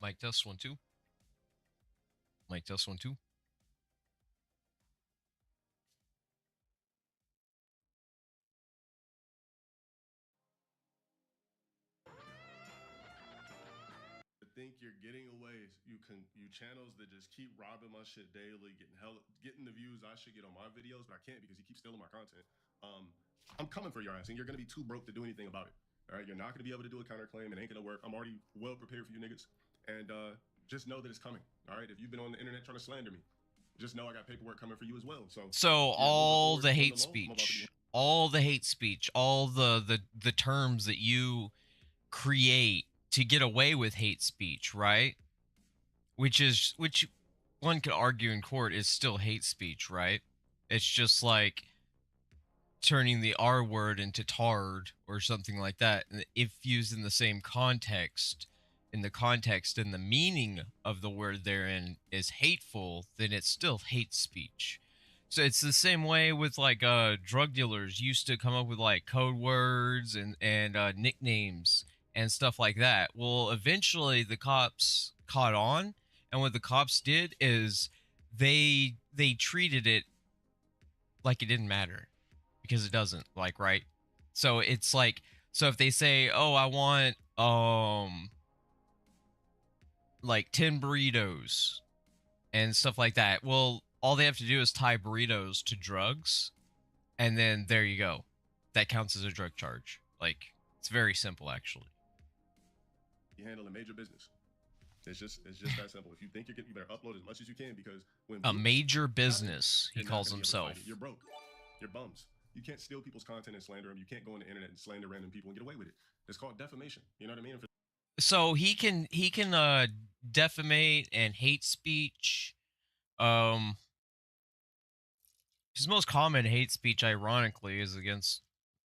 Mic test 1 2. Mic test 1 2. Think you're getting away. You channels that just keep robbing my shit daily, getting the views I should get on my videos, but I can't because you keep stealing my content. I'm coming for your ass, and you're gonna be too broke to do anything about it. All right, you're not gonna be able to do a counterclaim. It ain't gonna work. I'm already well prepared for you niggas, and just know that it's coming. All right, if you've been on the internet trying to slander me, just know I got paperwork coming for you as well. So Yeah, moving all forward the on the hate low, I'm about to be. speech, all the hate speech, all the terms that you create to get away with hate speech, right? Which one could argue in court is still hate speech, right? It's just like turning the R word into tard or something like that. If used in the same context, and the meaning of the word therein is hateful, then it's still hate speech. So it's the same way with like drug dealers used to come up with like code words and nicknames and stuff like that. Well, eventually the cops caught on, and what the cops did is they treated it like it didn't matter, because it doesn't, like, right? So it's like, so if they say, "Oh, I want like 10 burritos and stuff like that." Well, all they have to do is tie burritos to drugs, and then there you go. That counts as a drug charge. Like, it's very simple actually. You handling major business. It's just that simple. If you think you better upload as much as you can because when A views major happen, business, he you're not calls gonna be able to fight himself. it. You're broke. You're bums. You can't steal people's content and slander them. You can't go on the internet and slander random people and get away with it. It's called defamation. You know what I mean? So he can defamate and hate speech. Um his most common hate speech, ironically, is against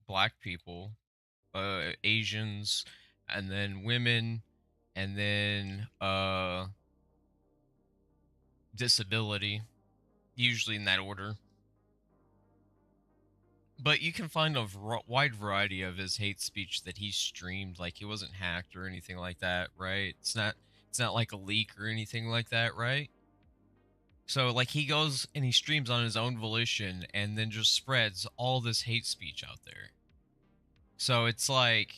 black people, Asians, and then women, and then disability, usually in that order. But you can find a wide variety of his hate speech that he streamed. Like, he wasn't hacked or anything like that, right? It's not like a leak or anything like that, right? So like, he goes and he streams on his own volition and then just spreads all this hate speech out there. So it's like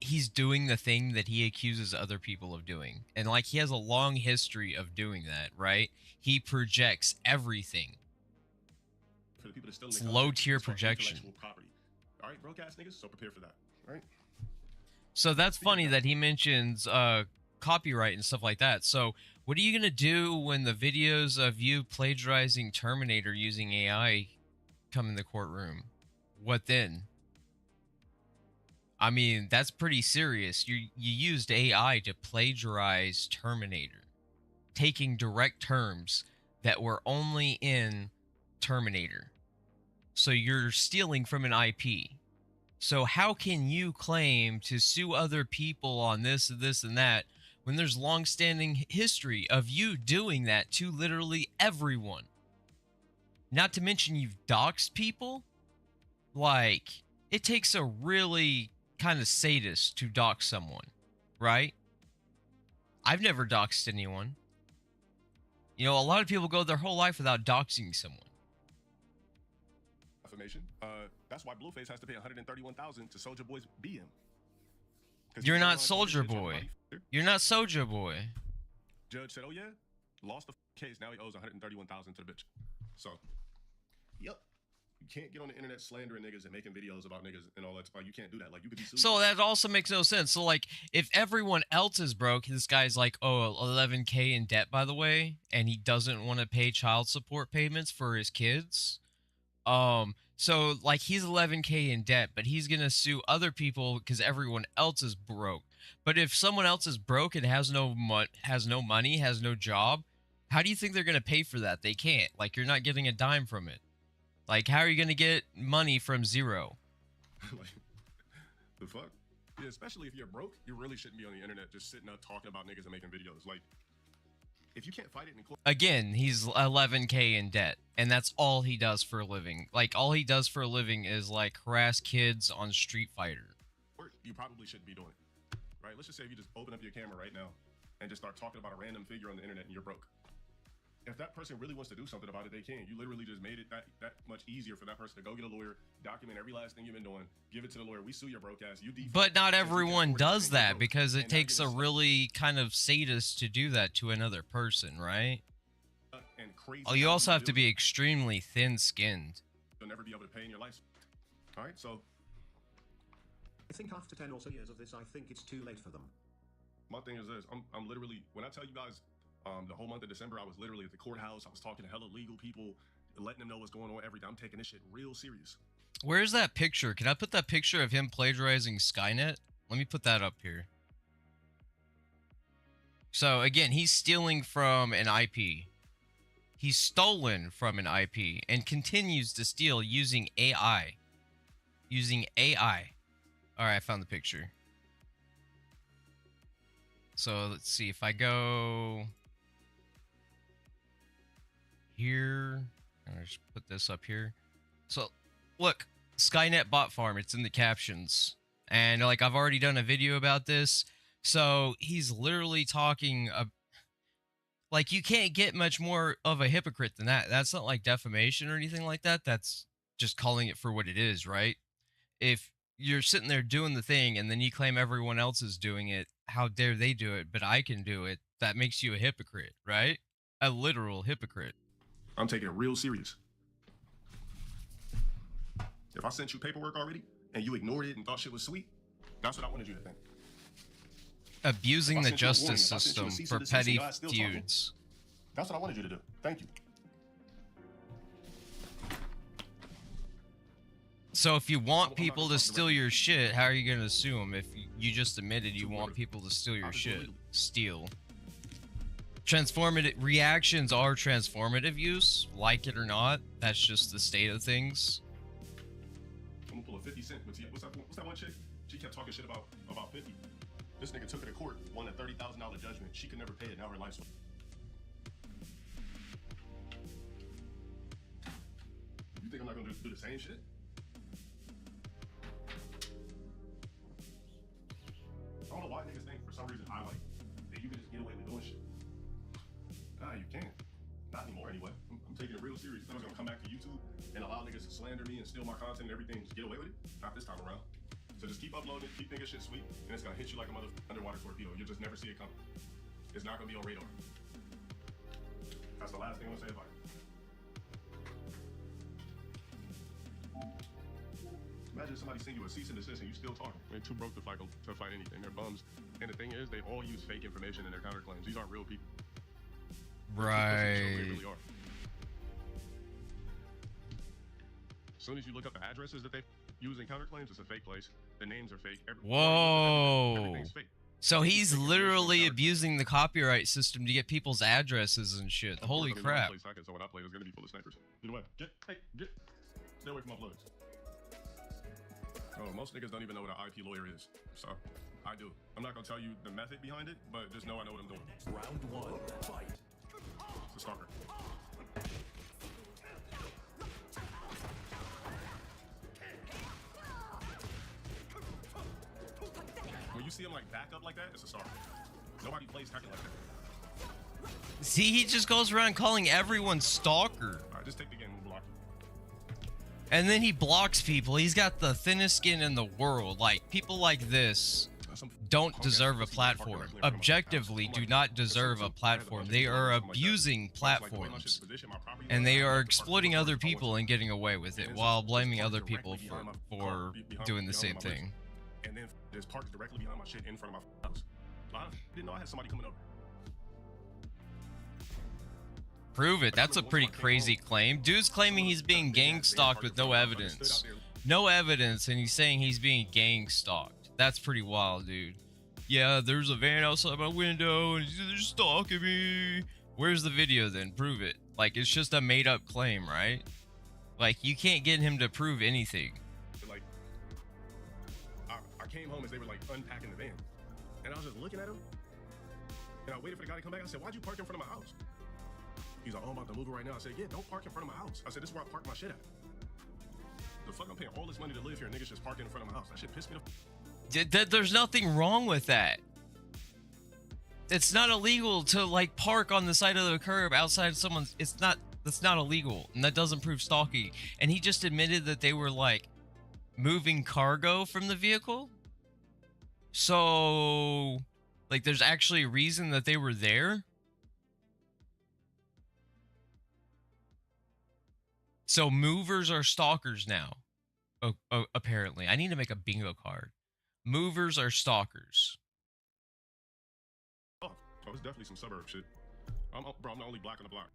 he's doing the thing that he accuses other people of doing. And like, he has a long history of doing that, right? He projects everything. For the people that still in It's the low content, tier it's called projection. intellectual property. All right, broke ass niggas, so prepare for that. All right. So that's Speaking of funny that, that he mentions copyright and stuff like that. So what are you gonna do when the videos of you plagiarizing Terminator using AI come in the courtroom? What then? I mean, that's pretty serious. You used AI to plagiarize Terminator, taking direct terms that were only in Terminator. So you're stealing from an IP. So how can you claim to sue other people on this, and that, when there's long-standing history of you doing that to literally everyone? Not to mention you've doxed people. Like, it takes a really kind of sadist to dox someone, right? I've never doxed anyone. You know, a lot of people go their whole life without doxing someone. defamation. That's why Blueface has to pay 131,000 to Soldier Boy's BM. You're not Soldier Boy. You're not Soja Boy. Judge said, "Oh yeah, lost the case. Now he owes 131,000 to the bitch." So, yep. You can't get on the internet slandering niggas and making videos about niggas and all that stuff. You can't do that. Like, you could be sued. So that also makes no sense. So like, if everyone else is broke, this guy's like, oh, 11K in debt, by the way, and he doesn't want to pay child support payments for his kids. So like, he's 11K in debt, but he's gonna sue other people because everyone else is broke. But if someone else is broke and has no money, has no job, how do you think they're gonna pay for that? They can't. Like, you're not getting a dime from it. Like, how are you gonna get money from zero? Like, the fuck? Yeah, especially if you're broke, you really shouldn't be on the internet just sitting up talking about niggas and making videos. Like, if you can't fight it in court, Again, he's 11K in debt, and that's all he does for a living. Like, all he does for a living is like harass kids on Street Fighter. you probably shouldn't be doing it. Right? right? Let's just say if you just open up your camera right now and just start talking about a random figure on the internet and you're broke. If that person really wants to do something about it, they can. You literally just made it that much easier for that person to go get a lawyer, document every last thing you've been doing, give it to the lawyer. We sue your broke ass. But not everyone does that because it takes a really kind of sadist to do that to another person, right? And crazy. Oh, you also have to be extremely thin-skinned. You'll never be able to pay in your life. All right, so I think after 10 or so years of this, I think it's too late for them. My thing is this: I'm literally, when I tell you guys, the whole month of December, I was literally at the courthouse. I was talking to hella legal people, letting them know what's going on every day. I'm taking this shit real serious. Where's that picture? Can I put that picture of him plagiarizing Skynet? Let me put that up here. So again, he's stealing from an IP. He's stolen from an IP and continues to steal using AI. Using AI. All right, I found the picture. So let's see if I go here. I'll just put this up here. So look, Skynet bot farm. It's in the captions. And like I've already done a video about this. So he's literally talking like you can't get much more of a hypocrite than that. That's not like defamation or anything like that. That's just calling it for what it is, right? If you're sitting there doing the thing and then you claim everyone else is doing it, how dare they do it, but I can do it, that makes you a hypocrite, right? A literal hypocrite. I'm taking it real serious. If I sent you paperwork already and you ignored it and thought shit was sweet, that's what I wanted you to think. Abusing the justice system for petty feuds. That's what I wanted you to do. Thank you. So if you want people to steal your shit, how are you going to sue them if you just admitted you want people to steal your shit? Steal. Transformative reactions are transformative use, like it or not. That's just the state of things. I'm gonna pull a 50 cent. What's that one chick? She kept talking shit about 50. This nigga took her to court, won a $30,000 judgment. She could never pay it. Now her life's. You think I'm not gonna do the same shit? I don't know why niggas think for some reason I like that you can just get away with doing shit. Nah, you can't. Not anymore anyway. I'm taking it real serious. I'm gonna come back to YouTube and allow niggas to slander me and steal my content and everything. Just get away with it. Not this time around. So just keep uploading it, keep thinking shit sweet, and it's gonna hit you like a mother underwater torpedo. You'll just never see it coming. It's not gonna be on radar. That's the last thing I'm gonna say about it. Imagine somebody send you a cease and desist and you still talking. They're too broke to fight anything. They're bums. And the thing is, they all use fake information in their counterclaims. These aren't real people. Right. They really are. As soon as you look up the addresses that they use in counterclaims, it's a fake place. The names are fake. Whoa. Everything's fake. So he's literally abusing the copyright system to get people's addresses and shit. Holy crap. So when I play, it's gonna be full of snipers. Get away. Get. Stay away from uploads. Oh, most niggas don't even know what an IP lawyer is. So, I do. I'm not gonna tell you the method behind it, but just know I know what I'm doing. Round one, fight. It's a stalker. When you see him like back up like that, it's a stalker. Nobody plays hacking like that. See, he just goes around calling everyone stalker. Alright, just take the game and block it. And then he blocks people. He's got the thinnest skin in the world. Like, people like this don't deserve a platform. Objectively, do not deserve a platform. They are abusing platforms. And they are exploiting other people and getting away with it while blaming other people for doing the same thing. And then there's parked directly behind my shit in front of my house. I didn't know I had somebody coming over. Prove it. That's a pretty crazy claim. Dude's claiming he's being gang stalked with no evidence. No evidence, and he's saying he's being gang stalked. That's pretty wild, dude. Yeah, there's a van outside my window, and they're stalking me. Where's the video then? Prove it. Like, it's just a made-up claim, right? Like, you can't get him to prove anything. Like, I came home as they were, like, unpacking the van. And I was just looking at him. And I waited for the guy to come back. I said, why'd you park in front of my house? He's like, oh, I'm about to move it right now. I said, yeah, don't park in front of my house. I said, this is where I park my shit at. The fuck, I'm paying all this money to live here, and niggas just parking in front of my house. That shit pissed me off. There's nothing wrong with that. It's not illegal to like park on the side of the curb outside someone's. That's not illegal, and that doesn't prove stalking. And he just admitted that they were like moving cargo from the vehicle. So, like, there's actually a reason that they were there. So movers are stalkers now. Apparently, I need to make a bingo card. Movers are stalkers. Oh, it's definitely some suburb shit. Bro, I'm the only black on the block.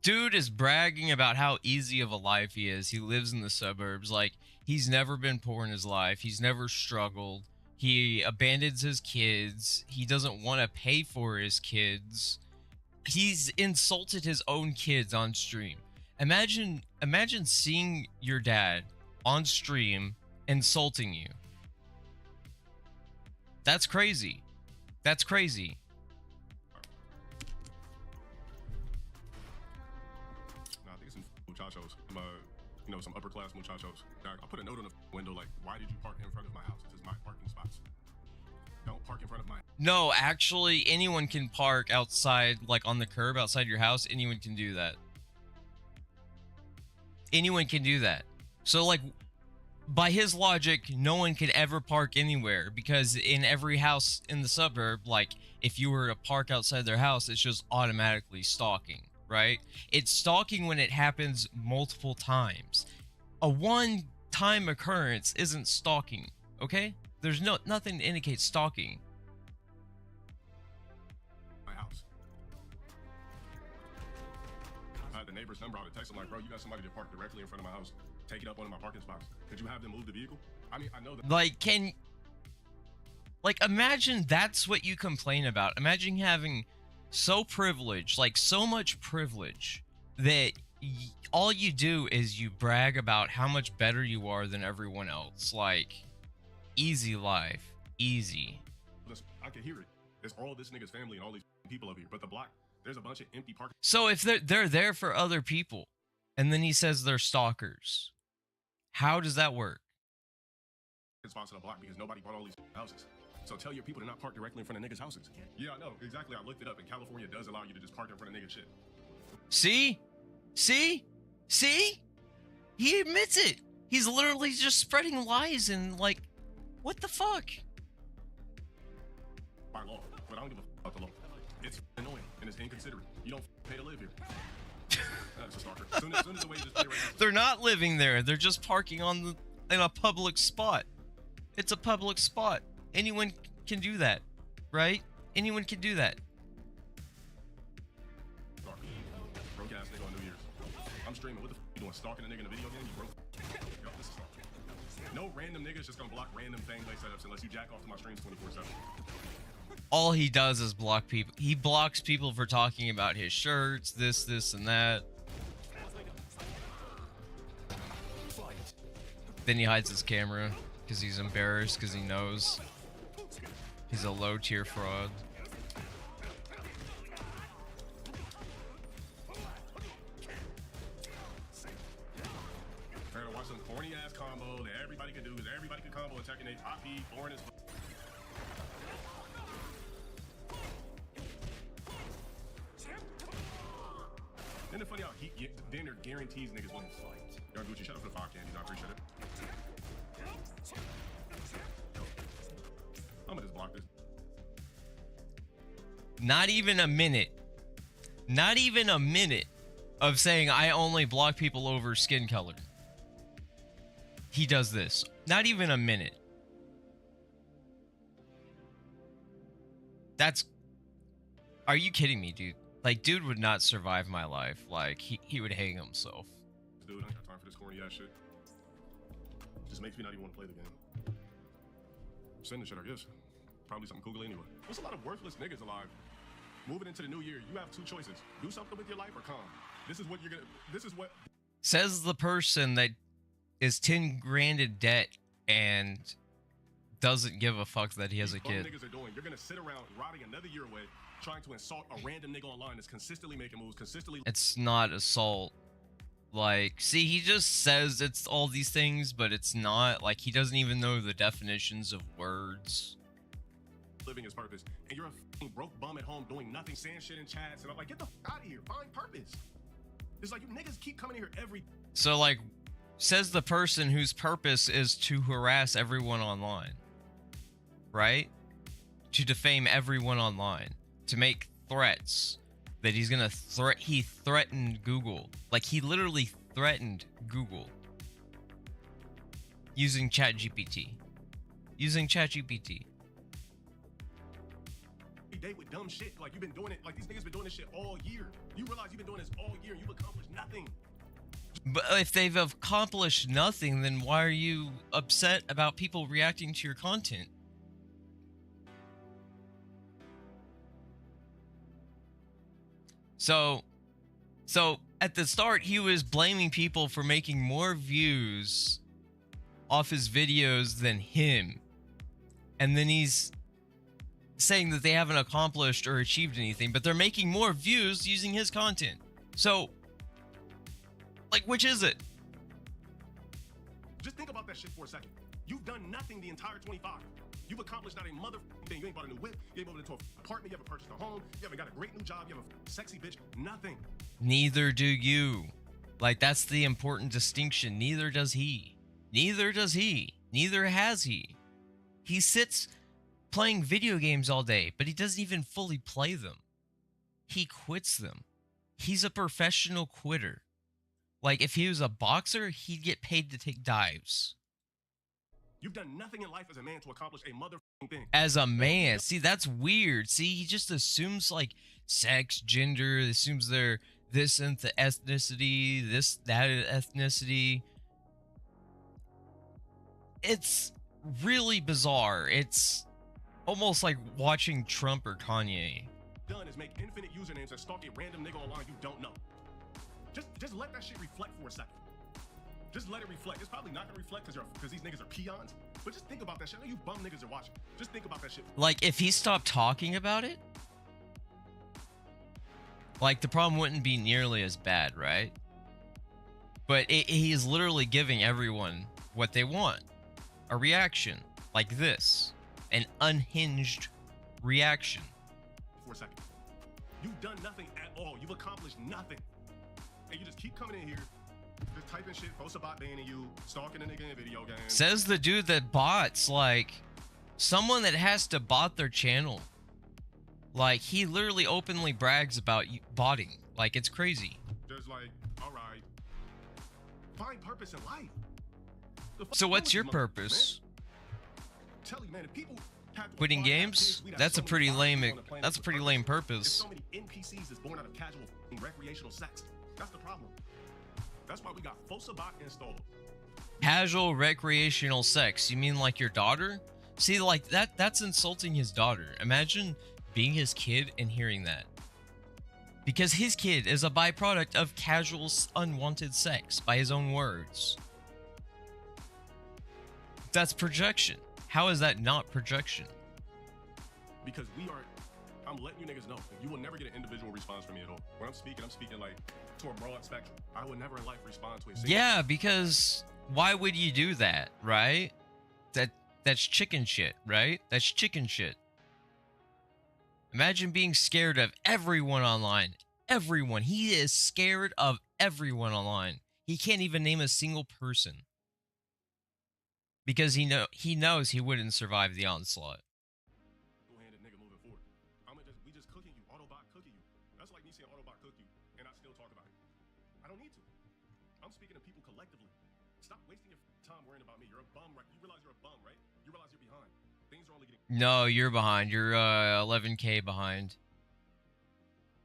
Dude is bragging about how easy of a life he is. He lives in the suburbs. Like, he's never been poor in his life. He's never struggled. He abandons his kids. He doesn't want to pay for his kids. He's insulted his own kids on stream. Imagine seeing your dad on stream insulting you. That's crazy. That's crazy. Nah, I think it's some muchachos. You know, some upper class muchachos. I'll put a note on the window like, why did you park in front of my house? This is my parking spots. Don't park in front of my. No, actually, anyone can park outside, like on the curb outside your house. Anyone can do that. Anyone can do that. So, like, by his logic, no one can ever park anywhere, because in every house in the suburb, like, if you were to park outside their house, it's just automatically stalking, right? It's stalking when it happens multiple times. A one-time occurrence isn't stalking, okay? There's nothing to indicate stalking. My house. I had the neighbor's number. I would text him like, bro, you got somebody to park directly in front of my house. Take it up one of my parking spots. Could you have them move the vehicle? I mean, I know that. Like, imagine that's what you complain about. Imagine having so much privilege that all you do is you brag about how much better you are than everyone else. Like, easy life, easy. I can hear it. There's all this nigga's family and all these people up here, but the block, there's a bunch of empty parking. So if they're there for other people, and then he says they're stalkers, how does that work? Spots on the block because nobody bought all these houses. So tell your people to not park directly in front of niggas' houses. Yeah, I know. Exactly. I looked it up, and California does allow you to just park in front of niggas' shit. See? He admits it. He's literally just spreading lies and, like, what the fuck? By law, but I don't give a fuck about the law. It's annoying and it's inconsiderate. You don't pay to live here. That's a stalker. Soon as the wages pay right now. They're not living there. They're just parking in a public spot. It's a public spot. Anyone can do that, right? Anyone can do that. Stalker. Broke ass nigga on New Year's. I'm streaming. What the f you doing? Stalking a nigga in a video game? You broke. Yo, this is stalking. No random nigga's just gonna block random thing play setups unless you jack off to my streams 24/7. All he does is block people. He blocks people for talking about his shirts, this, and that. Then he hides his camera because he's embarrassed because he knows he's a low-tier fraud. Fair to watch some corny ass combo that everybody can do because everybody can combo attacking a top B, boring as fuck. Isn't it funny how he damn near guarantees niggas wins? Yo, Gucci, shout out for the 5 candies. I appreciate it. I'm gonna just block this. Not even a minute. Not even a minute of saying I only block people over skin color. He does this. Not even a minute. Are you kidding me, dude? Like, dude would not survive my life. Like, he would hang himself. Dude, I ain't got time for this corny ass shit. Just makes me not even want to play the game. Send the shit, I guess. Probably something googly anyway. There's a lot of worthless niggas alive. Moving into the new year, you have 2 choices. Do something with your life or calm. This is what you're gonna. This is what. Says the person that is 10 grand in debt and doesn't give a fuck that he has a kid. Niggas are doing. You're gonna sit around rotting another year away, trying to insult a random nigga online that's consistently making moves, consistently. It's not assault. Like, see, he just says it's all these things, but it's not. Like, he doesn't even know the definitions of words. living his purpose, and you're a fucking broke bum at home doing nothing, saying shit in chats, and I'm like, get the fuck out of here. Find purpose. It's like you niggas keep coming in here every. So like, says the person whose purpose is to harass everyone online, right? To defame everyone online, to make threats that he's gonna he threatened Google. Like, he literally threatened Google using ChatGPT. Using ChatGPT. Day with dumb shit. Like, you've been doing it. Like, these niggas been doing this shit all year. You realize you've been doing this all year and you've accomplished nothing. But if they've accomplished nothing, then why are you upset about people reacting to your content? So at the start, he was blaming people for making more views off his videos than him. And then he's saying that they haven't accomplished or achieved anything, but they're making more views using his content. So, like, which is it? Just think about that shit for a second. You've done nothing the entire 25. You've accomplished not a motherfucking thing. You ain't bought a new whip. You ain't moved into an apartment. You haven't purchased a home. You haven't got a great new job. You have a sexy bitch. Nothing. Neither do you. Like, that's the important distinction. Neither does he. Neither does he. Neither has he. He sits playing video games all day, but he doesn't even fully play them. He quits them. He's a professional quitter. Like, if he was a boxer, he'd get paid to take dives. You've done nothing in life as a man to accomplish a motherfucking thing. As a man. See, that's weird. See, he just assumes, like, sex, gender, assumes they're this and the ethnicity, this, that ethnicity. It's really bizarre. It's almost like watching Trump or Kanye. Done is make infinite usernames and stalk a random nigga online you don't know. Just let that shit reflect for a second. Just let it reflect. It's probably not gonna reflect because these niggas are peons. But just think about that shit. I know you bum niggas are watching. Just think about that shit. Like, if he stopped talking about it, like, the problem wouldn't be nearly as bad, right? But he is literally giving everyone what they want. A reaction like this. An unhinged reaction. For a second. You've done nothing at all. You've accomplished nothing. And you just keep coming in here, just typing shit, post a bot banning you, stalking a nigga in video games. Says the dude that bots, like, someone that has to bot their channel. Like, he literally openly brags about botting. Like, it's crazy. Just like, all right, find purpose in life. So what's your purpose? Tell you, man, if people quitting games? That's a pretty lame. That's a pretty lame purpose. So many NPCs is born out of casual recreational sex. That's the problem. That's why we got Fosabot installed. Casual recreational sex? You mean like your daughter? See, like that's insulting his daughter. Imagine being his kid and hearing that. Because his kid is a byproduct of casual unwanted sex, by his own words. That's projection. How is that not projection? Because I'm letting you niggas know, you will never get an individual response from me at all. When I'm speaking like to a broad spectrum. I would never in life respond to a single. Yeah, because why would you do that, right? That's chicken shit, right? That's chicken shit. Imagine being scared of everyone online. Everyone. He is scared of everyone online. He can't even name a single person. Because he knows he wouldn't survive the onslaught. Two-handed nigga moving forward. We just cooking you, Autobot cooking you. That's like me saying Autobot cook you, and I still talk about it. I don't need to. I'm speaking to people collectively. Stop wasting your time worrying about me. You're a bum, right? You realize you're a bum, right? You realize you're behind. Things are only getting. No, you're behind. You're 11K behind.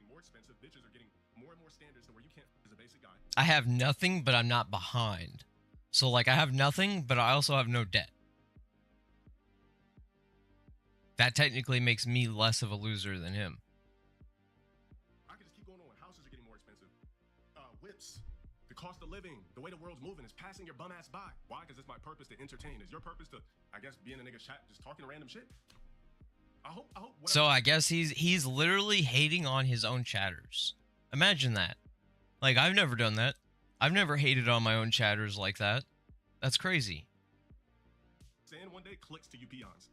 More expensive. Bitches are getting more and more standards to where you can't as a basic guy. I have nothing, but I'm not behind. So, like, I have nothing, but I also have no debt. That technically makes me less of a loser than him. I could just keep going on. Houses are getting more expensive. Whips. The cost of living. The way the world's moving is passing your bum ass by. Why? Because it's my purpose to entertain. Is your purpose to, I guess, be in a nigga's chat just talking random shit? I hope. So I guess he's literally hating on his own chatters. Imagine that. Like, I've never done that. I've never hated on my own chatters like that. That's crazy. Saying one day clicks to you peons.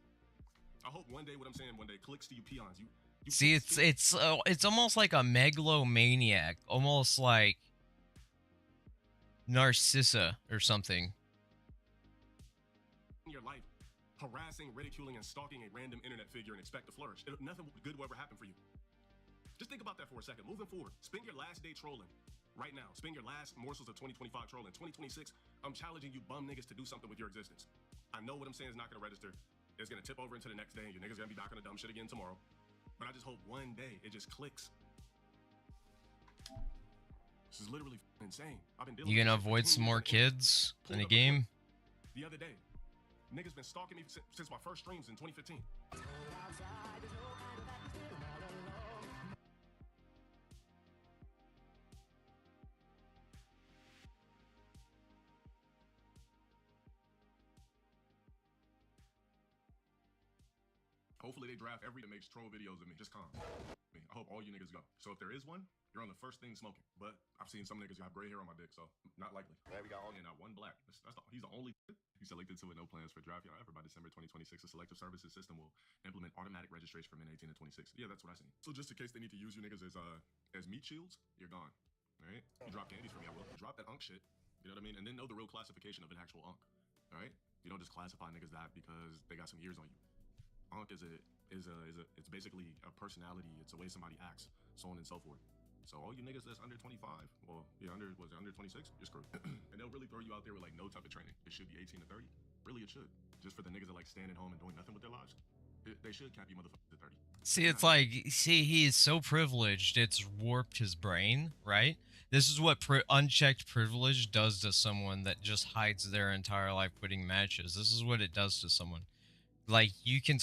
I hope one day what I'm saying one day clicks to you peons. You See, it's almost like a megalomaniac, almost like Narcissa or something. in your life harassing, ridiculing, and stalking a random internet figure and expect to flourish. Nothing good will ever happen for you. Just think about that for a second. Moving forward, spend your last day trolling right now. Spend your last morsels of 2025 trolling. 2026, I'm challenging you bum niggas to do something with your existence. I know what I'm saying is not going to register. It's going to tip over into the next day, and your niggas going to be back on the dumb shit again tomorrow. But I just hope one day it just clicks. This is literally insane. I've been dealing You gonna with this avoid for 10 some more years, kids in pulled the up a clip game? the other day. Niggas been stalking me since my first streams in 2015. Hopefully they draft every that makes troll videos of me. Just calm. I hope all you niggas go. So if there is one, you're on the first thing smoking. But I've seen some niggas who have gray hair on my dick, so not likely. Yeah, we got all and not one black. He's the only. He's selected to with no plans for draft. Ever by December 2026, the selective services system will implement automatic registration for men 18 to 26. Yeah, that's what I seen. So just in case they need to use you niggas as meat shields, you're gone. All right? You drop candies for me, I will. You drop that unk shit. You know what I mean? And then know the real classification of an actual unk. All right? You don't just classify niggas that because they got some years on you. Unk is it's basically a personality. It's the way somebody acts, so on and so forth. So all you niggas that's under 25, well, yeah, under 26, you're screwed. And they'll really throw you out there with like no type of training. It should be 18 to 30. Really, it should. Just for the niggas that like staying at home and doing nothing with their lives. They should cap you motherfuckers at 30. See, it's like, he is so privileged, it's warped his brain, right? This is what unchecked privilege does to someone that just hides their entire life putting matches. This is what it does to someone. Like, you can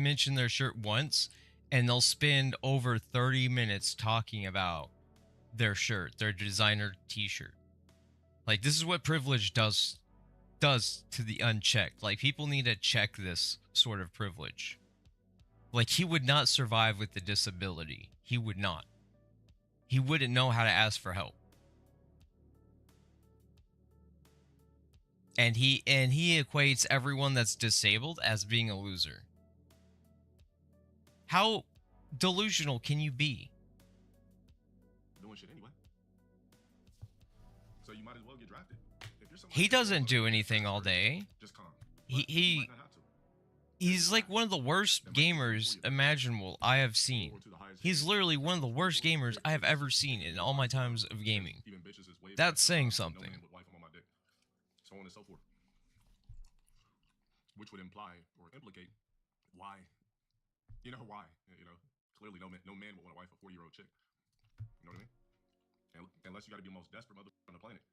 mention their shirt once, and they'll spend over 30 minutes talking about their shirt, their designer t-shirt. Like, this is what privilege does to the unchecked. Like, people need to check this sort of privilege. Like, he would not survive with the disability. He would not. He wouldn't know how to ask for help. And he equates everyone that's disabled as being a loser. How delusional can you be? Doing shit anyway. So you might as well get drafted. If you're He doesn't do anything all day. just calm. He's like one of the worst gamers imaginable I have seen. He's literally one of the worst gamers I have ever seen in all my times of gaming. That's saying something. So on and so forth. Which would imply or implicate why. You know why? You know, clearly no man would want to wife a 40-year-old chick. You know what I mean? Unless you got to be the most desperate mother on the planet.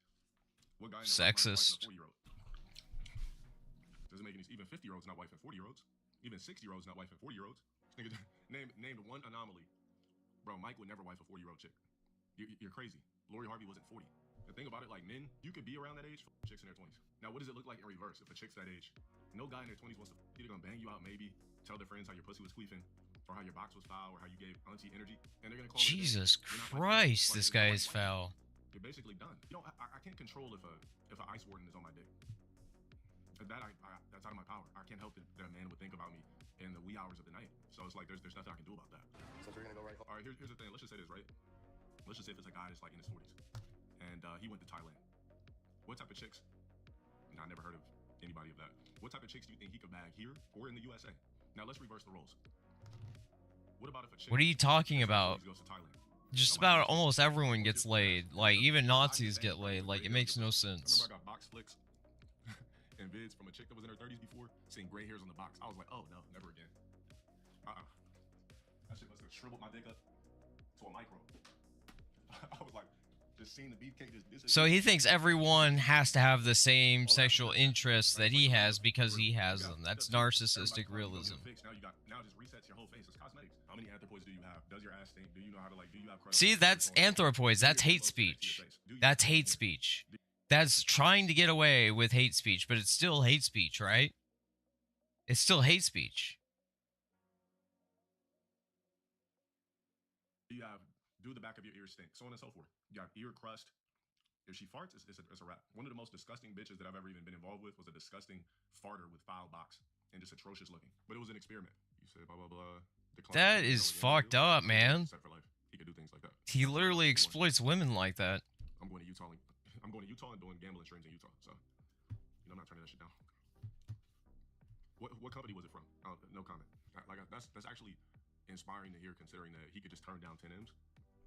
What guy in the Sexist. 40-year-old? Doesn't make any. Even 50-year-olds not wifing 40-year-olds. Even 60-year-olds not wifing 40-year-olds. Name one anomaly. Bro, Mike would never wife a 40-year-old chick. You're crazy. Lori Harvey wasn't 40. The thing about it, like men, you could be around that age for chicks in their 20s. Now, what does it look like in reverse if a chick's that age? No guy in their 20s wants to. They're gonna bang you out, maybe tell their friends how your pussy was queefing, or how your box was foul, or how you gave auntie energy, and they're gonna call Jesus Christ, this guy is foul. You're basically done. You know, I can't control if an ice warden is on my dick. That's out of my power. I can't help that a man would think about me in the wee hours of the night. So it's like there's nothing I can do about that. So we're gonna go right. All right, here's the thing. Let's just say this, right? Let's just say if it's a guy that's like in his 40s, and he went to Thailand. What type of chicks? I never heard of anybody of that. What type of chicks do you think he could bag here or in the USA? Now let's reverse the roles. What about if a chick? What are you talking about? Goes to Thailand? Just about almost everyone gets laid. Like, even Nazis get laid. Like, it makes no sense. Remember I got box flicks and vids from a chick that was in her 30s before, seeing gray hairs on the box. I was like, oh no, never again. That shit must have shriveled my dick up to a micro. I was like, just seeing the beefcake. So he thinks everyone has to have the same sexual interests that he has because he has them. That's narcissistic realism. Now it just resets your whole face. It's cosmetics. How many anthropoids do you have? Does your ass stink? Do you know how to like? Do you have? See, that's anthropoids. That's hate speech. That's hate speech. That's trying to get away with hate speech, but it's still hate speech, right? It's still hate speech. Do you have? Do the back of your ears stink? So on and so forth. You have ear crust. If she farts, it's a wrap. One of the most disgusting bitches that I've ever even been involved with was a disgusting farter with foul box. and just atrocious looking. But it was an experiment. You said blah blah blah. Decline. That is fucked up, man. Set for life. He could do things like that. He literally exploits women like that. I'm going to Utah. I'm going to Utah and doing gambling streams in Utah. So, I'm not turning that shit down. What company was it from? No comment. That's actually inspiring to hear, considering that he could just turn down 10 M's.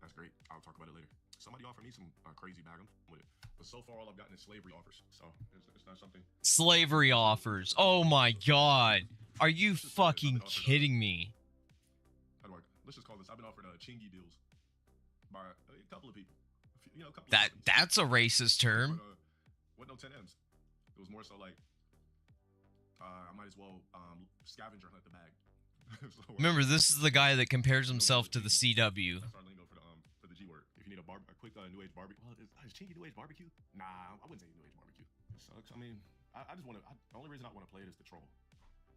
That's great. I'll talk about it later. Somebody offered me some crazy bag with it, but so far all I've gotten is slavery offers. So it's not something. Slavery offers. Oh my god. Are you fucking kidding me? Let's just call this. I've been offered chingy deals by a couple of people. That's a racist term. What no 10 M's? It was more so like I might as well scavenger hunt the bag. So, remember, this is the guy that compares himself to the CW. That's our lingo for the G word. If you need a quick new age barbecue, well, is chingy new age barbecue? Nah, I wouldn't say new age barbecue. It sucks. I mean, I just want to. The only reason I want to play it is to troll.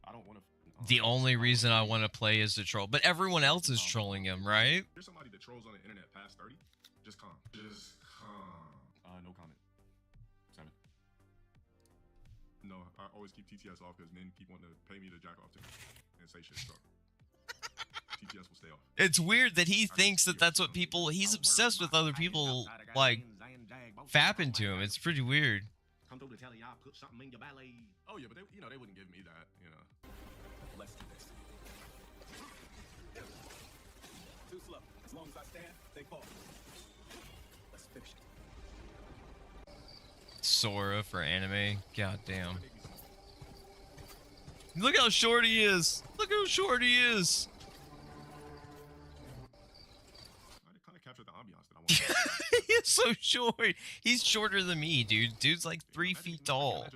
I don't want to. The only reason I want to play is to troll, but everyone else is trolling him, right? There's somebody that trolls on the internet past 30. Just calm. Just calm. No comment. 7. No, I always keep TTS off because men keep wanting to pay me to jack off to me and say shit. So TTS will stay off. It's weird that he thinks that that's what people. He's obsessed with other people like fapping to him. It's pretty weird. Come through to tell you I put something in your ballet. Oh yeah, but they wouldn't give me that. Let's do this. Too slow. As long as I stand, they fall. Let's finish it. Sora for anime. God damn. Look how short he is. Look how short he is. I kind of captured the ambiance that I wanted. He's so short. He's shorter than me, dude. Dude's like 3 feet tall.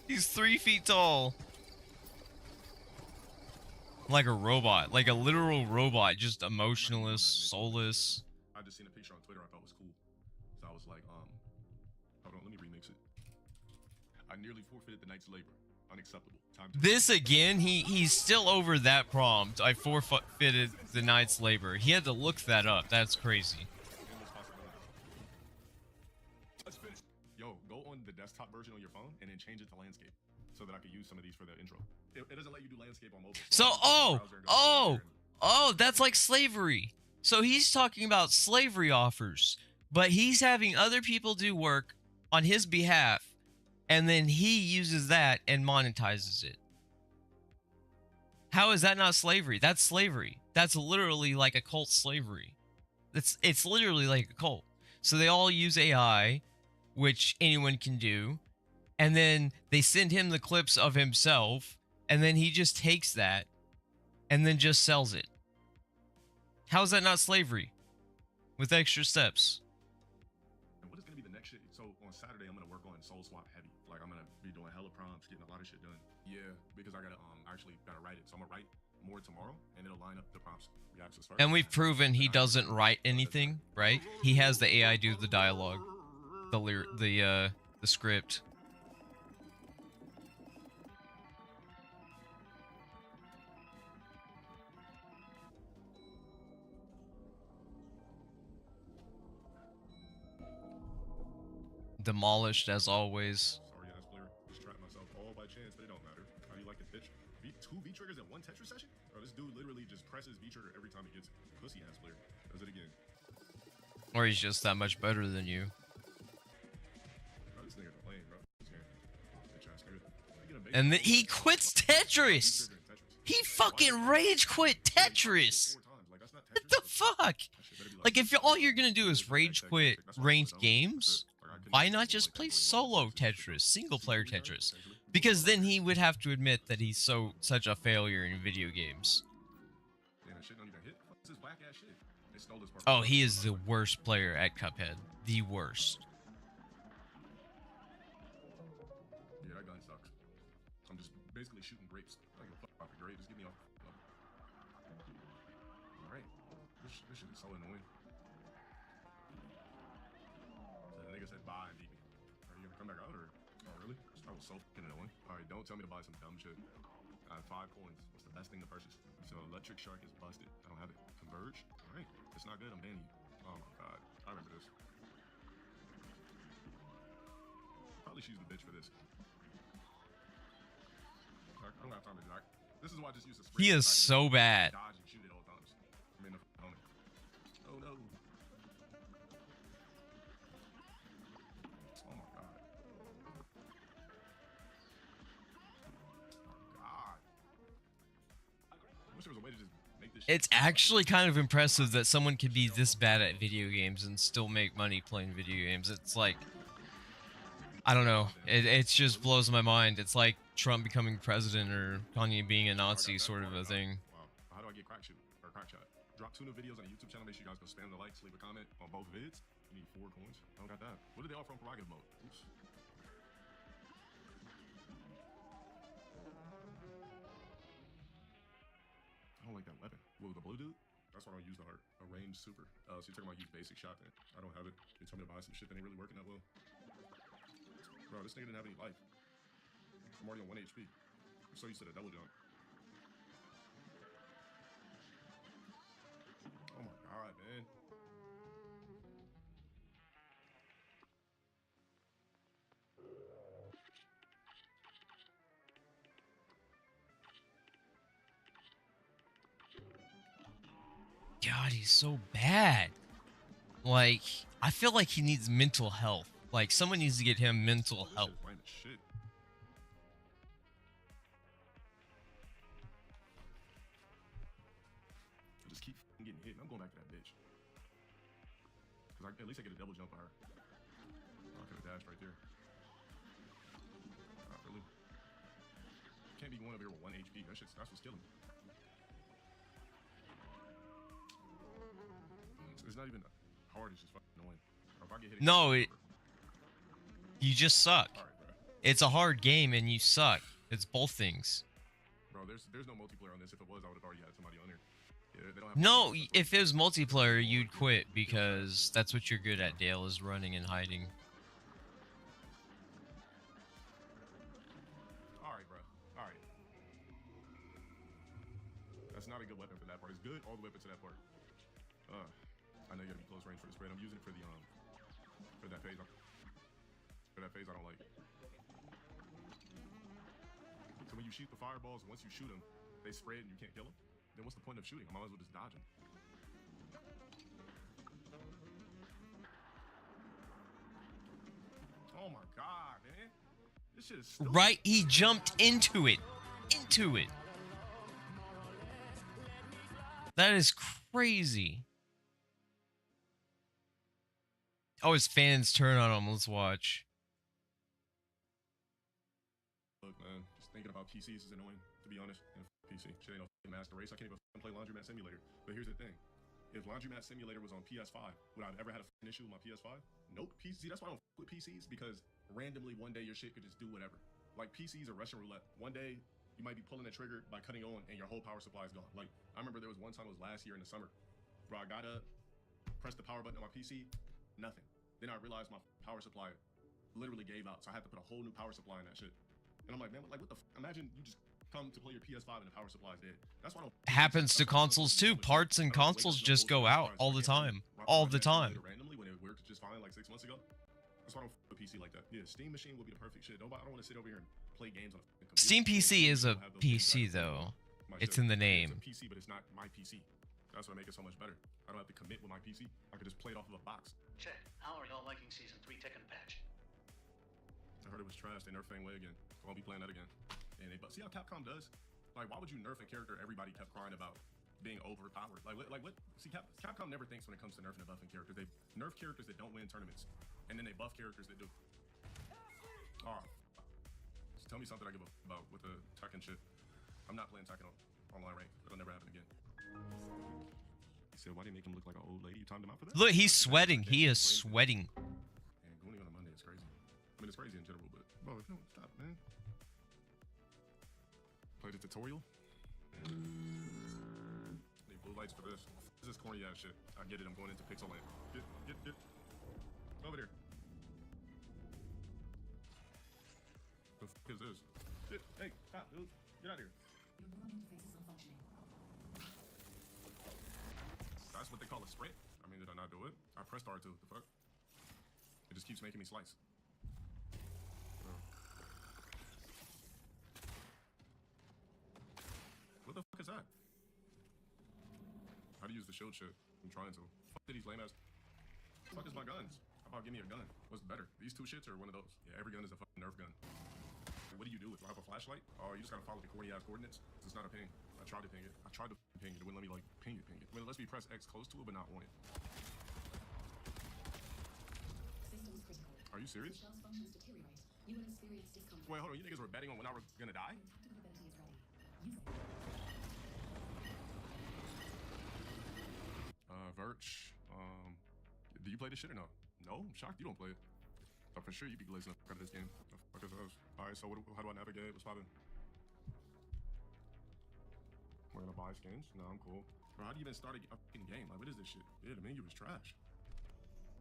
He's 3 feet tall. Like a robot, like a literal robot, just emotionless, soulless. I just seen a picture on Twitter I thought was cool, so I was like, hold on, let me remix it. I nearly forfeited the night's labor. Unacceptable. Time to this again, he's still over that prompt. I forfeited the night's labor. He had to look that up. That's crazy. Yo, go on the desktop version on your phone and then change it to landscape so that I could use some of these for the intro. It doesn't let you do landscape on mobile. So, that's like slavery. So he's talking about slavery offers, but he's having other people do work on his behalf, and then he uses that and monetizes it. How is that not slavery? That's slavery. That's literally like a cult slavery. It's literally like a cult. So they all use AI, which anyone can do, and then they send him the clips of himself, and then he just takes that and then just sells it. How is that not slavery? With extra steps. What is going to be the next shit? So on Saturday, I'm going to work on Soul Swap heavy. Like, I'm going to be doing hella prompts, getting a lot of shit done. Yeah, because I got to actually got to write it. So I'm going to write more tomorrow, and it'll line up the prompts. And we've proven he doesn't write anything, right? He has the AI do the dialogue, the script. Demolished as always. Sorry, ass player. Just trapped myself all by chance, but it don't matter. How do you like it, bitch? Two V triggers in one Tetris session? Or this dude literally just presses V trigger every time he gets it. Pussy ass player. Does it again. Or he's just that much better than you. Bro, this nigga playing, bro. Bitch ass nigga. And then he quits Tetris. He fucking rage quit Tetris. What the fuck? Like, if all you're gonna do is rage quit ranked games, why not just play solo Tetris, single player Tetris? Because then he would have to admit that he's such a failure in video games. Oh, he is the worst player at Cuphead. The worst. Yeah, that gun sucks. I'm just basically shooting grapes. I don't give a fuck about the grape. Just give me a... Alright. This shit is so annoying. So the nigga said bye and beat me. Are you gonna come back out or... Oh, really? That was so fucking annoying. Alright, don't tell me to buy some dumb shit. I have 5 coins. What's the best thing to purchase? So Electric Shark is busted. I don't have it. Converge? Alright. It's not good. I'm banning you. Oh my god. I remember this. Probably she's the bitch for this. Like, I don't have time to do that. This is why I just use a sprint. He is so bad. Dodge and shoot at all times. I'm in the helmet. Oh no. Oh my god. God. I wish there was a way to just make this shit. It's actually kind of impressive that someone could be this bad at video games and still make money playing video games. It's like, I don't know. It just blows my mind. It's like Trump becoming president or Kanye being a Nazi sort of a thing. Wow. How do I get crack shoot or crack shot? Drop 2 new videos on a YouTube channel. Make sure you guys go spam the likes, leave a comment on both vids. You need 4 coins. I don't got that. What did they offer on prerogative mode? Oops. I don't like that weapon. Whoa, the blue dude? That's why I don't use the heart. A range super. So you're talking about use basic shotgun. I don't have it. They told me to buy some shit that ain't really working that well. Bro, this nigga didn't have any life. I'm already on 1 HP. I'm so used to the double jump. Oh my god, man. God, he's so bad. Like, I feel like he needs mental health. Like, someone needs to get him mental This help. shit's lame as shit. I just keep getting hit, and I'm going back to that bitch. Cause at least I get a double jump on her. Oh, I could have dashed right there. Not really. Can't be going over here with 1 HP. That's what's killing me. It's not even hard. It's just fucking annoying. If I get hit, No, you just suck. All right, bro. It's a hard game and you suck. It's both things. Bro, there's no multiplayer on this. If it was, I would have already had somebody on there. Yeah, they don't have No, if it was multiplayer, you'd quit because that's what you're good at, Dale, is running and hiding. All right, bro. All right. That's not a good weapon for that part. It's good all the way up to that part. I know you gotta be close range for the spread. I'm using it for the for that phase. For that phase, I don't like. So when you shoot the fireballs, once you shoot them, they spread and you can't kill them. Then what's the point of shooting? I might as well just dodge them. Oh my god, man! This shit is stupid. Right? He jumped into it. Into it. That is crazy. Oh, his fans turn on him. Let's watch. Look, man, just thinking about PCs is annoying, to be honest. And PC, shit ain't no fucking master race. I can't even play Laundromat Simulator. But here's the thing. If Laundromat Simulator was on PS5, would I have ever had an issue with my PS5? Nope. PC, that's why I don't with PCs, because randomly one day your shit could just do whatever. Like PCs are Russian roulette. One day you might be pulling a trigger by cutting on and your whole power supply is gone. Like, I remember there was one time, it was last year in the summer, bro, I got up, pressed the power button on my PC, nothing. Then I realized my power supply literally gave out, so I had to put a whole new power supply in that shit. And I'm like, man, like what the imagine you just come to play your PS5 and the power supply is dead. That's why I don't Happens to consoles too. Parts and consoles just go out all the time. All the time. Randomly when it worked just fine like 6 months ago. That's why I don't f with PC like that. Yeah, Steam machine will be the perfect shit. I don't want to sit over here and play games on a computer. Steam PC is a PC though. It's in the name. It's a PC, but it's not my PC. That's what makes it so much better. I don't have to commit with my PC. I could just play it off of a box. Check. How are y'all liking Season 3 Tekken patch? I heard it was trash. They nerfed Fang Wei again. So I'll be playing that again. And but see how Capcom does? Like, why would you nerf a character everybody kept crying about being overpowered? Like what? See, Capcom never thinks when it comes to nerfing and buffing characters. They nerf characters that don't win tournaments, and then they buff characters that do. Oh, just tell me something I give a f about with the Tekken shit. I'm not playing Tekken online rank. It'll never happen again. He said, why did you make him look like an old lady? You timed him out for that? Look, he's sweating. He is sweating. And going on a Monday is crazy. I mean, it's crazy in general, but bro, if you don't stop, man. Play the tutorial. Need blue lights for this. This is corny ass shit. I get it. I'm going into Pixel Land. Get over there. The fuck is this? Shit. Hey, stop, dude. Get out of here. That's what they call a sprint. I mean, did I not do it? I pressed R2. The fuck? It just keeps making me slice. use the shield shit. I'm trying to. Fuck these lame ass. Fuck is my guns? How about give me a gun? What's better? These two shits or one of those? Yeah, every gun is a fucking Nerf gun. What do you do? Do I have a flashlight? Oh, you just gotta follow the corny ass coordinates. It's not a ping. I tried to ping it. I tried to ping it. It wouldn't let me like ping it. I mean, it lets me press X close to it, but not on it. Systems critical. Are you serious? Shell's functions deteriorate. You will experience discomfort. Wait, hold on. You niggas were betting on when I was gonna die? Tactical ability is ready. Use it. Verch. Do you play this shit or no? No? I'm shocked you don't play it. But for sure you be glazing the fuck out of this game. The fuck is those? Alright, so how do I navigate? What's poppin'? We're gonna buy skins? No, I'm cool. Bro, how do you even start a fucking game? Like, what is this shit? Yeah, the menu is trash.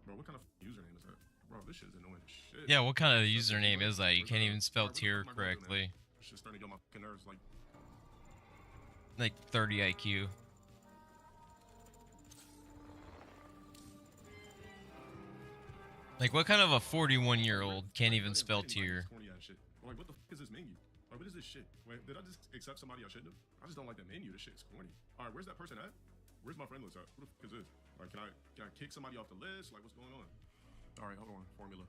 Bro, what kind of username is that? Bro, this shit is annoying as shit. Yeah, what kind of username is that? You can't even spell tier correctly. This shit's starting to get on my fucking nerves. Like 30 IQ. Like, what kind of a 41-year-old can't even spell tier? Like, what the fuck is this menu? Like, what is this shit? Wait, did I just accept somebody I shouldn't have? I just don't like that menu. This shit's corny. All right, where's that person at? Where's my friend list at? Who the fuck is this? Like, can I kick somebody off the list? Like, what's going on? All right, hold on. Formula.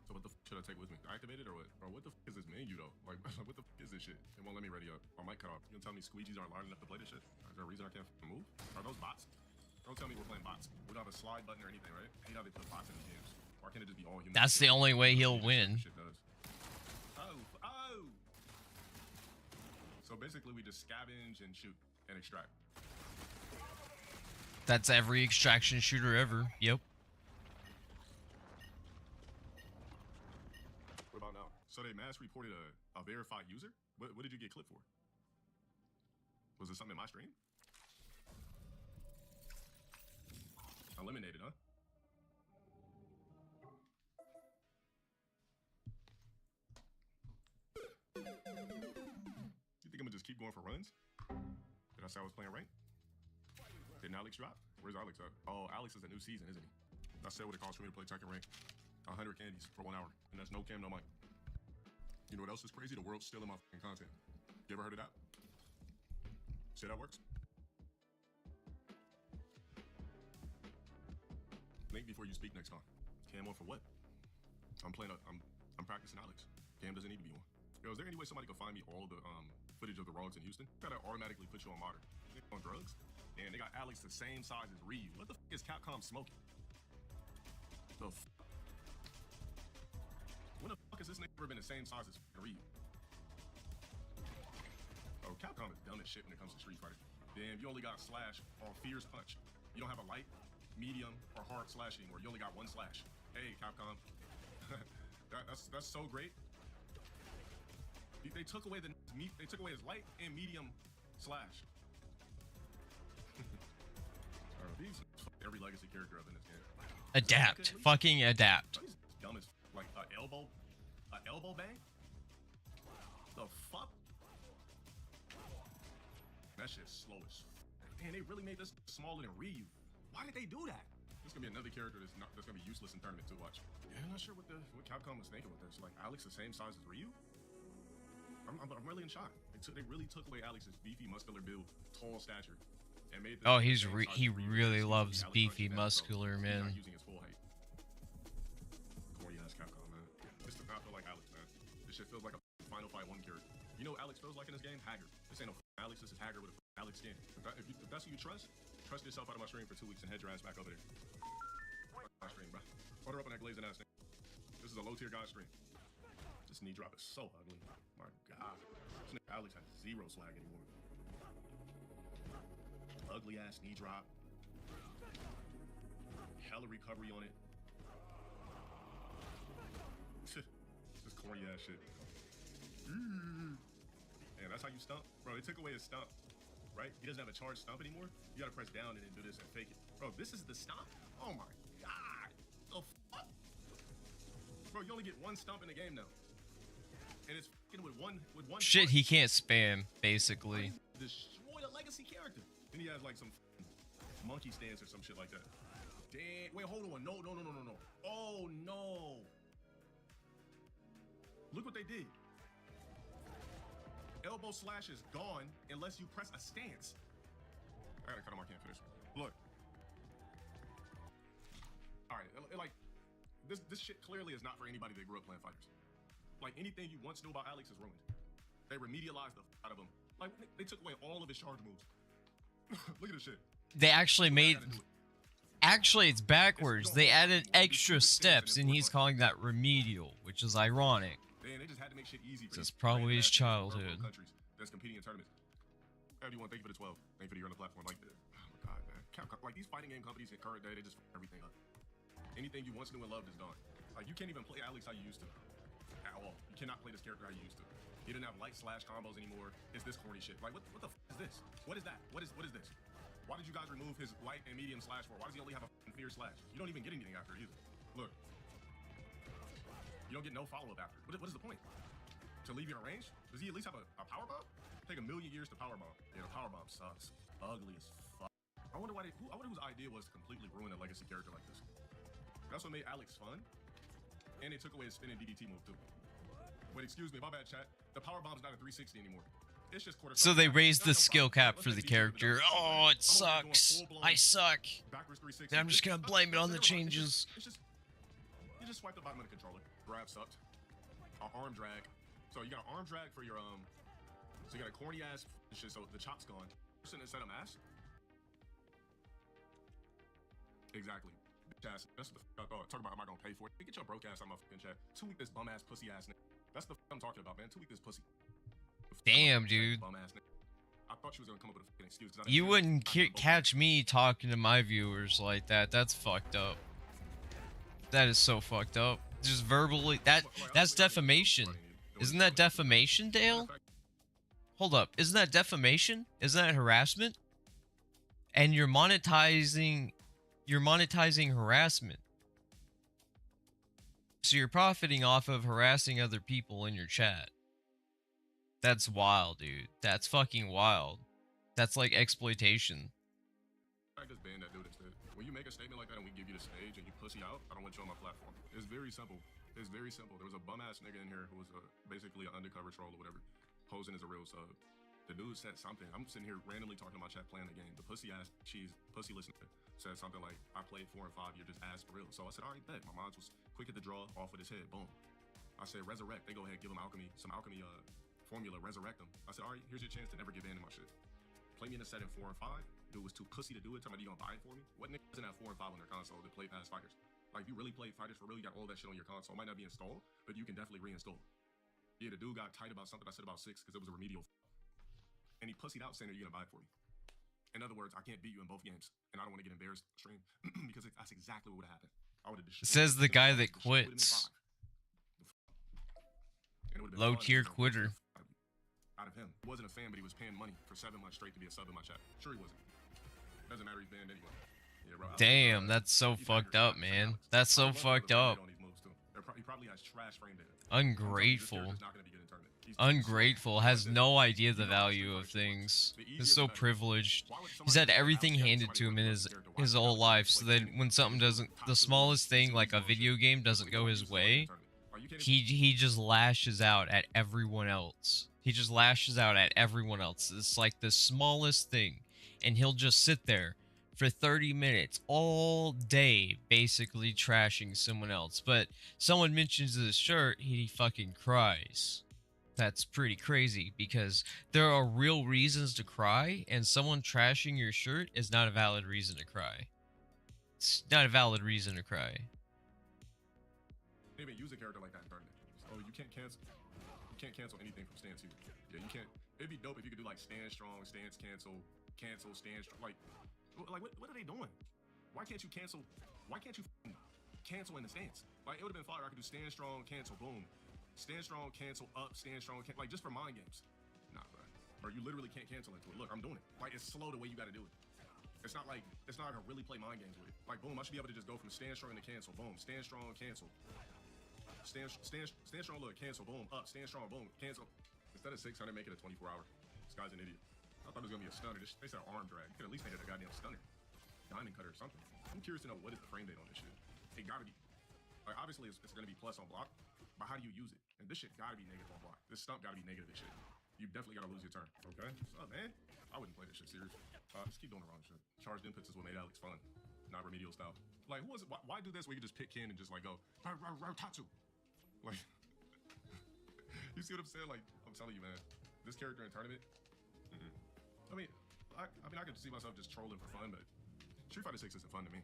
So what the fuck should I take with me? Activate it or what? Bro, what the fuck is this menu though? Like, what the fuck is this shit? It won't let me ready up. I might cut off. You gonna tell me squeegees aren't large enough to play this shit? Is there a reason I can't move? Are those bots? Don't tell me we're playing bots. We don't have a slide button or anything, right? I hate how they put bots in these games. Why can't it just be all human? That's the only way he'll win. Shit does. Oh! So basically, we just scavenge and shoot and extract. That's every extraction shooter ever. Yep. What about now? So they mass reported a verified user? What did you get clipped for? Was it something in my stream? Eliminated, huh? You think I'm gonna just keep going for runs? Did I say I was playing rank? Didn't Alex drop? Where's Alex at? Oh, Alex is a new season, isn't he? I said what it costs for me to play Tekken rank. 100 candies for 1 hour. And that's no cam, no mic. You know what else is crazy? The world's stealing my fucking content. You ever heard of that? See how that works? Think before you speak next time. Cam on for what? I'm practicing Alex. Cam doesn't need to be on. Yo, is there any way somebody can find me all the footage of the Rollins in Houston? Gotta automatically put you on modern. On drugs? And they got Alex the same size as Ryu. What the fuck is Capcom smoking? The fuck? When the fuck has this nigga ever been the same size as Ryu? Oh, Capcom is dumb as shit when it comes to Street Fighter. Damn, you only got slash on Fierce Punch. You don't have a light, medium, or hard slashing, or you only got one slash. Hey, Capcom. that's so great. They took away his light and medium slash. These every legacy character up in this game. Adapt. Fucking adapt. Dumb as like a elbow bang. The fuck? That shit's slow as. Man, they really made this smaller than Ryu. Why did they do that? There's gonna be another character that's gonna be useless in tournament to watch. Yeah, I'm not sure what Capcom was thinking with this. Like Alex the same size as Ryu. I'm really in shock. They really took away Alex's beefy, muscular build, tall stature, and made. Oh, he really loves beefy, muscular men. Not using his full height. Corny ass Capcom, man. This does not feel like Alex, man. This shit feels like a Final Fight 1 character. You know what Alex feels like in this game? Haggard. This ain't no Alex. This is Haggard with a Alex skin. If that's who you trust yourself out of my stream for 2 weeks and head your ass back over there. My stream, bro. Order up on that glazing ass thing. This is a low tier guy stream. This knee drop is so ugly. My God. This nigga Alex has zero swag anymore. Ugly ass knee drop. Hella recovery on it. This corny ass shit. And that's how you stump? Bro, they took away his stump. Right? He doesn't have a charged stump anymore. You gotta press down and then do this and fake it. Bro, this is the stump? Oh my God. The fuck? Bro, you only get one stump in the game now. And it's fucking with one shit he can't spam, basically. Destroy a legacy character. Then he has like some monkey stance or some shit like that. Damn. Wait, hold on. No. Oh no. Look what they did. Elbow slash is gone unless you press a stance. I gotta cut him. I can't finish. Look. All right, like this shit clearly is not for anybody that grew up playing fighters. Like anything you once knew about Alex is ruined. They remedialized the out of him. Like they took away all of his charge moves. Look at this shit. They actually made. Actually, it's backwards. They added extra steps, and he's calling that remedial, which is ironic. Man, they just had to make shit easy for That's probably his childhood. Countries that's competing in tournaments. Everyone, thank you for the 12. Thank you for the year on the platform. Like, oh my god, man. Like these fighting game companies in current day, they just fuck everything up. Anything you once knew and loved is gone. Like you can't even play Alex how you used to. At all. You cannot play this character how you used to. You didn't have light slash combos anymore. It's this corny shit. Like what the f is this? What is that? What is this? Why did you guys remove his light and medium slash for? Why does he only have a fear slash? You don't even get anything after it either. Look. You don't get no follow-up after. What is the point? To leave you in range? Does he at least have a power bomb? Take a million years to power bomb. Yeah, the power bomb sucks. Ugly as fuck. I wonder whose idea was to completely ruin a legacy character like this. That's what made Alex fun. And they took away his spinning DDT move too. Wait, excuse me, my bad, chat. The power bomb's not a 360 anymore. It's just quarter. So they raised the skill cap for the character. Oh, it sucks. I suck. I'm just gonna blame it on the changes. You just swipe the bottom of the controller. Grab sucked. Arm drag. So you got an arm drag for your So you got a corny ass shit. So the chop's gone. Person instead of mass. Exactly. That's the talk about. Am I gonna pay for it? Get your broke ass on my fucking chat. 2 week this bum ass pussy ass nigga. That's the I'm talking about, man. 2 week this pussy. Damn, dude. Bum ass nigga. I thought you was gonna come up with a fucking excuse. You wouldn't catch me talking to my viewers like that. That's fucked up. That is so fucked up. Just verbally. That's defamation. Isn't that defamation, Dale? Hold up. Isn't that defamation? Isn't that harassment? And you're monetizing harassment. So you're profiting off of harassing other people in your chat. That's wild, dude. That's fucking wild. That's like exploitation. I just ban that dude instead. When you make a statement like that and we give you the stage and you pussy out, I don't want you on my platform. It's very simple. It's very simple. There was a bum ass nigga in here who was basically an undercover troll or whatever, posing as a real sub. The dude said something. I'm sitting here randomly talking to my chat playing the game. The pussy ass, pussy listener said something like, I played 4 and 5, you're just ass for real. So I said, all right, bet. My mods was quick at the draw, off with his head, boom. I said, resurrect. They go ahead, give him some alchemy formula, resurrect him. I said, all right, here's your chance to never get banned in my shit. Play me in a set in 4 and 5. Dude was too pussy to do it. Tell me you gonna buy it for me. What nigga doesn't have 4 and 5 on their console to play past fighters? Like, you really play fighters for real, you got all that shit on your console. It might not be installed, but you can definitely reinstall. Yeah, the dude got tight about something I said about 6 because it was a remedial. And he pussied out saying, are you gonna buy it for me? In other words, I can't beat you in both games, and I don't want to get embarrassed on stream because that's exactly what would have happened. I would have destroyed. Says the guy that quits. Low tier quitter. Out of him, he wasn't a fan, but he was paying money for 7 months straight to be a sub in my chat. Sure, he wasn't. Doesn't matter, he's banned anyway. Yeah, bro, damn, that's so fucked up, man. That's so fucked up. He probably has trash frame data. Ungrateful. Ungrateful, has no idea the value of things. He's so privileged. He's had everything handed to him in his whole life, so then when something doesn't, the smallest thing like a video game doesn't go his way, he just lashes out at everyone else. He just lashes out at everyone else. It's like the smallest thing, and he'll just sit there for 30 minutes all day basically trashing someone else. But someone mentions his shirt, he fucking cries. That's pretty crazy because there are real reasons to cry, and someone trashing your shirt is not a valid reason to cry. It's not a valid reason to cry. Maybe use a character like that in tournament. Oh, you can't cancel. You can't cancel anything from stance here. Yeah, you can't. It'd be dope if you could do like stand strong, stance cancel, stand strong. Like what are they doing? Why can't you cancel? Why can't you cancel in the stance? Like it would have been fire. I could do stand strong, cancel, boom. Stand strong, cancel, up, stand strong, like just for mind games. Nah, bro. Or you literally can't cancel into it. Look, I'm doing it. Like it's slow the way you got to do it. It's not like I really play mind games with it. Like boom, I should be able to just go from stand strong to cancel, boom, stand strong, cancel. Stand strong, look, cancel, boom, up, stand strong, boom, cancel. Instead of 600, make it a 24-hour. This guy's an idiot. I thought it was gonna be a stunner. They said arm drag. You could at least make it a goddamn stunner. Diamond cutter or something. I'm curious to know what is the frame date on this shit. It gotta be. Like obviously it's gonna be plus on block, but how do you use it? And this shit gotta be negative on block. This stump gotta be negative and shit. You definitely gotta lose your turn. Okay? What's up, man? I wouldn't play this shit serious. Just keep doing the wrong shit. Charged inputs is what made Alex fun, not remedial style. Like, who was it? Why do this where you can just pick Ken and just like go, Tatsu? Like, you see what I'm saying? Like, I'm telling you, man, this character in tournament. I mean, I could see myself just trolling for fun, but Street Fighter 6 isn't fun to me.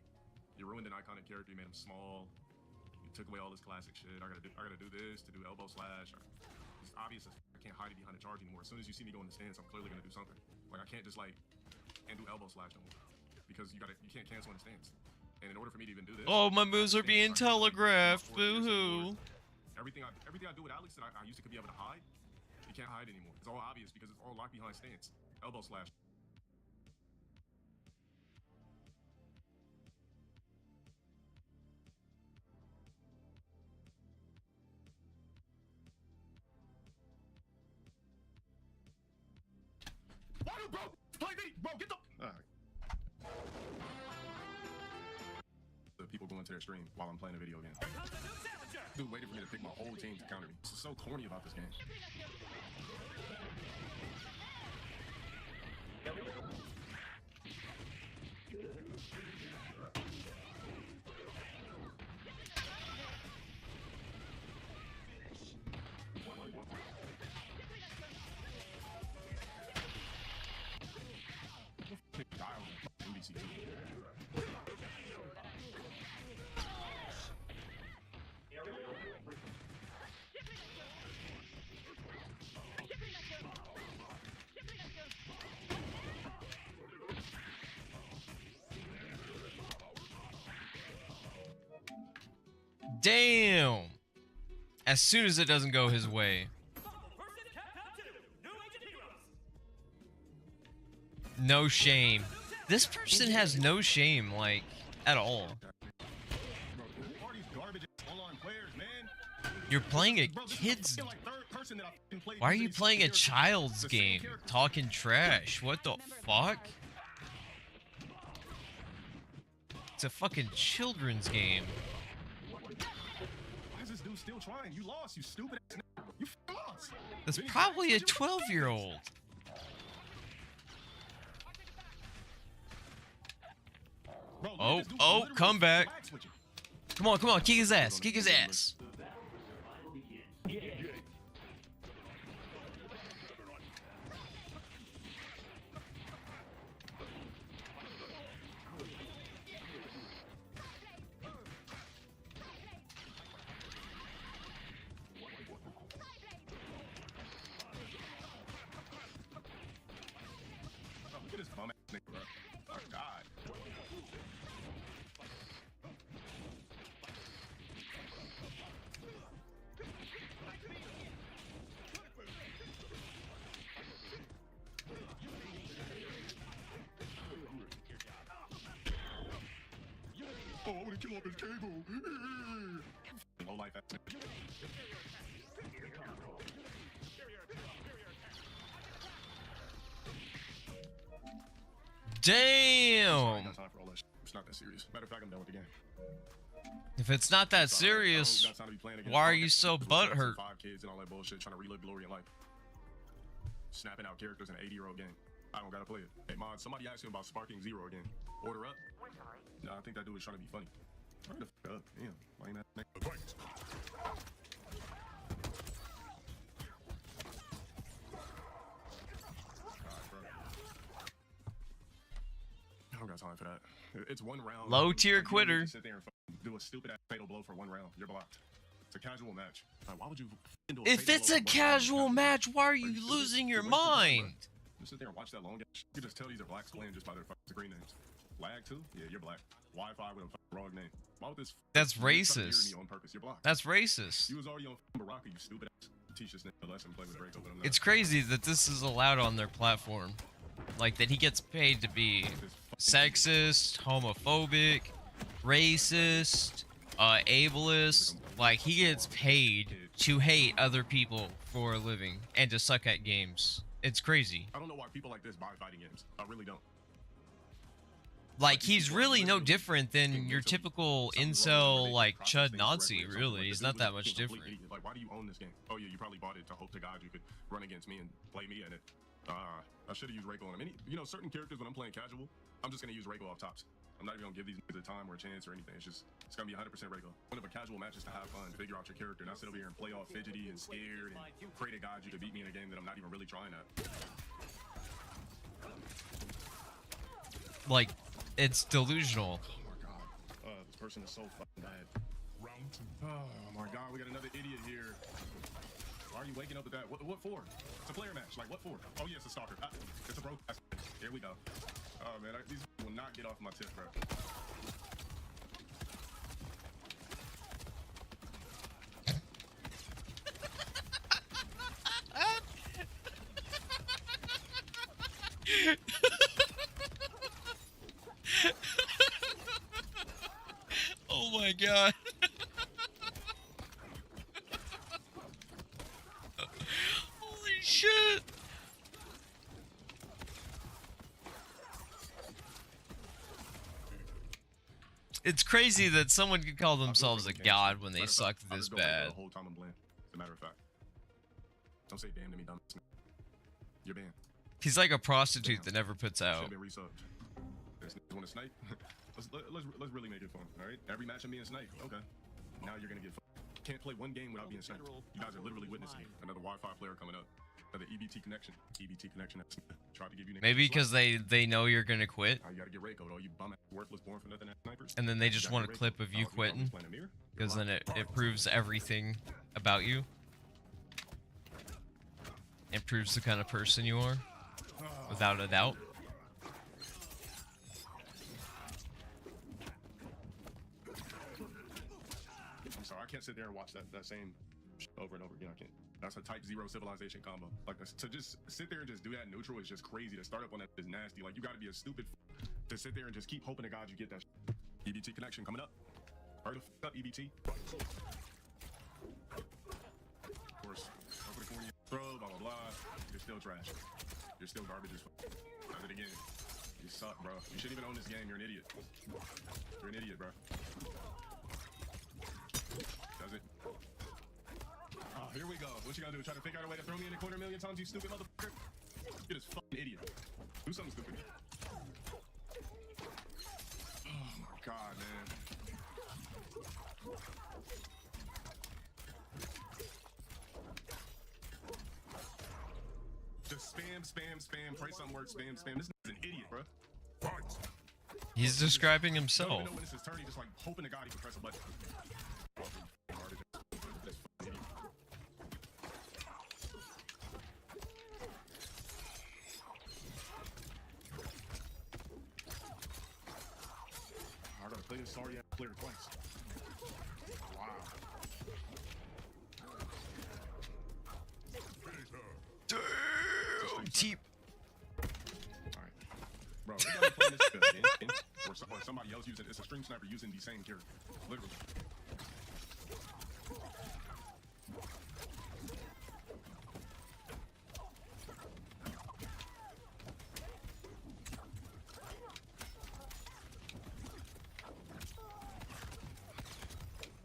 You ruined an iconic character. You made him small. You took away all this classic shit. I gotta do this to do elbow slash. It's obvious as I can't hide it behind a charge anymore. As soon as you see me go in the stance, I'm clearly gonna do something. Like, I can't just like and do elbow slash no more because you can't cancel in the stance. And in order for me to even do this, Oh, my moves are being telegraphed. Boo-hoo. Everything I do with Alex that I used to be able to hide, you can't hide anymore. It's all obvious because it's all locked behind stance. Elbow slash. Why do bro play me? Bro, get the. The people going to their stream while I'm playing a video game. Dude waited for me to pick my whole team to counter me. This is so corny about this game. Damn. As soon as it doesn't go his way. No shame. This person has no shame, like, at all. You're playing a kid's... Why are you playing a child's game? Talking trash. What the fuck? It's a fucking children's game. Why is this dude still trying? You lost, you stupid ass nigga. You lost. That's probably a 12-year-old. Bro, Oh, come back. Come on, kick his ass, kick his ass. Look at this bum ass nigga, bro. Oh, God. Oh, I want to kill off his cable. Low life ass nigga. Damn. Got time for all that shit. It's not that serious. Matter of fact, I'm done with the game. If it's not that serious, Got time to be playing against why are five you so kids, butthurt? 5 kids and all that bullshit, trying to relive glory in life. Snapping out characters in an 80-year-old game. I don't gotta play it. Hey, Mod, somebody asked him about Sparking Zero again. Order up? No, I think that dude was trying to be funny. Turn the fuck up. Damn. Lame ass nigga. I don't got time for that. It's one round. Low tier Like, you quitter. Sit there and do a stupid ass fatal blow for one round. You're blocked. It's a casual match. Like, why would you do a If fatal it's blow a for one round? casual match, why are you stupid? losing your You're wasting time, bro. mind? Just sit there and watch that long game. You can just tell these are black skin just by their fucking screen names. Lag too? Yeah, you're black. Wi-Fi with a fucking wrong name. Why would this? That's you're trying to mirror racist. me on purpose. You're blocked. That's racist. You was already on Baraka, you stupid ass. Teach this nigga a lesson. Play with Draco. Let him know. It's crazy that this is allowed on their platform. Like, that he gets paid to be sexist, homophobic, racist, ableist. Like, he gets paid to hate other people for a living and to suck at games. It's crazy. I don't know why people like this buy fighting games. I really don't. Like, he's really no different than your typical incel, like, chud Nazi, really. He's not that much different. Like, why do you own this game? Oh, yeah, you probably bought it to hope to God you could run against me and play me in it. I should have used Reiko on him. You know, certain characters, when I'm playing casual, I'm just going to use Reiko off tops. I'm not even going to give these niggas a time or a chance or anything. It's going to be 100% Reiko. One of a casual match is to have fun, figure out your character, not sit over here and play all fidgety and scared and pray to God you could beat me in a game that I'm not even really trying at. Like, it's delusional. Oh my God. This person is so fucking bad. Round 2. Oh my God, we got another idiot here. Why are you waking up with that? What for? It's a player match. Like, what for? Oh, yeah, it's a stalker. It's a bro. Here we go. Oh, man, these will not get off my tip, bro. Oh my God. Holy shit. It's crazy that someone could call themselves a god when they suck this bad. The whole time I'm bland. As a matter of fact. Don't say damn to me, dumb. You're banned. He's like a prostitute that never puts out. Should've been resubbed. Want to snipe? let's really make it fun, all right? Every match I'm being sniped. Okay. Now you're gonna get. Can't play one game without being sniped. You guys are literally witnessing another Wi-Fi player coming up. Another EBT connection. EBT connection. Tried to give you. Maybe because they know you're gonna quit. You gotta get Reiko, though. You bum ass, worthless, born for nothing ass snipers. And then they just want a clip of you quitting, because then it proves everything about you. It proves the kind of person you are, without a doubt. I'm sorry, I can't sit there and watch that same over and over again. I can't. That's a type 0 civilization combo. Like, to just sit there and just do that neutral is just crazy. To start up on that is nasty. Like, you gotta be a stupid to sit there and just keep hoping to God you get that EBT connection coming up. Hurry the up, EBT. Of course, over the corner, throw, blah, blah, blah. You're still trash. You're still garbage as fuck. Does it again. You suck, bro. You shouldn't even own this game. You're an idiot. You're an idiot, bro. Does it? Oh, here we go. What you gonna do? Try to figure out a way to throw me in the corner a million times, you stupid motherfucker? You're just fucking idiot. Do something stupid. Oh my God, man. Just spam. Pray something works. Spam. This is an idiot, bro. He's describing Don't himself. even know when this is turning. Just like hoping to God he can press a button. I gotta play this sorry ass player twice. Wow. Damn, Teep. Alright. Bro, we gotta play this good, man. Or somebody else using it's a stream sniper using the same character. Literally.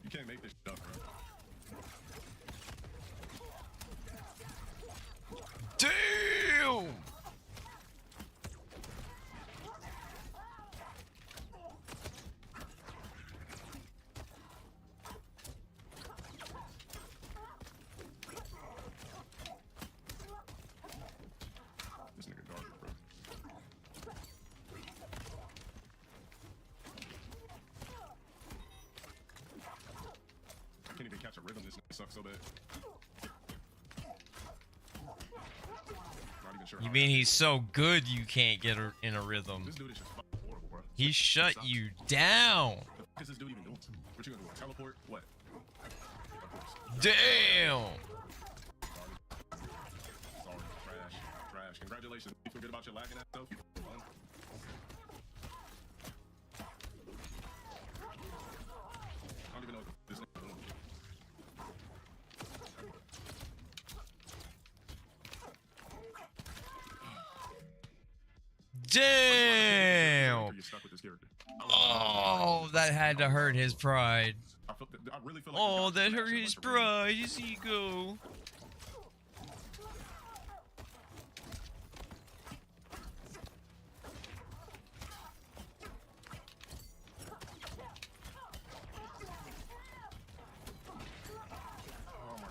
You can't make this shit up, bro. Damn. This nigga garbage, bro. I can't even catch a rhythm. This nigga sucks so bad. Not even sure. You mean he's so good you can't get in a rhythm? This dude is just fucking horrible, bro. He shut you down. The fuck is this dude even doing? What you gonna do? Teleport? What? Damn. Sorry. Trash. Congratulations. You feel good about your lagging ass self? You fucking bum. I don't even know what this nigga doing. Damn. You're stuck with this character. that had to hurt his pride. I really feel like Oh, this guy's that hurt smashing his like a razor. pride, his ego. Oh my.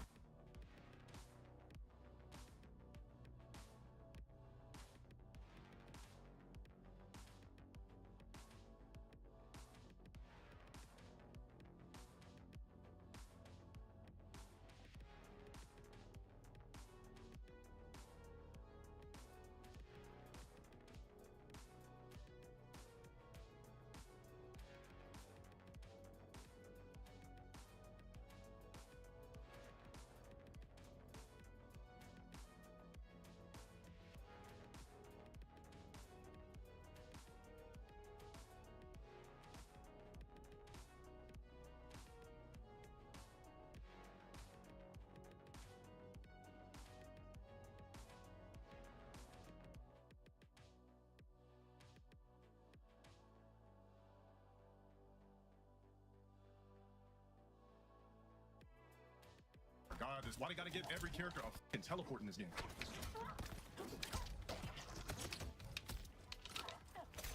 God, why they gotta give every character a fucking teleport in this game?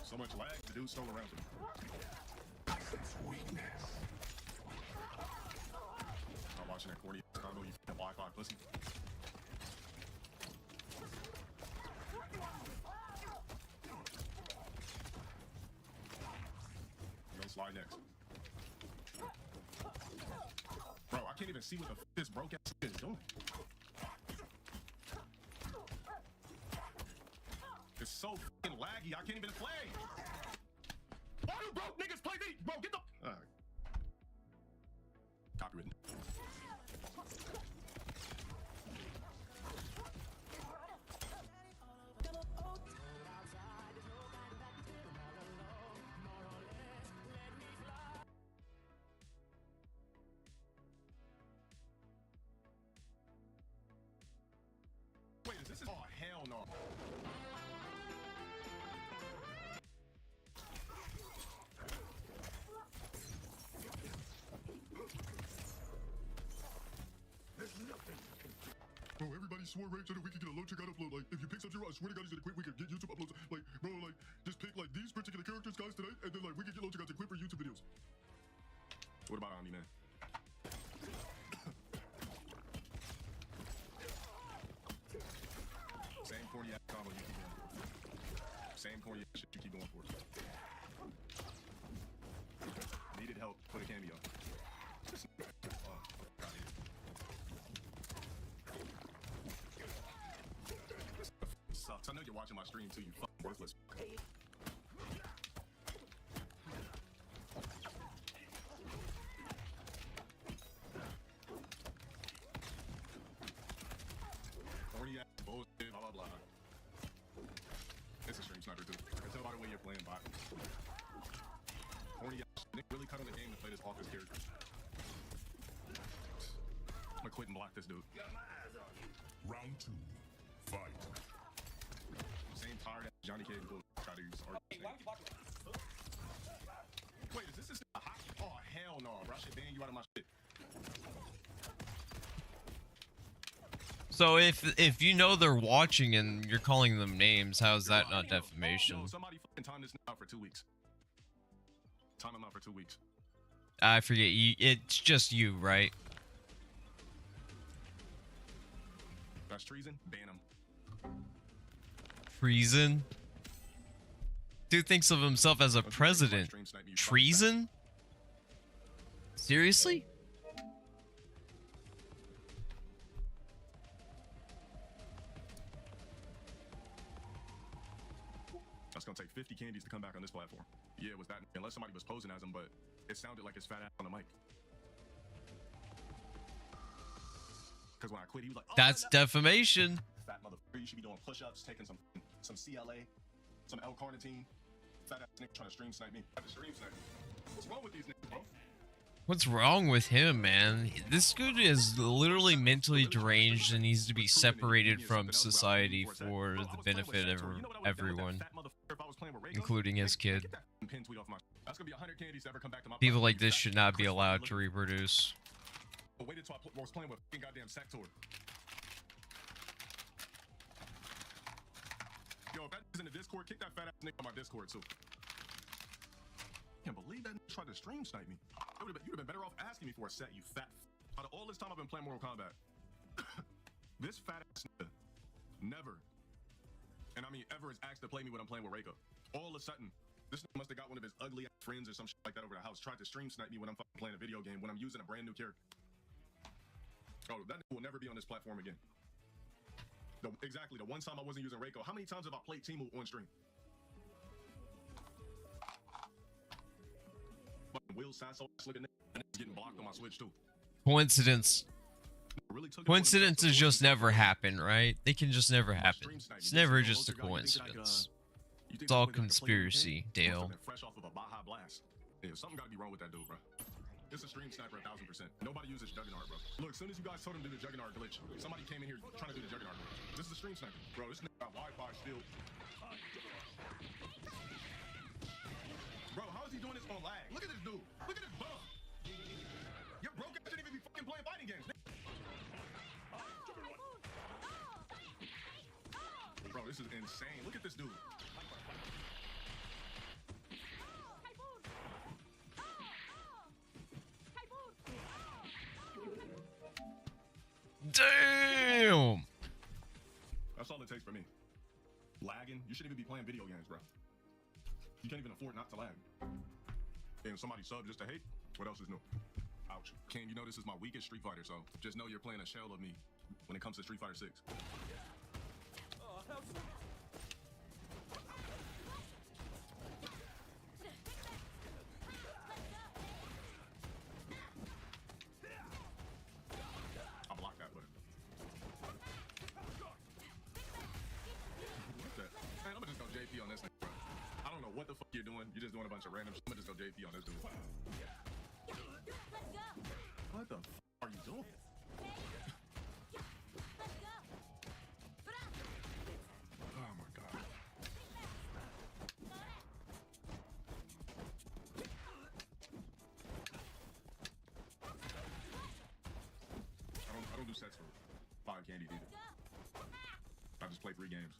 So much lag, the dude stole around him. I'm watching that corny combo, you fucking Wi-Fi pussy. Go slide next. Bro, I can't even see what the f this broke ass is doing. It's so fucking laggy, I can't even play. Why do broke niggas play these? Bro, get the. Copywritten. Wait, is this? Oh, hell no. Bro, everybody swore right so that we could get a low checkout upload. Like, if you pick Sub-Zero, I swear to God, he's gonna quit. We could get YouTube uploads. Like, bro, like, just pick like these particular characters, guys, tonight, and then like we could get low checkouts and quit for YouTube videos. What about Omni, man? Same corny ass combo you keep going for. Same corny ass shit you keep going for. Needed help. Put a cameo. Oh, God, sucks. I know you're watching my stream too, you fucking worthless. Corny ass bullshit, blah blah blah. It's a stream sniper too. I can tell by the way you're playing bot. Corny ass shit. Nick really cut on the game to play this office character. I'm gonna quit and block this dude. Round 2. Fight. Same tired ass Johnny Cage bull try to use art. Wait, is this a hot? Oh hell no, bro! I should ban you out of my shit. So if you know they're watching and you're calling them names, how is that not defamation? Yo, somebody fucking time this out for 2 weeks. Time him out for 2 weeks. I forget. It's just you, right? That's treason. Ban him. Treason? Dude thinks of himself as a president. Treason? Seriously? That's gonna take 50 candies to come back on this platform. Yeah, it was that. Unless somebody was posing as him, but it sounded like his fat ass on the mic. Because when I quit, he was like, oh, That's defamation. Fat motherfucker, you should be doing push-ups, taking some CLA, some L-carnitine. Fat ass nigga trying to stream snipe me. Trying to stream snipe me. What's wrong with these niggas, bro? What's wrong with him, man? This dude is literally mentally deranged and needs to be separated from society for the benefit of everyone, including his kid. Pin tweet off my That's gonna be 100 candies to ever come back to my People platform, like you this fat should not be Chris allowed Farley to looking- reproduce. I waited till I was playing with fucking goddamn Sector. Yo, if that is in the Discord, kick that fat ass nigga on my Discord too. Can't believe that nigga tried to stream snipe me. You'd have been better off asking me for a set, you fat. Out of all this time I've been playing Mortal Kombat, this fat ass nigga never, and I mean ever, has asked to play me when I'm playing with Reiko. All of a sudden, this nigga must have got one of his ugly ass friends or some shit like that over the house, tried to stream snipe me when I'm fucking playing a video game when I'm using a brand new character. Oh, that nigga will never be on this platform again. Exactly, the one time I wasn't using Reiko. How many times have I played Timu on stream? Fucking Will Sasso looking nigga, and it's getting blocked on my Switch too. Coincidence. Really took it upon himself to Coincidences force just me to never play. happen, right? They can just never happen. Stream snipe me. It's This never is no just a local guy. You think I could, coincidence. you think It's all this nigga could play me in the conspiracy, game? Must have Dale. been fresh off of a Baja Blast. Yeah, something gotta be wrong with that dude, bro. It's a stream sniper 1000%. Nobody uses Juggernaut, bro. Look, as soon as you guys told him to do the Juggernaut glitch, somebody came in here trying to do the Juggernaut glitch. This is a stream sniper. Bro, this nigga got Wi-Fi still. Bro, how is he doing this on lag? Look at this dude. Look at this bum. You're broke ass shouldn't even be fucking playing fighting games, nigga. Bro, this is insane. Look at this dude. Damn! That's all it takes for me. Lagging? You shouldn't even be playing video games, bro. You can't even afford not to lag. And somebody sub just to hate? What else is new? Ouch. Ken, you know this is my weakest Street Fighter, so just know you're playing a shell of me when it comes to Street Fighter 6. I blocked that, but... What's that? Man, I'm gonna just go JP on this thing, bro. I don't know what the fuck you're doing. You're just doing a bunch of random shit. I'm gonna just go JP on this dude. What the fuck are you doing? Oh my god. I don't do sets for 5 candies either. I just play 3 games.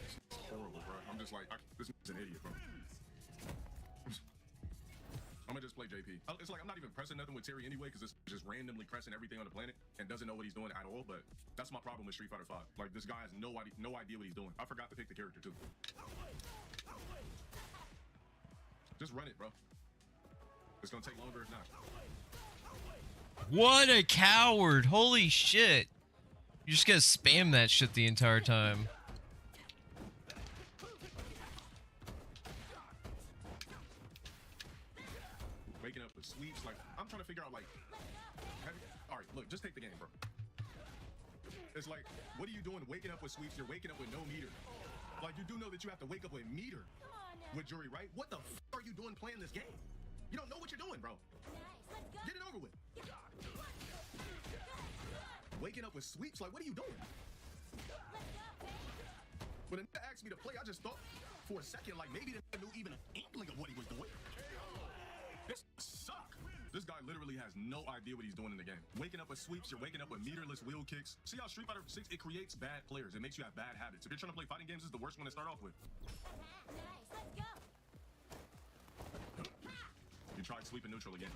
It's horrible, bro. I'm just like, this is an idiot, bro. I'm gonna just play JP. It's like I'm not even pressing nothing with Terry anyway, because it's just randomly pressing everything on the planet and doesn't know what he's doing at all. But that's my problem with Street Fighter 5. Like, this guy has no idea what he's doing. I forgot to pick the character too. Just run it, bro. It's gonna take longer if not. What a coward! Holy shit! You just gotta spam that shit the entire time. Waking up with sweeps, like, I'm trying to figure out, like, alright, look, just take the game, bro. It's like, what are you doing waking up with sweeps? You're waking up with no meter. Like, you do know that you have to wake up with meter with Jury, right? What the f are you doing playing this game? You don't know what you're doing, bro. Get it over with. Waking up with sweeps, like, what are you doing? When a nigga asked me to play, I just thought for a second, like, maybe the nigga knew even an inkling of what he was doing. This suck. This guy literally has no idea what he's doing in the game. Waking up with sweeps, you're waking up with meterless wheel kicks. See how Street Fighter 6, it creates bad players. It makes you have bad habits. If you're trying to play fighting games, this is the worst one to start off with. You tried sweeping neutral again.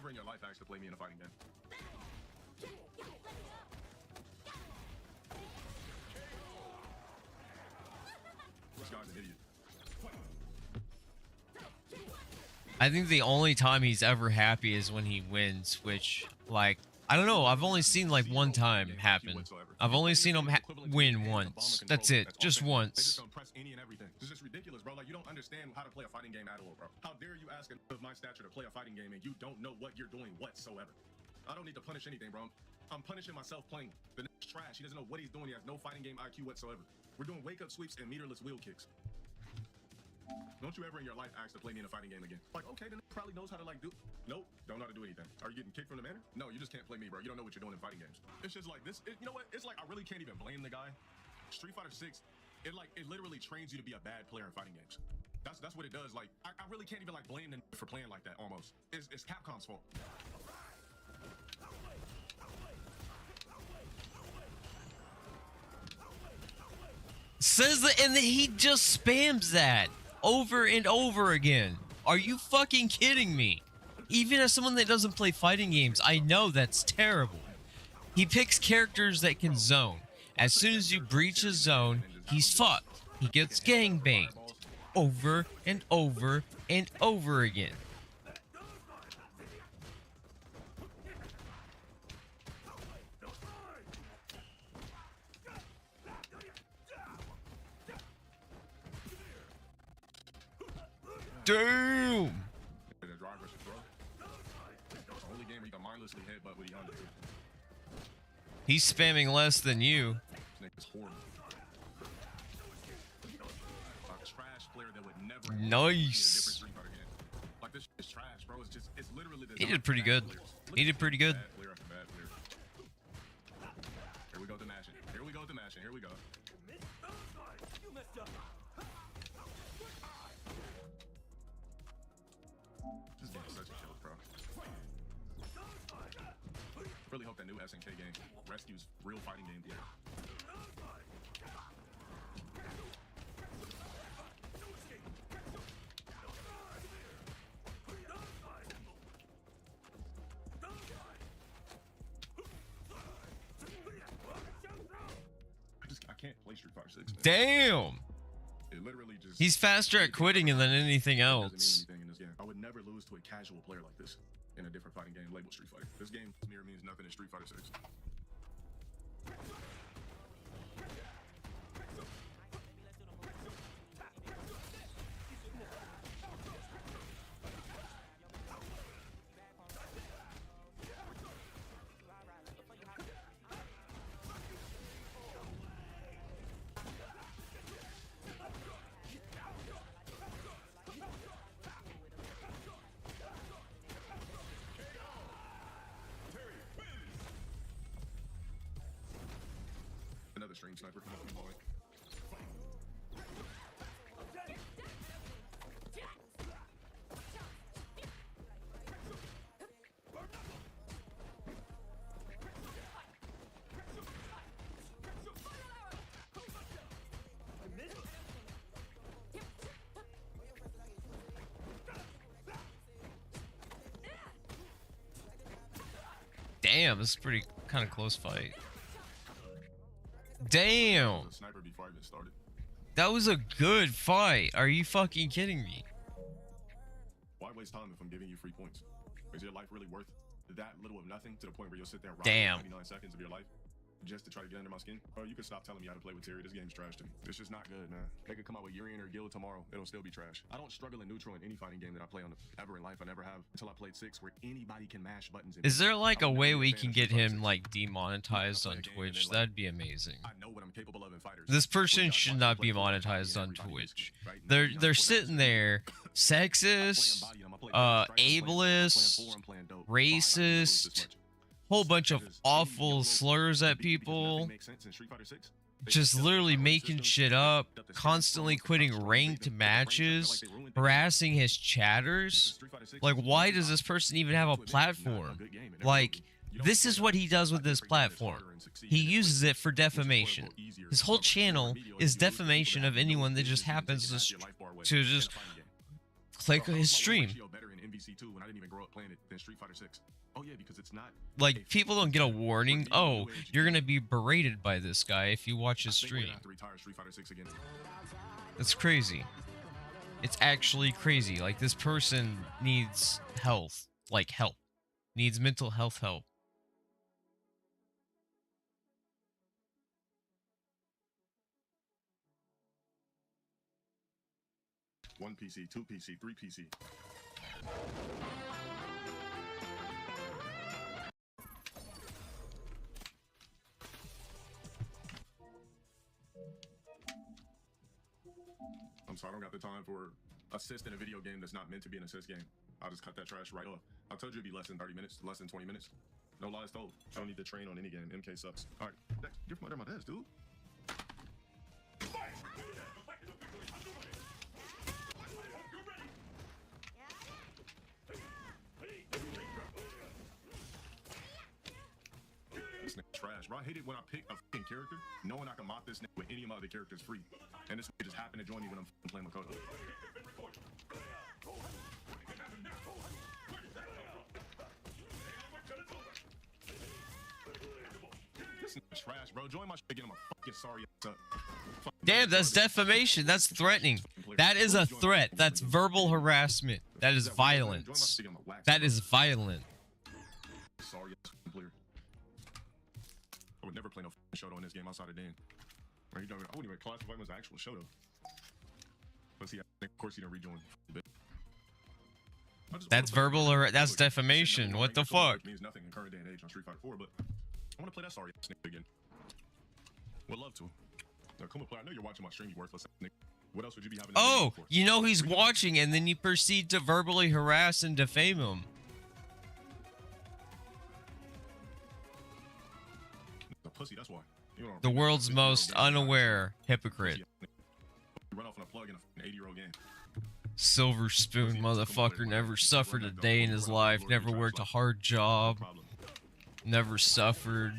ever in your life asked to play me in a fighting game? This guy's an idiot. I think the only time he's ever happy is when he wins, which, like, I don't know. I've only seen like one time happen. I've only seen him win once. That's it, just They just once. don't press any and everything. It's just ridiculous, bro. Like, you don't understand how to play a fighting game at all, bro. How dare you ask of my stature to play a fighting game and you don't know what you're doing whatsoever? I don't need to punish anything, bro. I'm punishing myself playing. The nigga's trash. He doesn't know what he's doing. He has no fighting game IQ whatsoever. We're doing wake-up sweeps and meterless wheel kicks. Don't you ever in your life ask to play me in a fighting game again? Like, okay, then he probably knows how to, like, do... Nope, don't know how to do anything. Are you getting kicked from the manor? No, you just can't play me, bro. You don't know what you're doing in fighting games. It's just like this. You know what? It's like I really can't even blame the guy. Street Fighter 6, it literally trains you to be a bad player in fighting games. That's what it does. Like, I really can't even, like, blame them for playing like that, almost. It's Capcom's fault. Says that, and then he just spams that over and over again. Are you fucking kidding me? Even as someone that doesn't play fighting games, I know that's terrible. He picks characters that can zone. As soon as you breach his zone, he's fucked. He gets gangbanged over and over and over again. Damn! He's spamming less than you. Nice. He did pretty good. He did pretty good. Here we go with the mashing. Here we go with the mashing. Here we go. This game is such a joke, bro. Really hope that new SNK game rescues real fighting game theater. I can't play Street Fighter 6. Damn! It literally just... He's faster at quitting than anything It else. doesn't mean anything in this game. I would never lose to a casual player like this in a different fighting game labeled Street Fighter. This game mirror means nothing in Street Fighter 6. Another stream sniper from up boy. Damn, this is pretty kind of close fight. Damn! The sniper before I even started. That was a good fight. Are you fucking kidding me? Why waste time if I'm giving you free points? Is your life really worth that little of nothing to the point where you'll sit there and Damn. 99 seconds of your life just to try to get under my skin? Bro, you can stop telling me how to play with Terry. This game's trash to me. It's just not good, man. They could come out with Urian or Guild tomorrow. It'll still be trash. I don't struggle in neutral in any fighting game that I play on ever in life. I never have until I played 6 where anybody can mash buttons. Is there like a way we can get him like demonetized on Twitch? That'd be amazing. I know what I'm capable of in fighters. This person should not be monetized on Twitch. They're sitting there, sexist, ableist, racist, whole bunch of awful slurs at people, just literally making shit up, constantly quitting ranked matches, harassing his chatters. Like, why does this person even have a platform? Like, this is what he does with this platform. He uses it for defamation. His whole channel is defamation of anyone that just happens to just click his stream. MVC2 when I didn't even grow up playing it, then Street Fighter 6. Oh yeah, because it's not Like, people don't get a warning. Oh, you're gonna be berated by this guy if you watch his I think we're stream. gonna have to retire Street Fighter 6 again. That's crazy. It's actually crazy. Like, this person needs health. Like, help. Needs mental health help. One PC, two PC, three PC. I'm sorry, I don't got the time for assist in a video game that's not meant to be an assist game. I'll just cut that trash right off. I told you it'd be less than 30 minutes, less than 20 minutes. No lies told. I don't need to train on any game. MK sucks. All right, get from under my desk, dude. This nigga trash, bro. I hate it when I pick a fucking character, knowing I can mop this nigga with any of my other characters free. And this nigga just happened to join me when I'm playing Makoto. This nigga trash, bro. Join my shit again. I'm a fucking sorry ass up. Damn, that's defamation. That's threatening. That is a threat. That's verbal harassment. That is violence. That is violent. Sorry ass player. I would never play no Shoto in this game outside of Dan. I wouldn't even classify him as an actual Shoto. But see, of course he didn't rejoin. That's verbal or that's defamation. What the fuck? Means nothing in current day and age on Street Fighter 4, but I want to play that sorry ass nigga again. Would love to. Now, come on, play. I know you're watching my stream, you worthless nigga. What else would you be having? Oh, you know he's watching, and then you proceed to verbally harass and defame him. The pussy, that's why. The world's most unaware hypocrite. Run off on a plug in an 80-year-old game. Silver spoon motherfucker never suffered a day in his life, never worked a hard job, never suffered,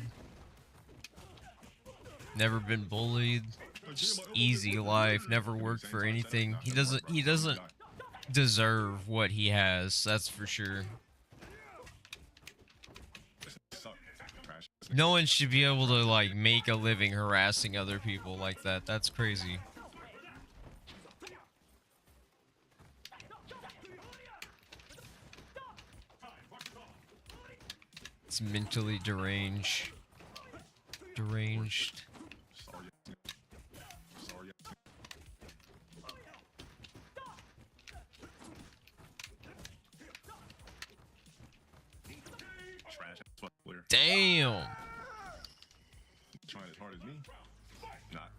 never been bullied, just easy life, never worked for anything. He doesn't deserve what he has, that's for sure. No one should be able to like make a living harassing other people like that. That's crazy. It's mentally deranged. Deranged. Damn. Trying as hard as me? Not.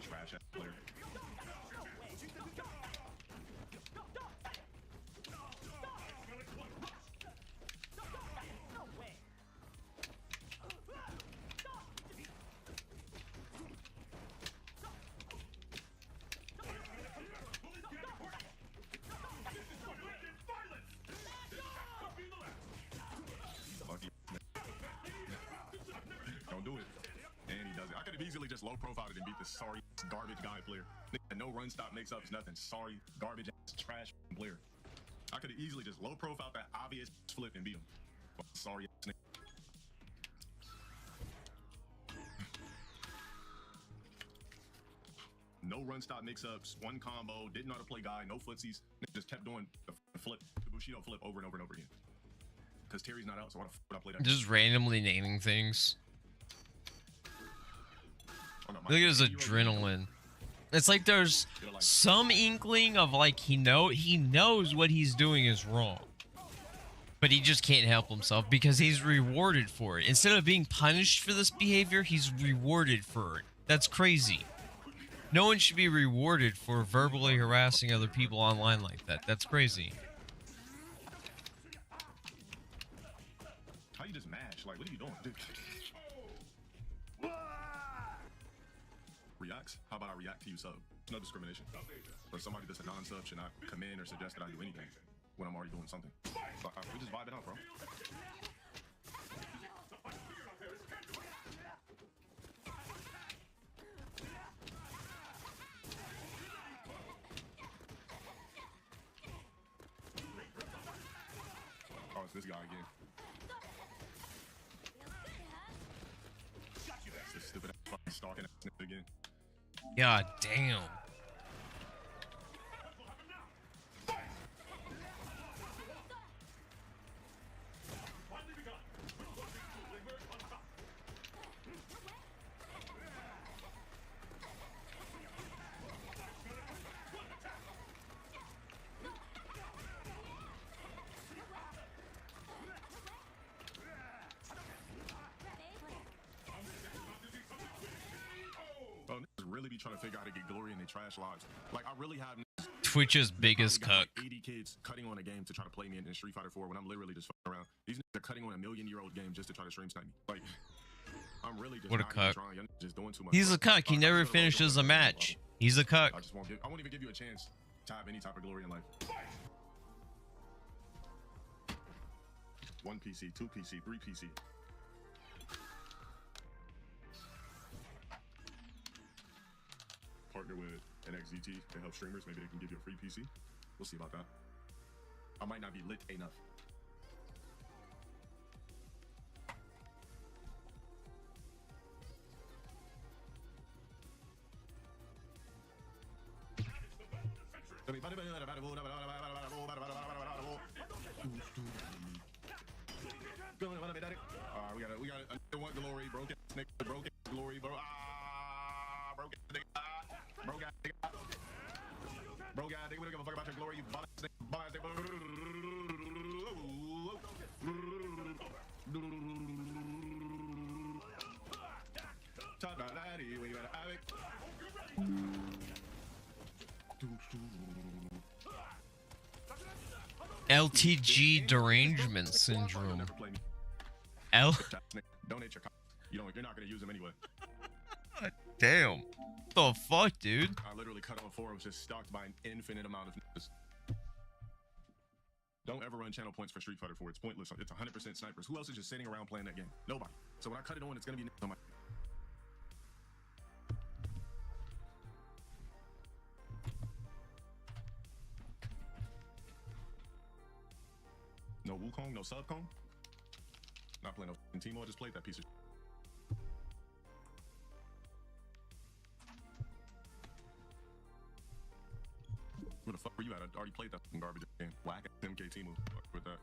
Trash ass player. Don't do it. And he does it. I could have easily just low profiled it and beat this sorry garbage guy player. No run stop mix ups, nothing. Sorry, garbage ass trash player. I could have easily just low profiled that obvious flip and beat him. Sorry ass nigga. No run stop mix ups, one combo, didn't know how to play guy, no footsies. Just kept doing the flip, the Bushido flip over and over and over again. Because Terry's not out, so why the fuck would I play that? Just randomly naming things. Oh, no, Look at his adrenaline. It's like there's some inkling of like he knows what he's doing is wrong. But he just can't help himself because he's rewarded for it. Instead of being punished for this behavior, he's rewarded for it. That's crazy. No one should be rewarded for verbally harassing other people online like that. That's crazy. How you just mash? Like, what are you doing? Dude. Reacts? How about I react to you sub? No discrimination. But somebody that's a non-sub should not command or suggest that I do anything when I'm already doing something. So, we just vibing out, bro. this guy again. That's this stupid ass fucking stalking ass nigga again. God damn. Bro, niggas really be trying to figure out how to get glory in their trash lives. Like, I really have Twitch's biggest got, cuck. like, 80 kids cutting on a game to try to play me in Street Fighter 4 when I'm literally just fucking around. These niggas are cutting on a million-year-old game just to try to stream snipe me. Like, I'm really just What a not even cuck. trying. Y'all just doing too much. He's bro. a cuck. He I never just feel like finishes a doing match. He's a cuck. I won't even give you a chance to have any type of glory in life. 1 PC, 2 PC, 3 PC. Partner with an XZT to help streamers. Maybe they can give you a free PC. We'll see about that. I might not be lit enough. We got another one glory, broken glory, bro. Broken nigga. Bro, guy, nigga. Bro, guy, nigga. We don't give a fuck about your glory, you bum ass nigga. Bum ass nigga. Talk about that, we gotta have it. LTG derangement syndrome. L. Donate your. You're not gonna use them anyway. Damn. The fuck, dude? I literally cut on forums just stalked by an infinite amount of niggas. Don't ever run channel points for Street Fighter 4. It's pointless. It's 100% snipers. Who else is just sitting around playing that game? Nobody. So when I cut it on, it's gonna be on my. No Wukong, no Subcon. Not playing no Teemo. I just played that piece of. Where the fuck were you at? I already played that garbage game. Whack MK Teemo with that.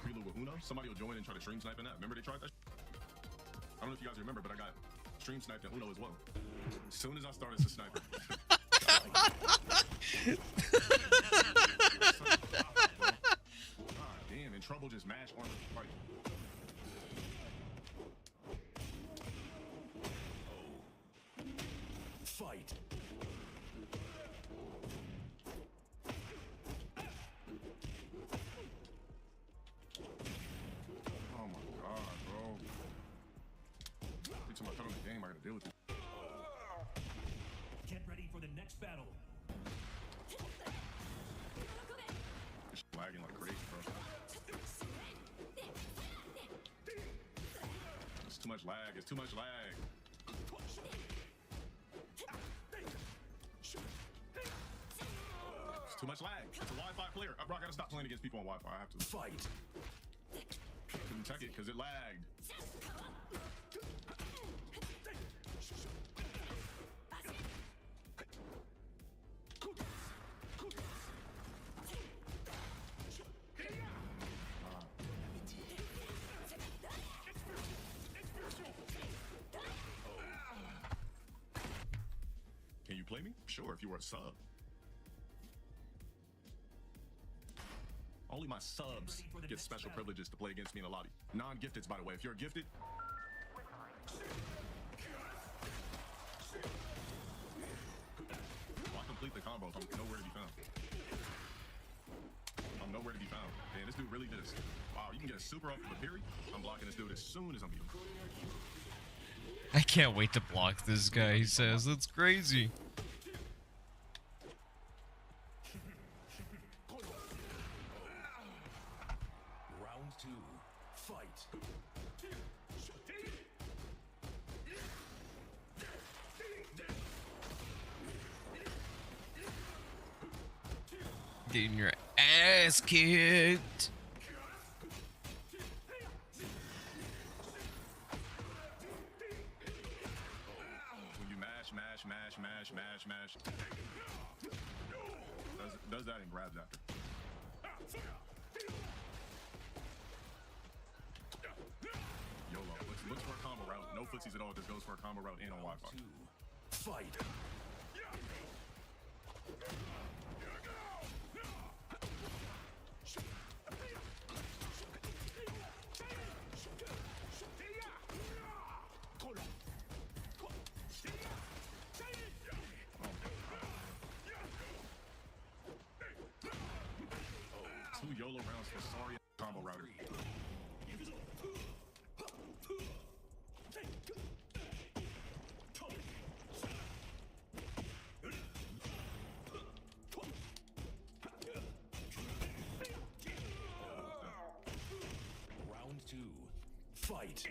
Prelude with Uno. Somebody will join and try to stream snipe in that. Remember they tried that? I don't know if you guys remember, but I got stream sniped in Uno as well. As soon as I started to snipe it. God damn, in trouble just mash on the fight. Fight. Oh my god, bro. Every time I cut on the game, I gotta deal with it. Get ready for the next battle. It's lagging like crazy, bro. It's too much lag. It's too much lag. It's too much lag. It's a Wi-Fi player. Bro, I gotta stop playing against people on Wi-Fi. I have to. Fight. Couldn't check it because it lagged. Can you play me? Sure, if you were a sub. Only my subs get special privileges to play against me in the lobby. Non-gifteds, by the way. If you're gifted, I complete the combos. I'm nowhere to be found. I'm nowhere to be found. Man, this dude really did this. Wow, you can get a super up for the parry. I'm blocking this dude as soon as I'm beating him. I can't wait to block this guy, he says. That's crazy. Round 2. Fight. Getting your ass kicked. mash, mash, mash. Does that and grabs after. YOLO. Looks for a combo route. No footsies at all. Just goes for a combo route in on Round Wi-Fi. 2. Fight. Two YOLO rounds for sorry combo router. Round 2. Fight.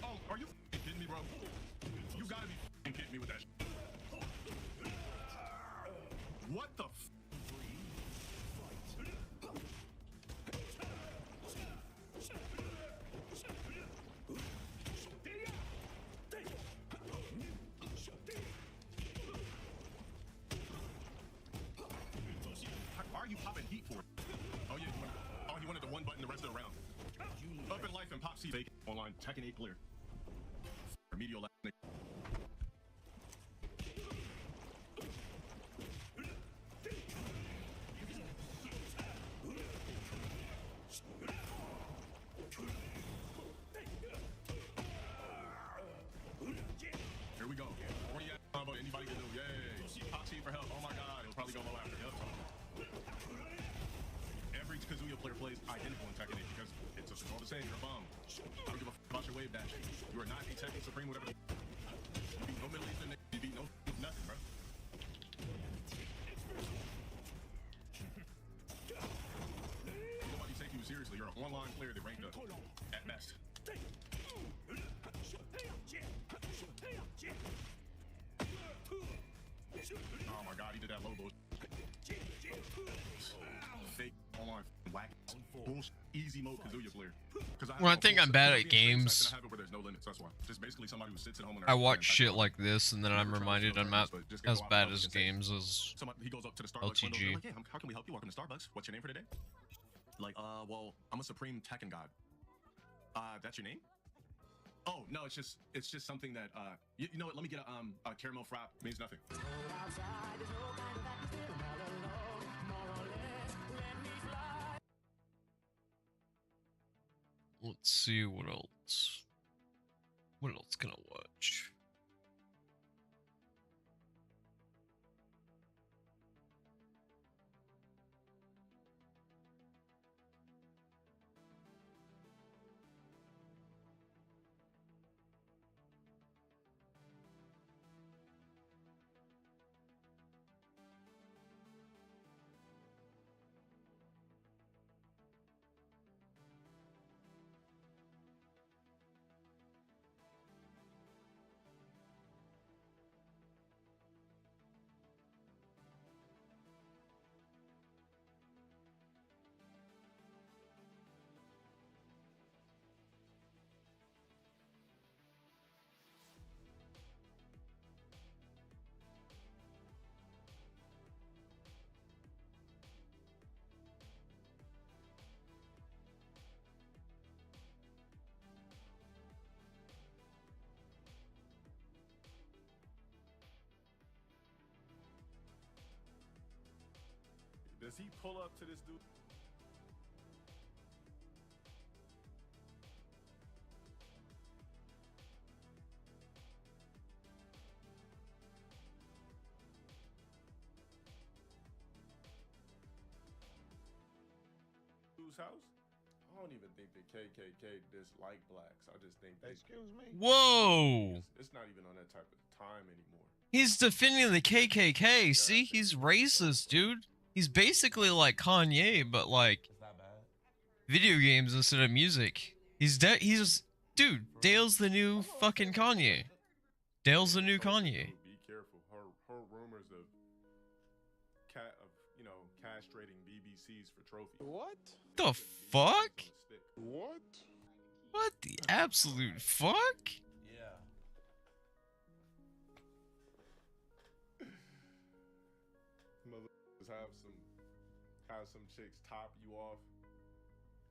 Oh, are you kidding me, bro? You gotta be kidding me with that. What the? Why are you popping heat for? Oh yeah, he wanted the one button the rest of the round. Up in life and pop C fake online. Tekken 8 clear. Remedial last nigga. Here we go. 40 combo. Anybody can do. Yay. Pop C for help. Oh my god. It'll probably go low after. Yep. Every Kazuya player plays identical in Tekken 8 because it's all the same. You're a bum. I don't give a f about your wave dash. You are not a Tekken Supreme, whatever. You beat no Middle Eastern nigga. You beat no nothing, bro. Nobody take you seriously. You're an online player that ranked up at best. Oh my god, he did that low bull. Fake online whack bullshit easy mode Kazuya player. When I think I'm bad at games, Where there's no limits, that's why. Just basically somebody who sits at home and I watch shit like this, and then I'm reminded I'm not as bad as games as he goes up to the Starbucks window, LTG. like, hey, how can we help you? Welcome to Starbucks. What's your name for today? Like, well, I'm a Supreme Tekken god. That's your name? Oh no, it's just something that you know what? Let me get a caramel frap. Means nothing. Let's see what else. What else can I watch? Does he pull up to this dude? Whose house? I don't even think the KKK dislike blacks. I just think they, Excuse me. Whoa! it's not even on that type of time anymore. He's defending the KKK. See, he's racist, dude. He's basically like Kanye, but like Is that bad? video games instead of music. He's dude. Dale's the new fucking Kanye. Dale's the new Kanye. Be careful. Her rumors of castrating BBCs for trophies. What? The fuck? What? What the absolute fuck? Yeah. Motherfuckers have some chicks top you off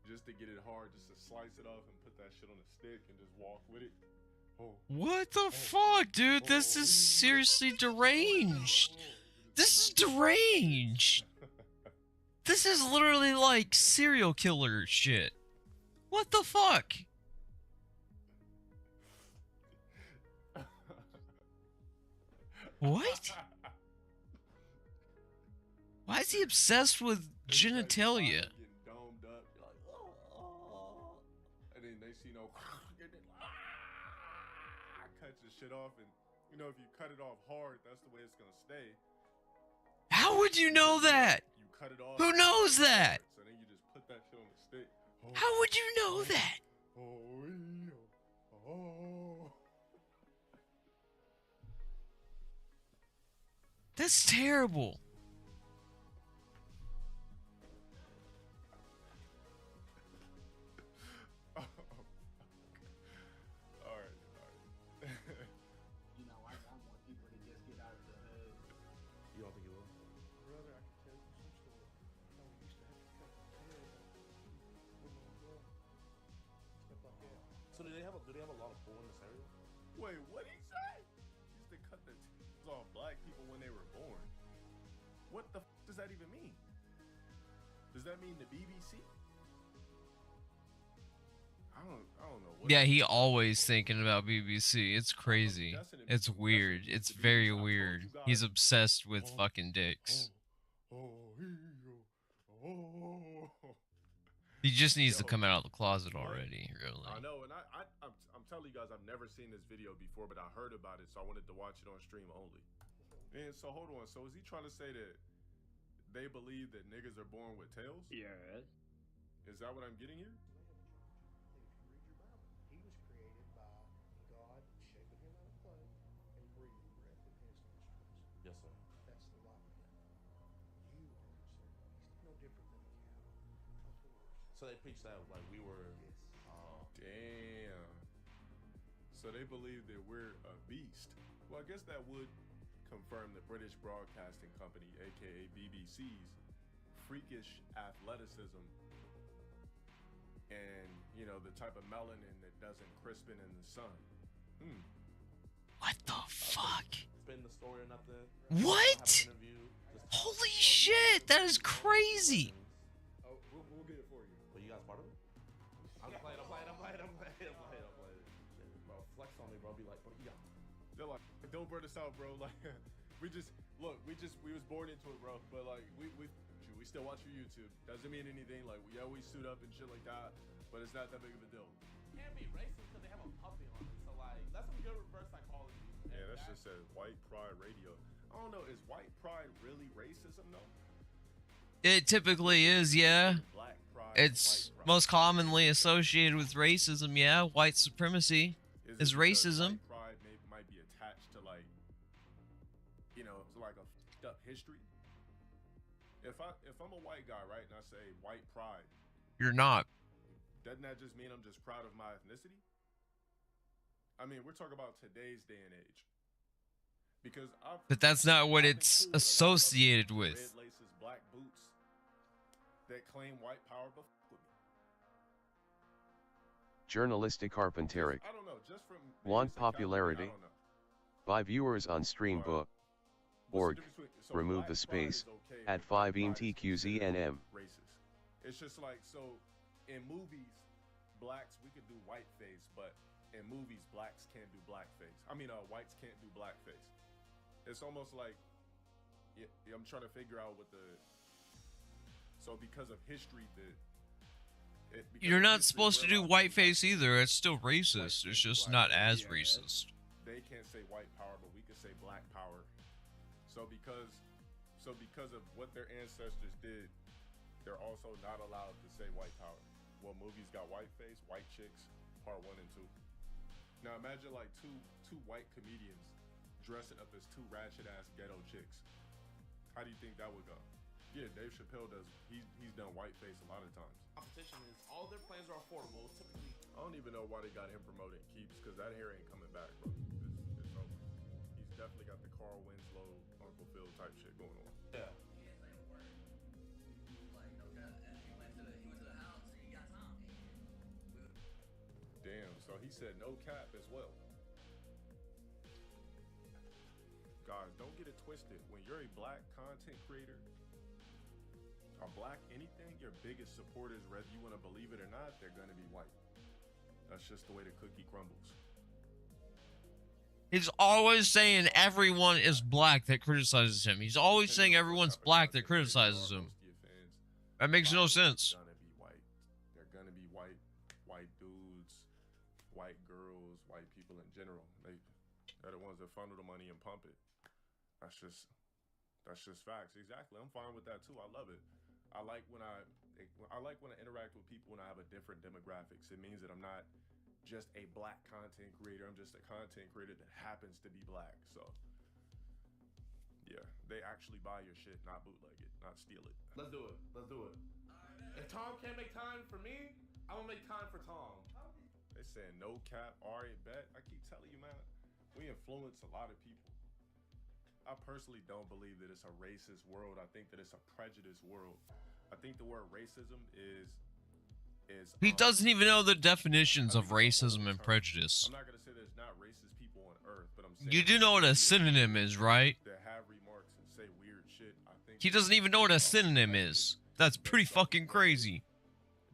just to get it hard, just to slice it off and put that shit on a stick and just walk with it. Oh. What the fuck, dude? This is seriously deranged. This is deranged. This is literally like serial killer shit. What the fuck? What? Why is he obsessed with genitalia? Getting domed up, you're like, oh, and then they see no, cut your shit off, and you know if you cut it off hard, that's the way it's gonna stay. How would you know that? You cut it off. Who knows that? So then you just put that shit on the stick. Oh, How would you know that? oh. That's terrible. Alright. You know, I want people to just get out of the hood. You don't think you will? Brother, I can tell you some story. How we used to have to cut the tail off. Stuff like that. So do they have a lot of bull in this area? Wait, what did he say? Used to cut the tails off black people when they were born. What the does that even mean? Does that mean the BBC? I don't know. What Yeah, he always thinking about BBC. It's crazy. It's weird. It's very weird. He's obsessed with fucking dicks. He just needs to come out of the closet already, really. I know, and I'm telling you guys, I've never seen this video before, but I heard about it, so I wanted to watch it on stream only. And so hold on, so is he trying to say that they believe that niggas are born with tails? Yes. Is that what I'm getting here? He was created by God shaping him out of clay and breathing breath in his nostrils. Yes, sir. That's the life man. You are considered he's no different than a cow, a horse. So they preach that like we were. Damn. So they believe that we're a beast. Well, I guess that would confirm the British Broadcasting Company, aka BBC's, freakish athleticism and, you know, the type of melanin that doesn't crispen in the sun. What the fuck? Spin the story or nothing. What? Have an interview, just- Holy shit, that is crazy. Oh, we'll get it for you. But you guys part of it? I'm playing. Bro, flex on me, bro. Be like, bro, yeah. They're like, don't burn us out, bro. Like, we was born into it, bro. But like, we still watch your YouTube. Doesn't mean anything. Like, we always suit up and shit like that. But it's not that big of a deal. Can't be racist because they have a puppy on it. So like, that's some good reverse psychology. Yeah, that's just a white pride radio. I don't know. Is white pride really racism though? It typically is, yeah. Black pride. It's white pride. most commonly associated with racism, yeah. White supremacy is it because racism. White pride might be attached to like, you know, to like a fucked up history. If I'm a white guy, right, and I say white pride, You're not. doesn't that just mean I'm just proud of my ethnicity? I mean, we're talking about today's day and age. Because But that's not what I've been it's cool with a lot of associated motherfuckers with. Red laces, black boots that claim white power, but fuck with me. Journalistic Carpenteric. I don't know, just from Want maybe some popularity? California, I don't know. By viewers on streambook. What's the Org. difference between- so Remove black the pride space. is okay, At but white 5 pride is TQZNM. racist. It's just like, so in movies, blacks, we could do whiteface, but in movies, blacks can't do blackface. I mean, whites can't do blackface. It's almost like, I'm trying to figure out what the, so because of history, You're not supposed to do whiteface either. It's still racist. It's just not as racist. They can't say white power, but we can say black power. So because of what their ancestors did, they're also not allowed to say white power. what movies got white face, white chicks, part 1 and 2. Now imagine like two white comedians dressing up as two ratchet ass ghetto chicks. How do you think that would go? Yeah, Dave Chappelle does. He's done whiteface a lot of times. Competition is all their plans are affordable. Typically, I don't even know why they got him promoting Keeps, because that hair ain't coming back, bro. It's over. He's definitely got the Carl Winslow, Uncle Phil type shit going on. yeah. Damn, so he said no cap as well. Guys, don't get it twisted. When you're a black content creator, a black anything, your biggest supporters, whether you want to believe it or not, they're going to be white. That's just the way the cookie crumbles. He's always saying everyone is black that criticizes him. He's always saying everyone's black that criticizes him. That makes no sense. They're gonna be white. They're gonna be white. White dudes, white girls, white people in general. They're the ones that funnel the money and pump it. That's just facts. Exactly. I'm fine with that too. I love it. I like when I interact with people when I have a different demographics. It means that I'm not just a black content creator. I'm just a content creator that happens to be black. So yeah, they actually buy your shit, not bootleg it, not steal it. Let's do it. Let's do it. If Tom can't make time for me, I'm gonna make time for Tom. They saying no cap, alright, bet. I keep telling you, man, we influence a lot of people. I personally don't believe that it's a racist world. I think that it's a prejudiced world. I think the word racism is He doesn't even know the definitions of racism and prejudice. I'm not gonna say there's not racist people on earth, but I'm saying You do know what a synonym is, right? that have remarks and say weird shit. I think He doesn't even know what a synonym is. That's pretty fucking crazy.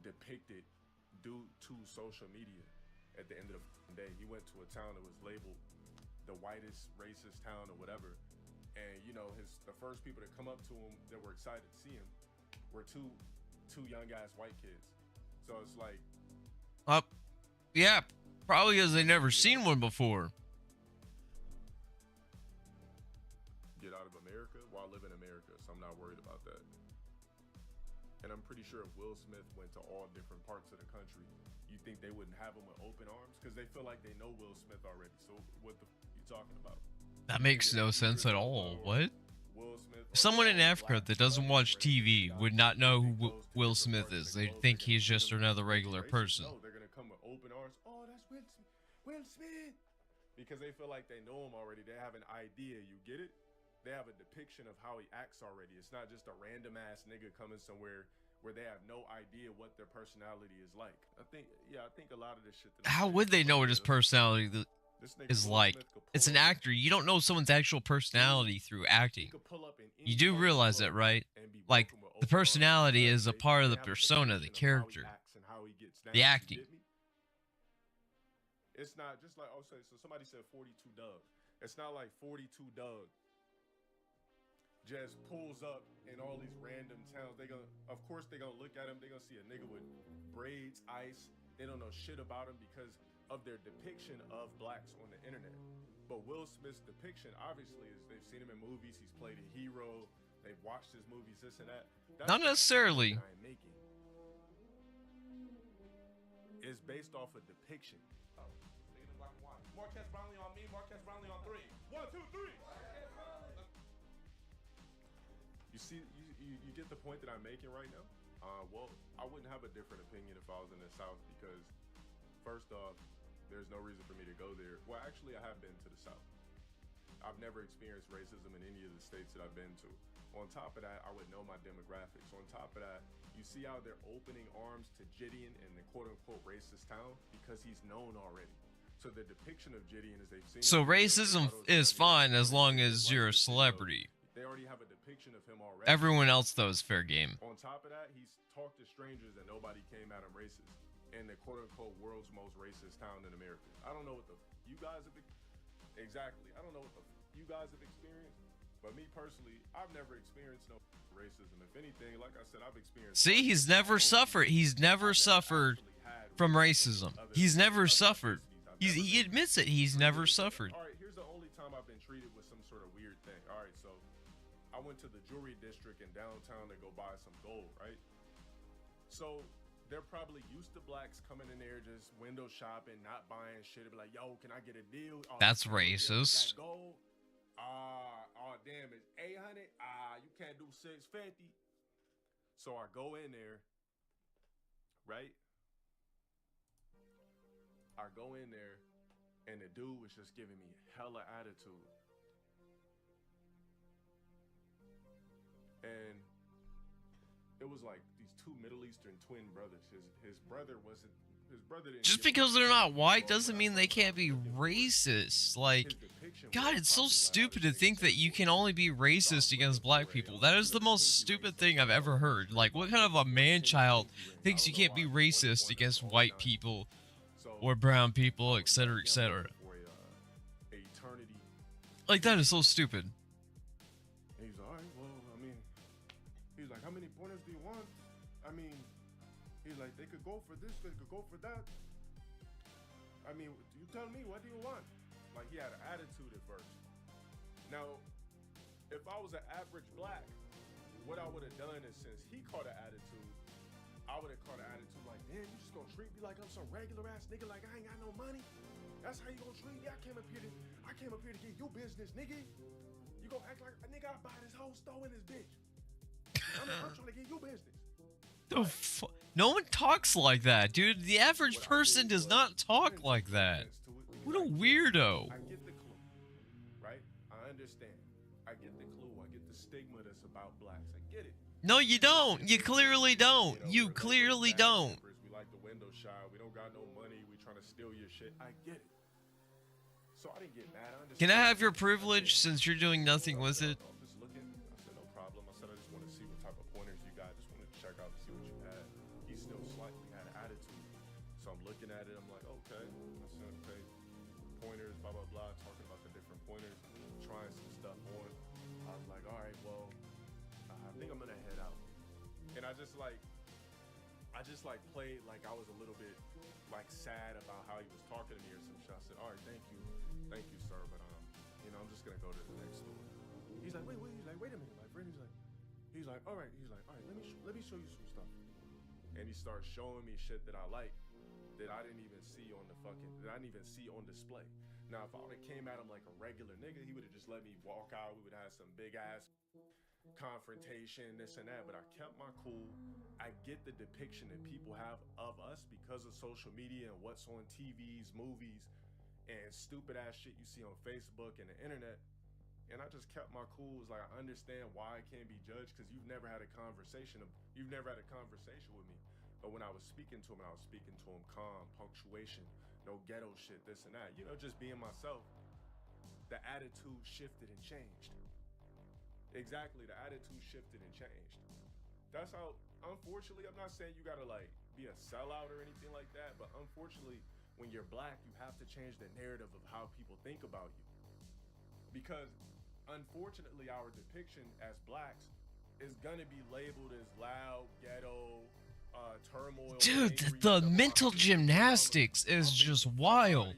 Depicted due to social media. At the end of the day, he went to a town that was labeled the whitest racist town or whatever, and you know the first people that come up to him that were excited to see him were two young ass white kids. So it's like, Yeah, probably because they never seen one before. get out of America. Well, I live in America, so I'm not worried about that. And I'm pretty sure if Will Smith went to all different parts of the country, you think they wouldn't have him with open arms? Because they feel like they know Will Smith already. So what the you talking about? That makes no sense at all. What? Will Smith, Someone in Africa that doesn't watch TV would not know who Will Smith is. They'd think he's just another regular person. No, they're gonna come with open arms. Oh, that's Will Smith. Because they feel like they know him already. They have an idea. You get it? They have a depiction of how he acts already. It's not just a random ass nigga coming somewhere where they have no idea what their personality is like. I think a lot of this shit. How would they know what his personality is like? It's an actor. You don't know someone's actual personality through acting. You do realize that, right? Like, the personality is a part of the persona, the character, the acting. It's not just like, oh, so somebody said 42 Doug. It's not like 42 Doug just pulls up in all these random towns. Of course they gonna look at him. They gonna see a nigga with braids, ice. They don't know shit about him because of their depiction of blacks on the internet. But Will Smith's depiction, obviously, is they've seen him in movies. He's played a hero. They've watched his movies, this and that. Not necessarily. It's based off a depiction. Oh, thinking of black and white. Marquez Brownlee on me. Marquez Brownlee on 3. 1, 2, 3. You see, you get the point that I'm making right now? Well, I wouldn't have a different opinion if I was in the South because, first off, there's no reason for me to go there. Well, actually, I have been to the South. I've never experienced racism in any of the states that I've been to. On top of that, I would know my demographics. On top of that, you see how they're opening arms to Gideon in the quote-unquote racist town because he's known already. So the depiction of Gideon is they've seen. So racism is fine as long as you're a celebrity. They already have a depiction of him already. Everyone else, though, is fair game. On top of that, he's talked to strangers and nobody came at him racist. In the quote-unquote world's most racist town in America. I don't know what you guys have exactly. I don't know what you guys have experienced, but me personally, I've never experienced no racism. If anything, like I said, I've experienced. See, he's never suffered. He's never suffered from racism. He's never suffered. He admits it. He's never suffered. All right, here's the only time I've been treated with some sort of weird thing. All right, so I went to the jewelry district in downtown to go buy some gold, right? So they're probably used to blacks coming in there just window shopping, not buying shit. Be like, yo, can I get a deal? Oh, That's can I get a deal? Is racist. that gold? Oh damn, it's 800. You can't do 650. So I go in there, right? I go in there, and the dude was just giving me hella attitude. And it was like these two Middle Eastern twin brothers. His brother wasn't. His brother didn't. Just give a because they're not white fuck doesn't what I mean they felt can't be about him. racist. Like, His depiction God, was it's so probably like, stupid this to nigga think that said, you can "Cool." only be racist Stop against looking black for a, people. That is the you know, most pinky stupid ring thing I've somewhere. ever heard. Like, what Pinky kind of a ring, man pinky child ring. I thinks don't you know can't why be he wanted racist one against of the white 09. people So or brown people, I was etc., like, yeah, I'm etc.? looking for a eternity. Like, that is so stupid. And he's like, all right, well, I mean, he's like, how many pointers do you want? I mean, he's like, they could go for this, they could go for that. I mean, you tell me, what do you want? Like, he had an attitude at first. Now, if I was an average black, what I would have done is, since he caught an attitude, I would have caught an attitude like, damn, you just gonna treat me like I'm some regular ass nigga, like I ain't got no money? That's how you gonna treat me? I came up here to get you business, nigga. You gonna act like a nigga? I buy this whole store in this bitch. I'm trying to get you business. No one talks like that, dude. The average What I person did does was, not I talk didn't like take that. offense to it because What a I get- weirdo. I get the clue, right? I understand. I get the clue. I get the stigma that's about blacks. I get it. No, you don't. You clearly don't. know, You we're like clearly bad don't. tempers, we like the window shop. We don't got no money. We trying to steal your shit. I get it. So I didn't get mad. I Can I understand. have your privilege since you're doing nothing with it? I'm just looking. I said, no problem. I said, I just want to see what type of pointers you got. Just wanted to check out to see what you had. He still slightly had an attitude. So I'm looking at it. I'm like, okay. I said, okay. Pointers, blah, blah, blah. Talking about the different pointers. Trying some stuff on. I was like, all right, well, I think I'm going to head out. And I just played like I was a little bit like sad about how he was talking to me or some shit. I said, all right, thank you, sir, but you know, I'm just gonna go to the next store. He's like, wait, he's like, wait a minute, my friend. He's like, all right, let me show you some stuff. And he starts showing me shit that I like that I didn't even see on display. Now, if I would have came at him like a regular nigga, he would have just let me walk out. We would have some big ass confrontation, this and that, but I kept my cool. I get the depiction that people have of us because of social media and what's on TVs, movies, and stupid ass shit you see on Facebook and the internet. And I just kept my cool. It's like, I understand why I can't be judged because you've never had a conversation with me. But when I was speaking to him, calm, punctuation, no ghetto shit, this and that, you know, just being myself. The attitude shifted and changed. Exactly, the attitude shifted and changed. That's how, unfortunately, I'm not saying you gotta like be a sellout or anything like that, but unfortunately, when you're black, you have to change the narrative of how people think about you. Because unfortunately, our depiction as blacks is gonna be labeled as loud, ghetto, turmoil. Dude, angry, the stuff. mental gymnastics is just wild.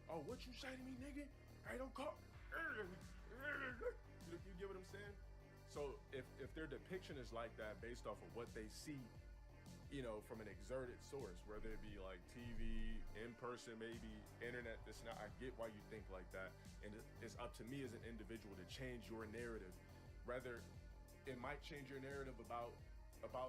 Oh, what you say to me, nigga? I don't call. You get what I'm saying? So if their depiction is like that based off of what they see, you know, from an exerted source, whether it be like TV, in person, maybe internet, this and that, I get why you think like that, and it's up to me as an individual to change your narrative. Rather, it might change your narrative about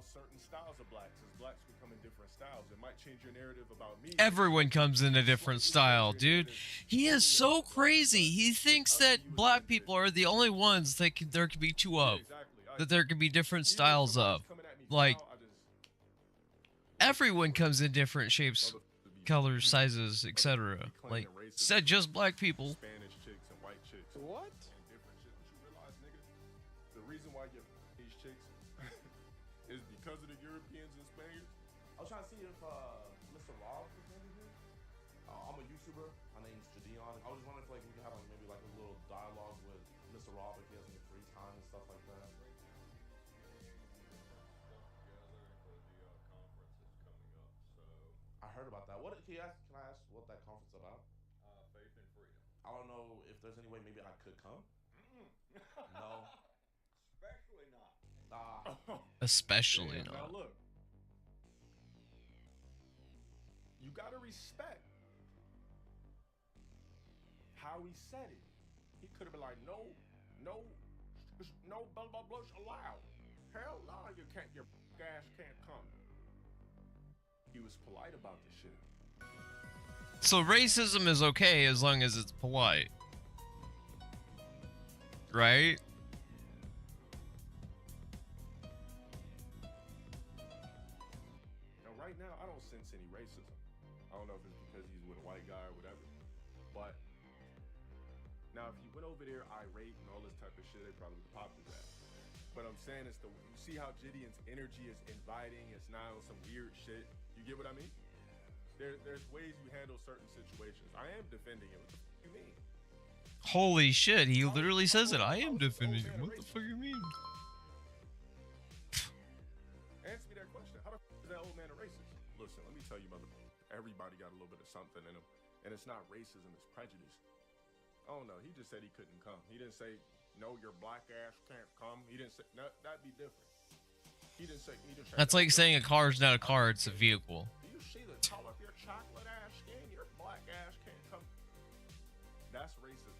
certain styles of blacks, as blacks become in different styles. It might change your narrative about me. Everyone comes in a different style, dude. He is so crazy. He thinks that black people are the only ones that there could be two of. That there could be different styles of. Like, everyone comes in different shapes, colors, sizes, etc. Like, said just black people. Spanish chicks and white chicks. What? And different shit. But you realize, nigga, the reason why you're these chicks is because of the Europeans and Spaniards. I was trying to see if Mr. Rob was maybe here. I'm a YouTuber. My name's Jadion. I was just wondering if like we could have like maybe like a little dialogue with Mr. Rob if he has any free time and stuff like that. I heard about that. What can I ask what that conference about? Faith and freedom. I don't know if there's any way maybe I could come. No. Especially not. Nah. Especially Now not. look, respect how he said it. He could have been like, no, no, no, blah blah blah allowed. Hell no, you can't. Your ass can't come. He was polite about this shit. So racism is okay as long as it's polite, right? Now, right now, I don't sense any racism. I don't know if it's because he's with a white guy or whatever. But now, if he went over there irate and all this type of shit, they probably would pop his ass. But I'm saying it's the, you see how Gideon's energy is inviting, it's not on some weird shit. You get what I mean? There's ways you handle certain situations. I am defending it. What the fuck you mean? Holy shit, he literally says it. I am defending him. What the fuck you mean? Answer me that question. How the fuck is that old man a racist? Listen, let me tell you, everybody got a little bit of something in them. And it's not racism, it's prejudice. Oh no, he just said he couldn't come. He didn't say, no, your black ass can't come. He didn't say, no, that'd be different. He didn't say, That's like saying a car is not a car, it's a vehicle. Do you see the color of your chocolate ass skin? Your black ass can't come. That's racism.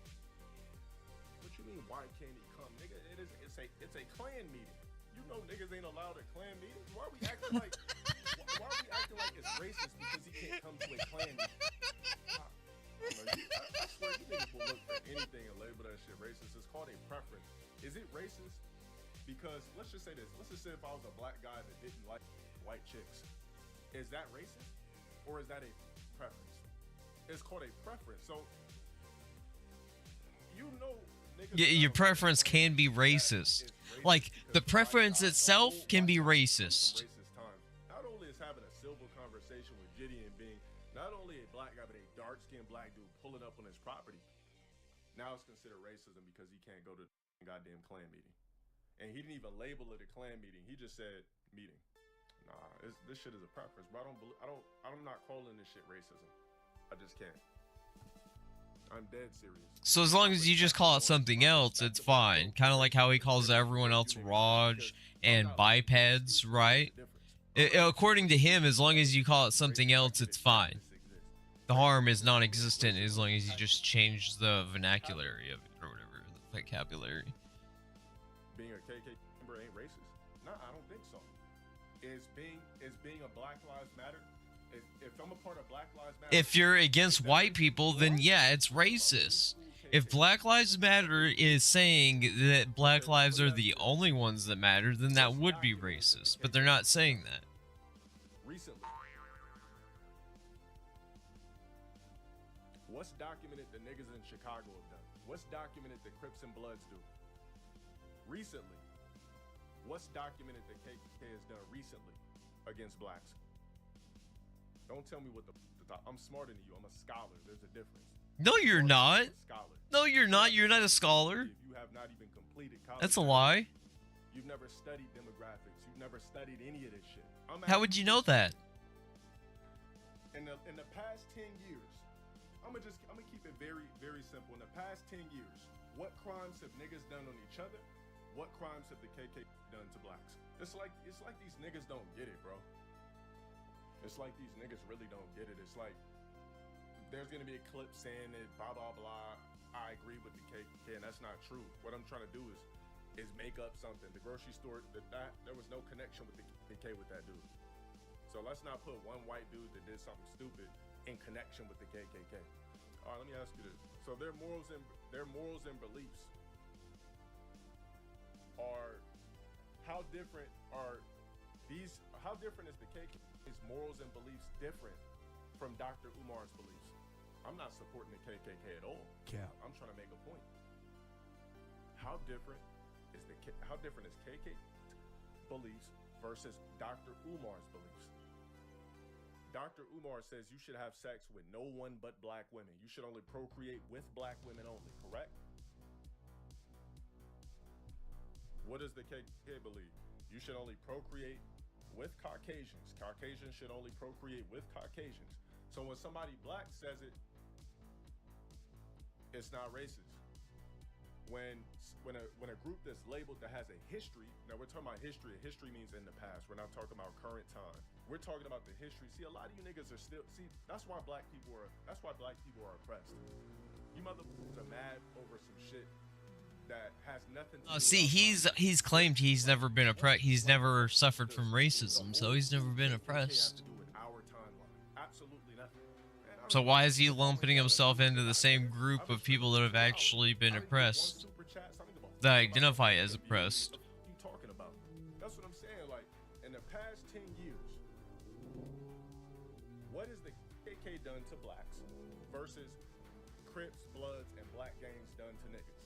What you mean, why can't he come? Nigga, it's a Klan meeting. You know niggas ain't allowed at Klan meetings. Why are we acting like it's racist because he can't come to a Klan meeting? I swear you niggas will look for anything and label that shit racist. It's called a preference. Is it racist? Because let's just say this. Let's just say if I was a black guy that didn't like white chicks. Is that racist? Or is that a preference? It's called a preference. So you know niggas, Your preference can be racist. Like, the preference itself can be racist. Not only is having a civil conversation with Gideon being not only a black guy, but a dark-skinned black dude pulling up on his property. Now it's considered racism because he can't go to the goddamn Klan meeting. And he didn't even label it a Klan meeting. He just said meeting. Nah, this shit is a preference. But I'm not calling this shit racism. I just can't. I'm dead serious. So as long as you just call it something else, it's fine. Kind of like how he calls everyone else Raj and bipeds, right? According to him, as long as you call it something else, it's fine. The harm is non-existent as long as you just change the vernacular of it or whatever, the vocabulary. Being a KK member ain't racist? Nah, I don't think so. Is being a Black Lives Matter? If I'm a part of Black Lives Matter, If you're against white people, then yeah, it's racist. If Black Lives Matter is saying that black lives are the only ones that matter, then that would be racist. But they're not saying that. Recently, what's documented the niggas in Chicago have done? What's documented the Crips and Bloods do? Recently, what's documented that KKK has done recently against blacks? Don't tell me what the I'm smarter than you. I'm a scholar. There's a difference. No, you're not. Scholar. No, you're not. You're not a scholar. If you have not even completed college, That's a lie. You've never studied demographics. You've never studied any of this shit. How would you know that? In the past 10 years, I'm gonna keep it very, very simple. In the past 10 years, what crimes have niggas done on each other? What crimes have the KKK done to blacks? It's like these niggas don't get it, bro. It's like these niggas really don't get it. It's like there's gonna be a clip saying that blah blah blah. I agree with the KKK, and that's not true. What I'm trying to do is make up something. The grocery store that there was no connection with the KKK with that dude. So let's not put one white dude that did something stupid in connection with the KKK. All right, let me ask you this. So their morals and beliefs are how different is the KKK's morals and beliefs different from Dr. Umar's beliefs? I'm not supporting the KKK at all. Yeah. I'm trying to make a point. How different is KKK beliefs versus Dr. Umar's beliefs? Dr. Umar says you should have sex with no one but black women. You should only procreate with black women only, correct? What does the KKK believe? You should only procreate with Caucasians. Caucasians should only procreate with Caucasians. So when somebody black says it, it's not racist. when a group that's labeled that has a history, now we're talking about history. History means in the past. We're not talking about current time. We're talking about the history. See, a lot of you niggas are still that's why black people are oppressed. You motherfuckers are mad over some shit that has nothing to do See, he's claimed he's never been oppressed. He's never suffered from racism, so he's never been oppressed. Absolutely nothing. So why is he lumping himself into the same group of people that have actually been oppressed, that identify as oppressed? What are you talking about? That's what I'm saying. Like, in the past 10 years, what has the KK done to blacks versus Crips, Bloods, and black gangs done to niggas?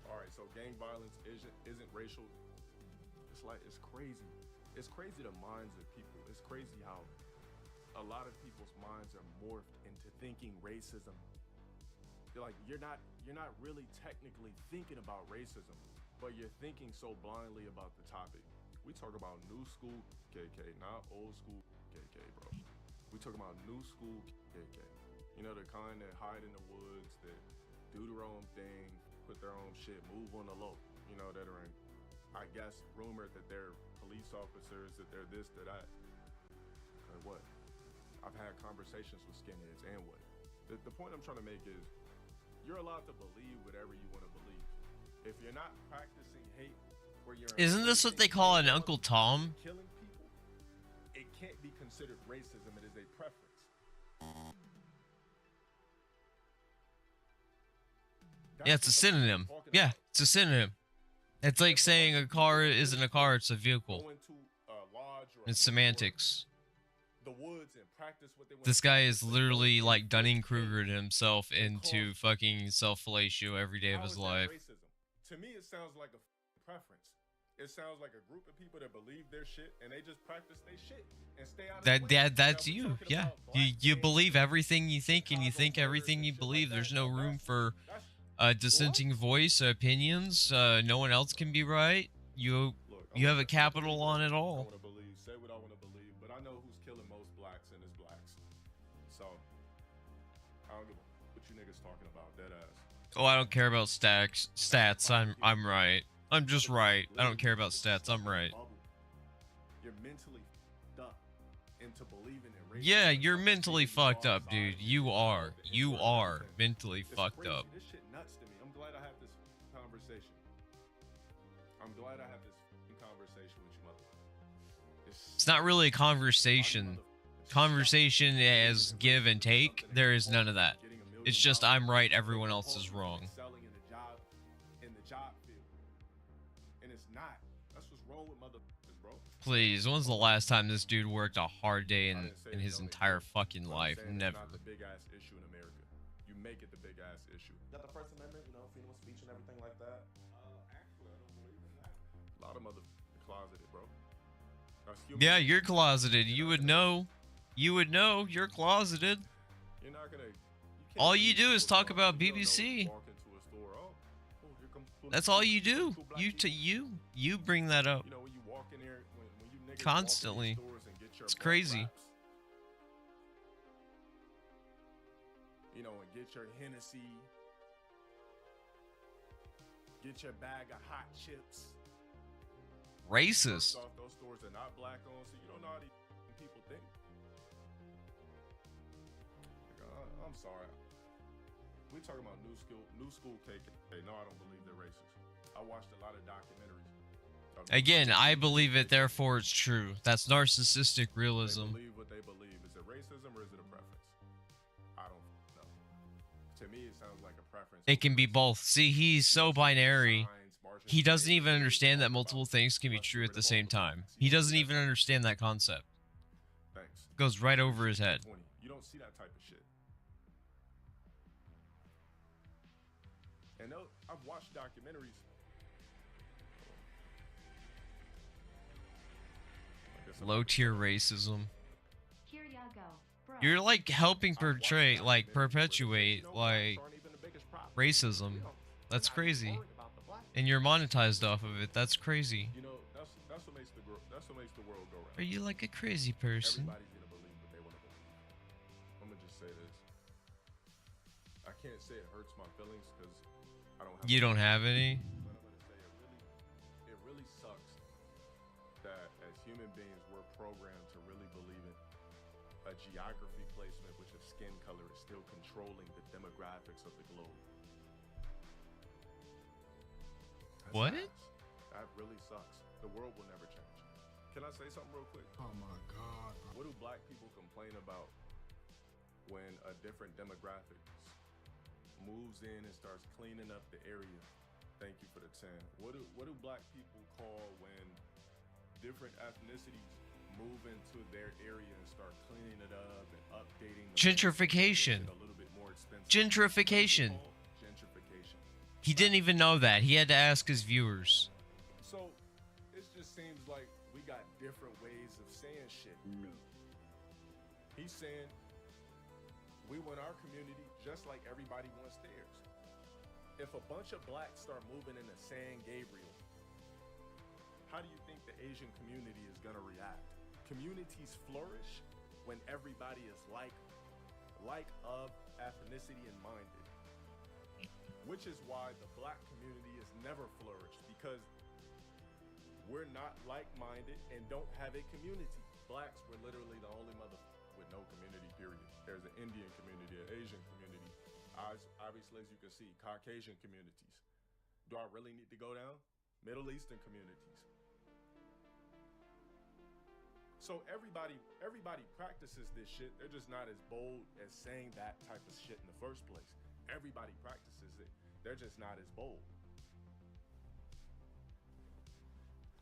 All right, so gang violence isn't racial. It's crazy. It's crazy the minds of people. It's crazy how a lot of people's minds are morphed into thinking racism. They're like, you're not really technically thinking about racism, but you're thinking so blindly about the topic. We talk about new school KK, not old school KK, bro. We talk about new school KK. You know, the kind that hide in the woods, that do their own thing, put their own shit, move on the low. You know, that are in, I guess, rumored that they're police officers, that they're this, that that. And what? I've had conversations with skinheads, and what? The point I'm trying to make is, you're allowed to believe whatever you want to believe. If you're not practicing hate, where you're Isn't this what they call an Uncle Tom? Killing people, it can't be considered racism. It is a preference. Yeah, it's a synonym. Yeah, it's a synonym. It's like saying a car isn't a car, it's a vehicle. It's semantics. This guy is literally like Dunning-Krugered himself into fucking self-fellatio every day of his life. To me, it sounds like a preference. It sounds like a group of people that believe their shit and they just practice their shit and stay out of the way. That's you. Yeah. You believe everything you think, and you think everything you believe. There's no room for dissenting voice, opinions. No one else can be right. You have a capital on it all. I want to believe, say what I want to believe, but I know who's killing most blacks, and it's blacks. So I don't give a what you niggas talking about, dead ass. Oh, I don't care about stats. I'm right. I'm just right. I don't care about stats. I'm right. You're mentally fucked up into believing in racism. Yeah, you're mentally fucked up, dude. You are. You are mentally fucked up. This shit nuts to me. I'm glad I have this conversation. I'm glad I have this conversation with you, mother. It's not really a conversation. Conversation as give and take. There is none of that. It's just I'm right, everyone else is wrong. Selling in the job field. And it's not. That's what's wrong with motherfuckers, bro. Please, when's the last time this dude worked a hard day in his entire fucking life? Never. It's not the big ass issue in America. You make it the big ass issue. Got the First Amendment, you know, freedom of speech and everything like that. Actually, I don't believe in that. A lot of motherfuckers closeted, bro. Yeah, you're closeted. You would know. You would know. You're closeted. You're not gonna. All you do is talk about BBC. That's all you do. You bring that up. You know, when you walk in there, when you niggas Constantly. walk in these stores and get your It's butt crazy. wraps, you know, and get your Hennessy, get your bag of hot chips. Racist. First off, those stores are not black owned, so you don't know how these people think. Like, I'm sorry. We talking about new school KK. No, I don't believe they're racist. I watched a lot of documentaries. Again, I believe it, therefore it's true. That's narcissistic They realism. believe what they believe. Is it racism or is it a preference? I don't know. To me, it sounds like a preference. It can be both. See, he's so binary. He doesn't even understand that multiple things can be true at the same time. He doesn't even understand that concept. Thanks. Goes right over his head. 20. You don't see that type of shit. And I've watched documentaries. Low tier racism. Here ya go. Bro. You're like helping portray, like perpetuate, like racism. That's crazy. And you're monetized off of it. That's crazy. You know, that's what makes the world go round. Are you like a crazy person? Everybody's gonna believe what they want to believe. I'm gonna just say this. can't say it hurts my feelings because I don't have. You don't have any? But I'm gonna say it really sucks that as human beings we're programmed to really believe in a geography placement, which is skin color, is still controlling the demographics of the globe. That What? sucks. That really sucks. The world will never change. Can I say something real quick? Oh my God. What do black people complain about when a different demographic moves in and starts cleaning up the area? Thank you for the 10. What do black people call when different ethnicities move into their area and start cleaning it up and updating the Gentrification. a little bit more expensive? Gentrification. What is it called? Gentrification. He didn't even know that. He had to ask his viewers. So it just seems like we got different ways of saying shit. He's saying we want our community just like everybody wants theirs. If a bunch of blacks start moving into San Gabriel, how do you think the Asian community is gonna react? Communities flourish when everybody is like of ethnicity and minded. Which is why the black community has never flourished, because we're not like-minded and don't have a community. Blacks were literally the only with no community, period. There's an Indian community, an Asian community, obviously, as you can see, Caucasian communities. Do I really need to go down? Middle Eastern communities. So everybody practices this shit. They're just not as bold as saying that type of shit in the first place. Everybody practices it. They're just not as bold.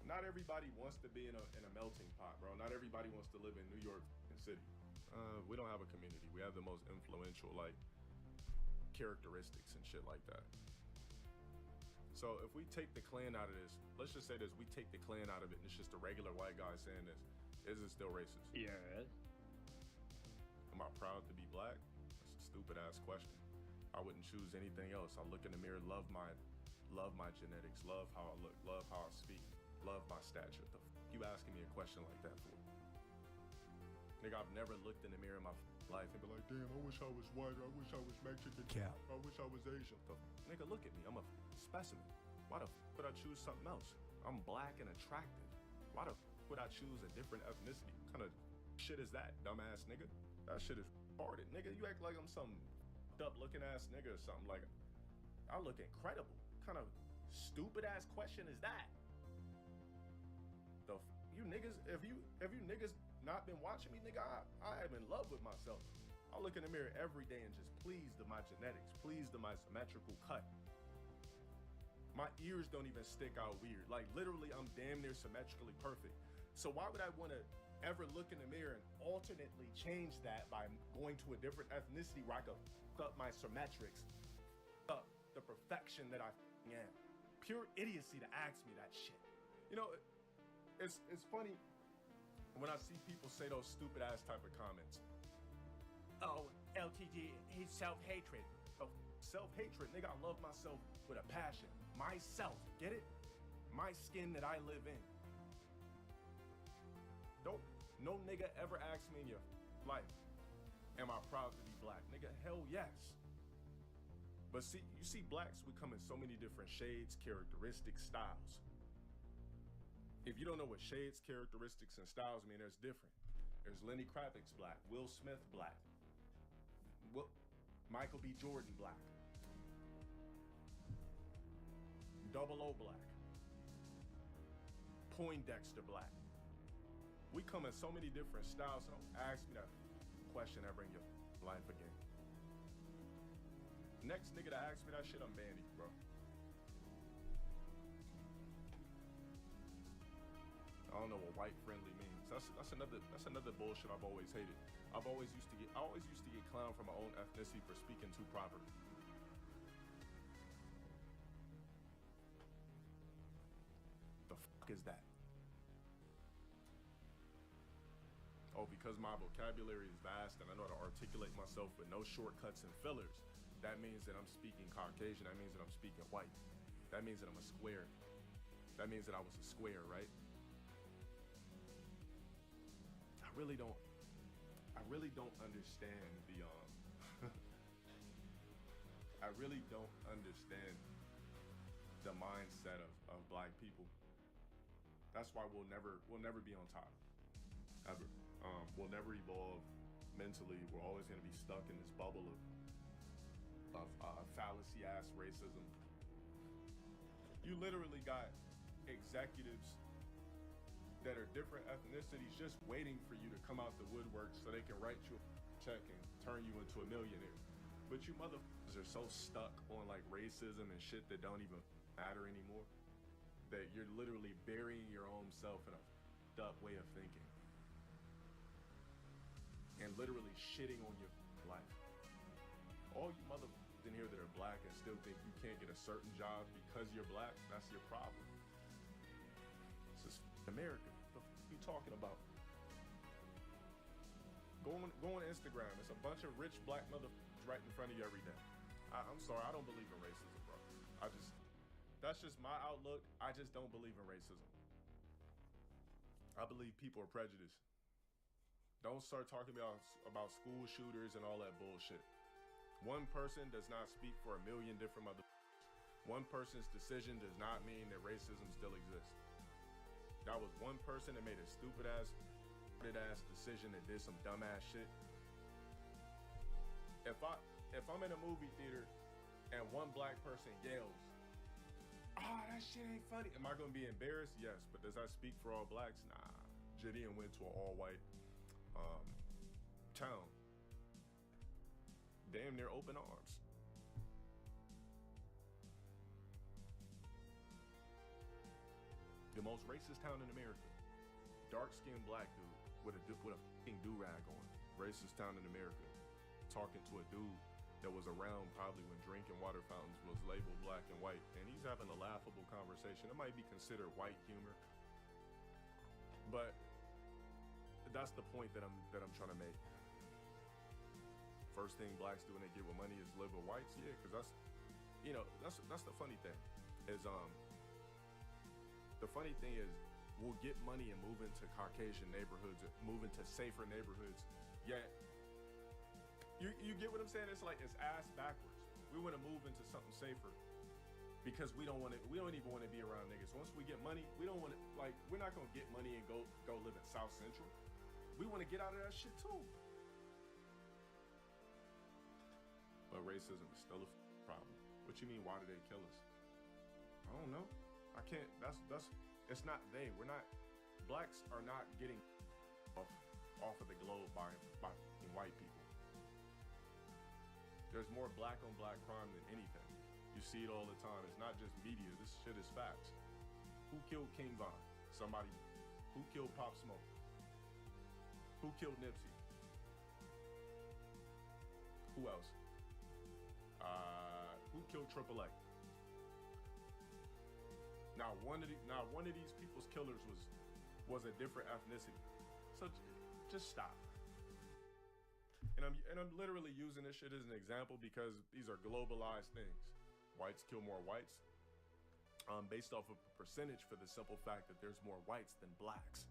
Not everybody wants to be in a melting pot, bro. Not everybody wants to live in New York City. We don't have a community. We have the most influential, like, characteristics and shit like that. So if we take the Klan out of this, let's just say this, we take the Klan out of it and it's just a regular white guy saying this, is it still racist? Yes. Am I proud to be black? That's a stupid ass question. I wouldn't choose anything else. I look in the mirror, love my genetics, love how I look, love how I speak, love my stature. The f you asking me a question like that for? Nigga, I've never looked in the mirror in my life and be like, damn, I wish I was white, or I wish I was Mexican, Cap. I wish I was Asian. Nigga, look at me, I'm a specimen. Why the f would I choose something else? I'm black and attractive. Why the f would I choose a different ethnicity? What kind of shit is that, dumbass nigga? That shit is retarded. Nigga, you act like I'm some up looking ass nigga or something. Like, I look incredible. What kind of stupid ass question is that? You niggas, if you niggas not been watching me, nigga, I am in love with myself. I look in the mirror every day and just pleased of my genetics, pleased of my symmetrical cut. My ears don't even stick out weird. Like, literally, I'm damn near symmetrically perfect. So why would I want to ever look in the mirror and alternately change that by going to a different ethnicity where I could f up my symmetrics, up the perfection that I am? Pure idiocy to ask me that shit. You know, it's funny when I see people say those stupid ass type of comments. Oh, LTG, he's self-hatred. Oh, self-hatred, nigga, I love myself with a passion. Myself, get it? My skin that I live in. No nigga ever asked me in your life, am I proud to be black? Nigga, hell yes. But see, you see blacks, we come in so many different shades, characteristics, styles. If you don't know what shades, characteristics, and styles mean, there's different. There's Lenny Kravitz's black, Will Smith black, Michael B. Jordan black, 00 black, Poindexter black. We come in so many different styles, so don't ask me that question ever in your life again. Next nigga to ask me that shit, I'm banning you, bro. I don't know what white friendly means. That's another bullshit I've always hated. I always used to get clowned for my own ethnicity for speaking too proper. The fuck is that? Oh, because my vocabulary is vast and I know how to articulate myself with no shortcuts and fillers, that means that I'm speaking Caucasian. That means that I'm speaking white. That means that I'm a square. That means that I was a square, right? I really don't understand the I really don't understand the mindset of black people. That's why we'll never be on top, ever. We'll never evolve mentally. We're always gonna be stuck in this bubble of fallacy ass racism. You literally got executives that are different ethnicities just waiting for you to come out the woodwork so they can write you a check and turn you into a millionaire. But you motherfuckers are so stuck on like racism and shit that don't even matter anymore that you're literally burying your own self in a f***ed up way of thinking and literally shitting on your life. All you motherfuckers in here that are black and still think you can't get a certain job because you're black, that's your problem. This is America. What the f*** are you talking about? Go on Instagram. It's a bunch of rich black motherfuckers right in front of you every day. I'm sorry, I don't believe in racism, bro. That's just my outlook. I just don't believe in racism. I believe people are prejudiced. Don't start talking about school shooters and all that bullshit. One person does not speak for a million different motherfuckers. One person's decision does not mean that racism still exists. That was one person that made a stupid ass decision that did some dumbass shit. If I'm in a movie theater and one black person yells, that shit ain't funny, am I gonna be embarrassed? Yes, but does that speak for all blacks? Nah. Gideon went to an all-white town. Damn near open arms. The most racist town in America. Dark-skinned black dude with a fucking do-rag on. Racist town in America. Talking to a dude that was around probably when drinking water fountains was labeled black and white, and he's having a laughable conversation. It might be considered white humor, but that's the point that I'm trying to make. First thing blacks do when they get with money is live with whites. Yeah, because that's the funny thing. Is the funny thing is we'll get money and move into Caucasian neighborhoods, or move into safer neighborhoods. Yet you get what I'm saying? It's like it's ass backwards. We want to move into something safer because we don't even want to be around niggas. Once we get money, we don't want to, like, we're not gonna get money and go live in South Central. We want to get out of that shit too. But racism is still a problem. What you mean? Why do they kill us? I don't know. I can't. That's. It's not they. We're not. Blacks are not getting off of the globe by white people. There's more black on black crime than anything. You see it all the time. It's not just media. This shit is facts. Who killed King Von? Somebody. Who killed Pop Smoke? Who killed Nipsey? Who else? Who killed Triple A? Now one of these people's killers was a different ethnicity. So just stop. And I'm literally using this shit as an example because these are globalized things. Whites kill more whites, based off of percentage, for the simple fact that there's more whites than blacks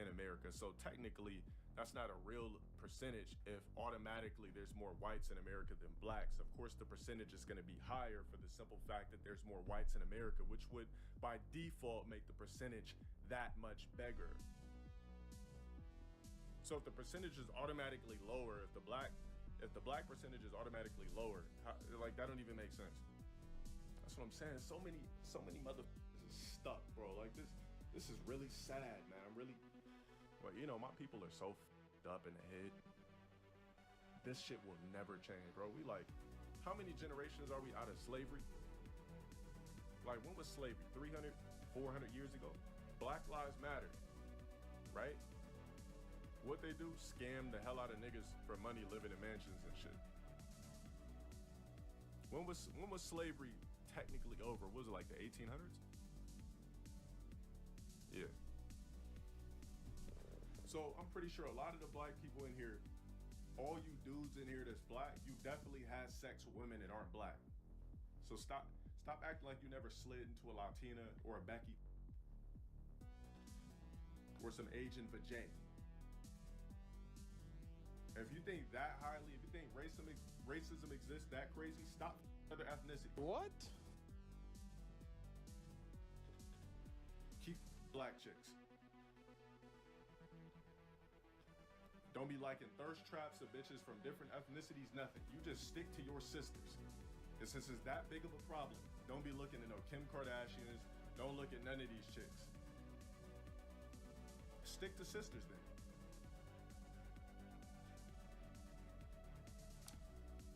in America. So technically, that's not a real percentage if automatically there's more whites in America than blacks. Of course, the percentage is going to be higher for the simple fact that there's more whites in America, which would by default make the percentage that much bigger. So if the percentage is automatically lower, if the black percentage is automatically lower, like, that don't even make sense. That's what I'm saying. So many motherfuckers is stuck, bro. Like, this is really sad, man. But my people are so f***ed up in the head. This shit will never change, bro. We like, how many generations are we out of slavery? Like, when was slavery? 300, 400 years ago? Black Lives Matter, right? What they do? Scam the hell out of niggas for money living in mansions and shit. When was slavery technically over? Was it like the 1800s? Yeah. So I'm pretty sure a lot of the black people in here, all you dudes in here that's black, you definitely had sex with women that aren't black. So stop acting like you never slid into a Latina or a Becky or some Asian vajay. If you think that highly, if you think racism exists that crazy, stop other ethnicity. What? Keep black chicks. Don't be liking thirst traps of bitches from different ethnicities, nothing. You just stick to your sisters. And since it's that big of a problem, don't be looking at no Kim Kardashians. Don't look at none of these chicks. Stick to sisters then.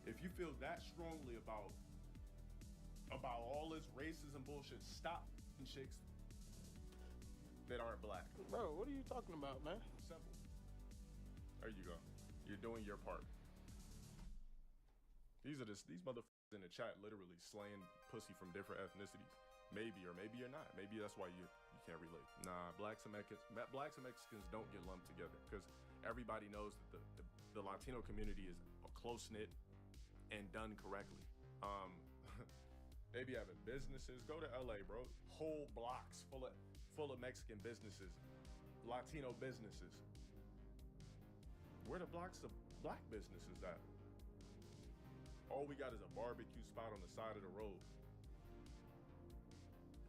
If you feel that strongly about all this racism bullshit, stop chicks that aren't black. Bro, what are you talking about, man? Simple. There you go. You're doing your part. These motherfuckers in the chat literally slaying pussy from different ethnicities. Maybe, or maybe you're not. Maybe that's why you can't relate. Nah, blacks and Mexicans don't get lumped together because everybody knows that the Latino community is close-knit and done correctly. They be having businesses. Go to LA, bro. Whole blocks full of Mexican businesses, Latino businesses. Where the blocks of black businesses at? All we got is a barbecue spot on the side of the road.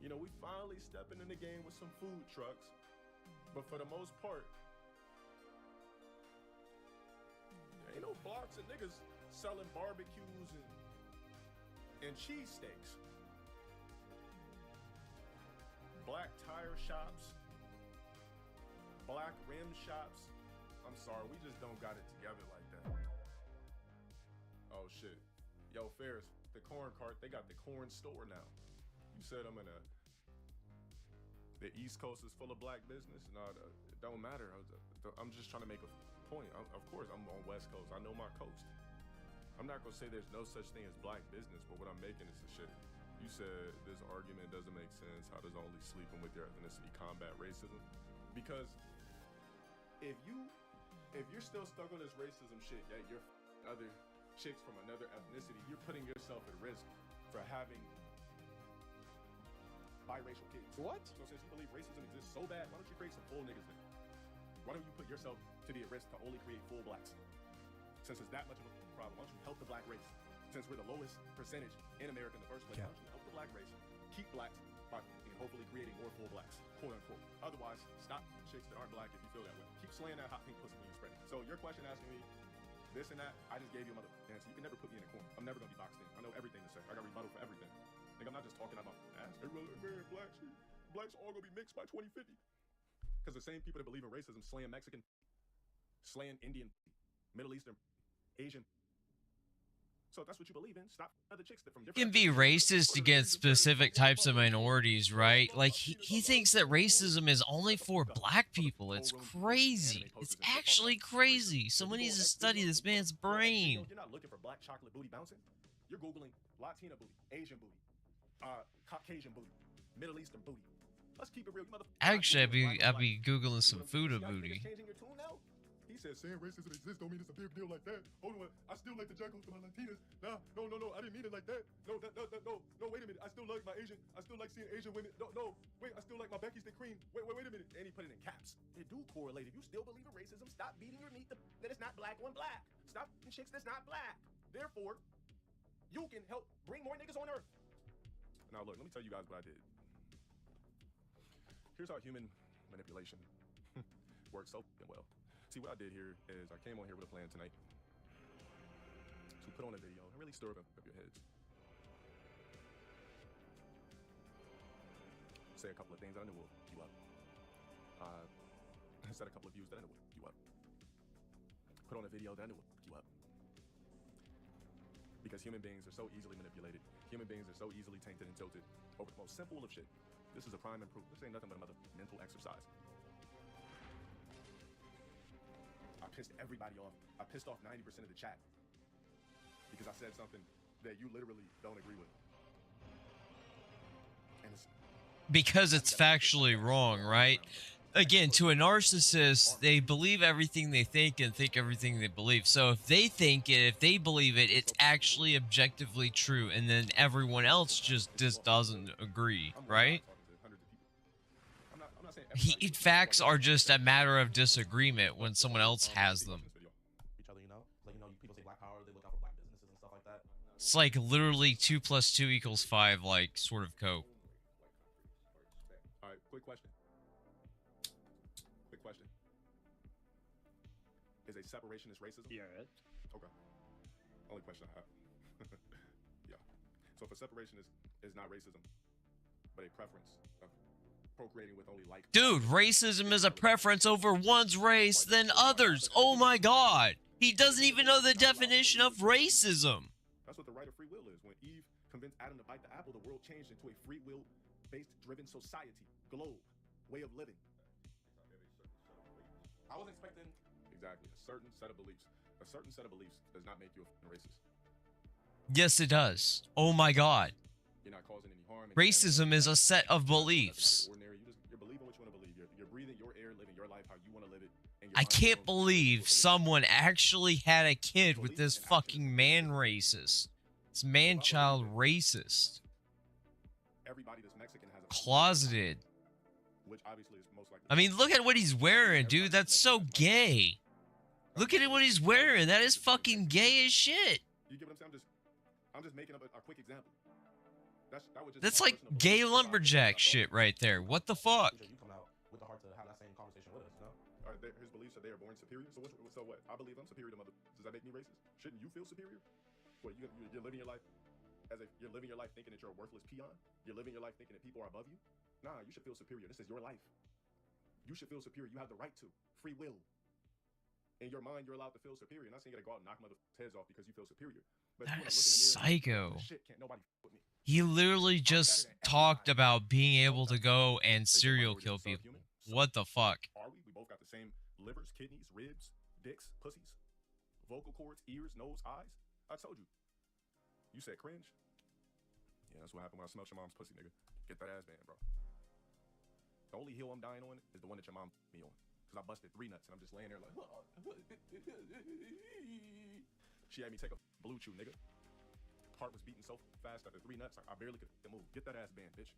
You know, we finally stepping in the game with some food trucks, but for the most part, there ain't no blocks of niggas selling barbecues and cheesesteaks. Black tire shops, black rim shops. I'm sorry, we just don't got it together like that. Oh shit. Yo, Ferris, the corn cart, they got the corn store now. You said the East Coast is full of black business? No, it don't matter. I'm just trying to make a point. Of course, I'm on West Coast. I know my coast. I'm not gonna say there's no such thing as black business, but what I'm making is the shit. You said this argument doesn't make sense. How does only sleeping with your ethnicity combat racism? Because if you're still stuck on this racism shit, yeah, you're other chicks from another ethnicity, you're putting yourself at risk for having biracial kids. What? So since you believe racism exists so bad, why don't you create some full niggas then? Why don't you put yourself to be at risk to only create full blacks? Since it's that much of a problem, why don't you help the black race? Since we're the lowest percentage in America in the first place, why don't you help the black race keep blacks by hopefully creating more full blacks, quote unquote. Otherwise, stop chicks that aren't black if you feel that way. Keep slaying that hot pink pussy when you spread it. So your question asking me this and that, I just gave you a mother answer. You can never put me in a corner. I'm never gonna be boxed in. I know everything to say. I got rebuttal for everything. Like, I'm not just talking out my ass. Blacks all gonna be mixed by 2050. Because the same people that believe in racism slaying Mexican, slaying Indian, Middle Eastern, Asian. So if that's what you believe in, stop other chicks that from different. Can be racist against specific types of minorities, right? Like he thinks that racism is only for black people. It's crazy. It's actually crazy. Someone needs to study this man's brain. You're not looking for black chocolate booty bouncing. You're Googling Latina booty, Asian booty, Caucasian booty, Middle Eastern booty. Let's keep it real, you motherfucker. Actually, I'd be googling some Fuda booty. Changing your tune now? He said saying racism exists don't mean it's a big deal like that. Hold on, I still like the jackals to my Latinas. Nah, no, I didn't mean it like that. No, wait a minute. I still like my Asian. I still like seeing Asian women. No, wait, I still like my Becky's that cream. Wait a minute. And he put it in caps. It do correlate. If you still believe in racism, stop beating your meat that it's not black on black. Stop eating chicks that's not black. Therefore, you can help bring more niggas on earth. Now look, let me tell you guys what I did. Here's how human manipulation works so well. See, what I did here is I came on here with a plan tonight to put on a video and really stir up your heads. Say a couple of things that I knew will you up. Set a couple of views that I knew will you up. Put on a video that I knew will you up. Because human beings are so easily manipulated. Human beings are so easily tainted and tilted over the most simple of shit. This is a prime and proof. This ain't nothing but another mental exercise. I pissed everybody off. I pissed off 90% of the chat because I said something that you literally don't agree with. And Because it's factually wrong, right? Again, to a narcissist, they believe everything they think and think everything they believe. So if they think it, if they believe it, it's actually objectively true, and then everyone else just doesn't agree, right? Facts are just a matter of disagreement when someone else has them. Each other, you know, like people say black power, they look out for black businesses and stuff like that. It's like literally 2 + 2 = 5, like sort of cope. All right, quick question. Is a separationist racism? Yeah. Okay. Only question I have. Yeah. So if a separation is not racism, but a preference of procreating with only like. Dude, racism is a preference over one's race than others. Oh my god. He doesn't even know the definition of racism. That's what the right of free will is. When Eve convinced Adam to bite the apple, the world changed into a free will based driven society, globe, way of living. I was expecting exactly a certain set of beliefs. A certain set of beliefs does not make you a racist. Yes, it does. Oh my god. You're not causing any harm. Racism is a set of beliefs. You're believing what you want to believe. You're breathing your air, living your life how you want to live it. I can't believe someone actually had a kid with this fucking man racist. It's man-child racist. Everybody that's Mexican has a Closeted. which obviously is most likely. I mean, look at what he's wearing, dude. That's so gay. Look at what he's wearing. That is fucking gay as shit. You get what I'm saying? I'm just making up a quick example. That's like gay lumberjack shit right there. What the fuck? You come out with the heart to have that same conversation with us, you know? All right, his beliefs are they are born superior. So what? I believe I'm superior to mother. Does that make me racist? Shouldn't you feel superior? What you're living your life as if you're living your life thinking that you're a worthless peon? You're living your life thinking that people are above you? Nah, you should feel superior. This is your life. You should feel superior. You have the right to free will. In your mind, you're allowed to feel superior. Not saying you gotta go out and knock mother's heads off because you feel superior. But That you is wanna look in the mirror and psycho. say, shit, can't nobody with me. He literally just talked about being able to go and serial kill people. What the fuck? Are we? We both got the same livers, kidneys, ribs, dicks, pussies, vocal cords, ears, nose, eyes. I told you. You said cringe. Yeah, that's what happened when I smelled your mom's pussy, nigga. Get that ass band, bro. The only hill I'm dying on is the one that your mom put me on. Because I busted 3 nuts and I'm just laying there like, she had me take a blue chew, nigga. Heart was beating so fast after 3 nuts, I barely could move. Get that ass band, bitch.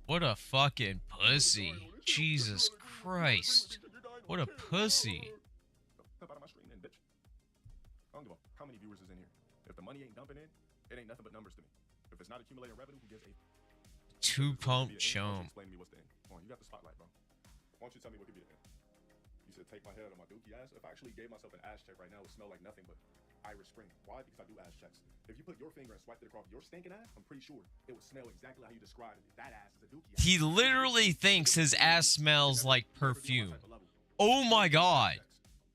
What a fucking pussy. Jesus Christ. What a pussy. Step out of my screen then, bitch. I don't give a how many viewers is in here. If the money ain't dumping in, it ain't nothing but numbers to me. If it's not accumulating revenue, who gives a... Two-pump chump. Explain to me what's the end. Come on, you got the spotlight, bro. Why don't you tell me what could be the end? You said take my head on my dookie ass. If I actually gave myself an ass check right now, it would smell like nothing but Irish Spring. Why? Because I do ass checks. If you put your finger and swiped it across your stinking ass, I'm pretty sure it would smell exactly how you described it. That ass is a dookie ass. He literally thinks his ass smells like perfume. Oh my god.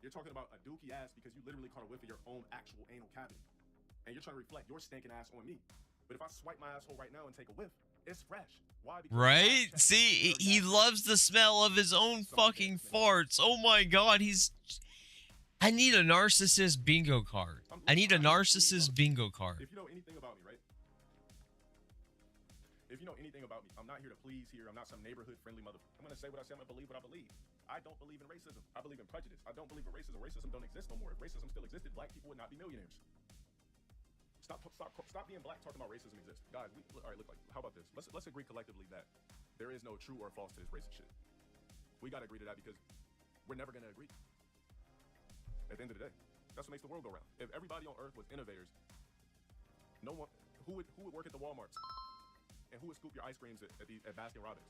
You're talking about a dookie ass because you literally caught a whiff of your own actual anal cavity. And you're trying to reflect your stinking ass on me. But if I swipe my asshole right now and take a whiff, it's fresh. Why? Because Right? See, he loves the smell of his own fucking farts. Oh my god, he's... I need a narcissist bingo card. I need a narcissist bingo card. If you know anything about me, right? If you know anything about me, I'm not here to please here. I'm not some neighborhood-friendly mother. I'm going to say what I say. I'm going to believe what I believe. I don't believe in racism. I believe in prejudice. I don't believe in racism. Racism don't exist no more. If racism still existed, black people would not be millionaires. Stop being black talking about racism exists. Guys, all right, look, like, how about this? Let's agree collectively that there is no true or false to this racist shit. We got to agree to that because we're never going to agree. At the end of the day, that's what makes the world go round. If everybody on Earth was innovators, no one who would work at the Walmarts and who would scoop your ice creams at Baskin Robbins.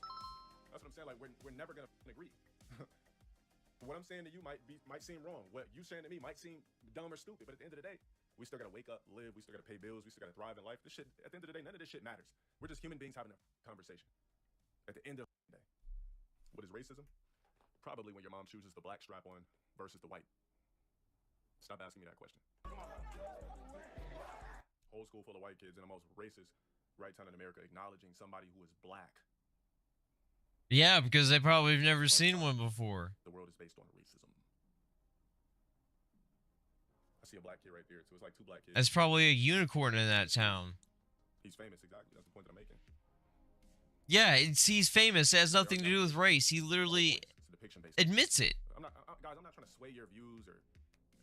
That's what I'm saying. Like we're never gonna agree. What I'm saying to you might seem wrong. What you saying to me might seem dumb or stupid. But at the end of the day, we still gotta wake up, live. We still gotta pay bills. We still gotta thrive in life. This shit. At the end of the day, none of this shit matters. We're just human beings having a conversation. At the end of the day, what is racism? Probably when your mom chooses the black strap on versus the white. Stop asking me that question. Whole school full of white kids in the most racist right town in America acknowledging somebody who is black. Yeah, because they probably have never seen one before. The world is based on racism. I see a black kid right there, so it's like 2 black kids. That's probably a unicorn in that town. He's famous, exactly. That's the point that I'm making. Yeah, he's famous. It has nothing to do with race. He literally admits it. Guys, I'm not trying to sway your views or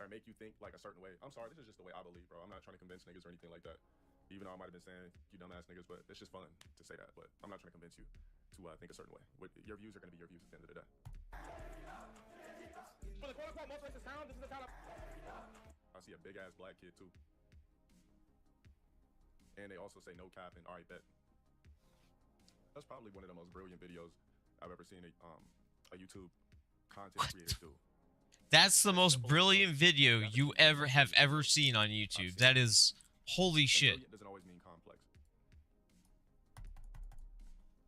make you think like a certain way. I'm sorry, this is just the way I believe, bro. I'm not trying to convince niggas or anything like that. Even though I might have been saying you dumbass niggas, but it's just fun to say that. But I'm not trying to convince you to think a certain way. Your views are going to be your views at the end of the day. For the quote-unquote most racist town, this is the town I see a big-ass black kid, too. And they also say no cap and all right, bet. That's probably one of the most brilliant videos I've ever seen a YouTube content creator do. That's the most brilliant video you have ever seen on YouTube. That is holy And shit. brilliant doesn't always mean complex.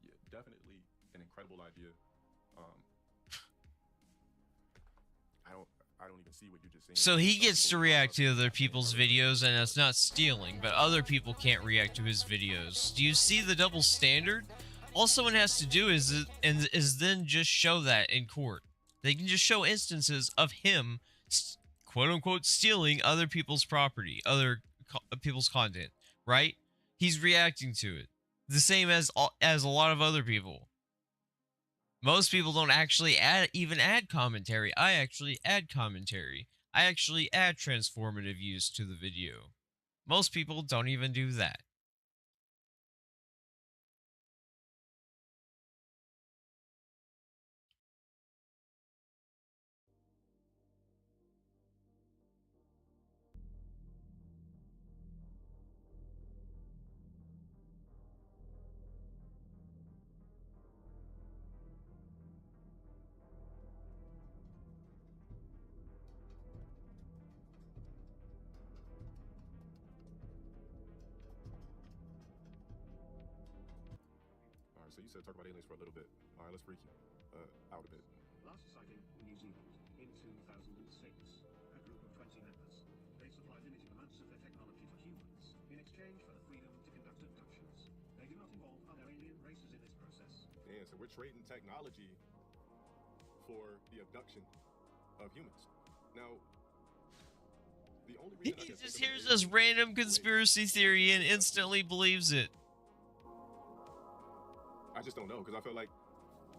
Yeah, definitely an incredible idea. I don't even see what you just said. So he gets to react to other people's videos, and it's not stealing, but other people can't react to his videos. Do you see the double standard? All someone has to do is then just show that in court. They can just show instances of him, quote unquote, stealing other people's property, other people's content, right? He's reacting to it, the same as a lot of other people. Most people don't actually even add commentary. I actually add commentary. I actually add transformative use to the video. Most people don't even do that. All right, so you said talk about aliens for a little bit. All right, let's freak you out a bit. Last sighting in New Zealand in 2006. A group of 20 members. They supplied limited amounts of their technology for humans in exchange for the freedom to conduct abductions. They do not involve other alien races in this process. Yeah, so we're trading technology for the abduction of humans. Now, the only reason I He can just think of hears an this alien random race conspiracy theory and instantly believes it. I just don't know, because I feel like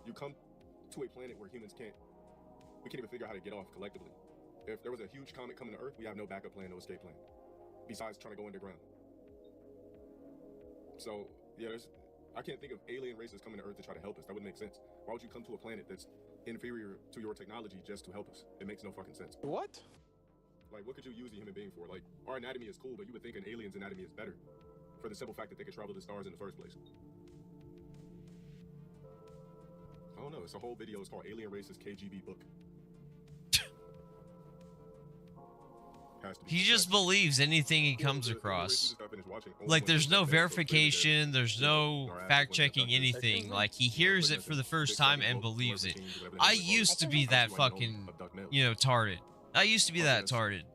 you come to a planet where we can't even figure out how to get off collectively. If there was a huge comet coming to Earth, we have no backup plan, no escape plan, besides trying to go underground. So, yeah, I can't think of alien races coming to Earth to try to help us. That wouldn't make sense. Why would you come to a planet that's inferior to your technology just to help us? It makes no fucking sense. What? Like, what could you use a human being for? Like, our anatomy is cool, but you would think an alien's anatomy is better for the simple fact that they could travel to stars in the first place. I don't know. It's a whole video. It's called Alien Races KGB Book. He just believes anything he comes across. Like, there's no verification, there's no fact-checking anything. Like, he hears it for the first time and believes it. I used to be that fucking, tarded. I used to be that tarded.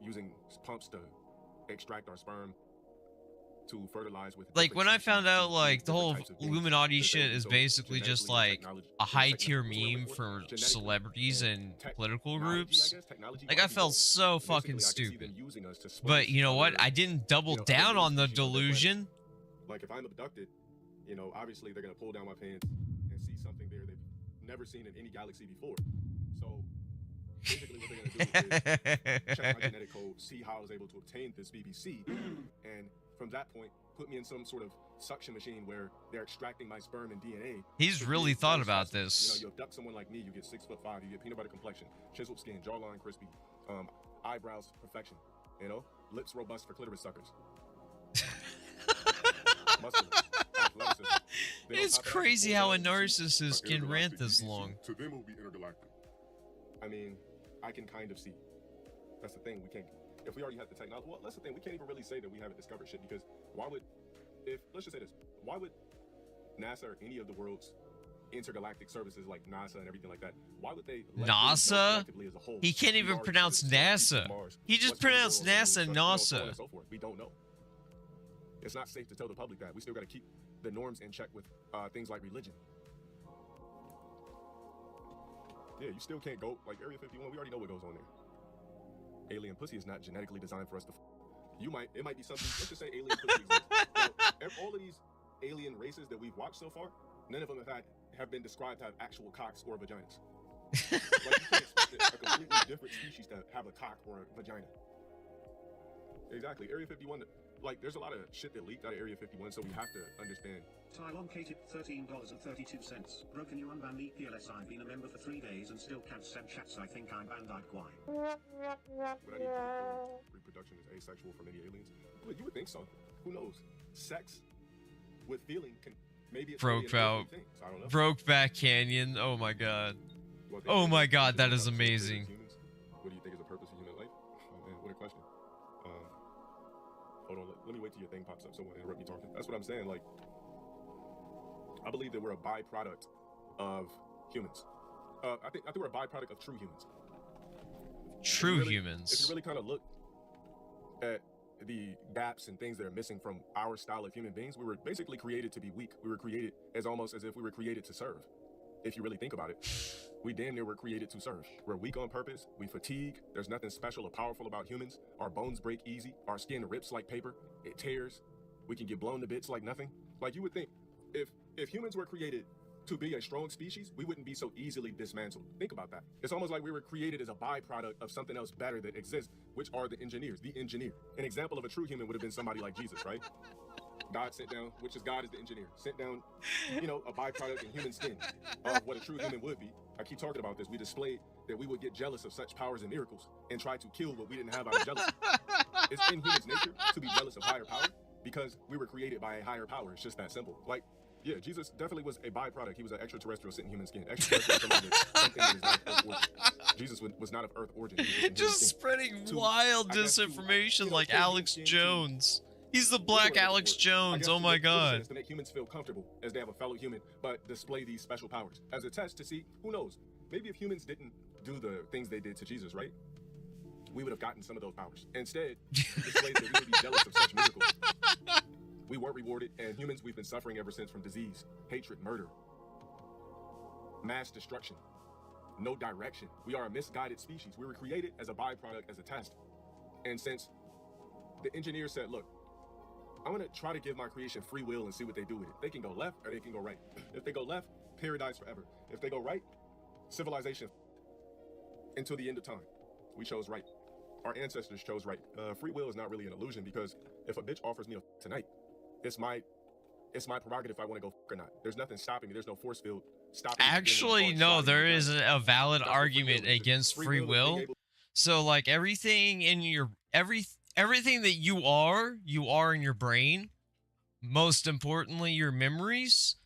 Using pumps to extract our sperm to fertilize with. Like, when I found out, like, the whole Illuminati shit is basically just, like, a high-tier meme for celebrities and political groups, like, I felt so fucking stupid. But, you know what? I didn't double down on the delusion. Like, if I'm abducted, obviously they're gonna pull down my pants and see something there they've never seen in any galaxy before. So, basically what they're gonna do is check my genetic code, see how I was able to obtain this BBC, and from that point, put me in some sort of suction machine where they're extracting my sperm and DNA. He's really thought about this. You abduct someone like me, you get 6'5", you get peanut butter complexion, chiseled skin, jawline crispy, eyebrows perfection, lips robust for clitoris suckers. Muscular, athleticism. It's crazy how a narcissist can rant this long. To them, it will be intergalactic. I mean, I can kind of see. That's the thing. We can't. If we already have the technology, well, that's the thing. We can't even really say that we haven't discovered shit, because let's just say this, why would NASA or any of the world's intergalactic services like NASA and everything like that, why would they NASA? as a whole, He can't even pronounce NASA. He just pronounced NASA and NASA. So forth? We don't know. It's not safe to tell the public that. We still got to keep the norms in check with things like religion. Yeah, you still can't go, like Area 51, we already know what goes on there. Alien pussy is not genetically designed for us to it might be something, let's just say alien pussy exists. All of these alien races that we've watched so far, none of them have been described to have actual cocks or vaginas. Like, you can't expect a completely different species to have a cock or a vagina. Exactly, Area 51, like, there's a lot of shit that leaked out of Area 51, so we have to understand. Taiwan K-tip $13.32. Broken you unban me PLS. I've been a member for 3 days and still can't send chats. I think I'm banned. Why? But I need to reproduction is asexual for many aliens. Well, you would think so. who knows? Sex with feeling can maybe it's Brokeback, really an thing. So I don't know. Brokeback Canyon. Oh my god. Well, Oh my you god, that know is about the same amazing. creator as humans? What do you think is the purpose of human life? Oh man, what a question. Hold on, let me wait till your thing pops up. Someone interrupt me talking. That's what I'm saying. Like, I believe that we're a byproduct of humans. I think we're a byproduct of true humans. True If humans. you really kind of look at the gaps and things that are missing from our style of human beings, we were basically created to be weak. We were created as almost as if we were created to serve. If you really think about it, we damn near were created to serve. We're weak on purpose. We fatigue. There's nothing special or powerful about humans. Our bones break easy. Our skin rips like paper. It tears. We can get blown to bits like nothing. Like you would think, if humans were created to be a strong species, we wouldn't be so easily dismantled. Think about that. It's almost like we were created as a byproduct of something else better that exists, which are the engineers, the engineer. An example of a true human would have been somebody like Jesus, right? God sent down, which is God is the engineer, sent down, a byproduct in human skin of what a true human would be. I keep talking about this. We displayed that we would get jealous of such powers and miracles and try to kill what we didn't have out of jealousy. It's in humans' nature to be jealous of higher power because we were created by a higher power. It's just that simple. Like, yeah, Jesus definitely was a byproduct. He was an extraterrestrial sitting human skin. Extraterrestrial, something that is not of Earth origin. Jesus was not of Earth origin. Just spreading wild disinformation like Alex Jones. He's the Black Alex Jones. Oh my god. To make humans feel comfortable as they have a fellow human, but display these special powers as a test to see, who knows, maybe if humans didn't do the things they did to Jesus, right? We would have gotten some of those powers. Instead, we displayed that we would be jealous of such miracles. We weren't rewarded, and humans, we've been suffering ever since from disease, hatred, murder, mass destruction, no direction. We are a misguided species. We were created as a byproduct, as a test. And since the engineer said, look, I'm gonna try to give my creation free will and see what they do with it. They can go left or they can go right. If they go left, paradise forever. If they go right, civilization until the end of time. We chose right. Our ancestors chose right. Free will is not really an illusion because if a bitch offers me a tonight, it's my prerogative if I want to go or not. There's nothing stopping me. There's no force field stopping me. Actually, no, there is a valid argument against free will. So like everything in your everything that you are in your brain. Most importantly, your memories.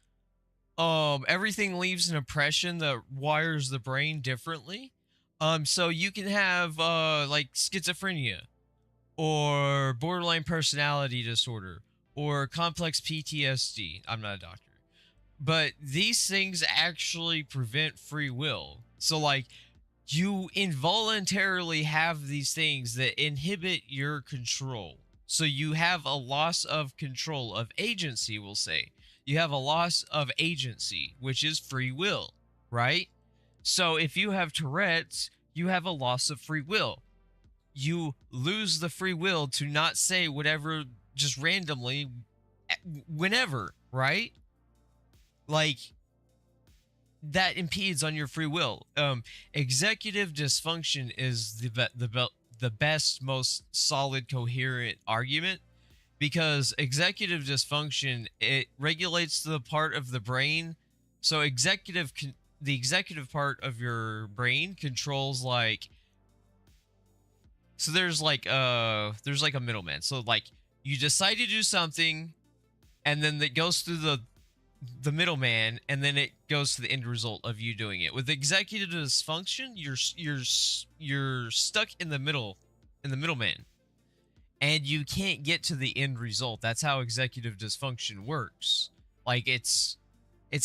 Everything leaves an impression that wires the brain differently. So you can have like schizophrenia or borderline personality disorder or complex PTSD. I'm not a doctor. But these things actually prevent free will. So like you involuntarily have these things that inhibit your control. So you have a loss of control, of agency, we'll say. You have a loss of agency, which is free will, right? So if you have Tourette's, you have a loss of free will. You lose the free will to not say whatever just randomly whenever, right? Like that impedes on your free will. Executive dysfunction is the best, most solid, coherent argument because executive dysfunction, it regulates the part of the brain. So the executive part of your brain controls like, so there's like a middleman. So like you decide to do something and then it goes through the middleman and then it goes to the end result of you doing it. With executive dysfunction, you're stuck in the middleman and you can't get to the end result. That's how executive dysfunction works. Like it's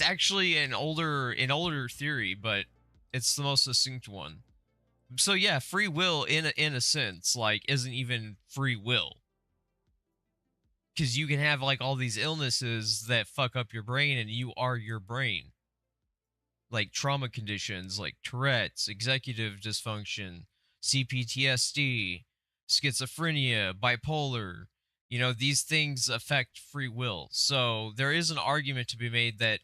actually an older theory, but it's the most succinct one. So yeah, free will in a sense like isn't even free will. Because you can have like all these illnesses that fuck up your brain and you are your brain. Like trauma conditions like Tourette's, executive dysfunction, CPTSD, schizophrenia, bipolar. These things affect free will. So there is an argument to be made that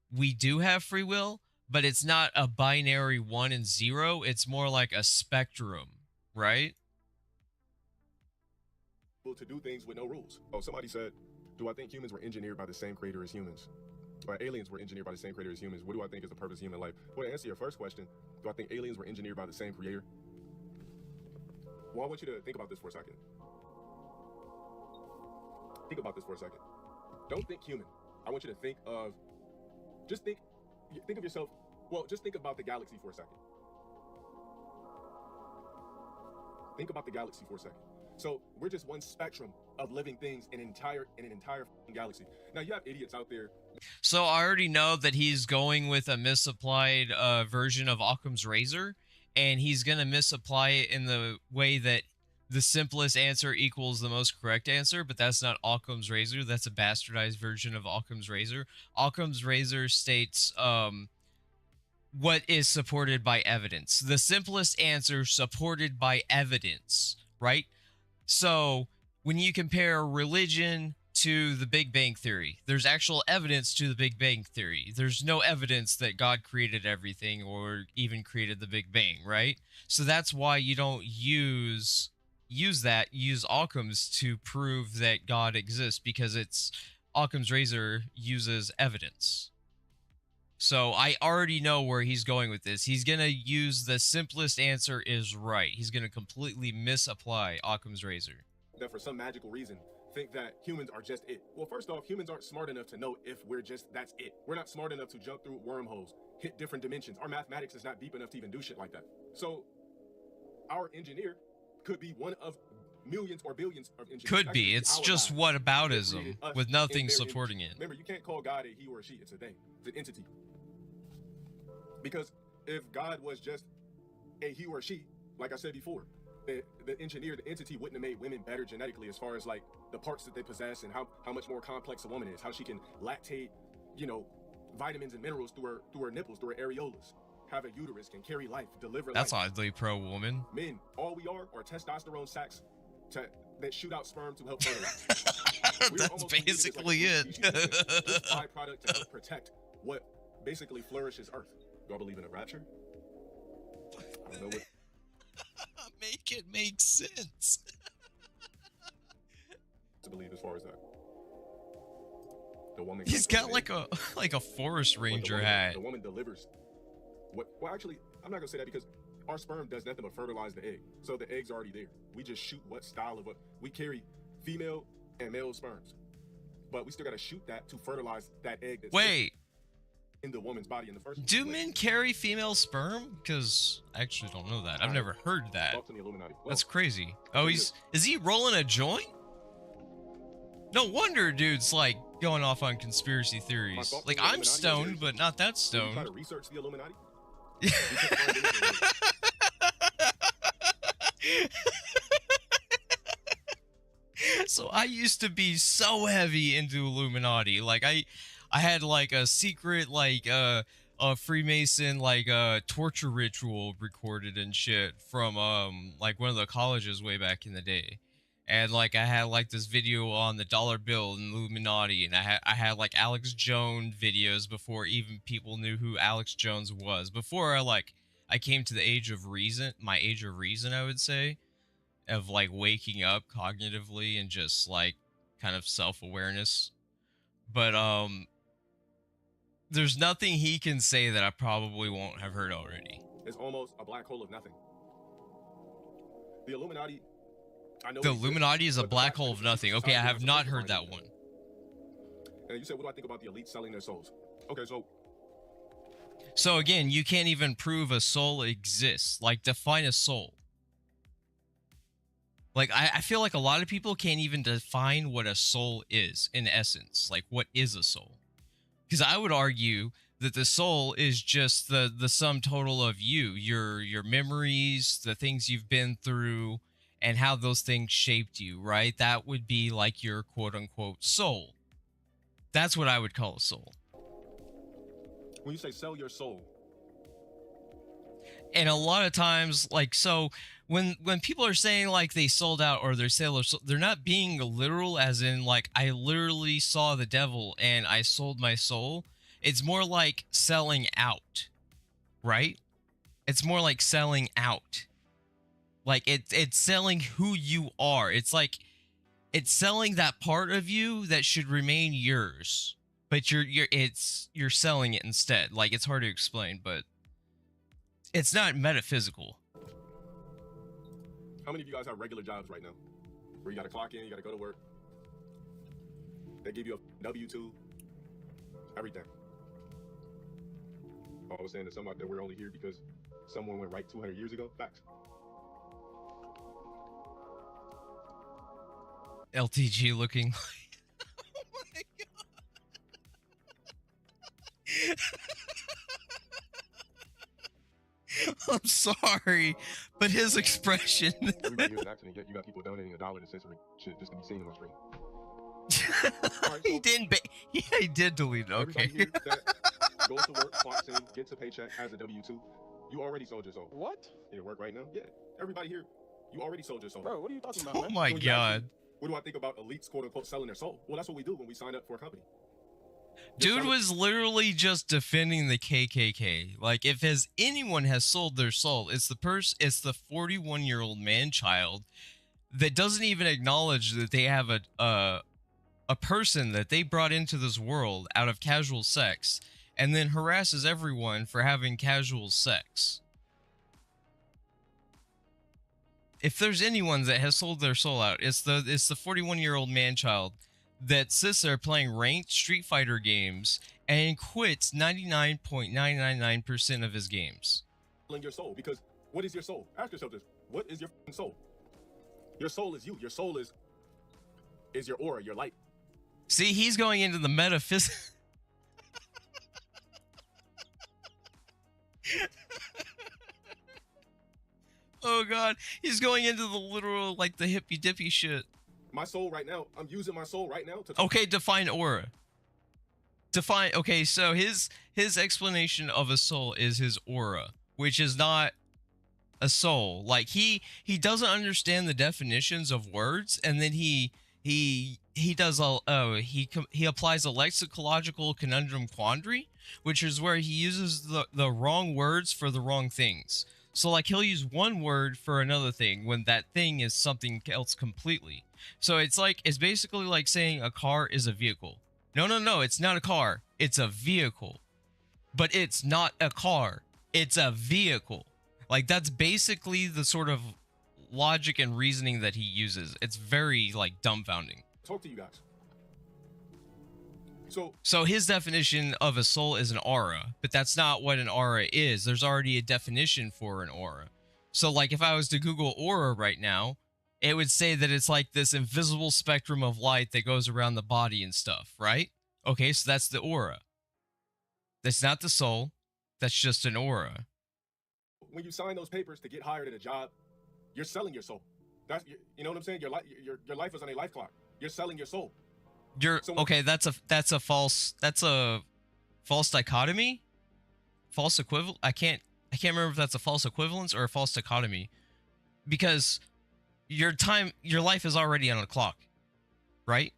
we do have free will, but it's not a binary 1 and 0. It's more like a spectrum, right? To do things with no rules. Oh, somebody said, do I think humans were engineered by the same creator as humans? Or aliens were engineered by the same creator as humans? What do I think is the purpose of human life? Well, to answer your first question, do I think aliens were engineered by the same creator? Well, I want you to think about this for a second. think about this for a second. Don't think human. I want you to think of, just think of yourself. Well, just think about the galaxy for a second. Think about the galaxy for a second. So we're just one spectrum of living things in an entire galaxy. Now you have idiots out there. So I already know that he's going with a misapplied version of Occam's razor, and he's gonna misapply it in the way that the simplest answer equals the most correct answer, but that's not Occam's razor. That's a bastardized version of Occam's razor. Occam's razor states what is supported by evidence. The simplest answer supported by evidence, right? So when you compare religion to the Big Bang Theory, there's actual evidence to the Big Bang Theory. There's no evidence that God created everything or even created the Big Bang, right? So that's why you don't use Occam's to prove that God exists, because it's Occam's razor uses evidence. So I already know where he's going with this. He's going to use the simplest answer is right. He's going to completely misapply Occam's razor. That for some magical reason think that humans are just it. Well, first off, humans aren't smart enough to know if we're just that's it. We're not smart enough to jump through wormholes, hit different dimensions. Our mathematics is not deep enough to even do shit like that. So our engineer could be one of millions or billions of engineers. Could be. It's just whataboutism with nothing supporting it. Remember, you can't call God a he or a she. It's a they. It's an entity. Because if God was just a he or she, like I said before, the engineer, the entity wouldn't have made women better genetically as far as like the parts that they possess and how much more complex a woman is, how she can lactate, vitamins and minerals through her nipples, through her areolas, have a uterus, can carry life, deliver That's life. oddly pro-woman. Men, all we are testosterone sacs that shoot out sperm to help fertilize. That's basically it. This byproduct to help protect what basically flourishes Earth. Y'all believe in a rapture? I don't know what. Make it make sense. To believe as far as that. The woman. He's got like a forest ranger hat. The woman delivers. Well, actually, I'm not gonna say that because our sperm does nothing but fertilize the egg. So the egg's already there. We just shoot what style of we carry female and male sperms, but we still gotta shoot that to fertilize that egg. That's Wait. In the woman's body in the first place. Do men carry female sperm? Because I actually don't know that. I've never heard that. That's crazy. Oh, is he rolling a joint? No wonder dude's like going off on conspiracy theories. Like, I'm stoned, but not that stoned. Try to research the Illuminati. So I used to be so heavy into Illuminati. Like I had like a secret a Freemason torture ritual recorded and shit from like one of the colleges way back in the day. And like I had like this video on the dollar bill and Illuminati, and I had like Alex Jones videos before even people knew who Alex Jones was. Before I came to the age of reason, my age of reason, I would say, of like waking up cognitively and just like kind of self-awareness. But there's nothing he can say that I probably won't have heard already. It's almost a black hole of nothing. The Illuminati. The Illuminati is a black hole of nothing. Okay, I have not heard that one. And you said, what do I think about the elite selling their souls? Okay, so again, you can't even prove a soul exists. Like, define a soul. Like, I feel like a lot of people can't even define what a soul is in essence. Like, what is a soul? Because I would argue that the soul is just the sum total of you, your memories, the things you've been through, and how those things shaped you, right? That would be like your quote-unquote soul. That's what I would call a soul. When you say sell your soul. And a lot of times, like, so when people are saying like they sold out or they sell their soul, they're not being literal as in like I literally saw the devil and I sold my soul. It's more like selling out, right? It's more like selling out. Like it's selling who you are. It's like it's selling that part of you that should remain yours, but you're selling it instead. Like, it's hard to explain, but it's not metaphysical. How many of you guys have regular jobs right now, where you got to clock in, you got to go to work, They give you a W-2, everything. All I was saying to somebody that we're only here because someone went right 200 years ago. Facts. LTG looking like. Oh my god. I'm sorry, but his expression. Everybody here's an accident, yet you got people donating $1 to censor shit just to be seen on screen. Right, He didn't. Yeah, he did delete it. Okay. Everybody here that goes to work, clocks in, gets a paycheck, has a W-2, you already sold your soul. What? You work right now? Yeah. Everybody here, you already sold your soul. Bro, what are you talking about, Oh man? my So when you ask god. me, what do I think about elites, quote unquote, selling their soul? Well, that's what we do when we sign up for a company. Dude was literally just defending the KKK. Like, if anyone has sold their soul, it's the 41-year-old man-child that doesn't even acknowledge that they have a person that they brought into this world out of casual sex, and then harasses everyone for having casual sex. If there's anyone that has sold their soul out, it's the 41-year-old man-child that sits there playing ranked Street Fighter games and quits 99.999% of his games. Selling your soul, because what is your soul? Ask yourself this. What is your soul? Your soul is you. Your soul is your aura, your light. See, he's going into the metaphysics. Oh god, he's going into the literal, like, the hippy dippy shit. My soul right now, I'm using my soul right now to... Okay, define aura. Okay, so his explanation of a soul is his aura, which is not a soul. Like, he doesn't understand the definitions of words, and then he applies a lexicological conundrum quandary, which is where he uses the wrong words for the wrong things. So, like, he'll use one word for another thing when that thing is something else completely. So it's basically like saying a car is a vehicle. No, it's not a car. It's a vehicle. But it's not a car. It's a vehicle. Like, that's basically the sort of logic and reasoning that he uses. It's very, like, dumbfounding. Talk to you guys. So his definition of a soul is an aura, but that's not what an aura is. There's already a definition for an aura. So, like, if I was to Google aura right now, it would say that it's like this invisible spectrum of light that goes around the body and stuff, right? Okay, so that's the aura. That's not the soul. That's just an aura. When you sign those papers to get hired at a job, you're selling your soul. That's, you know what I'm saying? Your life is on a life clock. You're selling your soul. Okay, that's a false dichotomy? False equivalent? I can't remember if that's a false equivalence or a false dichotomy. Because your life is already on a clock, right?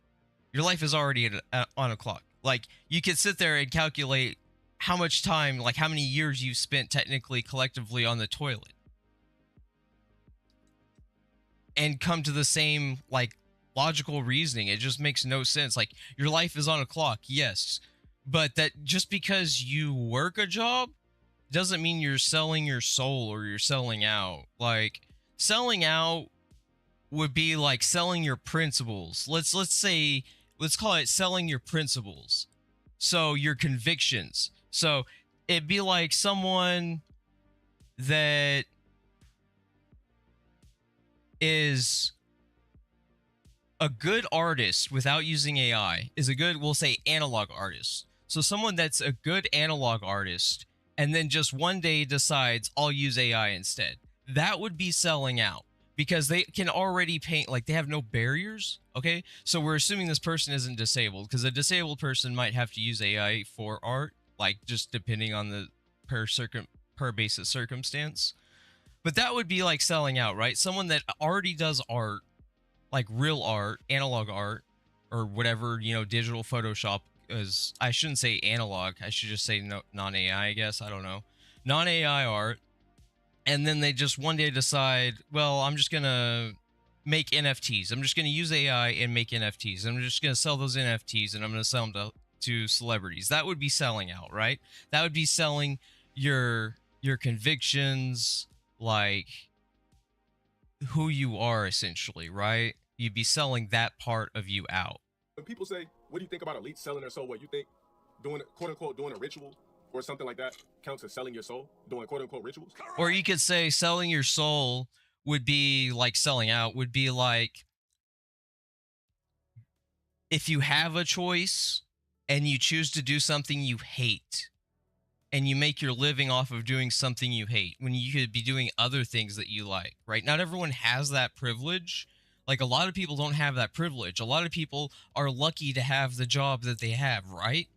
Your life is already on a clock. Like, you could sit there and calculate how much time, like how many years you've spent technically collectively on the toilet, and come to the same, like, logical reasoning. It just makes no sense. Like, your life is on a clock, yes, but that just because you work a job doesn't mean you're selling your soul or you're selling out. Like, selling out would be like selling your principles. Let's call it selling your principles. So your convictions. So it'd be like someone that is a good artist without using AI is a good, we'll say, analog artist. So someone that's a good analog artist and then just one day decides, I'll use AI instead. That would be selling out, because they can already paint, like, they have no barriers. Okay, so we're assuming this person isn't disabled, because a disabled person might have to use AI for art, like, just depending on the per basis circumstance. But that would be like selling out, right? Someone that already does art, like real art, analog art, or whatever, digital Photoshop is. I shouldn't say analog. I should just say non-AI, I guess. I don't know. Non-AI art. And then they just one day decide, well, I'm just going to make NFTs. I'm just going to use AI and make NFTs. I'm just going to sell those NFTs, and I'm going to sell them to celebrities. That would be selling out, right? That would be selling your convictions, like who you are, essentially, right? You'd be selling that part of you out. When people say, What do you think about elites selling their soul? What you think doing, quote unquote, doing a ritual or something like that counts as selling your soul? Doing quote unquote rituals? Or you could say selling your soul would be like selling out, would be like if you have a choice and you choose to do something you hate and you make your living off of doing something you hate when you could be doing other things that you like, right? Not everyone has that privilege. Like a lot of people don't have that privilege. A lot of people are lucky to have the job that they have, right?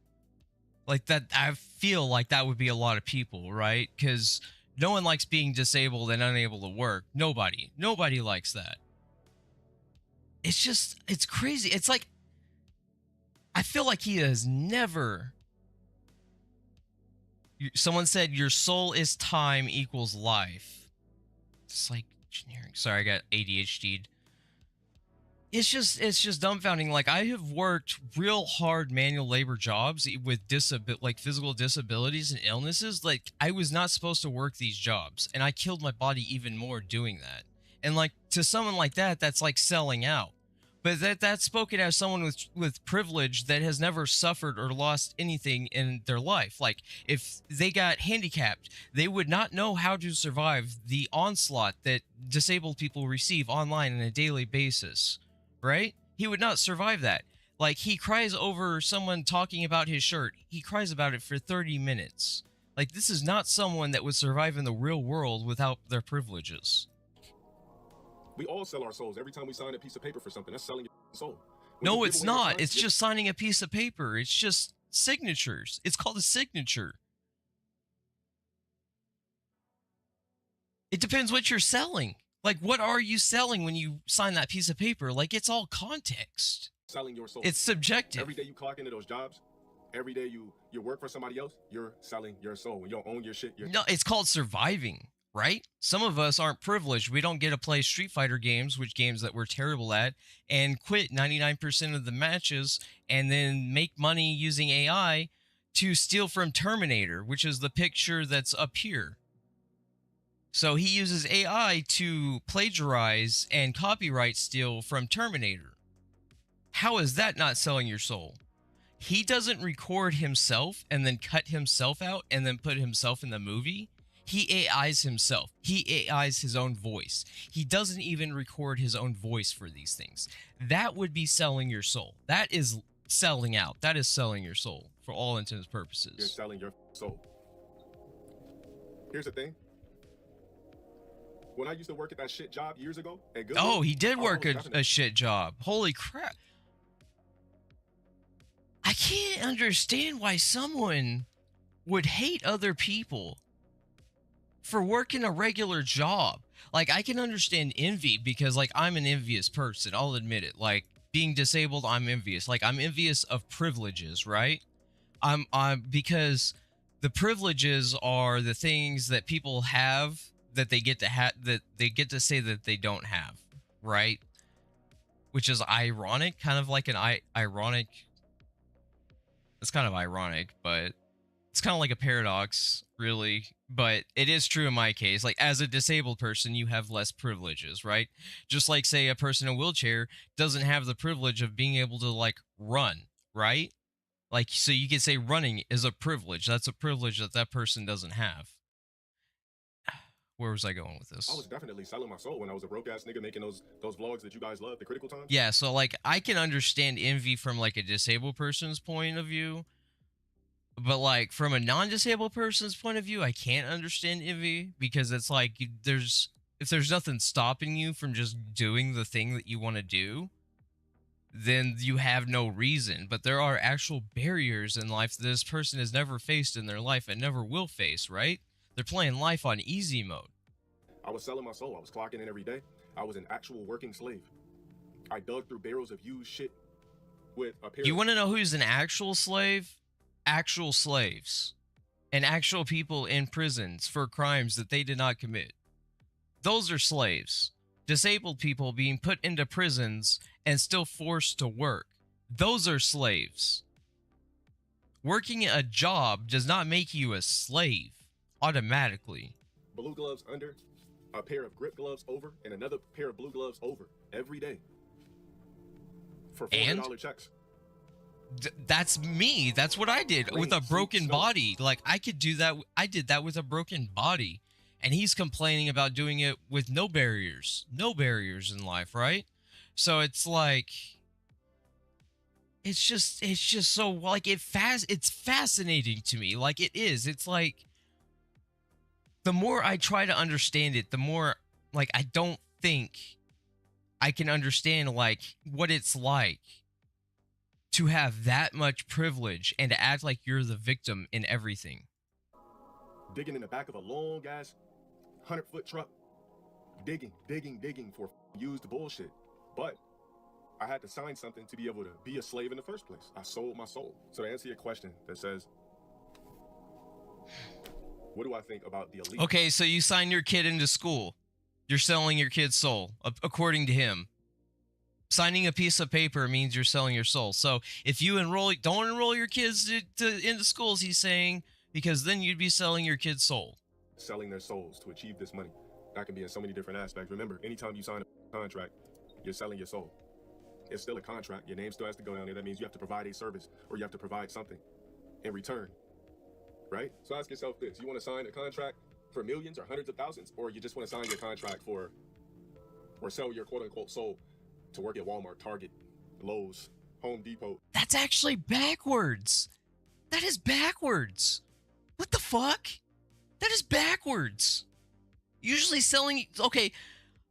Like that, I feel like that would be a lot of people, right? Because no one likes being disabled and unable to work. Nobody likes that. It's just, it's crazy. It's like, I feel like he has never. Someone said your soul is time equals life. It's like generic. Sorry, I got ADHD'd. It's just dumbfounding. Like I have worked real hard manual labor jobs with like physical disabilities and illnesses. Like I was not supposed to work these jobs, and I killed my body even more doing that. And like to someone like that, that's like selling out. But that's spoken as someone with privilege that has never suffered or lost anything in their life. Like if they got handicapped, they would not know how to survive the onslaught that disabled people receive online on a daily basis, right? He would not survive that. Like he cries over someone talking about his shirt. He cries about it for 30 minutes. Like this is not someone that would survive in the real world without their privileges. We all sell our souls every time we sign a piece of paper for something. That's selling your soul. No, it's not. It's just signing a piece of paper. It's just signatures. It's called a signature. It depends what you're selling. Like, what are you selling when you sign that piece of paper? Like, it's all context. Selling your soul. It's subjective. Every day you clock into those jobs, every day you work for somebody else, you're selling your soul. When you don't own your shit, no, it's called surviving. Right? Some of us aren't privileged. We don't get to play Street Fighter games, which games that we're terrible at, and quit 99% of the matches and then make money using AI to steal from Terminator, which is the picture that's up here. So he uses AI to plagiarize and copyright steal from Terminator. How is that not selling your soul? He doesn't record himself and then cut himself out and then put himself in the movie. He AIs himself. He AIs his own voice. He doesn't even record his own voice for these things. That would be selling your soul. That is selling out. That is selling your soul for all intents and purposes. You're selling your soul. Here's the thing. When I used to work at that shit job years ago, at Goodwill, oh, he did work a shit job. Holy crap. I can't understand why someone would hate other people for working a regular job. Like, I can understand envy because, like, I'm an envious person. I'll admit it. Like, being disabled, I'm envious. Like, I'm envious of privileges, right? I'm because the privileges are the things that people have that they get to that they get to say that they don't have, right? Which is ironic, kind of like an ironic. It's kind of ironic, but it's kind of like a paradox, really. But it is true in my case. Like, as a disabled person, you have less privileges, right? Just like, say, a person in a wheelchair doesn't have the privilege of being able to, like, run, right? Like, so you could say running is a privilege. That's a privilege that that person doesn't have. Where was I going with this? I was definitely selling my soul when I was a broke ass nigga making those vlogs that you guys love, the critical times. Yeah, so like I can understand envy from like a disabled person's point of view, but like from a non-disabled person's point of view, I can't understand envy because it's like if there's nothing stopping you from just doing the thing that you want to do, then you have no reason. But there are actual barriers in life that this person has never faced in their life and never will face, right? They're playing life on easy mode. I was selling my soul. I was clocking in every day. I was an actual working slave. I dug through barrels of used shit with a pair. You want to know who's an actual slave? Actual slaves. And actual people in prisons for crimes that they did not commit. Those are slaves. Disabled people being put into prisons and still forced to work. Those are slaves. Working a job does not make you a slave automatically. Blue gloves under, a pair of grip gloves over, and another pair of blue gloves over every day for $400 checks. That's me. That's what I did with a Rain, broken sleet, snow. body. Like I could do that. I did that with a broken body. And he's complaining about doing it with no barriers in life, right? So it's like, it's just so like it's fascinating to me. Like it is. It's like the more I try to understand it, the more like I don't think I can understand like what it's like to have that much privilege and to act like you're the victim in everything. Digging in the back of a long ass 100-foot truck, digging for used bullshit. But I had to sign something to be able to be a slave in the first place. I sold my soul. So to answer your question that says, what do I think about the elite? Okay, so you sign your kid into school. You're selling your kid's soul, according to him. Signing a piece of paper means you're selling your soul. So if you don't enroll your kids into schools, he's saying, because then you'd be selling your kid's soul. Selling their souls to achieve this money. That can be in so many different aspects. Remember, anytime you sign a contract, you're selling your soul. It's still a contract. Your name still has to go down there. That means you have to provide a service or you have to provide something in return, right? So ask yourself this. You want to sign a contract for millions or hundreds of thousands, or you just want to sign your contract or sell your quote-unquote soul to work at Walmart, Target, Lowe's, Home Depot? That's actually backwards. That is backwards. What the fuck? That is backwards. Usually selling... Okay,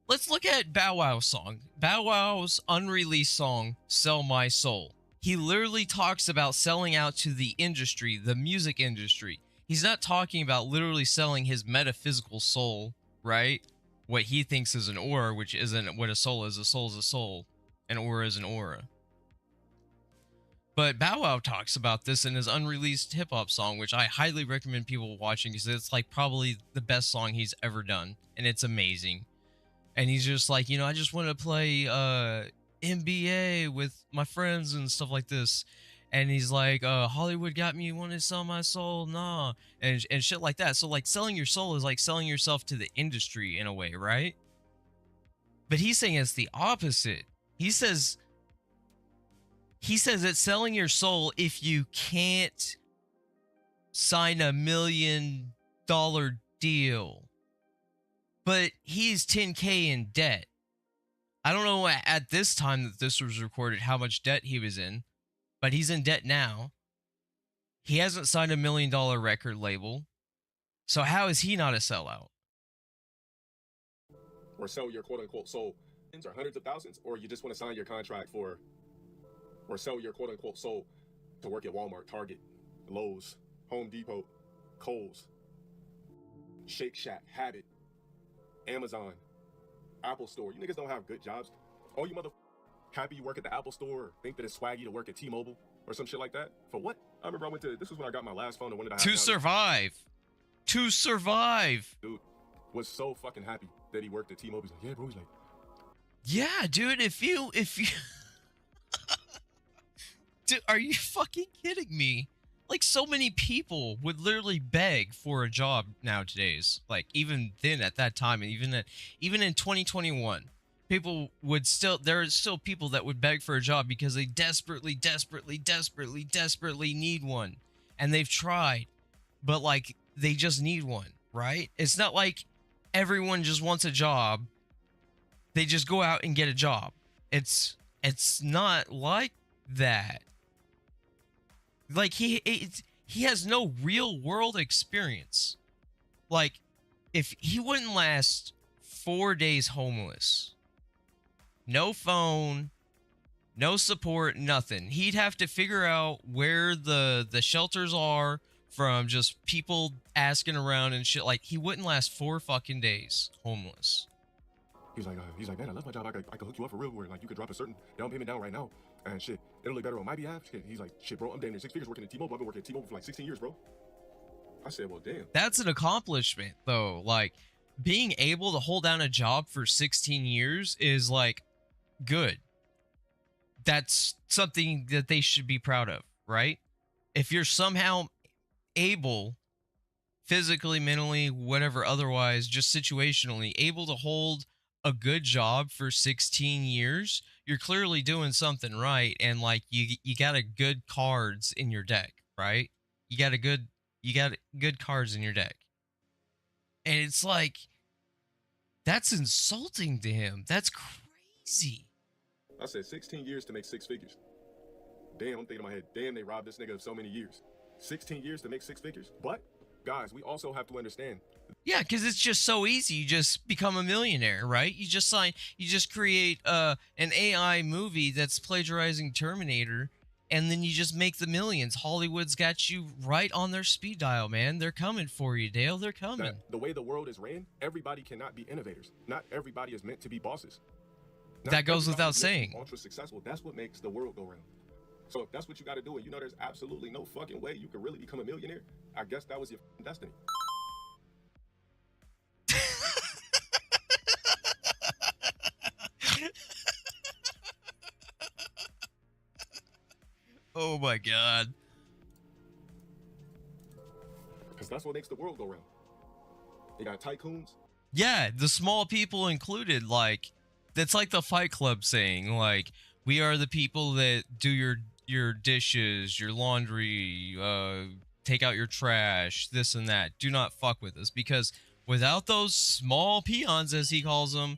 let's look at Bow Wow's song. Bow Wow's unreleased song, Sell My Soul. He literally talks about selling out to the industry, the music industry. He's not talking about literally selling his metaphysical soul, right? What he thinks is an aura, which isn't what a soul is. A soul is a soul. An aura is an aura. But Bow Wow talks about this in his unreleased hip-hop song, which I highly recommend people watching because it's like probably the best song he's ever done. And it's amazing. And he's just like, you know, I just want to play NBA with my friends and stuff like this. And he's like, Hollywood got me, want to sell my soul, nah. And shit like that. So like selling your soul is like selling yourself to the industry in a way, right? But he's saying it's the opposite. He says it's selling your soul if you can't sign $1 million deal. But he's 10K in debt. I don't know at this time that this was recorded how much debt he was in, but he's in debt now. He hasn't signed $1 million record label. So how is he not a sellout? Or sell your quote-unquote soul or hundreds of thousands, or you just want to sign your contract or sell your quote-unquote soul to work at Walmart, Target, Lowe's, Home Depot, Kohl's, Shake Shack, Habit, Amazon, Apple Store. You niggas don't have good jobs. All you mother happy you work at the Apple Store or think that it's swaggy to work at T-Mobile or some shit like that? For what? I remember I went to, this was when I got my last phone, the one that I had To now. survive. To survive. Dude was so fucking happy that he worked at T-Mobile. He's like, yeah, bro. He's like, Yeah, dude, if you Dude, are you fucking kidding me? Like, so many people would literally beg for a job nowadays. Like, even then at that time, and even in 2021, people would there are still people that would beg for a job because they desperately need one. And they've tried, but like they just need one, right? It's not like everyone just wants a job. They just go out and get a job. It's not like that. Like he has no real world experience. Like if he wouldn't last 4 days homeless, no phone, no support, nothing. He'd have to figure out where the shelters are from just people asking around and shit. Like he wouldn't last 4 fucking days homeless. he's like, man, I love my job. I could hook you up for real, where like you could drop a certain down payment down right now, and shit, it'll look better on my behalf. He's like, shit, bro, I'm damn near 6 figures working at T-Mobile. I've been working at T-Mobile for like 16 years, bro. I said, well, damn. That's an accomplishment, though. Like being able to hold down a job for 16 years is like good. That's something that they should be proud of, right? If you're somehow able, physically, mentally, whatever, otherwise, just situationally, able to hold a good job for 16 years, you're clearly doing something right, and like you got a good cards in your deck, right? You got a good you got good cards in your deck. And it's like that's insulting to him. That's crazy. I said 16 years to make 6 figures. Damn, I'm thinking in my head, damn, they robbed this nigga of so many years. 16 years to make 6 figures? But, guys, we also have to understand. Yeah, because it's just so easy. You just become a millionaire, right? You just create an AI movie that's plagiarizing Terminator, and then you just make the millions. Hollywood's got you right on their speed dial, man. They're coming for you, Dale. They're coming. That the way the world is ran, everybody cannot be innovators. Not everybody is meant to be bosses. That goes without saying. Ultra successful. That's what makes the world go round. So if that's what you got to do, and you know there's absolutely no fucking way you can really become a millionaire, I guess that was your destiny. Oh my god. Because that's what makes the world go round. You got tycoons. Yeah, the small people included. Like, that's like the Fight Club saying, like, we are the people that do your dishes, your laundry, take out your trash, this and that. Do not fuck with us, because without those small peons, as he calls them,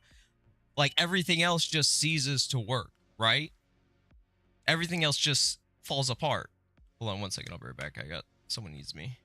like, everything else just ceases to work, right? Everything else just falls apart. Hold on one second, I'll be right back. Someone needs me.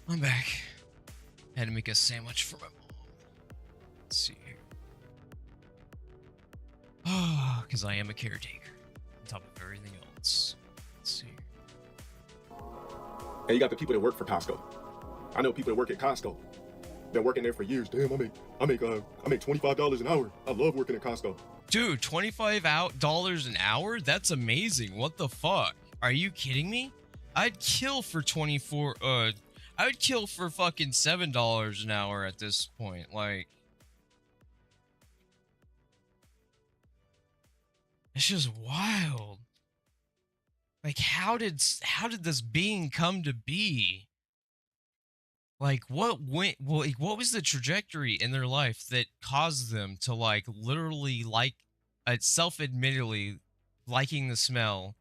I'm back. Had to make a sandwich for my mom. Let's see here. Oh, because I am a caretaker. On top of everything else. Let's see. And you got the people that work for Costco. I know people that work at Costco. Been working there for years. Damn, I make $25 an hour. I love working at Costco. Dude, $25 an hour? That's amazing. What the fuck? Are you kidding me? I'd kill for I would kill for fucking $7 an hour at this point. Like, it's just wild. Like, how did this being come to be? Like, what was the trajectory in their life that caused them to, like, literally, like, self-admittedly liking the smell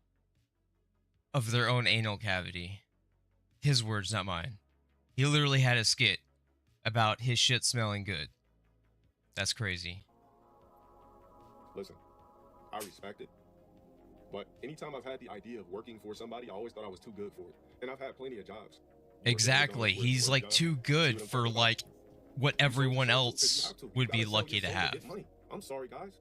of their own anal cavity? His words, not mine. He literally had a skit about his shit smelling good. That's crazy. Listen, I respect it. But anytime I've had the idea of working for somebody, I always thought I was too good for it. And I've had plenty of jobs. Exactly. He's like too good for like what everyone else would be lucky to have. I'm sorry, guys.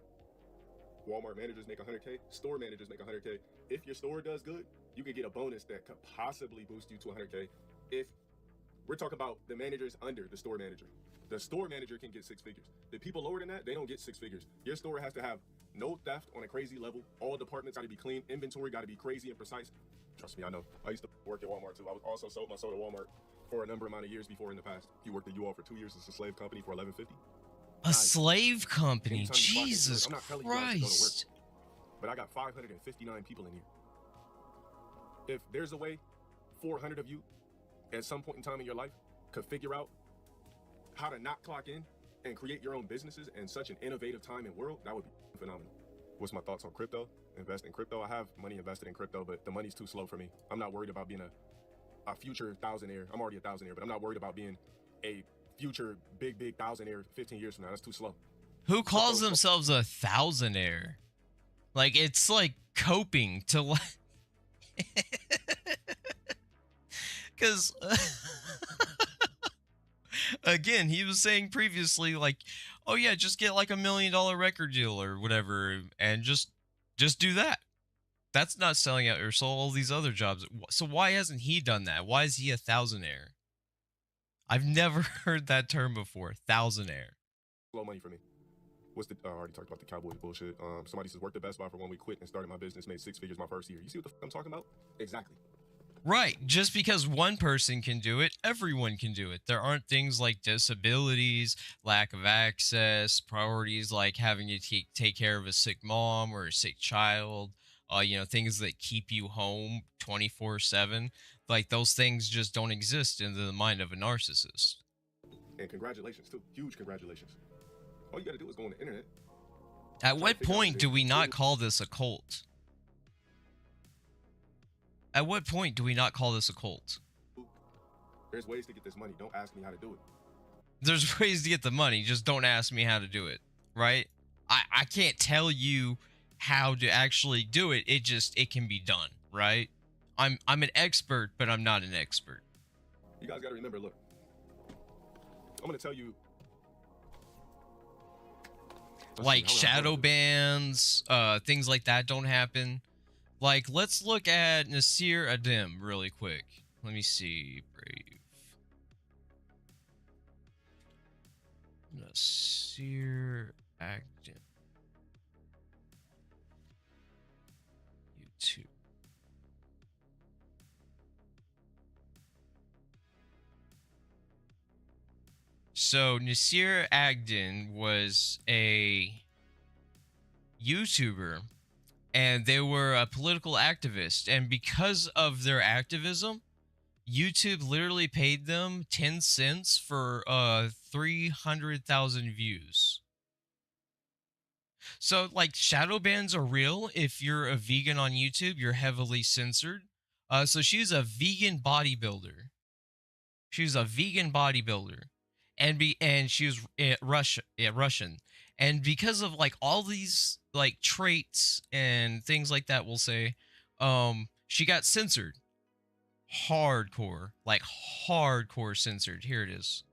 Walmart managers make 100K. Store managers make 100K. If your store does good, you can get a bonus that could possibly boost you to 100K. If we're talking about the managers under the store manager can get 6 figures. The people lower than that, they don't get 6 figures. Your store has to have No theft on a crazy level. All departments got to be clean. Inventory got to be crazy and precise. Trust me, I know. I used to work at Walmart too. I was also sold my soda at Walmart for a number amount of years before in the past. You worked at U-Haul for 2 years as a slave company for $11.50. A slave company. Anytime you clock in, Jesus I'm not telling you guys to go to work, Christ. but I got 559 people in here. If there's a way 400 of you at some point in time in your life could figure out how to not clock in and create your own businesses in such an innovative time and world, that would be phenomenal. What's my thoughts on crypto? Invest in crypto. I have money invested in crypto, but the money's too slow for me. I'm not worried about being a future thousandaire. I'm already a thousandaire, but I'm not worried about being a future big thousandaire 15 years from now. That's too slow. Who calls themselves a thousandaire? Like, it's like coping to like. Because, again, he was saying previously, like, oh yeah, just get like $1 million record deal or whatever, and just do that. That's not selling out or sell all these other jobs. So why hasn't he done that? Why is he a thousandaire? I've never heard that term before, thousandaire. Slow money for me. What's the? I already talked about the Cowboys bullshit. Somebody says worked at Best Buy for 1 week, quit and started my business, made 6 figures my first year. You see what the fuck I'm talking about? Exactly. Right. Just because one person can do it, everyone can do it. There aren't things like disabilities, lack of access, priorities like having to take care of a sick mom or a sick child, things that keep you home 24/7. Like, those things just don't exist in the mind of a narcissist. And congratulations, too. Huge congratulations. All you got to do is go on the internet. At what point do we not call this a cult? At what point do we not call this a cult? There's ways to get this money. Don't ask me how to do it. There's ways to get the money. Just don't ask me how to do it, right? I can't tell you how to actually do it. It can be done, right? I'm an expert, but I'm not an expert. You guys got to remember, look. I'm going to tell you. Like shadow bans, things like that don't happen. Like, let's look at Nasir Adim really quick. Let me see. Brave. Nasir Adim. YouTube. So Nasir Agdin was a YouTuber, and they were a political activist, and because of their activism, YouTube literally paid them 10 cents for 300,000 views. So, like, shadow bans are real. If you're a vegan on YouTube, you're heavily censored. So she's a vegan bodybuilder. She's a vegan bodybuilder. And she was Russian. And because of like all these like traits and things like that, we'll say, she got censored. Hardcore censored. Here it is.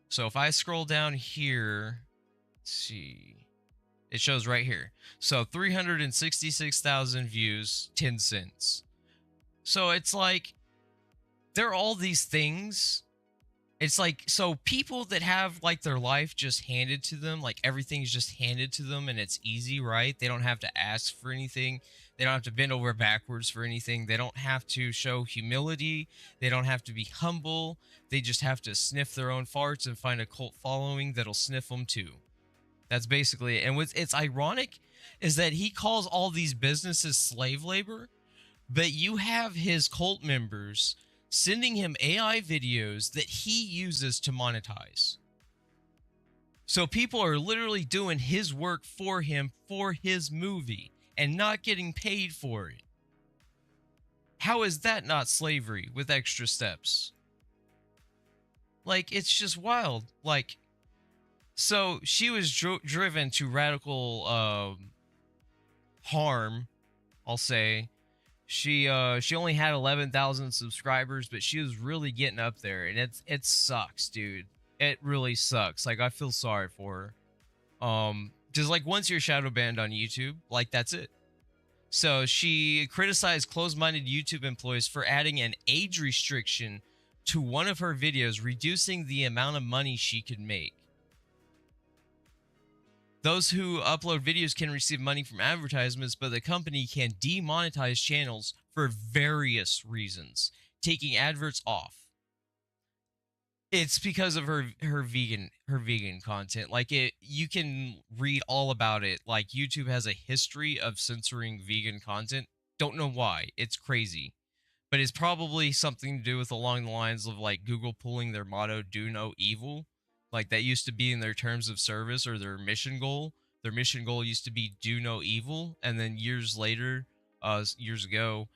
So if I scroll down here, let's see. It shows right here. So 366,000 views, 10 cents. So it's like, there are all these things. It's like, so people that have like their life just handed to them, like everything's just handed to them and it's easy, right? They don't have to ask for anything. They don't have to bend over backwards for anything. They don't have to show humility. They don't have to be humble. They just have to sniff their own farts and find a cult following that'll sniff them too. That's basically it. And what's it's ironic is that he calls all these businesses slave labor, but you have his cult members sending him AI videos that he uses to monetize. So people are literally doing his work for him for his movie and not getting paid for it. How is that not slavery with extra steps? Like, it's just wild. Like, so she was driven to radical harm, I'll say. She only had 11,000 subscribers, but she was really getting up there, and it sucks, dude. It really sucks. Like, I feel sorry for her. Just like once you're shadow banned on YouTube, like that's it. So she criticized closed-minded YouTube employees for adding an age restriction to one of her videos, reducing the amount of money she could make. Those who upload videos can receive money from advertisements, but the company can demonetize channels for various reasons, taking adverts off. It's because of her vegan content. Like, you can read all about it. Like, YouTube has a history of censoring vegan content. Don't know why. It's crazy. But it's probably something to do with along the lines of like Google pulling their motto, do no evil. Like, that used to be in their terms of service or their mission goal. Their mission goal used to be do no evil, and then years later, years ago,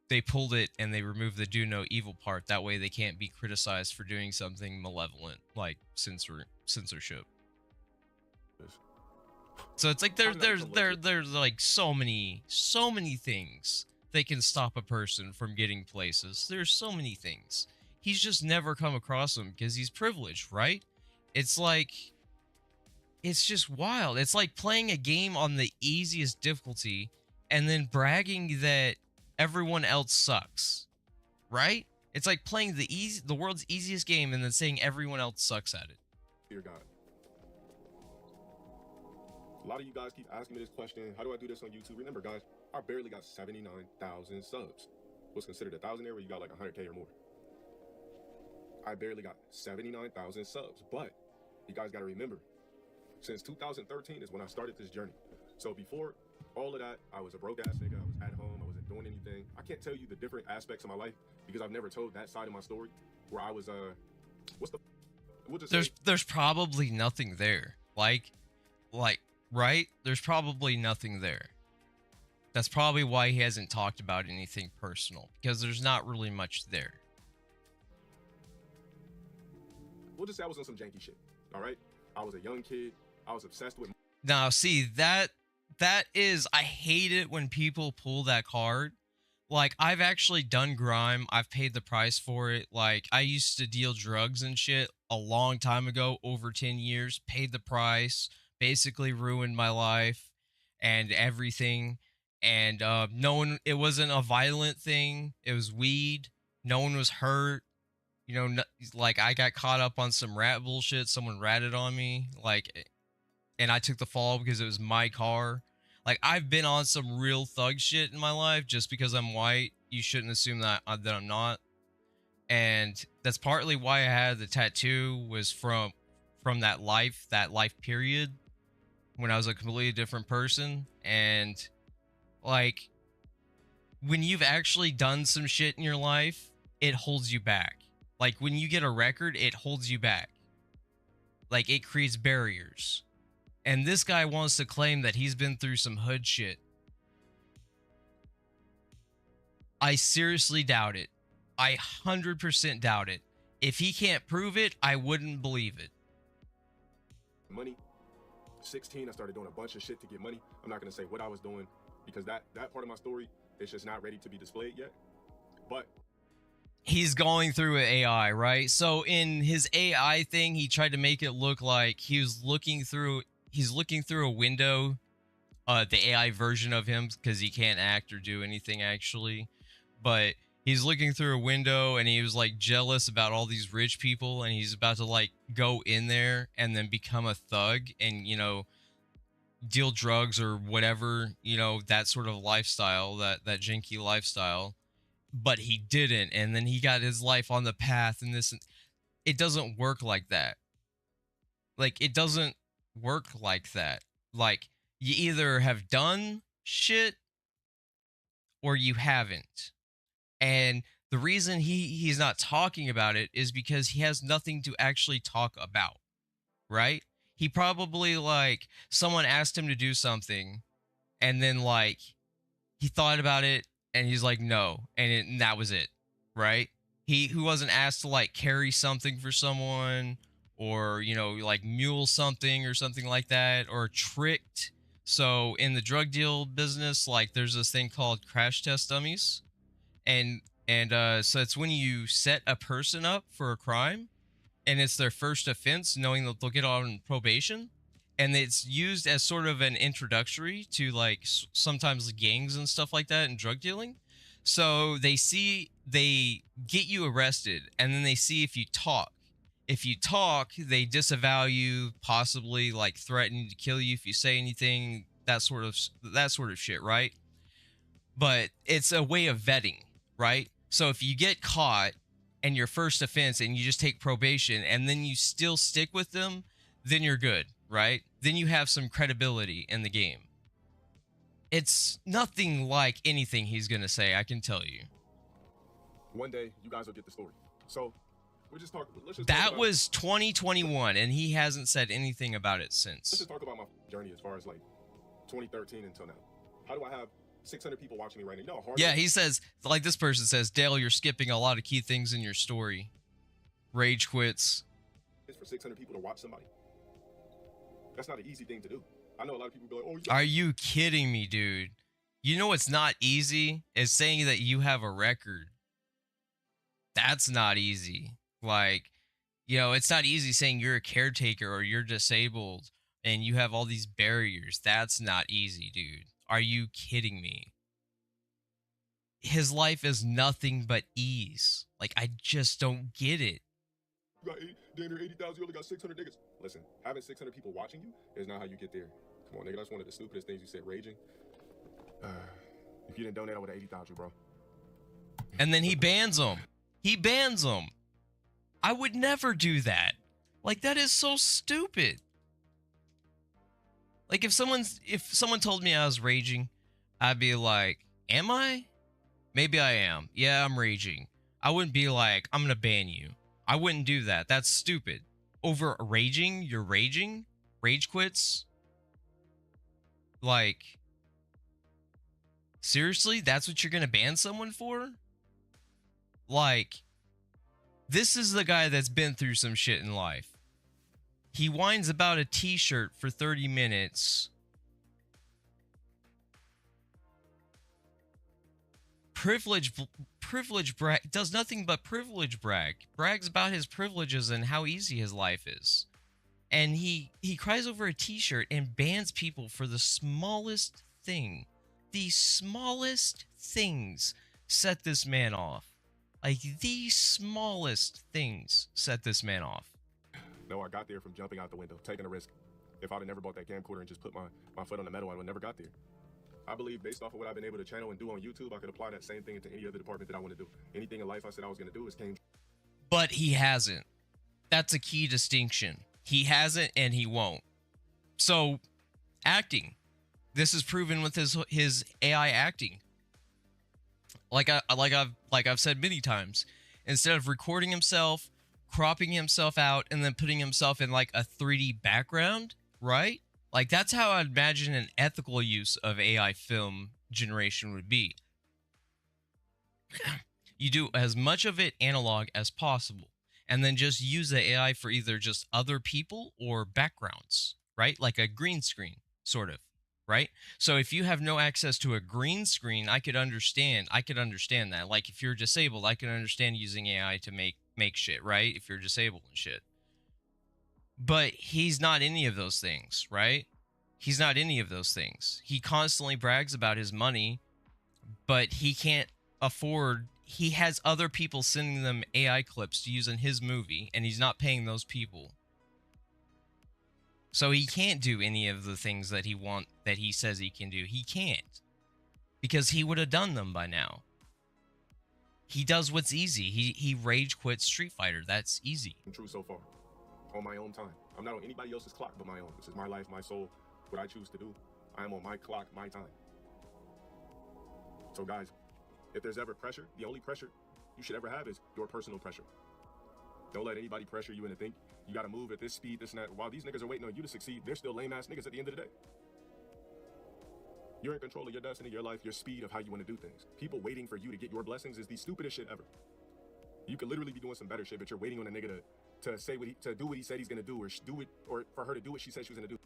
they pulled it and they removed the do no evil part. That way they can't be criticized for doing something malevolent like censorship. So it's like there's like so many things that can stop a person from getting places. There's so many things. He's just never come across them because he's privileged, right? It's like, it's just wild. It's like playing a game on the easiest difficulty and then bragging that everyone else sucks, right? It's like playing the world's easiest game and then saying everyone else sucks at it. Dear God. A lot of you guys keep asking me this question, how do I do this on YouTube? Remember, guys, I barely got 79,000 subs. What's considered 1,000 there where you got like 100K or more. I barely got 79,000 subs, but you guys got to remember, since 2013 is when I started this journey. So before all of that, I was a broke ass nigga. I was at home. I wasn't doing anything. I can't tell you the different aspects of my life because I've never told that side of my story where I was, we'll just there's probably nothing there. Like, right? There's probably nothing there. That's probably why he hasn't talked about anything personal, because there's not really much there. We'll just say I was on some janky shit, all right? I was a young kid. I was obsessed with... Now, see, that is... I hate it when people pull that card. Like, I've actually done grime. I've paid the price for it. Like, I used to deal drugs and shit a long time ago, over 10 years. Paid the price. Basically ruined my life and everything. And it wasn't a violent thing. It was weed. No one was hurt. You know, like, I got caught up on some rat bullshit. Someone ratted on me. Like, and I took the fall because it was my car. Like, I've been on some real thug shit in my life. Just because I'm white, you shouldn't assume that I'm not. And that's partly why I had the tattoo, was from that life period when I was a completely different person. And like, when you've actually done some shit in your life, it holds you back. Like, when you get a record, it holds you back. Like, it creates barriers. And this guy wants to claim that he's been through some hood shit. I seriously doubt it. I 100% doubt it. If he can't prove it, I wouldn't believe it. Money. 16, I started doing a bunch of shit to get money. I'm not going to say what I was doing because that part of my story is just not ready to be displayed yet. But he's going through an AI, right? So in his AI thing, he tried to make it look like he's looking through a window, the AI version of him, because he can't act or do anything actually. But he's looking through a window and he was like jealous about all these rich people, and he's about to like go in there and then become a thug and, you know, deal drugs or whatever, you know, that sort of lifestyle, that janky lifestyle. But he didn't, and then he got his life on the path, and this, it doesn't work like that. Like, it doesn't work like that. Like, you either have done shit or you haven't. And the reason he's not talking about it is because he has nothing to actually talk about, right? He probably, like, someone asked him to do something, and then, like, he thought about it, and he's like, no, and that was it, right? He who wasn't asked to, like, carry something for someone, or, you know, like, mule something or something like that, or tricked. So in the drug deal business, like, there's this thing called crash test dummies, and so it's when you set a person up for a crime, and it's their first offense, knowing that they'll get on probation, and it's used as sort of an introductory to, like, sometimes gangs and stuff like that and drug dealing. So they get you arrested, and then they see if you talk. If you talk, they disavow you, possibly like threatening to kill you if you say anything, that sort of shit, right? But it's a way of vetting, right? So if you get caught and your first offense and you just take probation and then you still stick with them, then you're good, right? Then you have some credibility in the game. It's nothing like anything he's going to say, I can tell you. One day, you guys will get the story. So, we're just talking. That was 2021, and he hasn't said anything about it since. Let's just talk about my journey as far as like 2013 until now. How do I have 600 people watching me right now? You know how hard. Yeah, he says, like this person says, Dale, you're skipping a lot of key things in your story. Rage quits. It's for 600 people to watch somebody. That's not an easy thing to do. I know a lot of people go like, "Oh, are you kidding me, dude? You know what's not easy is saying that you have a record. That's not easy. Like, you know, it's not easy saying you're a caretaker or you're disabled and you have all these barriers. That's not easy, dude. Are you kidding me? His life is nothing but ease. Like, I just don't get it. You got 80,000, you only got 600 niggas. Listen, having 600 people watching you is not how you get there. Come on, nigga, that's one of the stupidest things you said, raging. If you didn't donate, I would have 80,000, bro. And then he bans them. He bans them. I would never do that. Like, that is so stupid. Like, if someone told me I was raging, I'd be like, am I? Maybe I am. Yeah, I'm raging. I wouldn't be like, I'm gonna ban you. I wouldn't do that. That's stupid. Over raging, you're raging? Rage quits? Like, seriously? That's what you're gonna ban someone for? Like, this is the guy that's been through some shit in life. He whines about a t-shirt for 30 minutes. Privilege brag, does nothing but privilege brag. Brags about his privileges and how easy his life is. And he cries over a t-shirt and bans people for the smallest thing. The smallest things set this man off. Like, the smallest things set this man off. No, I got there from jumping out the window, taking a risk. If I'd have never bought that camcorder and just put my foot on the metal, I would have never got there. I believe based off of what I've been able to channel and do on YouTube, I could apply that same thing into any other department that I want to do. Anything in life I said I was going to do is came. But he hasn't. That's a key distinction. He hasn't and he won't. So, acting. This is proven with his AI acting. Like I've said many times, instead of recording himself, cropping himself out, and then putting himself in like a 3D background, right? Like, that's how I'd imagine an ethical use of AI film generation would be. You do as much of it analog as possible, and then just use the AI for either just other people or backgrounds, right? Like a green screen, sort of, right? So if you have no access to a green screen, I could understand that. Like, if you're disabled, I can understand using AI to make shit, right? If you're disabled and shit. But he's not any of those things, right? He's not any of those things. He constantly brags about his money, but he can't afford. He has other people sending them AI clips to use in his movie, and he's not paying those people. So he can't do any of the things that he says he can do. He can't. Because he would have done them by now. He does what's easy. He rage quits Street Fighter. That's easy. True so far. On my own time. I'm not on anybody else's clock but my own. This is my life, my soul, what I choose to do. I am on my clock, my time. So guys, if there's ever pressure, the only pressure you should ever have is your personal pressure. Don't let anybody pressure you into think you gotta move at this speed, this and that. While these niggas are waiting on you to succeed, they're still lame ass niggas at the end of the day. You're in control of your destiny, your life, your speed of how you want to do things. People waiting for you to get your blessings is the stupidest shit ever. You could literally be doing some better shit, but you're waiting on a nigga to do what he said he's gonna do, or for her to do what she said she was gonna do.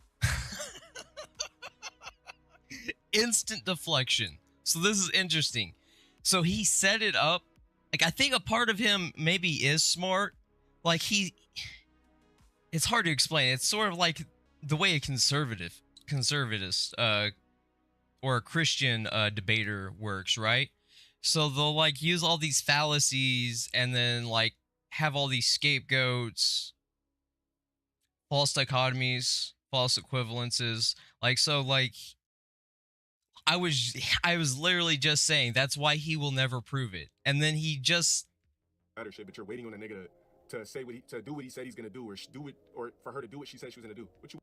Instant deflection. So this is interesting. So he set it up. Like, I think a part of him maybe is smart. Like, it's hard to explain. It's sort of like the way a conservatist or a Christian debater works, right? So they'll like use all these fallacies and then like have all these scapegoats false dichotomies, false equivalences. Like, so, like, I was literally just saying that's why he will never prove it, and then he just matter shit, but you're waiting on a nigga to say what to do what he said he's gonna do, or do it, or for her to do what she said she was gonna do. What you?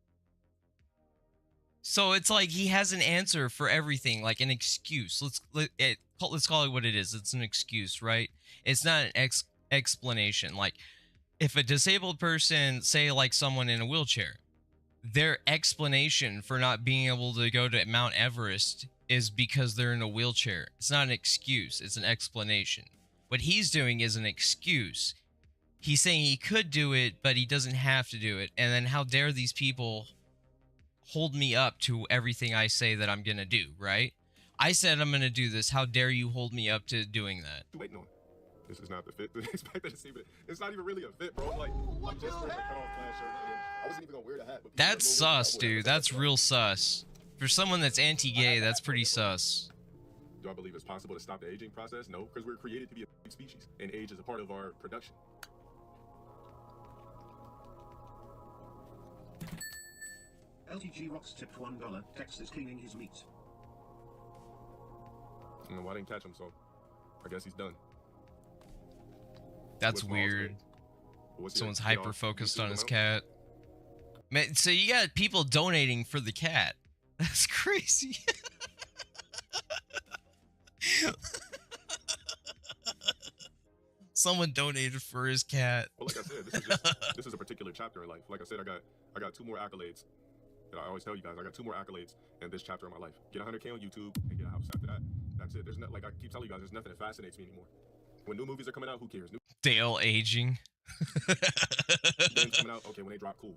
So it's like he has an answer for everything, like an excuse. Let's call it what it is. It's an excuse, right? It's not an explanation. Like, if a disabled person, say like someone in a wheelchair, their explanation for not being able to go to Mount Everest is because they're in a wheelchair. It's not an excuse, it's an explanation. What he's doing is an excuse. He's saying he could do it, but he doesn't have to do it. And then how dare these people hold me up to everything I say that I'm gonna do, right? I said I'm gonna do this. How dare you hold me up to doing that? Waiting on. This is not the fit. Expect to see it. It's not even really a fit, bro. Like, I'm just wearing a cutoff class shirt, and I wasn't even gonna wear the hat. But That's sus, dude. That's real sus. For someone that's anti-gay, that's pretty sus. Do I believe it's possible to stop the aging process? No, because we're created to be a species, and age is a part of our production. LTG Rocks tipped $1. Tex is cleaning his meat. Well, I didn't catch him, so I guess he's done. That's weird. Someone's hyper focused on his cat. Man, so you got people donating for the cat. That's crazy. Someone donated for his cat. Well, like I said, this is a particular chapter in life. Like I said, I got 2 more accolades. And I always tell you guys, I got 2 more accolades in this chapter of my life. Get 100K on YouTube and get a house after that. That's it. There's not, like I keep telling you guys, there's nothing that fascinates me anymore. When new movies are coming out, who cares? New Dale aging. games coming out, okay, when they drop, cool.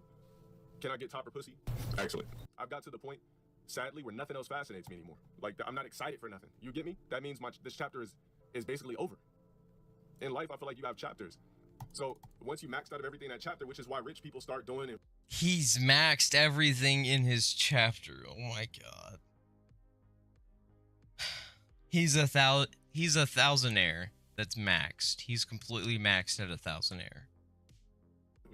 Can I get topper pussy? Excellent. I've got to the point, sadly, where nothing else fascinates me anymore. Like, I'm not excited for nothing. You get me? That means this chapter is basically over. In life, I feel like you have chapters. So once you maxed out of everything in that chapter, which is why rich people start doing it. He's maxed everything in his chapter. Oh my god. He's a thousandaire that's maxed. He's completely maxed at a thousandaire.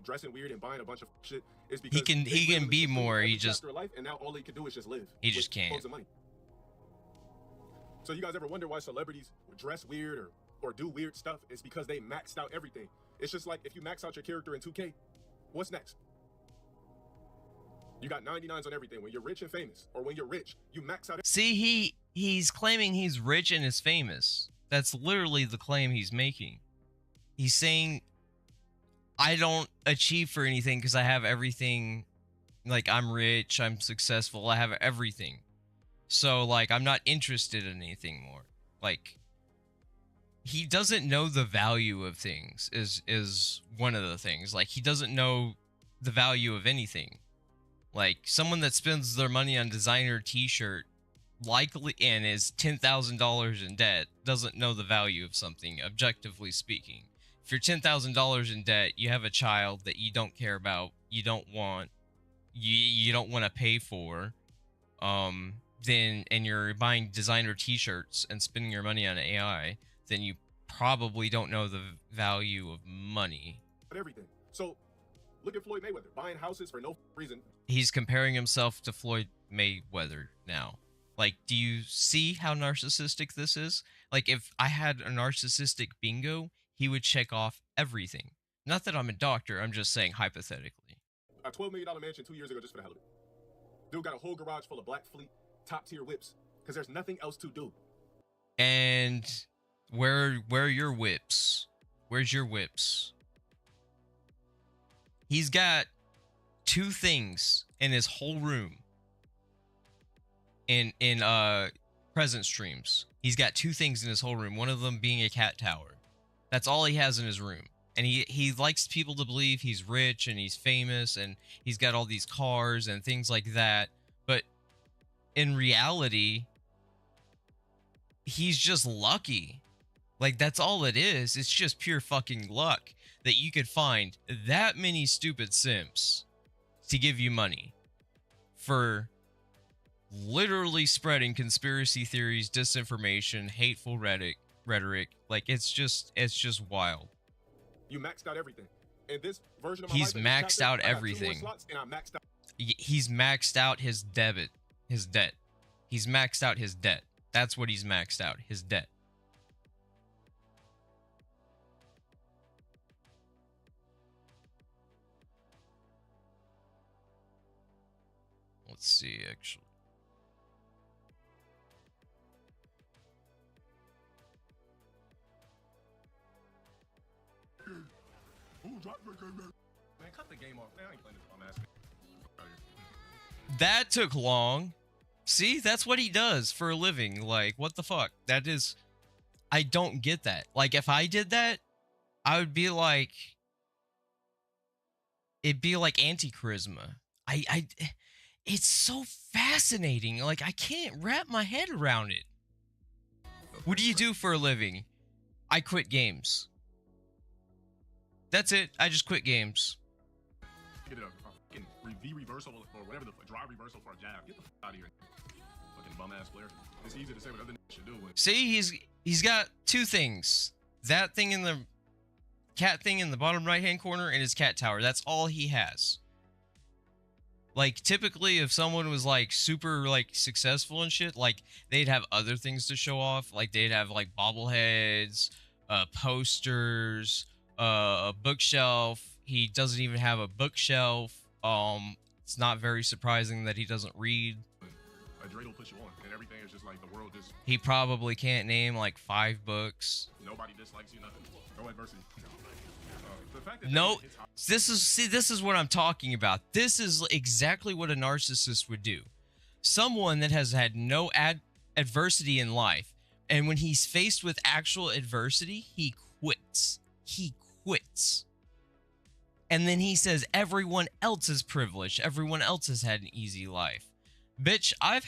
Dressing weird and buying a bunch of shit is because he can be more. He just life, and now all he can do is just live. He just can't. Money. So you guys ever wonder why celebrities dress weird or do weird stuff? It's because they maxed out everything. It's just like if you max out your character in 2K, what's next? You got 99s on everything. When you're rich and famous, or when you're rich, you max out. See, he's claiming he's rich and is famous. That's literally the claim he's making. He's saying, I don't achieve for anything because I have everything. Like, I'm rich, I'm successful, I have everything. So, like, I'm not interested in anything more. Like, he doesn't know the value of things is one of the things. Like, he doesn't know the value of anything. Like, someone that spends their money on designer t-shirt likely and is $10,000 in debt doesn't know the value of something, objectively speaking. If you're $10,000 in debt, you have a child that you don't care about, you don't want, you don't want to pay for, then, and you're buying designer t-shirts and spending your money on AI, then you probably don't know the value of money. Everything. So, look at Floyd Mayweather buying houses for no reason. He's comparing himself to Floyd Mayweather now. Like, do you see how narcissistic this is? Like, if I had a narcissistic bingo, he would check off everything. Not that I'm a doctor, I'm just saying hypothetically. A $12 million mansion 2 years ago just for the hell of it. Dude got a whole garage full of Black Fleet, top tier whips, because there's nothing else to do. And where are your whips? Where's your whips? He's got 2 things in his whole room. In present streams, he's got 2 things in his whole room. One of them being a cat tower. That's all he has in his room. And he likes people to believe he's rich and he's famous and he's got all these cars and things like that. But in reality, he's just lucky. Like, that's all it is. It's just pure fucking luck that you could find that many stupid simps to give you money for literally spreading conspiracy theories, disinformation, hateful rhetoric. Like, it's just wild. You maxed out everything. in this version of my He's life, in this maxed chapter, out I got 2 more everything. slots, and I maxed out. He's maxed out his debt. He's maxed out his debt. That's what he's maxed out, his debt. Let's see, actually. Ooh, drop the game, man. Man, cut the game off. Man, I ain't playing this dumbass. That took long. See, that's what he does for a living. Like, what the fuck? That is, I don't get that. Like, if I did that, I would be like, it'd be like anti-charisma. It's so fascinating. Like, I can't wrap my head around it. What do you do for a living? I quit games. That's it. I just quit games. Get a fucking V reversal or whatever the drive reversal for a jab. Get the fuck out of here. Fucking bum ass player. It's easy to say what other niggas should do. See, he's got two things. That thing in the cat thing in the bottom right hand corner and his cat tower. That's all he has. Like, typically, if someone was, like, super, like, successful and shit, like, they'd have other things to show off. Like, they'd have, like, bobbleheads, posters, a bookshelf. He doesn't even have a bookshelf. It's not very surprising that he doesn't read. A dreid will push you on, and everything is just like the world just... He probably can't name, like, 5 books. Nobody dislikes you, nothing. No adversity. The fact that No, this is what I'm talking about. This is exactly what a narcissist would do. Someone that has had no adversity in life, and when he's faced with actual adversity, he quits. He quits. And then he says everyone else is privileged. Everyone else has had an easy life. Bitch, I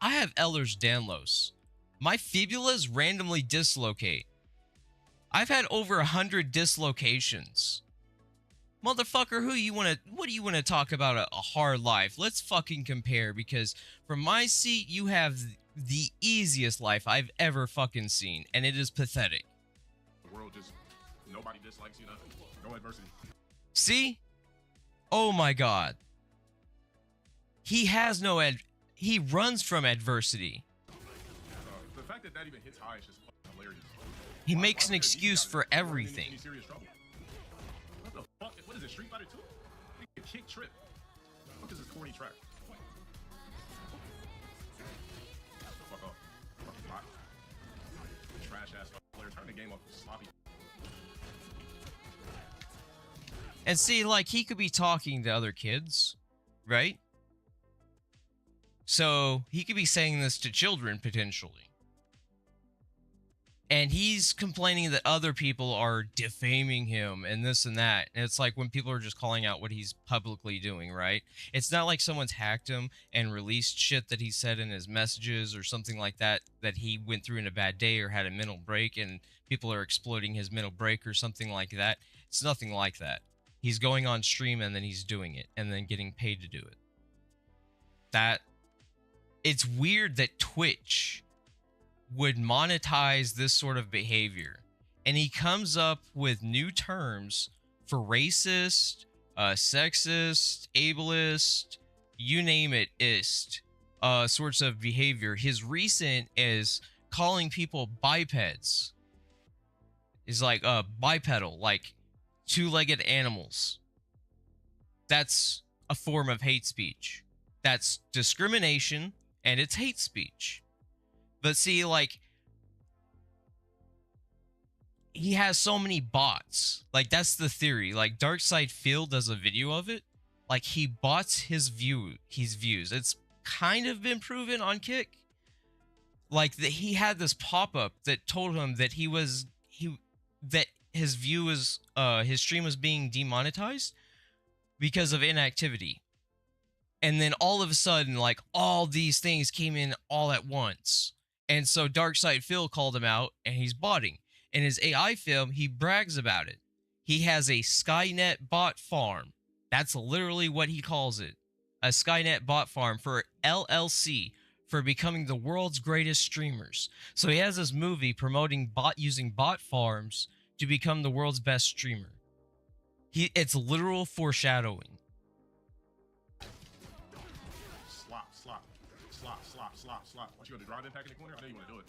have Ehlers-Danlos. My fibulas randomly dislocate. I've had over 100 dislocations. Motherfucker, what do you want to talk about a hard life? Let's fucking compare, because from my seat, you have the easiest life I've ever fucking seen, and it is pathetic. The world just, nobody dislikes you, nothing. No adversity. See? Oh my god. He has no he runs from adversity. The fact that that even hits high is just fucking hilarious. He makes an excuse for everything. What the fuck? What is it, Street Fighter 2? Kick trip. What is this corny track? Fuck off. Fucking bot. Trash ass player. Turn the game off. Sloppy. And see, like, he could be talking to other kids, right? So he could be saying this to children, potentially. And he's complaining that other people are defaming him and this and that. And it's like when people are just calling out what he's publicly doing, right? It's not like someone's hacked him and released shit that he said in his messages or something like that, that he went through in a bad day or had a mental break and people are exploiting his mental break or something like that. It's nothing like that. He's going on stream and then he's doing it and then getting paid to do it. It's weird that Twitch would monetize this sort of behavior. And he comes up with new terms for racist, sexist, ableist, you name it, sorts of behavior. His recent is calling people bipeds. Is like bipedal, like two-legged animals. That's a form of hate speech. That's discrimination, and it's hate speech. But see, like, he has so many bots. Like, that's the theory. Like, Darkside Phil does a video of it. Like, he bots his views. It's kind of been proven on Kick. Like, that he had this pop-up that told him that that his his stream was being demonetized because of inactivity. And then all of a sudden, like, all these things came in all at once. And so Darkside Phil called him out, and he's botting. In his AI film, he brags about it. He has a Skynet bot farm. That's literally what he calls it. A Skynet bot farm for LLC, for becoming the world's greatest streamers. So he has this movie promoting using bot farms to become the world's best streamer. It's literal foreshadowing. Slop, slop, slop, slop, slop, slop. What you gonna do? Drive impact in the corner? I know you wanna do it.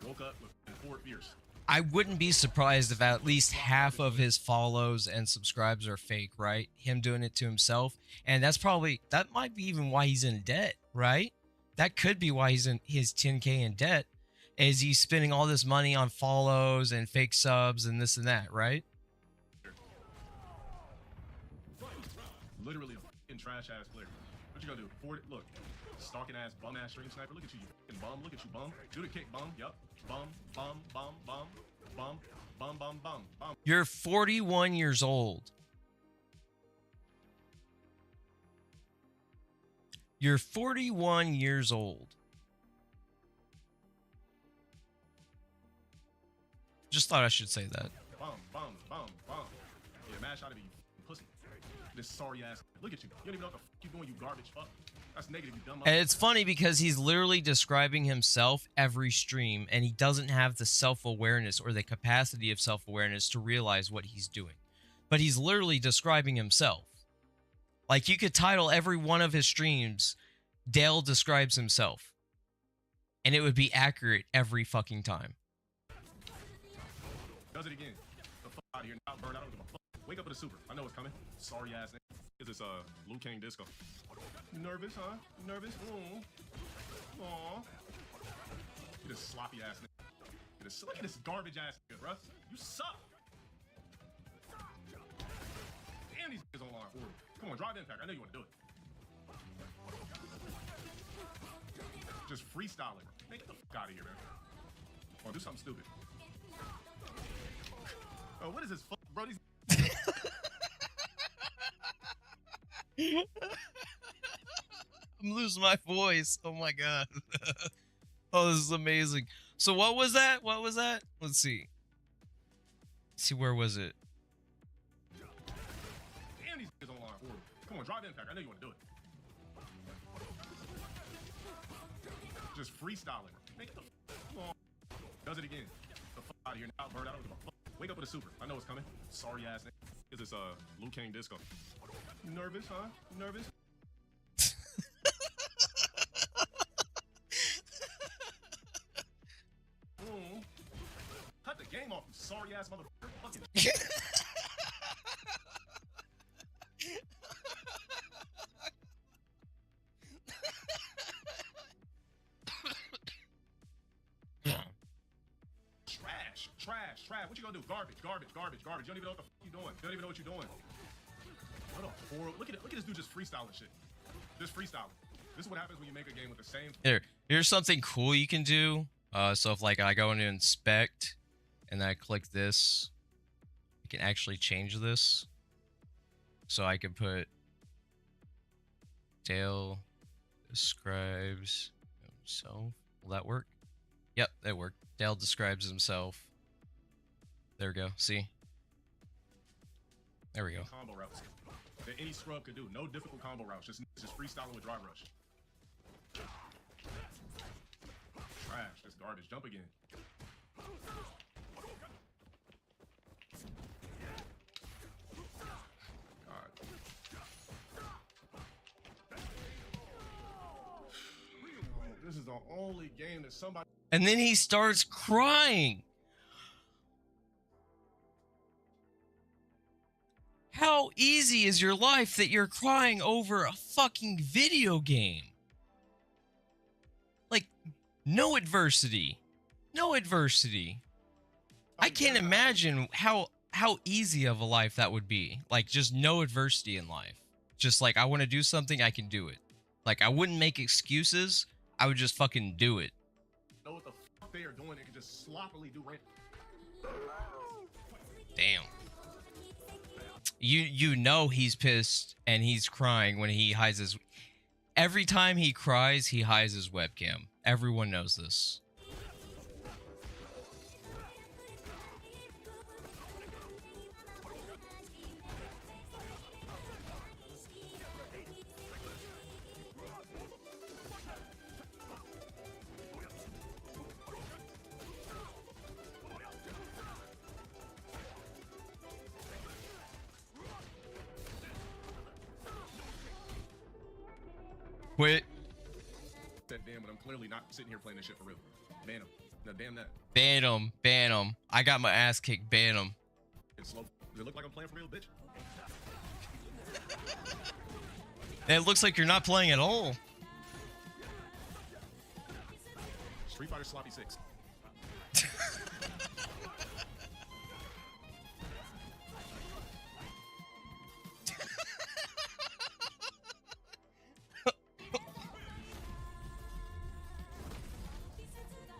Woke up with 4 fierce. I wouldn't be surprised if at least half of his follows and subscribes are fake, right? Him doing it to himself. And that might be even why he's in debt, right? That could be why he's in his 10K in debt, is he's spending all this money on follows and fake subs and this and that, right? Literally a fucking trash ass player. What you gonna do? Look, stalking ass, bum ass stream sniper. Look at you, you fucking bum. Look at you, bum. Do the kick, bum. Yup. Bum, bum, bum, bum, bum, bum, bum, bum, bum. You're 41 years old. You're 41 years old. Just thought I should say that. Bum, bum, bum, bum. Yeah, mash out of you, pussy. This sorry ass. Look at you. You don't even know what the fuck you doing, you garbage fuck. That's negative, you dumb. And it's funny because he's literally describing himself every stream, and he doesn't have the self-awareness or the capacity of self-awareness to realize what he's doing. But he's literally describing himself. Like, you could title every one of his streams, Dale describes himself. And it would be accurate every fucking time. Does it again. The fuck out of here. Not burn. I don't give a fuck. Wake up with a super. I know it's coming. Sorry ass nigga. Is this Liu Kang disco? You nervous, huh? You nervous? Aww. You this sloppy ass nigga. Look at this garbage ass nigga, bruh. You suck. Damn, these niggas on line forward. Come on, drive impact. I know you want to do it. Just freestyling. Man, get the fuck out of here, man. Or do something stupid. Oh, what is this fuck, bro? These I'm losing my voice. Oh my god. Oh, this is amazing. So what was that? What was that? Let's see. Where was it? Damn, these niggas on line forward. Come on, drive impact. I know you want to do it. Just freestyling. Man, get the fuck on. Does it again. The fuck out of here. Now burn. I don't give a fuck. Wake up with a super. I know it's coming. Sorry ass nigga. Is this Liu Kang disco? You nervous, huh? You nervous? Cut the game off, you sorry ass motherfucker. Fucking trash. What you gonna do? Garbage. You don't even know what the fuck you doing. You don't even know what you're doing. What a horrible. Look at this dude just freestyling shit. Just freestyling. This is what happens when you make a game with the same. Here's something cool you can do. So if like I go into inspect and I click this, I can actually change this. So I can put Dale describes himself. Will that work? Yep, that worked. Dale describes himself. There we go. See? There we go. Combo routes that any scrub could do. No difficult combo routes. Just freestyling with drive rush. Trash. That's garbage. Jump again. God. This is the only game that somebody. And then he starts crying. How easy is your life that you're crying over a fucking video game? Like, no adversity. No adversity. I can't imagine how easy of a life that would be. Like, just no adversity in life. Just like, I want to do something, I can do it. Like, I wouldn't make excuses. I would just fucking do it. Know what the fuck they are doing. They can just sloppily do right. Damn. You know he's pissed and he's crying when he hides his... Every time he cries, he hides his webcam. Everyone knows this. Quit. Said damn when I'm clearly not sitting here playing this shit for real. Ban him. No, damn that. Ban him. Ban him. I got my ass kicked. Ban him. It's slow. Does it look like I'm playing for real, bitch? It looks like you're not playing at all. Street Fighter Sloppy 6.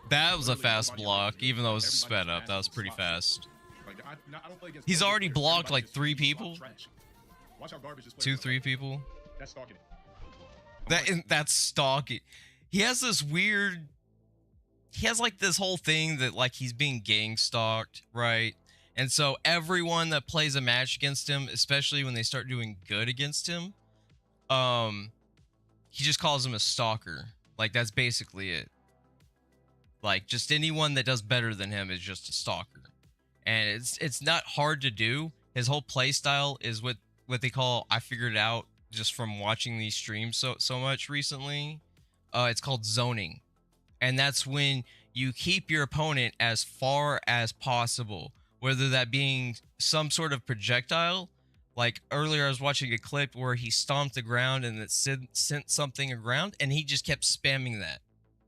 That was a fast block, even though it was sped up. That was pretty fast. Like, I don't play against He's already players. blocked like Everybody 3 just people. trash. Watch how garbage this player 2, is. 3 people. That's stalking it. That's stalking. He has this weird. He has like this whole thing that like he's being gang stalked, right? And so everyone that plays a match against him, especially when they start doing good against him, he just calls him a stalker. Like that's basically it. Like just anyone that does better than him is just a stalker. And it's not hard to do. His whole play style is what they call, I figured it out just from watching these streams so much recently. It's called zoning. And that's when you keep your opponent as far as possible, whether that being some sort of projectile. Like earlier I was watching a clip where he stomped the ground and it sent something aground, and he just kept spamming that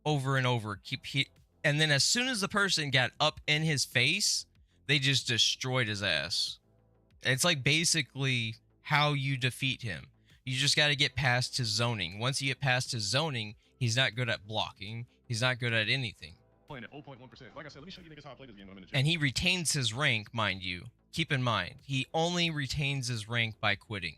over and over. And then as soon as the person got up in his face, they just destroyed his ass. It's like basically how you defeat him. You just got to get past his zoning. Once you get past his zoning, he's not good at blocking. He's not good at anything. Playing at 0.1%. Like I said, let me show you niggas how I play this game in a minute. And he retains his rank, mind you. Keep in mind, he only retains his rank by quitting.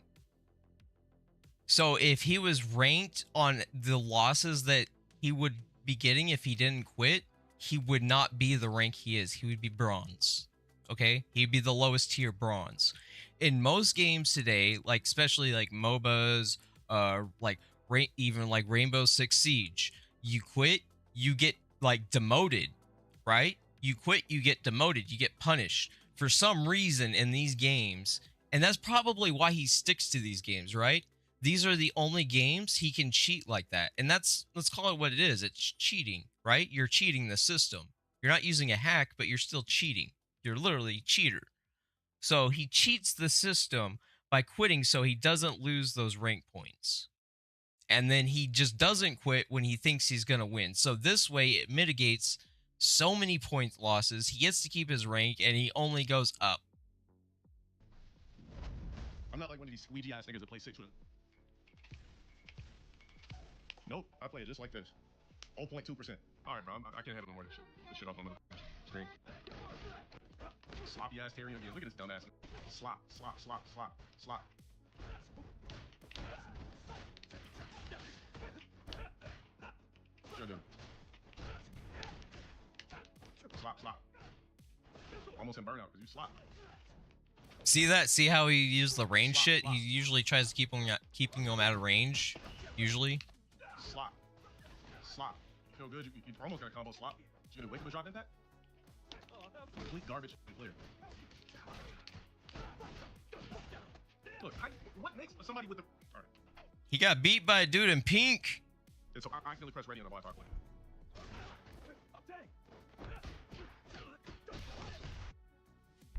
So if he was ranked on the losses that he would be getting if he didn't quit, he would not be the rank he is. He would be bronze. Okay? He'd be the lowest tier bronze. In most games today, like especially like MOBAs, even like Rainbow Six Siege, you quit, you get like demoted, right? You quit, you get demoted, you get punished for some reason in these games. And that's probably why he sticks to these games, right? These are the only games he can cheat like that. And let's call it what it is. It's cheating, right? You're cheating the system. You're not using a hack, but you're still cheating. You're literally a cheater. So he cheats the system by quitting so he doesn't lose those rank points. And then he just doesn't quit when he thinks he's going to win. So this way it mitigates so many point losses. He gets to keep his rank and he only goes up. I'm not like one of these squeegee ass niggas that play 6 with him. Nope, I play it just like this. 0.2%. Alright, bro, I can't handle no more of this shit. This shit off on the screen. Sloppy ass Terry again. Look at this dumb ass. Slop, slop, slop, slop, slop. Sure do. Slop, slop. Almost in burnout because you slop. See that? See how he used the range shit? He usually tries to keeping him out of range. Usually. Slop. Slop. Feel good? You almost got a combo slop. You gonna wait for the drop impact? Complete garbage and clear. Look, what makes somebody with the... Alright. He got beat by a dude in pink. And so I accidentally pressed ready on the Wi-Fi play.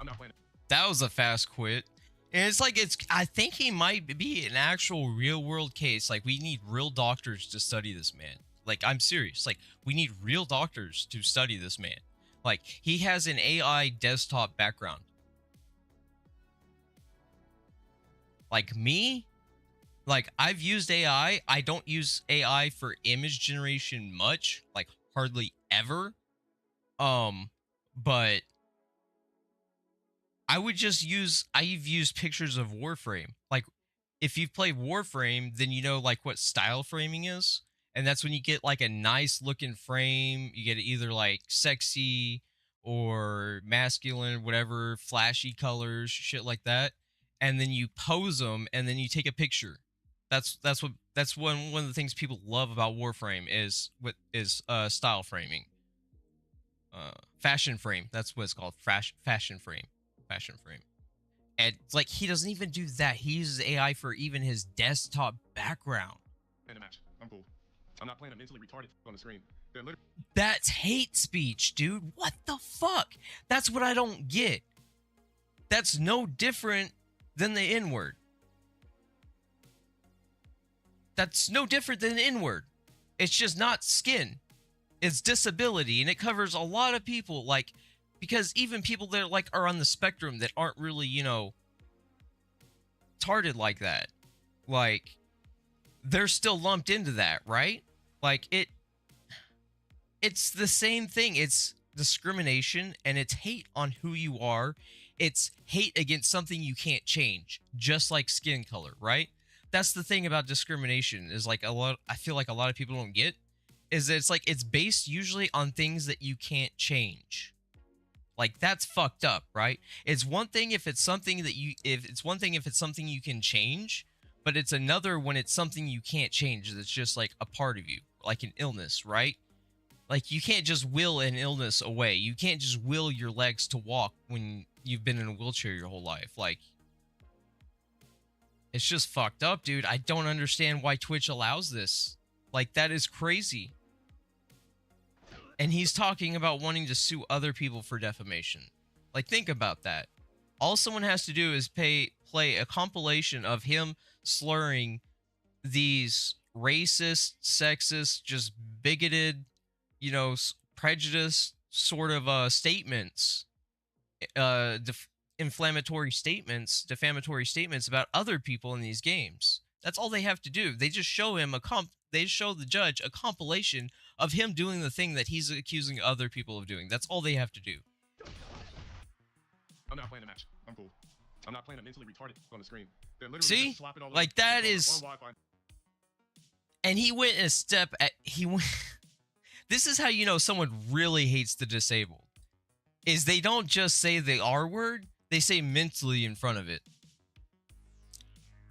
I'm not playing it. That was a fast quit. And it's like, I think he might be an actual real world case. Like, we need real doctors to study this man. Like, I'm serious. Like, we need real doctors to study this man. Like, he has an AI desktop background. Like me, like I've used AI. I don't use AI for image generation much, like hardly ever. But I've used pictures of Warframe. Like, if you've played Warframe, then you know like what style framing is. And that's when you get like a nice looking frame. You get either like sexy or masculine, whatever, flashy colors, shit like that. And then you pose them and then you take a picture. That's one of the things people love about Warframe is style framing. Fashion frame. That's what it's called. Fashion frame. And it's like he doesn't even do that. He uses AI for even his desktop background. In the match. I'm cool. I'm not playing a mentally retarded on the screen. They're literally. That's hate speech, dude. What the fuck? That's what I don't get. That's no different than the N-word. That's no different than the N-word. It's just not skin. It's disability, and it covers a lot of people, like, because even people that like are on the spectrum that aren't really, you know, retarded like that, like, they're still lumped into that, right? Like, it's the same thing. It's discrimination, and it's hate on who you are. It's hate against something you can't change, just like skin color, right? That's the thing about discrimination, is like I feel like a lot of people don't get, is that it's like it's based usually on things that you can't change. Like, that's fucked up, right? It's one thing if it's something that if it's something you can change, but it's another when it's something you can't change. That's just like a part of you, like an illness, right? Like, you can't just will an illness away. You can't just will your legs to walk when you've been in a wheelchair your whole life. Like, it's just fucked up, dude. I don't understand why Twitch allows this. Like, that is crazy. And he's talking about wanting to sue other people for defamation. Like, think about that. All someone has to do is play a compilation of him slurring these racist, sexist, just bigoted, you know, prejudiced sort of statements, defamatory statements about other people in these games. That's all they have to do. They just show him they show the judge a compilation of him doing the thing that he's accusing other people of doing. That's all they have to do. I'm not playing a match. I'm cool. I'm not playing a mentally retarded on the screen. They're literally See? just slapping all Like, over that on is... Wi-Fi. And he went a step at... This is how you know someone really hates the disabled. Is they don't just say the R word, they say mentally in front of it.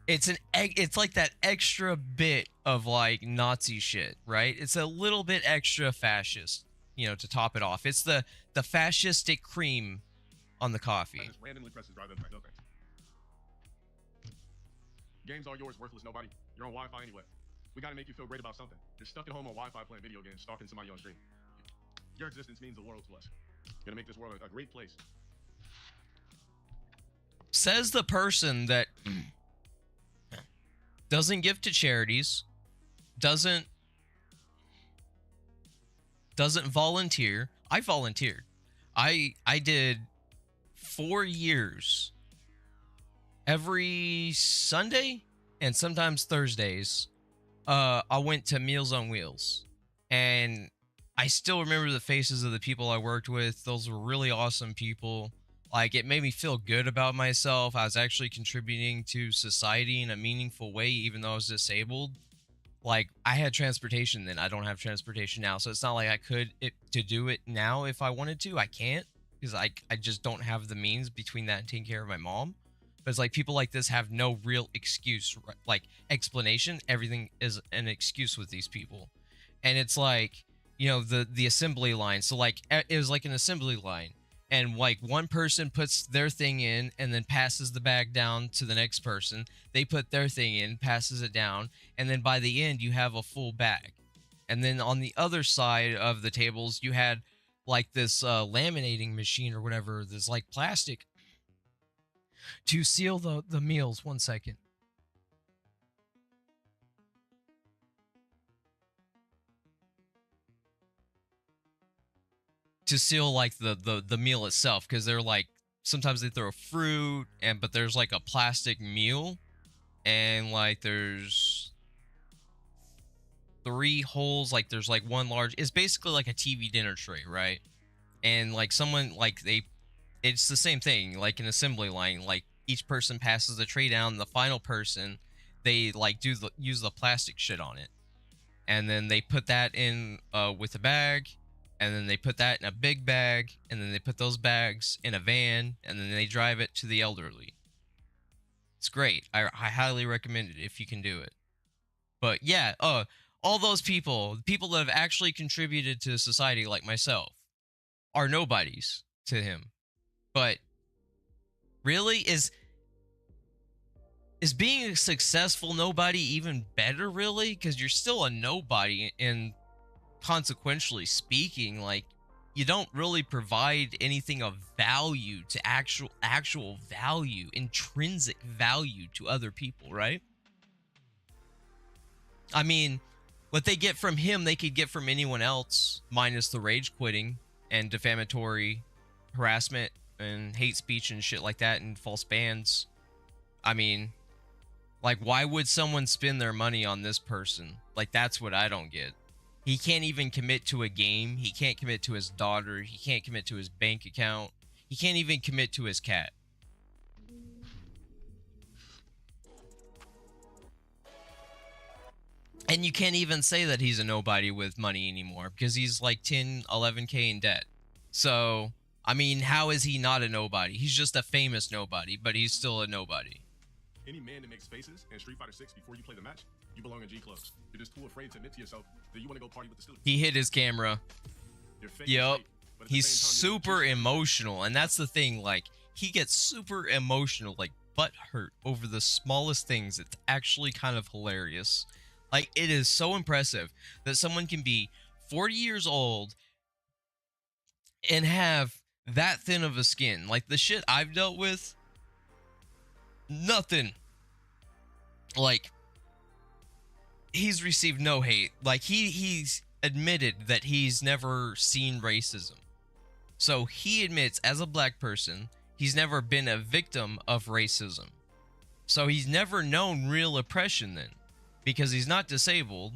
It's like that extra bit of like Nazi shit, right? It's a little bit extra fascist, you know, to top it off. It's the fascistic cream on the I coffee. just randomly press this drive in. No thanks. Games are yours, worthless nobody. You're on Wi-Fi anyway. We gotta make you feel great about something. You're stuck at home on Wi-Fi playing video games, stalking somebody on stream. Your existence means the world to us. You're gonna make this world a great place. Says the person that doesn't give to charities, doesn't volunteer. I volunteered. I did 4 years. Every Sunday and sometimes Thursdays, I went to Meals on Wheels, and I still remember the faces of the people I worked with. Those were really awesome people. Like, it made me feel good about myself. I was actually contributing to society in a meaningful way, even though I was disabled. Like, I had transportation then. I don't have transportation now, so it's not like I could to do it now if I wanted to. I can't, because I just don't have the means between that and taking care of my mom. But it's like people like this have no real excuse, like explanation. Everything is an excuse with these people. And it's like, you know, the assembly line. So like, it was like an assembly line. And like one person puts their thing in and then passes the bag down to the next person. They put their thing in, passes it down. And then by the end, you have a full bag. And then on the other side of the tables, you had like this laminating machine or whatever. This like plastic to seal the meals. 1 second. To seal like the meal itself, because they're like, sometimes they throw fruit, but there's like a plastic meal, and like there's 3 holes, like there's like one large, it's basically like a TV dinner tray, right? And like someone like it's the same thing, like an assembly line, like each person passes the tray down, the final person, they like use the plastic shit on it, and then they put that in with a bag. And then they put that in a big bag, and then they put those bags in a van, and then they drive it to the elderly. It's great. I highly recommend it if you can do it. But yeah, all those people that have actually contributed to society like myself, are nobodies to him. But really, is being a successful nobody even better, really? Because you're still a nobody, and consequentially speaking, like, you don't really provide anything of value to actual value, intrinsic value to other people, right? I mean, what they get from him, they could get from anyone else, minus the rage quitting and defamatory harassment and hate speech and shit like that and false bans. I mean, like, why would someone spend their money on this person? Like, that's what I don't get. He can't even commit to a game. He can't commit to his daughter. He can't commit to his bank account. He can't even commit to his cat. And you can't even say that he's a nobody with money anymore because he's like 10, 11K in debt. So, I mean, how is he not a nobody? He's just a famous nobody, but he's still a nobody. Any man that makes faces in Street Fighter 6 before you play the match, you belong in G clubs. You're just too afraid to admit to yourself that you want to go party with the students. He hit his camera. You're fake Yep. fake, but at the He's same time, you're super just- emotional, and that's the thing. Like, he gets super emotional, like butt hurt over the smallest things. It's actually kind of hilarious. Like, it is so impressive that someone can be 40 years old and have that thin of a skin. Like, the shit I've dealt with, nothing. Like, he's received no hate. Like, he's admitted that he's never seen racism. So he admits, as a black person, he's never been a victim of racism. So he's never known real oppression then, because he's not disabled.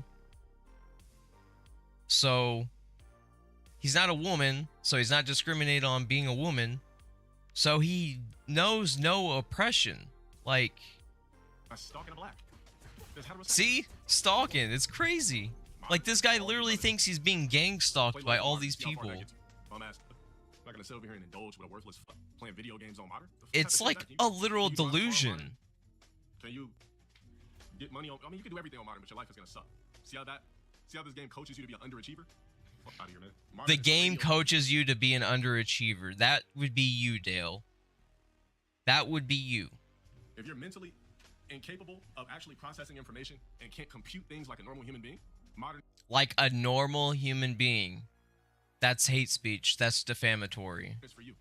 So he's not a woman, so he's not discriminated on being a woman. So he knows no oppression. Like, stalking a black. There's heterosexual- see? Stalking. It's crazy. Like, this guy literally thinks he's being gang stalked by all these people. I'm not gonna sit over here and indulge with a worthless playing video games on modern. It's like a literal delusion. Can you get money on? I mean, you can do everything on modern, but your life is gonna suck. See how this game coaches you to be an underachiever? Fuck out of here, man. Modern The is a game video- coaches you to be an underachiever. That would be you, Dale. That would be you. If you're mentally incapable of actually processing information and can't compute things like a normal human being, modern Like a normal human being. That's hate speech. That's defamatory. is for you.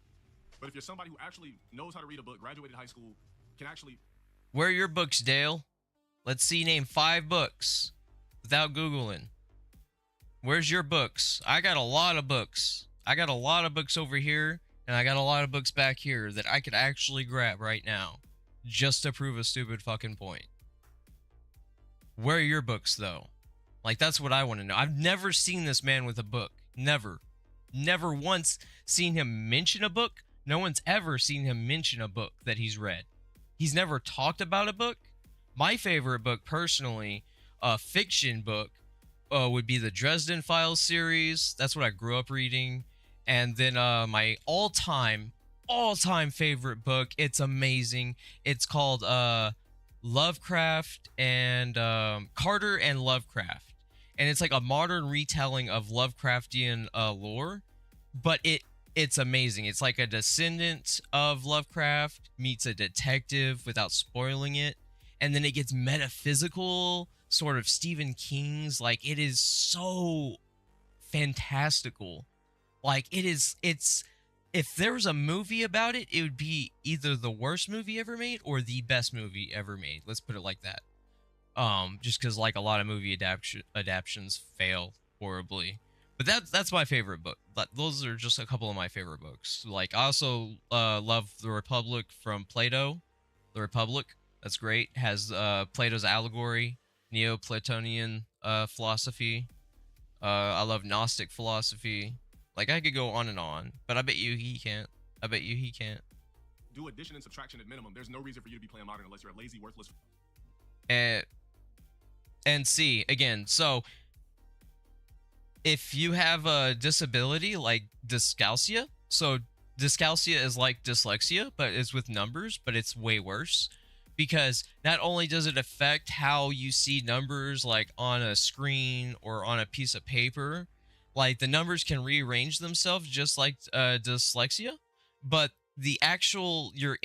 But if you're somebody who actually knows how to read a book, graduated high school, can actually Where are your books, Dale? Let's see, name 5 books without Googling. Where's your books? I got a lot of books. I got a lot of books over here, and I got a lot of books back here that I could actually grab right now just to prove a stupid fucking point. Where are your books, though? Like, that's what I want to know. I've never seen this man with a book. Never. Never once seen him mention a book. No one's ever seen him mention a book that he's read. He's never talked about a book. My favorite book, personally, a fiction book, would be the Dresden Files series. That's what I grew up reading. And then my all-time favorite book, it's amazing. It's called Lovecraft and Carter and Lovecraft. And it's like a modern retelling of Lovecraftian lore, but it's amazing. It's like a descendant of Lovecraft meets a detective without spoiling it. And then it gets metaphysical, sort of Stephen King's. Like, it is so fantastical. Like, it's if there was a movie about it, it would be either the worst movie ever made or the best movie ever made. Let's put it like that. Just because, like, a lot of movie adaptions fail horribly. But that's my favorite book. Those are just a couple of my favorite books. Like, I also love The Republic from Plato. The Republic, that's great. Has Plato's allegory, Neoplatonian philosophy. I love Gnostic philosophy. Like, I could go on and on, but I bet you he can't. do addition and subtraction at minimum. There's no reason for you to be playing modern unless you're a lazy, worthless. And see, again, so if you have a disability like dyscalculia, so dyscalculia is like dyslexia, but it's with numbers, but it's way worse. Because not only does it affect how you see numbers like on a screen or on a piece of paper, like the numbers can rearrange themselves just like dyslexia, but the actual your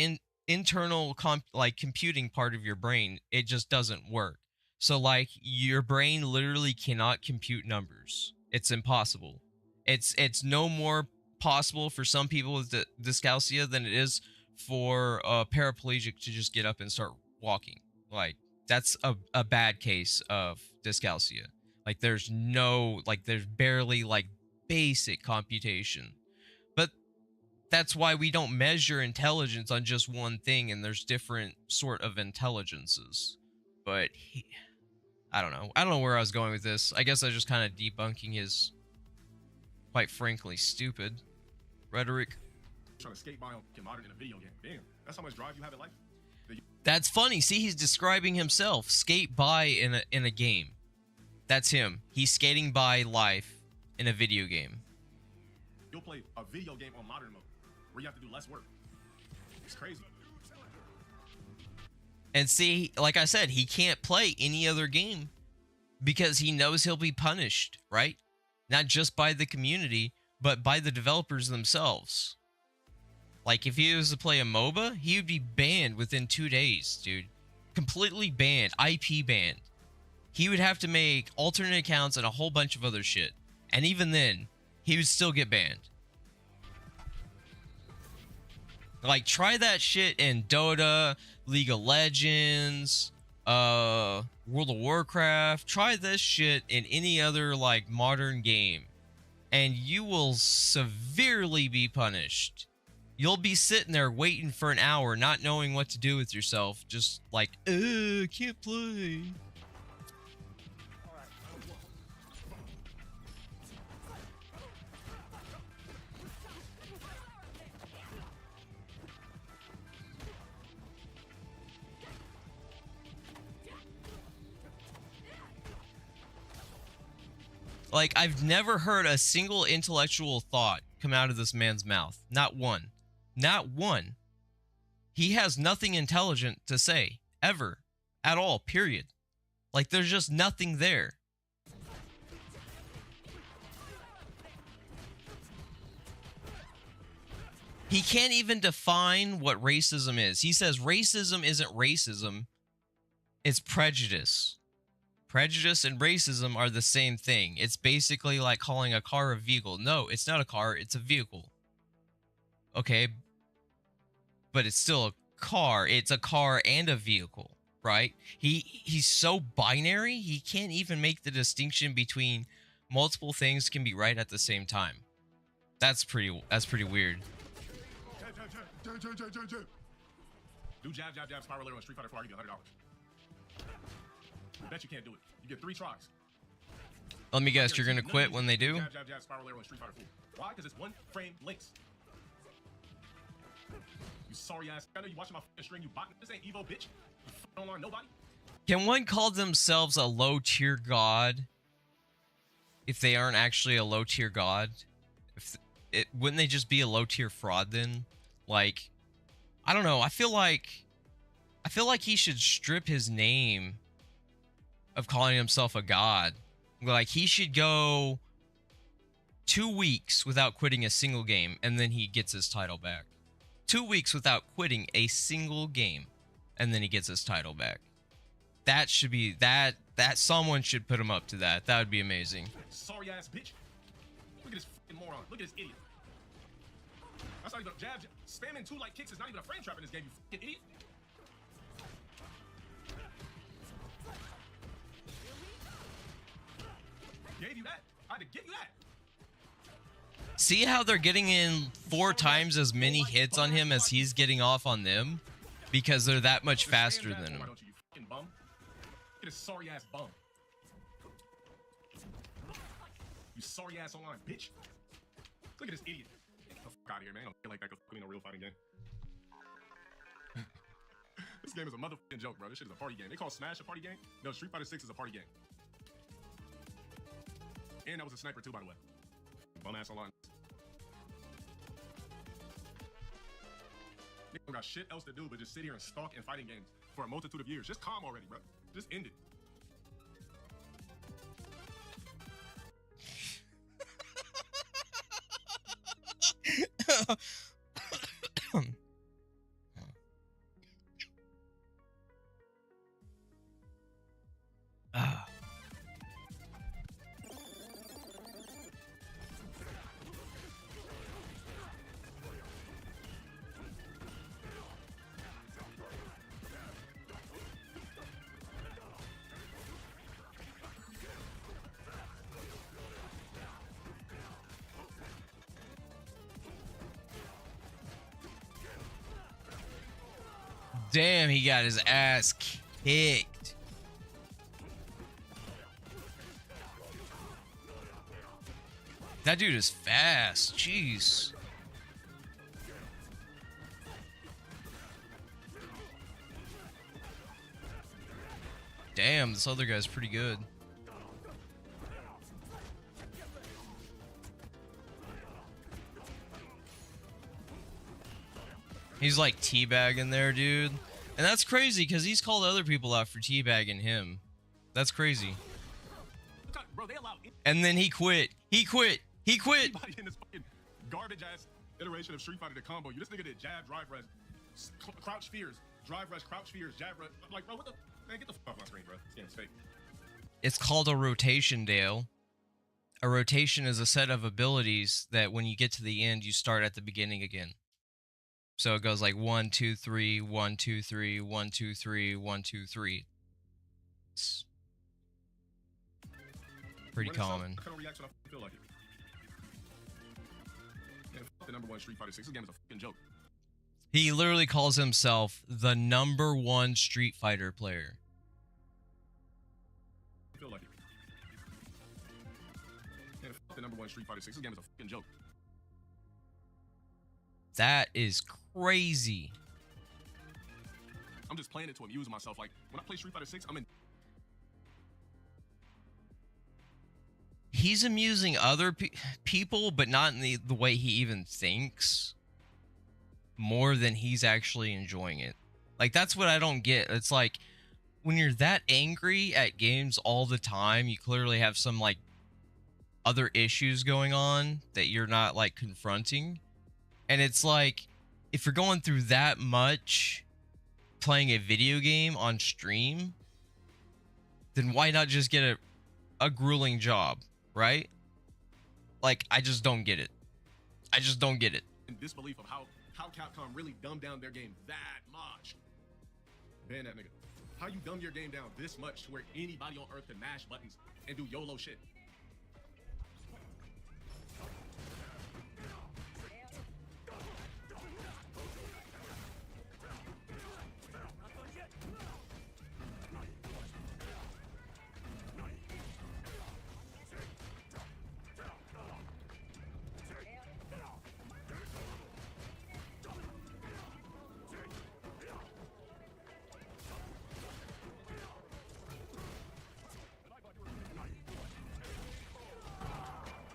internal like computing part of your brain, it just doesn't work. So like your brain literally cannot compute numbers. It's impossible. It's no more possible for some people with dyscalculia than it is for a paraplegic to just get up and start walking. Like that's a bad case of dyscalculia. Like there's barely like basic computation. But that's why we don't measure intelligence on just one thing, and there's different sort of intelligences. But I don't know where I was going with this. I guess I was just kind of debunking his quite frankly stupid rhetoric. Trying to skate by on modern in a video game. Damn, that's how much drive you have in life. That's funny. See, he's describing himself. Skate by in a game. That's him. He's skating by life in a video game. You'll play a video game on modern mode where you have to do less work. It's crazy. And see, like I said, he can't play any other game because he knows he'll be punished, right? Not just by the community, but by the developers themselves. Like, if he was to play a MOBA, he would be banned within 2 days, dude. Completely banned. IP banned. He would have to make alternate accounts and a whole bunch of other shit. And even then, he would still get banned. Like, try that shit in Dota, League of Legends, World of Warcraft. Try this shit in any other, like, modern game. And you will severely be punished. You'll be sitting there waiting for an hour, not knowing what to do with yourself. Just like, can't play. Like, I've never heard a single intellectual thought come out of this man's mouth. Not one. Not one. He has nothing intelligent to say. Ever. At all. Period. Like, there's just nothing there. He can't even define what racism is. He says racism isn't racism. It's prejudice. Prejudice and racism are the same thing. It's basically like calling a car a vehicle. No, it's not a car, it's a vehicle. Okay, but it's still a car. It's a car and a vehicle, right? He's so binary, he can't even make the distinction between multiple things can be right at the same time. That's pretty weird. Do jab, jab, jab, spiral arrow on Street Fighter 4, I'll give you $100. I bet you can't do it. You get 3 tries. Let me guess, you're gonna quit when they do? Jab, jab, jab, spiral arrow on Street Fighter 4. Why? Because it's one frame links. You sorry ass. I know you watching my stream, you bot. This ain't Evo, bitch. You don't learn nobody. Can one call themselves a low tier god if they aren't actually a low tier god? Wouldn't they just be a low tier fraud then? Like, I don't know. I feel like he should strip his name of calling himself a god. Like, he should go 2 weeks without quitting a single game, and then he gets his title back. 2 weeks without quitting a single game, and then he gets his title back. That should be that someone should put him up to that. That would be amazing. Sorry ass bitch. Look at this fucking moron. Look at this idiot. That's not even jab. Spamming 2 light kicks is not even a frame trap in this game, you fucking idiot. Gave you that. I had to give you that. See how they're getting in 4 times as many hits on him as he's getting off on them? Because they're that much faster than him. Why don't you fucking bum? Get a sorry ass bum. You sorry ass online bitch. Look at this idiot. Get the fuck out of here, man. I don't feel like that could be no real fighting game. This game is a motherfucking joke, bro. This shit is a party game. They call Smash a party game? No, Street Fighter 6 is a party game. And that was a sniper too, by the way. Bum ass online. Nigga don't got shit else to do but just sit here and stalk in fighting games for a multitude of years. Just calm already, bro. Just end it. Damn, he got his ass kicked. That dude is fast. Jeez. Damn, this other guy's pretty good. He's like teabagging there, dude. And that's crazy because he's called other people out for teabagging him. That's crazy. Bro, they allow And then he quit. He quit. He quit. anybody in this fucking garbage ass iteration of Street Fighter to combo you. This nigga did jab, drive, rush, crouch fears, drive, rush, crouch fears, jab, rush. Like, bro, what the? Man, get the fuck off my screen, bro. This game's fake. It's called a rotation, Dale. A rotation is a set of abilities that when you get to the end, you start at the beginning again. So it goes like 1, 2, 3, 1, 2, 3, 1, 2, 3, 1, 2, 3. It's pretty common. I kind of react when I feel like it. Man, fuck the #1 Street Fighter 6. This game is a fucking joke. He literally calls himself the #1 Street Fighter player. I feel like it. Man, fuck the #1 Street Fighter 6. This game is a fucking joke. That is crazy. I'm just playing it to amuse myself. Like, when I play Street Fighter 6, I'm in. He's amusing other people, but not in the way he even thinks. More than he's actually enjoying it. Like, that's what I don't get. It's like, when you're that angry at games all the time, you clearly have some, like, other issues going on that you're not, like, confronting. And it's like, if you're going through that much playing a video game on stream, then why not just get a grueling job, right? Like, I just don't get it. I just don't get it. In disbelief of how Capcom really dumbed down their game that much. Ban that nigga. How you dumb your game down this much to where anybody on earth can mash buttons and do YOLO shit?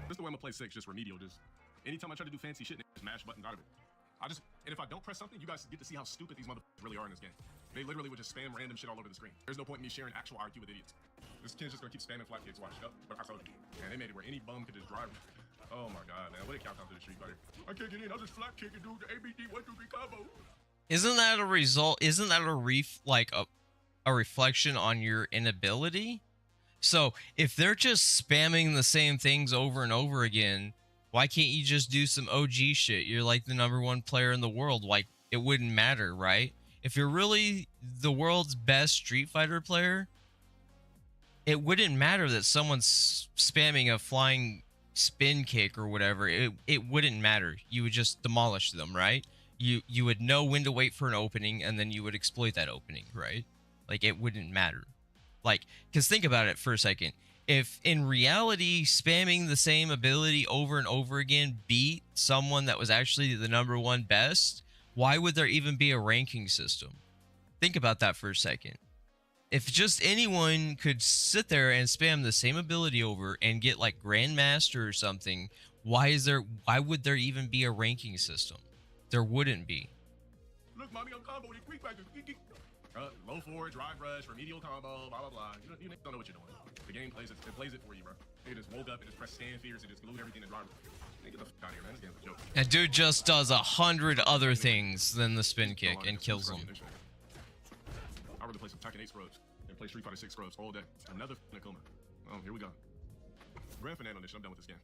This is the way I'm gonna play 6, just remedial. Just anytime I try to do fancy shit, just mash buttons out of it. And if I don't press something, you guys get to see how stupid these motherfuckers really are in this game. They literally would just spam random shit all over the screen. There's no point in me sharing actual IQ with idiots. This kid's just gonna keep spamming flat kicks. Watch. Yep, but I told you. And they made it where any bum could just drive. Oh my god, man. What did Capcom do to Street Fighter? I can't get in. I'll just flat kick and do the ABD 1, 2, 3 combo. Isn't that a result? Isn't that a reflection on your inability? So if they're just spamming the same things over and over again, why can't you just do some OG shit? You're like the #1 player in the world. Like, it wouldn't matter, right? If you're really the world's best Street Fighter player, it wouldn't matter that someone's spamming a flying spin kick or whatever. It wouldn't matter. You would just demolish them, right? You would know when to wait for an opening, and then you would exploit that opening, right? Like, it wouldn't matter. Like, because think about it for a second. If in reality, spamming the same ability over and over again beat someone that was actually the #1 best, why would there even be a ranking system? Think about that for a second. If just anyone could sit there and spam the same ability over and get like Grandmaster or something, why would there even be a ranking system? There wouldn't be. Look, mommy, I'm comboing the quick factor. Low forward, drive rush, remedial combo, blah blah blah. You don't know what you're doing. The game plays it for you, bro. They just woke up and just pressed stand fears and just glued everything to drive. Get the fuck out of here, man. This game's a joke. That dude just does 100 other things than the spin kick and kills them. I'd rather play some Tekken 8 scrubs than play Street Fighter 6 scrubs all day. Another Nakuma. Oh, here we go. Grand finale on this shit. I'm done with this game.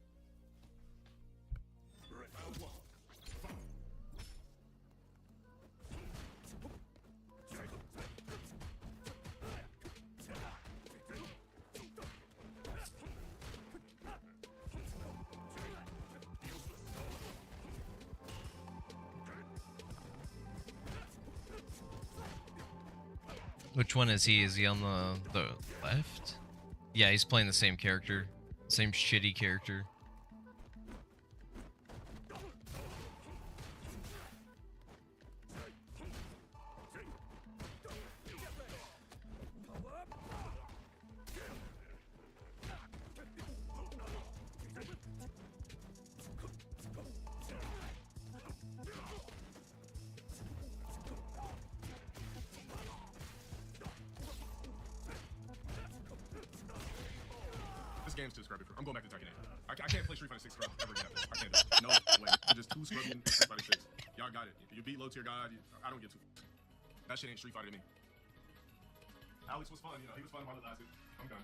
Which one is he? Is he on the left? Yeah, he's playing the same character. Same shitty character. This game's too scrubby. I'm going back to Tekken 8. I can't play Street Fighter 6 scrub ever again. I can't do it. No way. You're just too scrubby in Street Fighter 6. Y'all got it. You beat low tier god. I don't get too. That shit ain't Street Fighter to me. Alex was fun. You know, he was fun while it lasted. I'm done.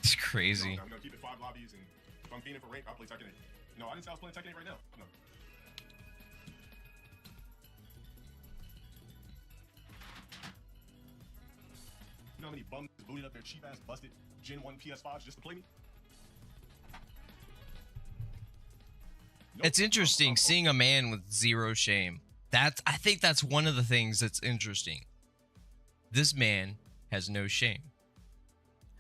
It's crazy. I'm gonna keep it 5 lobbies, and if I'm fiending for rank, I'll play Tekken 8. No, I didn't say I was playing Tekken 8 right now. No. You know how many bums booted up their cheap ass busted Gen 1 PS5s just to play me? Nope. It's interesting seeing a man with zero shame. I think that's one of the things that's interesting. This man has no shame.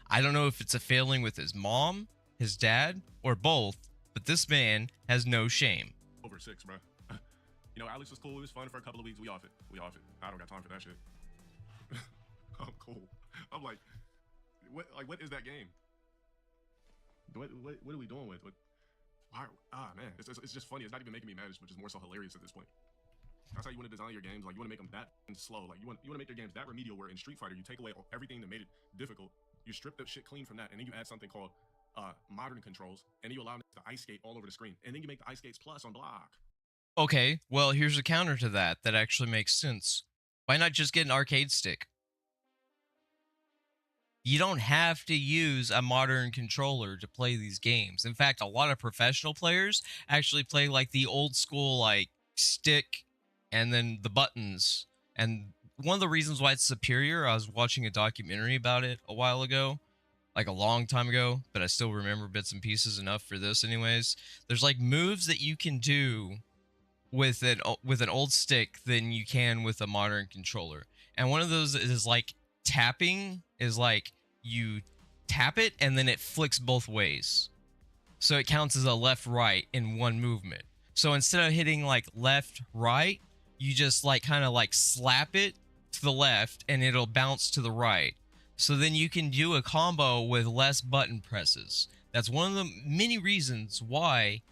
I don't know if it's a failing with his mom, his dad, or both, but this man has no shame. Over 6, bro. You know, Alex was cool. It was fun for a couple of weeks. We off it. I don't got time for that shit. I'm cool. I'm like, what is that game? What are we doing with? Man, it's just funny. It's not even making me mad. It's just more so hilarious at this point. That's how you want to design your games. Like, you want to make them that slow. Like, you want to make your games that remedial. Where in Street Fighter, you take away everything that made it difficult. You strip the shit clean from that, and then you add something called modern controls, and then you allow them to ice skate all over the screen, and then you make the ice skates plus on block. Okay, well, here's a counter to that actually makes sense. Why not just get an arcade stick? You don't have to use a modern controller to play these games. In fact, a lot of professional players actually play like the old school, like, stick and then the buttons. And one of the reasons why it's superior, I was watching a documentary about it a while ago, like a long time ago, but I still remember bits and pieces enough for this anyways. There's like moves that you can do with an old stick than you can with a modern controller. And one of those is like tapping, is like you tap it and then it flicks both ways. So it counts as a left right in one movement. So instead of hitting like left right, you just like kind of like slap it to the left and it'll bounce to the right. So then you can do a combo with less button presses. That's one of the many reasons why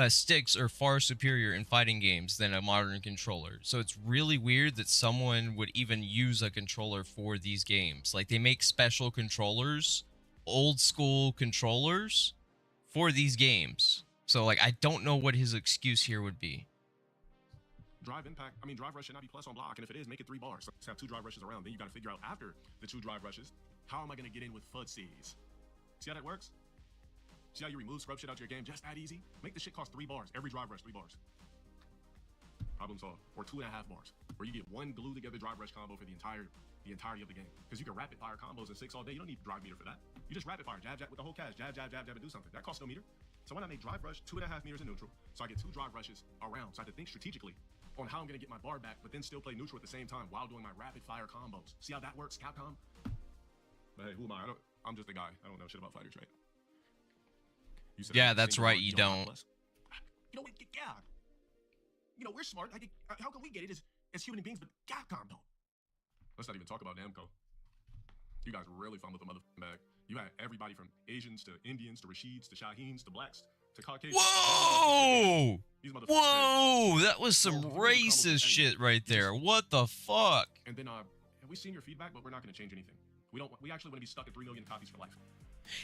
sticks are far superior in fighting games than a modern controller. So it's really weird that someone would even use a controller for these games. Like, they make special controllers, old school controllers for these games. So like, I don't know what his excuse here would be. Drive rush should not be plus on block, and if it is, make it 3 bars. So have 2 drive rushes around. Then you got to figure out after the 2 drive rushes, how am I going to get in with fudsies? See how that works? See how you remove scrub shit out your game just that easy? Make the shit cost 3 bars. Every drive rush, 3 bars. Problem solved. Or 2.5 bars, where you get one glue together drive rush combo for the entirety of the game. Because you can rapid fire combos in 6 all day. You don't need drive meter for that. You just rapid fire, jab with the whole cast, jab, and do something. That costs no meter. So when I make drive rush 2.5 meters in neutral, so I get 2 drive rushes around. So I have to think strategically on how I'm going to get my bar back, but then still play neutral at the same time while doing my rapid fire combos. See how that works, Capcom? But hey, who am I? I'm just a guy. I don't know shit about fighters, right? Yeah, that's right, you don't. You know, yeah. You know, we're smart. How can we get it as human beings, but Capcom don't? Let's not even talk about Namco. You guys really fun with the motherfucking bag. You had everybody from Asians to Indians to Rashids to Shaheens to blacks to Caucasians. Whoa! Whoa! That was some racist shit right there. What the fuck? And then, have we seen your feedback? But we're not going to change anything. We actually want to be stuck at 3 million copies for life.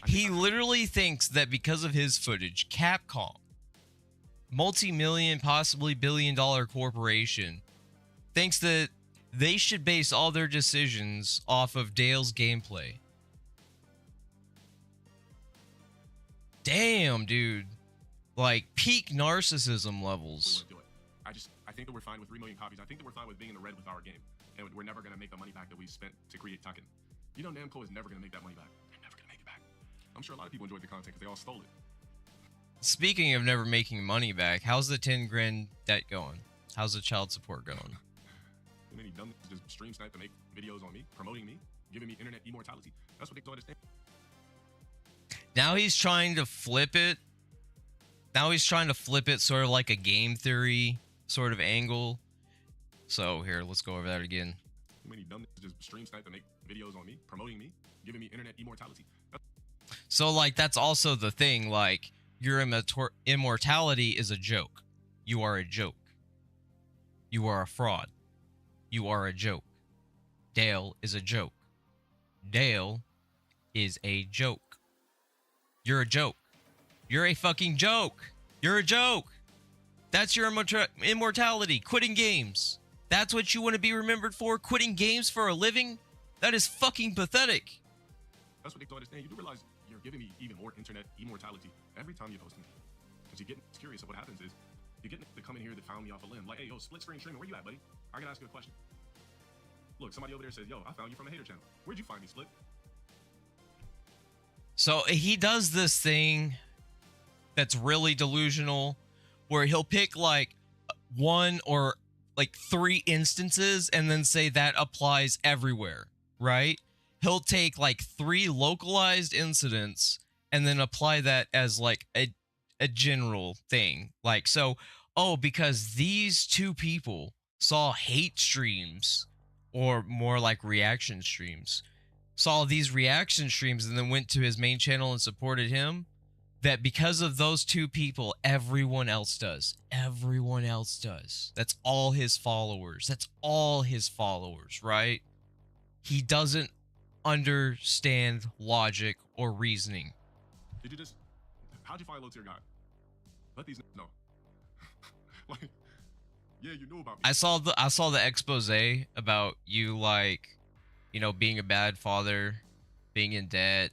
He literally thinks that because of his footage, Capcom, multi-million, possibly billion-dollar corporation, thinks that they should base all their decisions off of Dale's gameplay. Damn, dude. Like, peak narcissism levels. I think that we're fine with 3 million copies. I think that we're fine with being in the red with our game. And we're never going to make the money back that we spent to create Tekken. You know, Namco is never going to make that money back. They're never going to make it back. I'm sure a lot of people enjoyed the content because they all stole it. Speaking of never making money back, how's the 10 grand debt going? How's the child support going? How many many dumb just stream snipe to make videos on me, promoting me, giving me internet immortality. That's what they don't understand. Now he's trying to flip it. Now he's trying to flip it sort of like a game theory sort of angle. So here, let's go over that again. Too many dumb just stream snipe to make videos on me, promoting me, giving me internet immortality. So like that's also the thing, like your immortality is a joke. You are a joke. You are a fraud. You are a joke. Dale is a joke. Dale is a joke. You're a joke. You're a fucking joke. You're a joke. That's your immortality. Quitting games. That's what you want to be remembered for? Quitting games for a living? That is fucking pathetic. That's what they don't understand. You do realize you're giving me even more internet immortality every time you post me. Because you get curious of what happens is you get to come in here that found me off a limb. Like, hey, yo, split screen streaming, where you at, buddy? I gotta ask you a question. Look, somebody over there says, yo, I found you from a hater channel. Where'd you find me, Split? So he does this thing that's really delusional where he'll pick like one or like 3 instances and then say that applies everywhere, right? He'll take like 3 localized incidents and then apply that as like a general thing. Like, so, oh, because these 2 people saw hate streams or more like reaction streams, saw these reaction streams and then went to his main channel and supported him, that because of those 2 people, everyone else does. Everyone else does. That's all his followers. That's all his followers, right? He doesn't understand logic or reasoning. Did you just, how'd you find low tier guy? Let these know. Like, yeah, you knew about me. I saw the expose about you, like, you know, being a bad father, being in debt,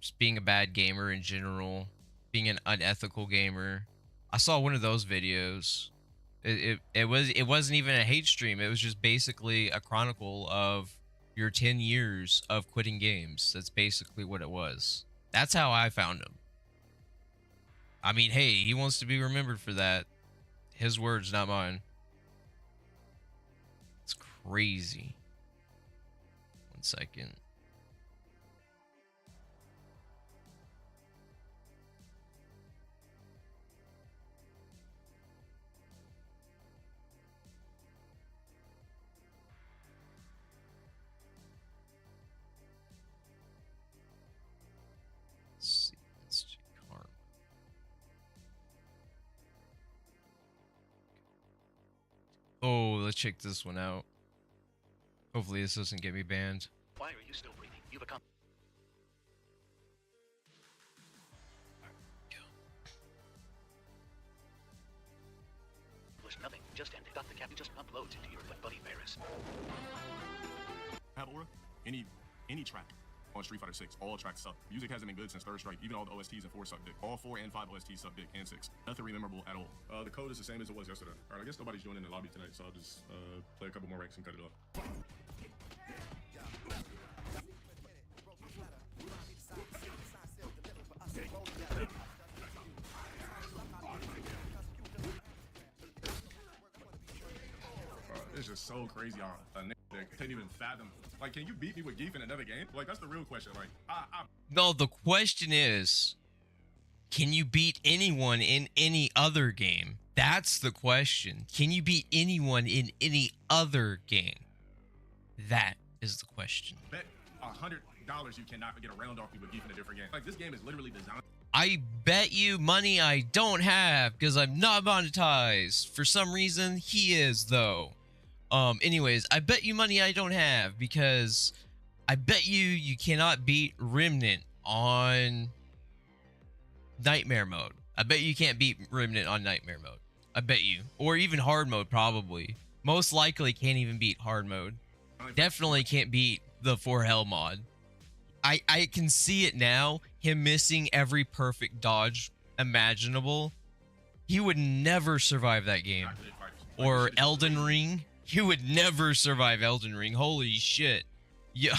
just being a bad gamer in general, being an unethical gamer. I saw one of those videos. It wasn't even a hate stream. It was just basically a chronicle of your 10 years of quitting games. That's basically what it was. That's how I found him. I mean, hey, he wants to be remembered for that. His words, not mine. It's crazy. 1 second. Let's see. Karma. Oh, let's check this one out. Hopefully this doesn't get me banned. Why are you still breathing? You've become... Nothing just ended. Got the cap just uploads into your buddy Paris. Have aura? Any track on Street Fighter 6, all tracks suck. Music hasn't been good since Third Strike. Even all the OSTs in 4 suck dick. All 4 and 5 OSTs suck dick, and 6. Nothing memorable at all. The code is the same as it was yesterday. All right, I guess nobody's joining the lobby tonight, so I'll just play a couple more ranks and cut it off. It's just so crazy how a nigga that can't even fathom. Like, can you beat me with Geef in another game? Like, that's the real question. Like, No, the question is, can you beat anyone in any other game? That's the question. Can you beat anyone in any other game? That is the question. Bet $100 you cannot get a round off me with Geef in a different game. Like, this game is literally designed. I bet you money I don't have because I'm not monetized. For some reason, he is, though. Anyways, I bet you money I don't have because I bet you cannot beat Remnant on Nightmare mode. I bet you can't beat Remnant on Nightmare mode. I bet you. Or even hard mode, probably. Most likely can't even beat hard mode. Definitely can't beat the For Hell mod. I can see it now, him missing every perfect dodge imaginable. He would never survive that game. Or Elden Ring. He would never survive Elden Ring. Holy shit. Yo.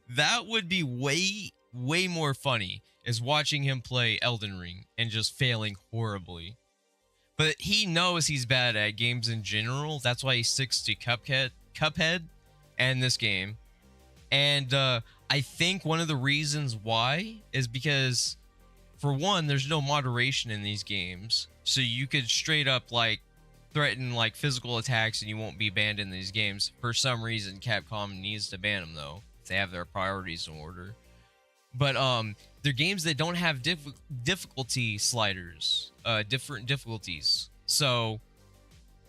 That would be way more funny is watching him play Elden Ring and just failing horribly. But he knows he's bad at games in general. That's why he sticks to Cuphead, and this game. And I think one of the reasons why is because, for one, there's no moderation in these games. So you could straight up like threaten like physical attacks and you won't be banned in these games. For some reason, Capcom needs to ban them though, if they have their priorities in order. But they're games that don't have difficulty sliders, different difficulties. So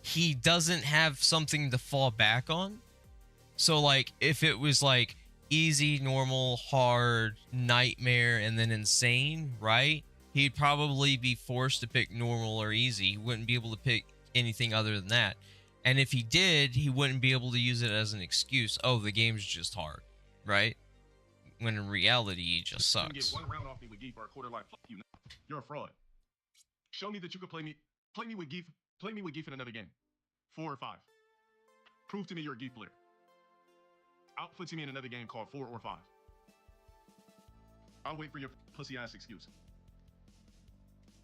he doesn't have something to fall back on. So like if it was like easy, normal, hard, nightmare, and then insane, right? He'd probably be forced to pick normal or easy. He wouldn't be able to pick anything other than that. And if he did, he wouldn't be able to use it as an excuse. Oh, the game's just hard, right? When in reality, he just You can Get get one round off me with Geef for a quarter life. Fuck you. You're a fraud. Show me that you could play me with Geef. Play me with Geef in another game. 4 or 5. Prove to me you're a Geef player. Output to me in another game called 4 or 5. I'll wait for your pussy ass excuse.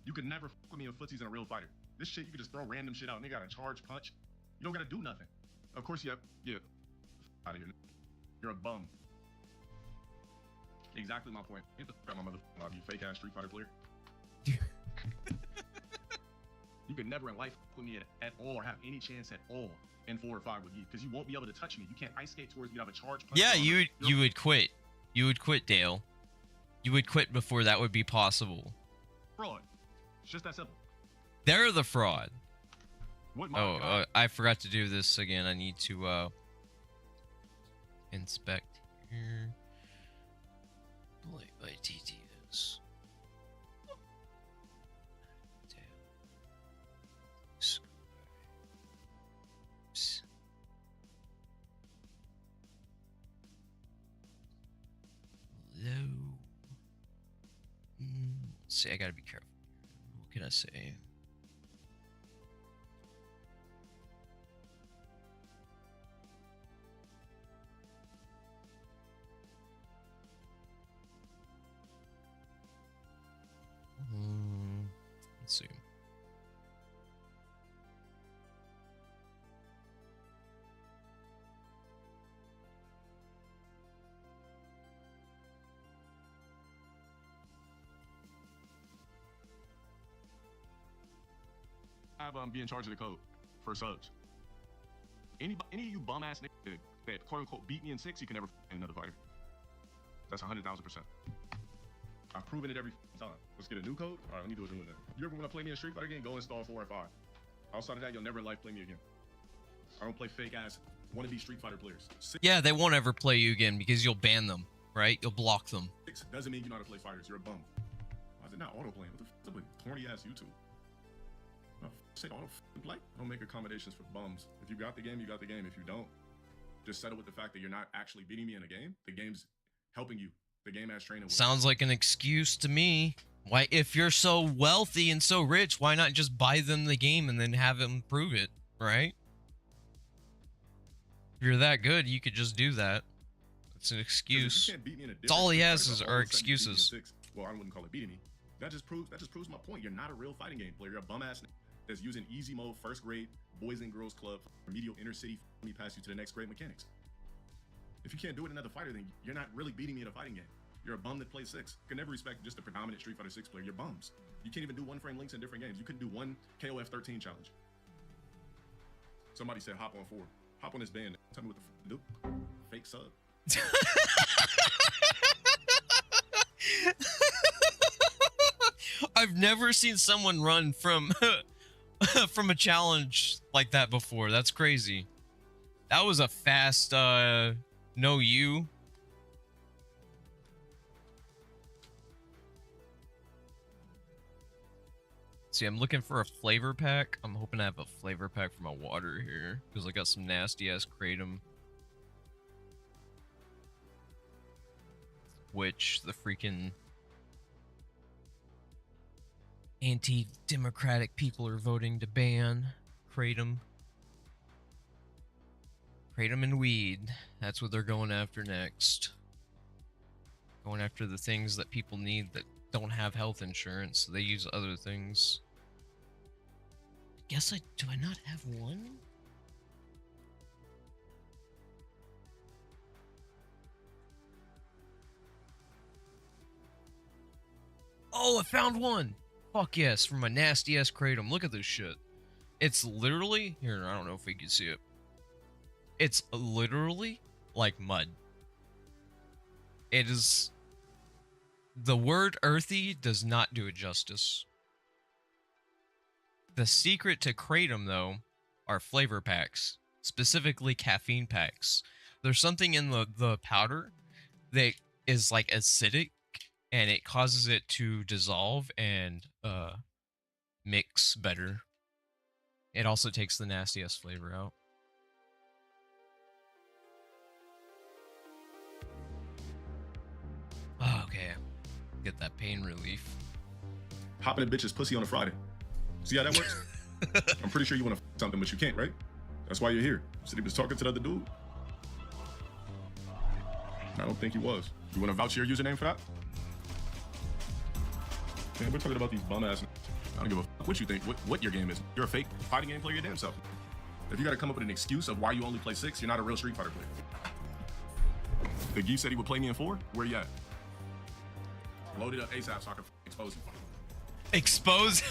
You could never fuck with me if Footsie's in a real fighter. This shit, you could just throw random shit out and they got a charge punch. You don't gotta do nothing. Of course you have, yeah, out of here. You're a bum. Exactly my point. Get the fuck out of my motherfucking mouth, you fake ass Street Fighter player. You could never in life fuck with me at all or have any chance at all in 4 or 5 with you because you won't be able to touch me. You can't ice skate towards me. You have a charge punch. Yeah, you would quit. You would quit, Dale. You would quit before that would be possible. Fraud. It's just that simple. They're the fraud. What Oh, I forgot to do this again. I need to inspect here. Play by TTS. Low. Let's see, I gotta be careful. What can I say? Let's see. Be in charge of the code for subs. Any of you bum ass niggas that quote unquote beat me in 6, you can never find another fighter. That's 100,000%. I've proven it every time. Let's get a new code. All right, let me do it. You ever want to play me in a Street Fighter game? Go install 4 and 5. Outside of that, you'll never in life play me again. I don't play fake ass wannabe Street Fighter players. Yeah, they won't ever play you again because you'll ban them, right? You'll block them. 6 doesn't mean you know how to play fighters. You're a bum. Why is it not auto playing? What the fuck? Corny ass YouTube. Say auto play. Don't make accommodations for bums. If you got the game, you got the game. If you don't, just settle with the fact that you're not actually beating me in a game. The game's helping you. The game has training. Sounds like an excuse to me. Why, if you're so wealthy and so rich, why not just buy them the game and then have them prove it, right? If you're that good, you could just do that. It's an excuse. It's all he has are excuses. Well, I wouldn't call it beating me. That just proves my point. You're not a real fighting game player. You're a bum ass that's using easy mode, first grade, boys and girls club, remedial inner city, me pass you to the next grade mechanics. If you can't do it in another fighter, then you're not really beating me in a fighting game. You're a bum that plays 6. You can never respect just a predominant Street Fighter 6 player. You're bums. You can't even do one frame links in different games. You couldn't do one KOF 13 challenge. Somebody said hop on 4. Hop on this band. Tell me what the f do. Fake sub. I've never seen someone run from from a challenge like that before. That's crazy. That was a fast no you. See, I'm looking for a flavor pack. I'm hoping to have a flavor pack for my water here because I got some nasty ass kratom. Which the freaking anti-democratic people are voting to ban. Kratom. Kratom and weed. That's what they're going after next. Going after the things that people need that don't have health insurance. So they use other things. guess do I not have one? Oh, I found one. Fuck yes, from my nasty ass kratom. Look at this shit. It's literally here. I don't know if we can see it. It's literally like mud. It is. The word earthy does not do it justice. The secret to kratom, though, are flavor packs, specifically caffeine packs. There's something in the powder that is like acidic, and it causes it to dissolve and mix better. It also takes the nasty ass flavor out. Oh, okay. Get that pain relief. Hopping a bitch's pussy on a Friday. See how that works? I'm pretty sure you want to something, but you can't, right? That's why you're here. So he was talking to the other dude. I don't think he was. You want to vouch your username for that? Man, we're talking about these bum ass. I don't give a fuck what you think, what your game is. You're a fake fighting game player your damn self. If you got to come up with an excuse of why you only play 6, you're not a real Street Fighter player. The geek said he would play me in 4. Where you at? Load it up ASAP so I can expose him. Expose?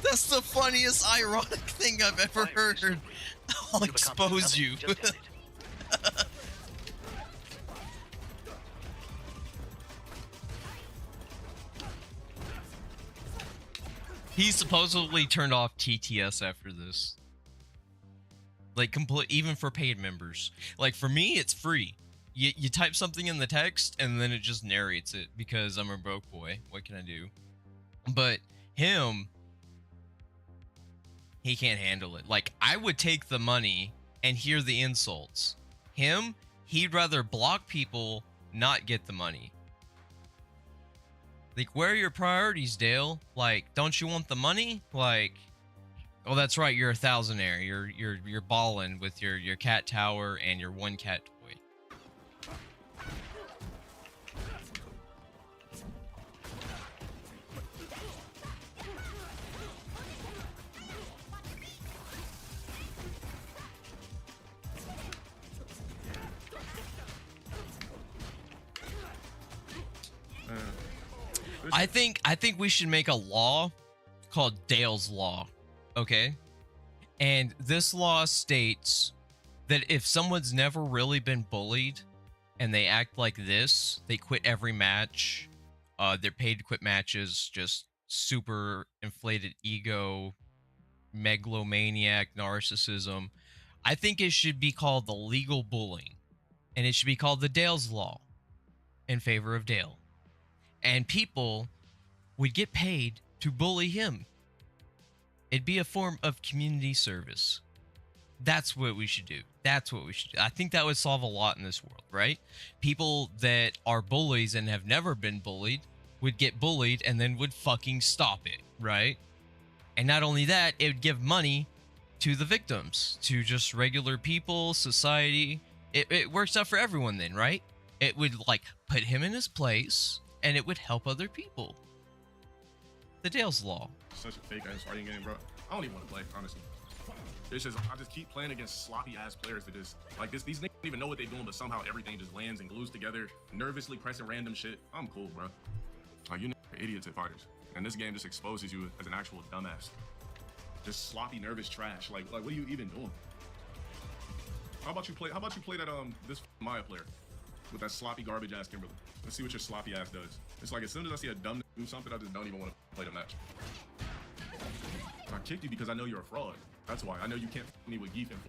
That's the funniest ironic thing I've ever heard. I'll expose you. He supposedly turned off TTS after this. Like, even for paid members. Like, for me, it's free. You type something in the text, and then it just narrates it, because I'm a broke boy. What can I do? But him, he can't handle it. Like, I would take the money and hear the insults. Him, he'd rather block people, not get the money. Like, where are your priorities, Dale? Like, don't you want the money? Like, oh, that's right, you're a thousandaire. You're balling with your cat tower and your one cat toy. I think we should make a law called Dale's Law, okay? And this law states that if someone's never really been bullied and they act like this, they quit every match. They're paid to quit matches, just super inflated ego, megalomaniac, narcissism. I think it should be called the legal bullying, and it should be called the Dale's Law in favor of Dale. And people would get paid to bully him. It'd be a form of community service. That's what we should do. That's what we should do. I think that would solve a lot in this world, right? People that are bullies and have never been bullied would get bullied and then would fucking stop it, right? And not only that, it would give money to the victims, to just regular people, society. It works out for everyone then, right? It would, like, put him in his place, and it would help other people. The Dale's Law. Such a fake ass fighting game, bro. I don't even want to play, honestly. It's just, I just keep playing against sloppy ass players that just, like, these niggas don't even know what they're doing, but somehow everything just lands and glues together, nervously pressing random shit. I'm cool, bro. Like, you niggas are idiots at fighters. And this game just exposes you as an actual dumbass. Just sloppy, nervous trash. Like what are you even doing? How about you play that, this Maya player with that sloppy garbage ass Kimberly? Let's see what your sloppy ass does. It's like, as soon as I see a dumb do something, I just don't even want to play the match. I kicked you because I know you're a fraud. That's why. I know you can't f me with Geef info.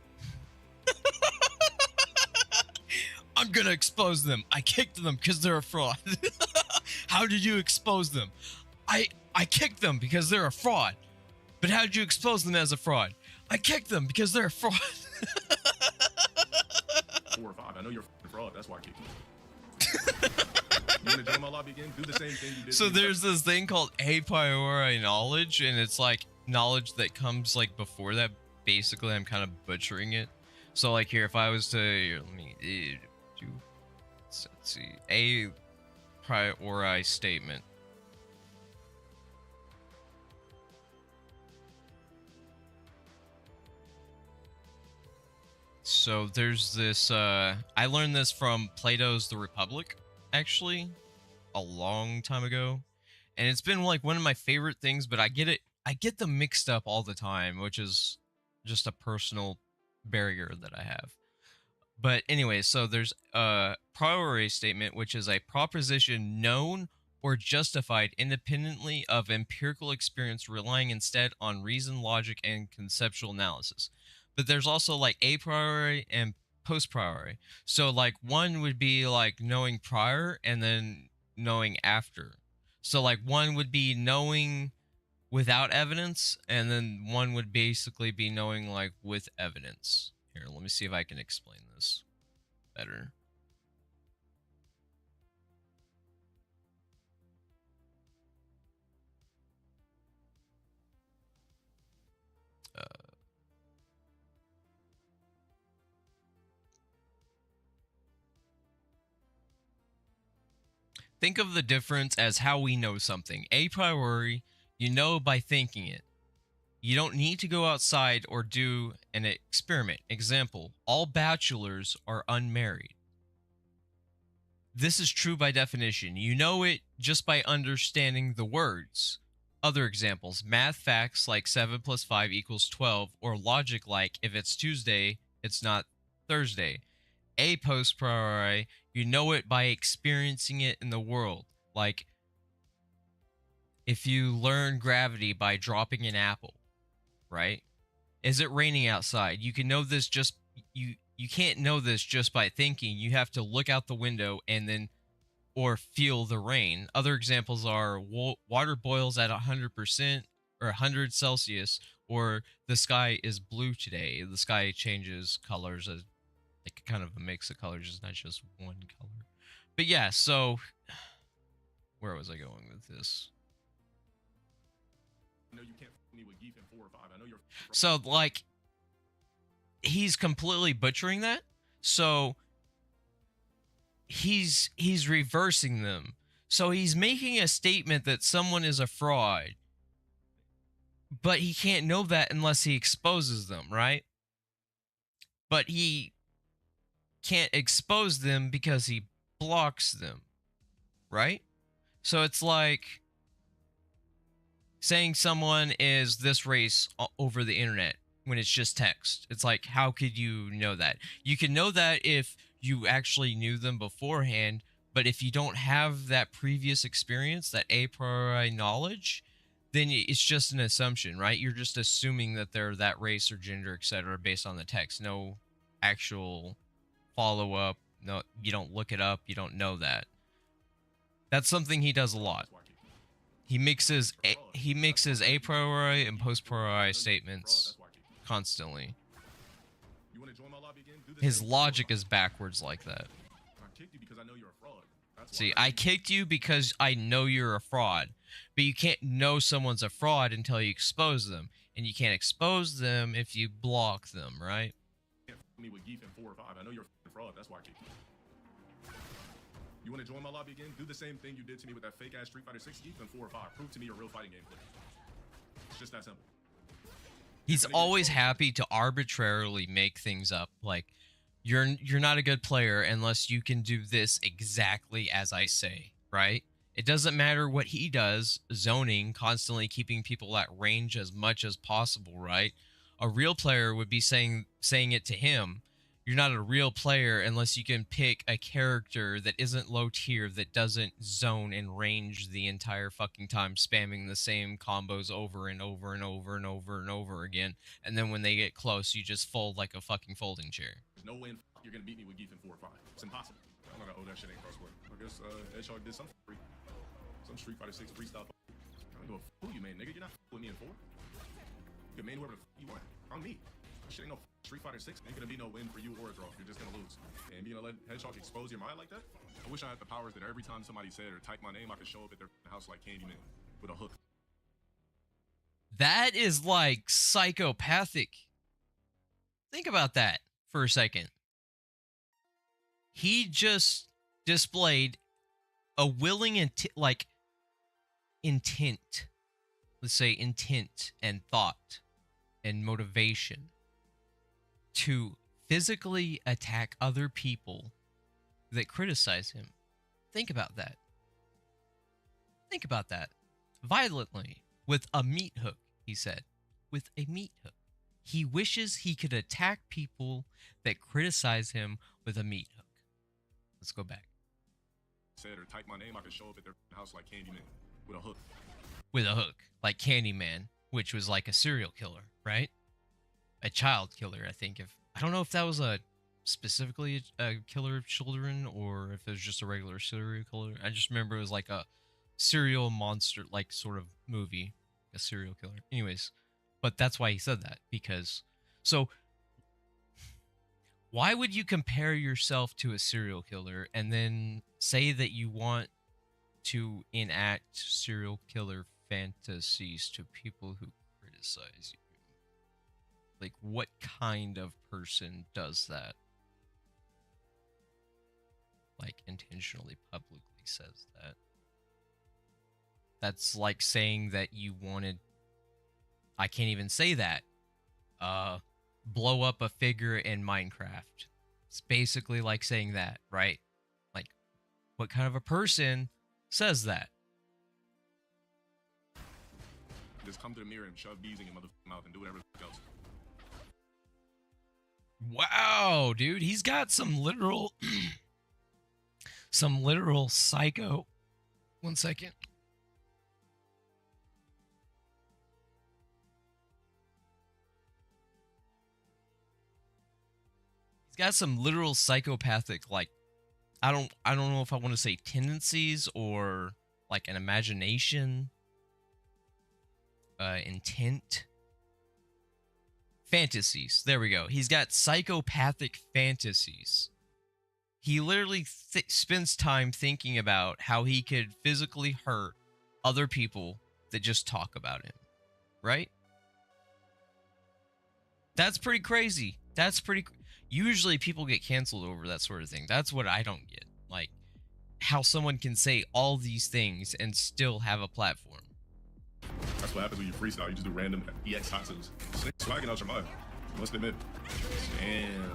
I'm gonna expose them. I kicked them because they're a fraud. How did you expose them? I kicked them because they're a fraud. But how did you expose them as a fraud? I kicked them because they're a fraud. 4 or 5. I know you're a fraud. That's why I kicked you. You want to join my lobby again? Do the same thing you did. So there's this thing called a priori knowledge, and it's like knowledge that comes like before that. Basically, I'm kind of butchering it. So like here, if I was to let me do, let's see, a priori statement. So there's this, I learned this from Plato's The Republic, actually, a long time ago. And it's been like one of my favorite things, but I get them mixed up all the time, which is just a personal barrier that I have. But anyway, so there's a priori statement, which is a proposition known or justified independently of empirical experience, relying instead on reason, logic, and conceptual analysis. But there's also like a priori and post priori. So like one would be like knowing prior and then knowing after. So like one would be knowing without evidence, and then one would basically be knowing like with evidence. Here, let me see if I can explain this better. Think of the difference as how we know something. A priori, you know by thinking it. You don't need to go outside or do an experiment. Example, all bachelors are unmarried. This is true by definition. You know it just by understanding the words. Other examples, math facts like 7 plus 5 equals 12, or logic like if it's Tuesday, it's not Thursday. A post priori, you know it by experiencing it in the world. Like if you learn gravity by dropping an apple, right? Is it raining outside? You can know this just you can't know this just by thinking. You have to look out the window and then or feel the rain. Other examples are water boils at 100% or 100 Celsius, or the sky is blue today. The sky changes colors as like kind of a mix of colors, it's not just one color. But yeah, so where was I going with this? I know you can't f me with Geef in 4 or 5. I know you're. So like he's completely butchering that. So he's reversing them. So he's making a statement that someone is a fraud, but he can't know that unless he exposes them, right? But he can't expose them because he blocks them, right? So it's like saying someone is this race over the internet when it's just text. It's like, how could you know that? You can know that if you actually knew them beforehand, but if you don't have that previous experience, that a priori knowledge, then it's just an assumption, right? You're just assuming that they're that race or gender, etc., based on the text. No actual follow up. No, you don't look it up. You don't know that. That's something he does a lot. He mixes a priori and post priori statements constantly. His logic is backwards like that. See, I kicked you because I know you're a fraud. But you can't know someone's a fraud until you expose them. And you can't expose them if you block them, right? Me with Geef in 4 or 5. I know you're a fraud. That's why I kicked you. You want to join my lobby again? Do the same thing you did to me with that fake ass Street Fighter 6 Geef in 4 or 5. Prove to me your real fighting game player. It's just that simple. He's always happy to arbitrarily make things up. Like, you're not a good player unless you can do this exactly as I say, right? It doesn't matter what he does, zoning, constantly keeping people at range as much as possible, right? A real player would be saying it to him. You're not a real player unless you can pick a character that isn't low tier, that doesn't zone and range the entire fucking time, spamming the same combos over and over and over and over and over again. And then when they get close, you just fold like a fucking folding chair. There's no way in you're gonna beat me with Geef in 4 or 5. It's impossible. I'm not gonna owe that shit ain't crossword. I guess Hedgehog did something free. Some Street Fighter 6 freestyle. I don't give a f*** you, man, nigga. You're not with me in 4. You can main whoever the f*** you want. On me. That shit ain't no Street Fighter 6. Ain't gonna be no win for you or a draw. You're just gonna lose. And you gonna let Hedgehog expose your mind like that? I wish I had the powers that every time somebody said or typed my name, I could show up at their house like Candyman with a hook. That is like psychopathic. Think about that for a second. He just displayed a willing intent. Let's say intent and thought and motivation to physically attack other people that criticize him. Think about that. Think about that. Violently, with a meat hook, he said. With a meat hook. He wishes he could attack people that criticize him with a meat hook. Let's go back. Said or type my name, I could show up at their house like Candyman with a hook. With a hook, like Candyman, which was like a serial killer, right? A child killer, I think. I don't know if that was specifically a killer of children or if it was just a regular serial killer. I just remember it was like a serial monster, like sort of movie, a serial killer. Anyways, but that's why he said that, because so why would you compare yourself to a serial killer and then say that you want to enact serial killer fantasies to people who criticize you? Like, what kind of person does that? Like, intentionally, publicly says that. That's like saying that you wanted... I can't even say that. Blow up a figure in Minecraft. It's basically like saying that, right? Like, what kind of a person says that? Just come to the mirror and shove bees in your motherfucking mouth and do whatever else. Wow, dude, he's got some literal some literal psycho. 1 second. He's got some literal psychopathic, like, I don't know if I want to say tendencies or like an imagination, intent. Fantasies. There we go. He's got psychopathic fantasies. He literally spends time thinking about how he could physically hurt other people that just talk about him. Right? That's pretty crazy. Usually people get canceled over that sort of thing. That's what I don't get. Like, how someone can say all these things and still have a platform. That's what happens when you freestyle. You just do random EX hotels. Swagging out your mind. You must admit. Damn.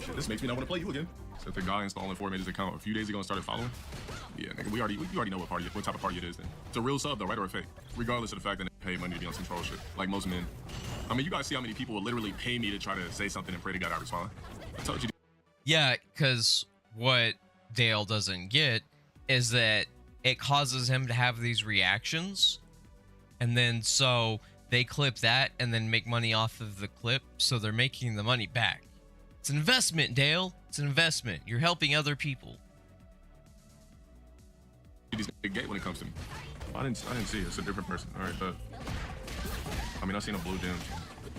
Shit, this makes me not want to play you again. So the guy installing for me his account a few days ago and started following. Yeah, nigga, we already know what type of party it is then. It's a real sub though, right, or a fake? Regardless of the fact that they pay money to be on some troll shit. Like most men. I mean, you guys see how many people will literally pay me to try to say something and pray to God I respond. I told you. Yeah, because what Dale doesn't get is that it causes him to have these reactions. And then so they clip that and then make money off of the clip. So they're making the money back. It's an investment, Dale. It's an investment. You're helping other people. He's gay when it comes to me. I didn't see it. It's a different person. All right, but I mean, I seen a blue gem.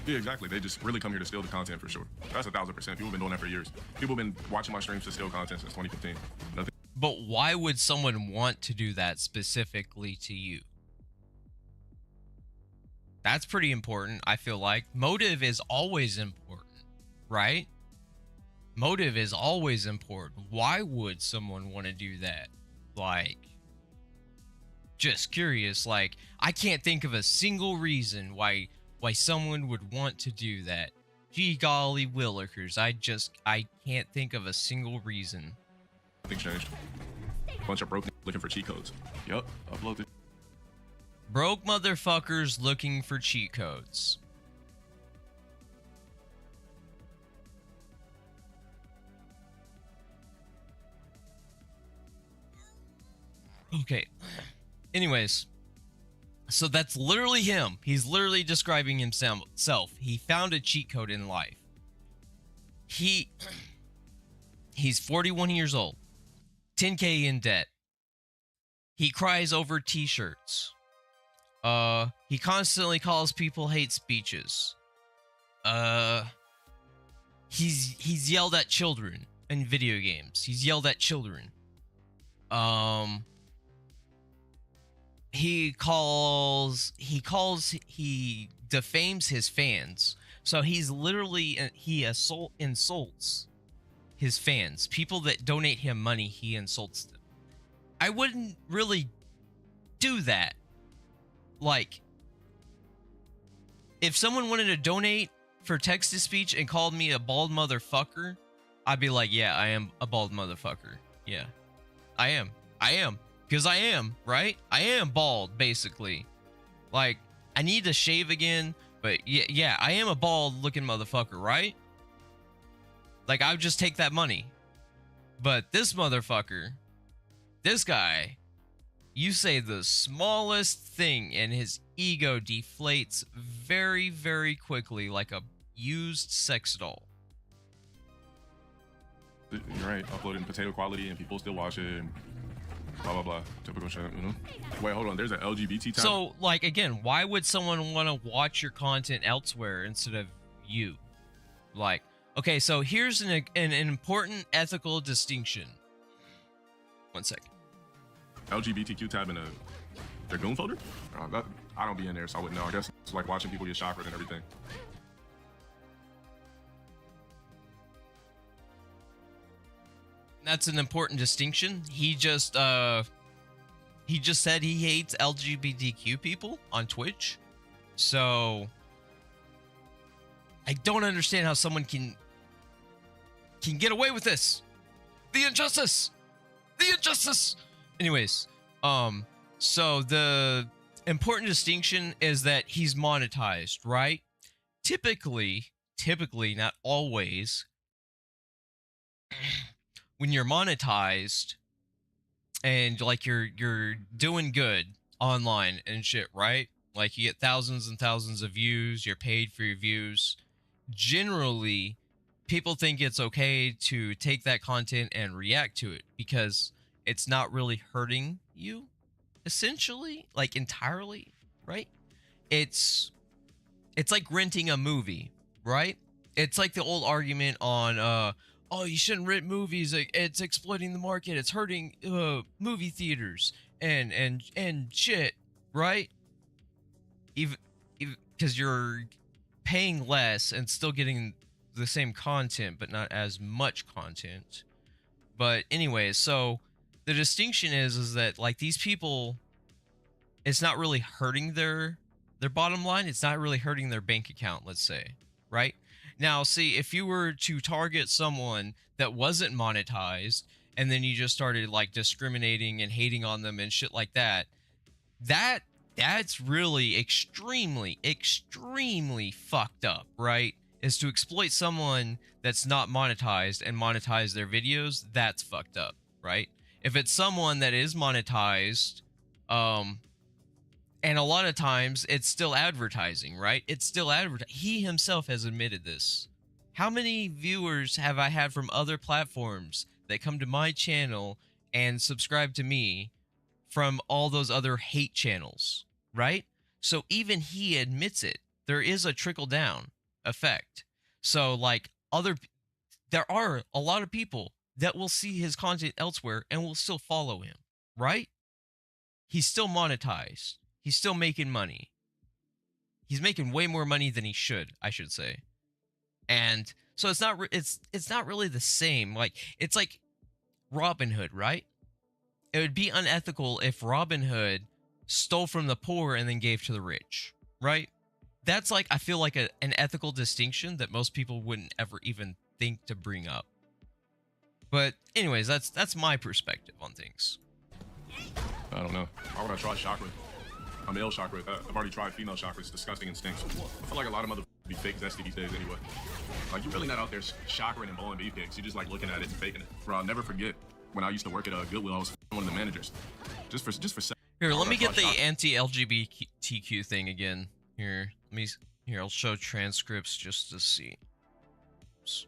Yeah, exactly. They just really come here to steal the content for sure. That's 1,000%. People have been doing that for years. People have been watching my streams to steal content since 2015. Nothing. But why would someone want to do that specifically to you? That's pretty important, I feel like. Motive is always important, right? Motive is always important. Why would someone want to do that? Like, just curious. Like, I can't think of a single reason why someone would want to do that. Gee golly willikers, I can't think of a single reason. Nothing changed. Bunch of broke looking for cheat codes. Yup, upload it. Broke motherfuckers looking for cheat codes. Okay. Anyways. So that's literally him. He's literally describing himself. He found a cheat code in life. He's 41 years old. 10K in debt. He cries over t-shirts. He constantly calls people hate speeches. He's yelled at children in video games. He's yelled at children. He defames his fans. So he's literally, insults his fans. People that donate him money, he insults them. I wouldn't really do that. Like, if someone wanted to donate for text to speech and called me a bald motherfucker, I'd be like, yeah, I am a bald motherfucker. Yeah, I am. Because I am, right? I am bald, basically. Like, I need to shave again, but yeah, I am a bald looking motherfucker, right? Like, I would just take that money. But this motherfucker, this guy, you say the smallest thing and his ego deflates very, very quickly like a used sex doll. You're right. Uploading potato quality and people still watch it and blah, blah, blah. Typical shit, you know? Wait, hold on. There's an LGBT tab. So, like, again, why would someone want to watch your content elsewhere instead of you? Like, okay, so here's an important ethical distinction. 1 second. LGBTQ tab in a Dragoon folder? I don't be in there, so I wouldn't know. I guess it's like watching people get chakra and everything. That's an important distinction. He just said he hates LGBTQ people on Twitch. So I don't understand how someone can get away with this. The injustice. Anyways, so the important distinction is that he's monetized, right? Typically, not always, when you're monetized and like you're doing good online and shit, right? Like you get thousands and thousands of views, you're paid for your views. Generally, people think it's okay to take that content and react to it because it's not really hurting you, essentially, like entirely, right? It's like renting a movie, right? It's like the old argument on oh, you shouldn't rent movies, it's exploiting the market, it's hurting movie theaters and shit, right? Even because you're paying less and still getting the same content but not as much content. But anyways, so the distinction is that like these people, it's not really hurting their bottom line, it's not really hurting their bank account, let's say, right? Now, see, if you were to target someone that wasn't monetized and then you just started like discriminating and hating on them and shit like that, that's really extremely fucked up, right? Is to exploit someone that's not monetized and monetize their videos, that's fucked up, right? If it's someone that is monetized, and a lot of times it's still advertising, right? It's still advertising. He himself has admitted this. How many viewers have I had from other platforms that come to my channel and subscribe to me from all those other hate channels, right? So even he admits it. There is a trickle down effect. So like there are a lot of people that will see his content elsewhere and will still follow him, right? He's still monetized. He's still making money. He's making way more money than he should, I should say. And so it's not really the same. Like it's like Robin Hood, right? It would be unethical if Robin Hood stole from the poor and then gave to the rich, right? That's like, I feel like an ethical distinction that most people wouldn't ever even think to bring up. But anyways, that's my perspective on things. I don't know. Why would I try chakra? A male chakra. I've already tried female chakra. It's disgusting and stinks. I feel like a lot of motherfuckers be fake zesty these days anyway. Like, you're really not out there chakra and blowing bee pics. You're just like looking at it and faking it. Bro, I'll never forget when I used to work at Goodwill. I was one of the managers. Just for Here, let me get the anti-LGBTQ thing again. Here, I'll show transcripts just to see. Oops.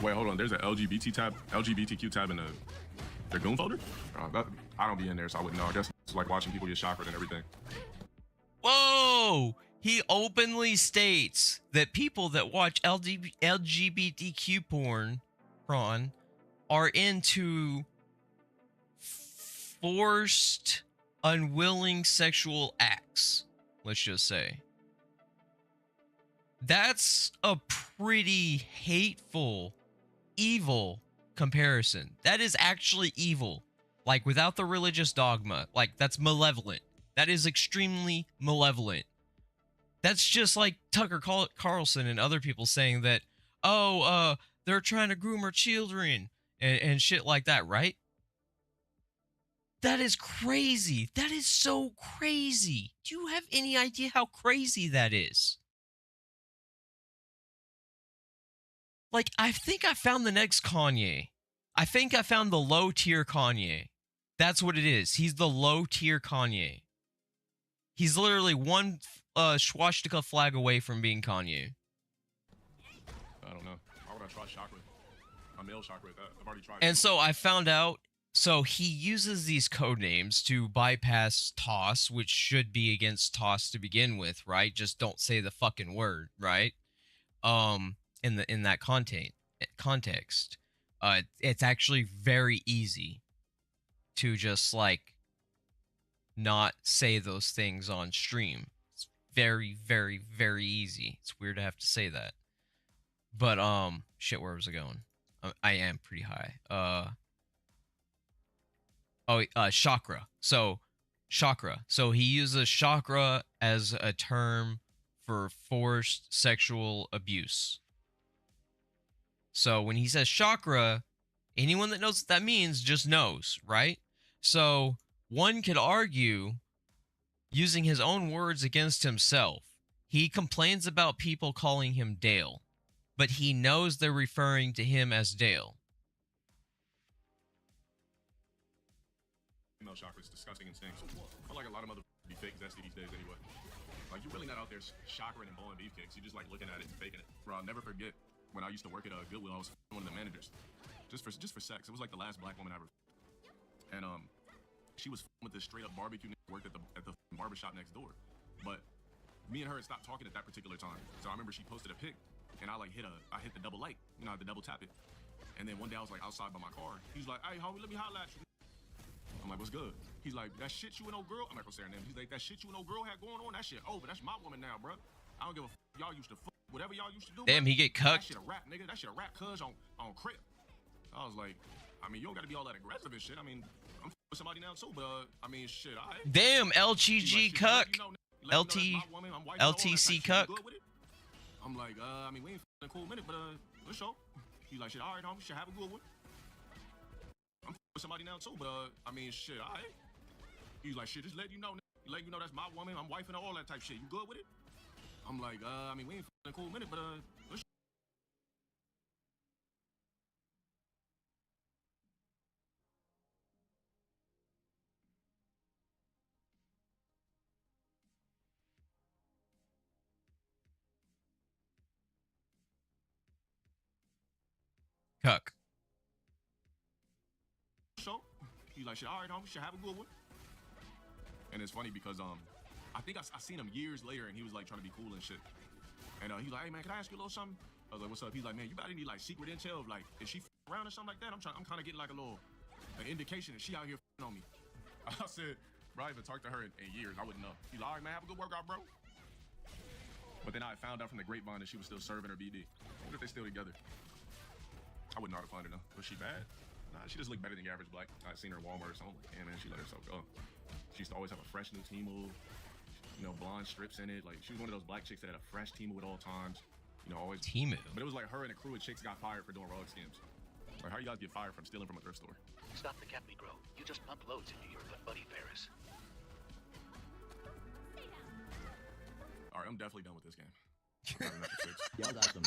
Wait, hold on. There's an LGBTQ tab in a Dragoon folder? I don't be in there, so I wouldn't know. I guess it's like watching people get chakra and everything. Whoa! He openly states that people that watch LGBTQ porn are into forced, unwilling sexual acts, let's just say. That's a pretty hateful, evil comparison. That is actually evil. Like, without the religious dogma. Like, that's malevolent. That is extremely malevolent. That's just like Tucker Carlson and other people saying that, oh, they're trying to groom our children and shit like that, right? That is crazy. That is so crazy. Do you have any idea how crazy that is? Like, I think I found the next Kanye. I think I found the low tier Kanye. That's what it is. He's the low tier Kanye. He's literally one swastika flag away from being Kanye. I don't know. Why would I try chakra? A male chakra. I've already tried. And so I found out. So he uses these code names to bypass TOS, which should be against TOS to begin with, right? Just don't say the fucking word, right? In that context, it's actually very easy to just like not say those things on stream. It's very, very, very easy. It's weird to have to say that, but shit, where was I going? I am pretty high. Chakra. So chakra. So he uses chakra as a term for forced sexual abuse. So when he says chakra, anyone that knows what that means just knows, right? So one could argue, using his own words against himself, he complains about people calling him Dale, but he knows they're referring to him as Dale. Female chakra is disgusting and stinks. I feel like a lot of motherfuckers be fake zesty these days anyway. Like, you're really not out there chakra and blowing beefcakes. You're just like looking at it and faking it. Bro, I'll never forget when I used to work at Goodwill. I was one of the managers, just for sex. It was like the last black woman I ever. And she was with this straight up barbecue nigga worked at the barbershop next door. But me and her had stopped talking at that particular time. So I remember she posted a pic, and I hit the double like, you know, the double tap it. And then one day I was like outside by my car. He's like, "Hey, homie, let me holler at you." I'm like, "What's good?" He's like, "That shit you and old girl." I'm not gonna say her name. He's like, "That shit you and old girl had going on, that shit over. That's my woman now, bro. I don't give a f. Y'all used to fuck. Whatever y'all used to do." Damn, bro, he get that cucked. shit a rap, nigga. That shit a rap, cuz on crib. I was like, I mean, you don't gotta be all that aggressive and shit. I mean, I'm with somebody now too, but I mean, shit, I. Damn, LTG cuck. LTC cuck. I'm like, I mean, we ain't in a cool minute, but let's show. He's like, shit, all right, homie, should have a good one. I'm with somebody now too, but I mean, shit, all right. He's like, shit, just let you know that's my woman, I'm wife and all that type shit. You good with it? I'm like, I mean, we ain't in a cool minute, but let's. Cuck. So he's like, shit, all right, homie, should have a good one. And it's funny because I think I seen him years later, and he was like trying to be cool and shit. And he's like, "Hey man, can I ask you a little something?" I was like, "What's up?" He's like, "Man, you got any like secret intel of like, is she around or something like that? I'm kind of getting like an indication that she out here on me." I said, "Bro, I haven't talked to her in years. I wouldn't know." He's like, "All right, man, have a good workout, bro." But then I found out from the grapevine that she was still serving her BD. I wonder if they still together. I wouldn't know how to find her though. Was she bad? Nah, she just looked better than the average black. I seen her at Walmart or something. Yeah, man, she let herself go. She used to always have a fresh new Temu, you know, blonde strips in it. Like, she was one of those black chicks that had a fresh Temu at all times. You know, always. Temu. But it was like her and a crew of chicks got fired for doing Rolex scams. Like, how you guys get fired from stealing from a thrift store? Stop the cap, Negro. You just pump loads into your buddy Ferris. All right, I'm definitely done with this game. I've had enough of six. Y'all got some.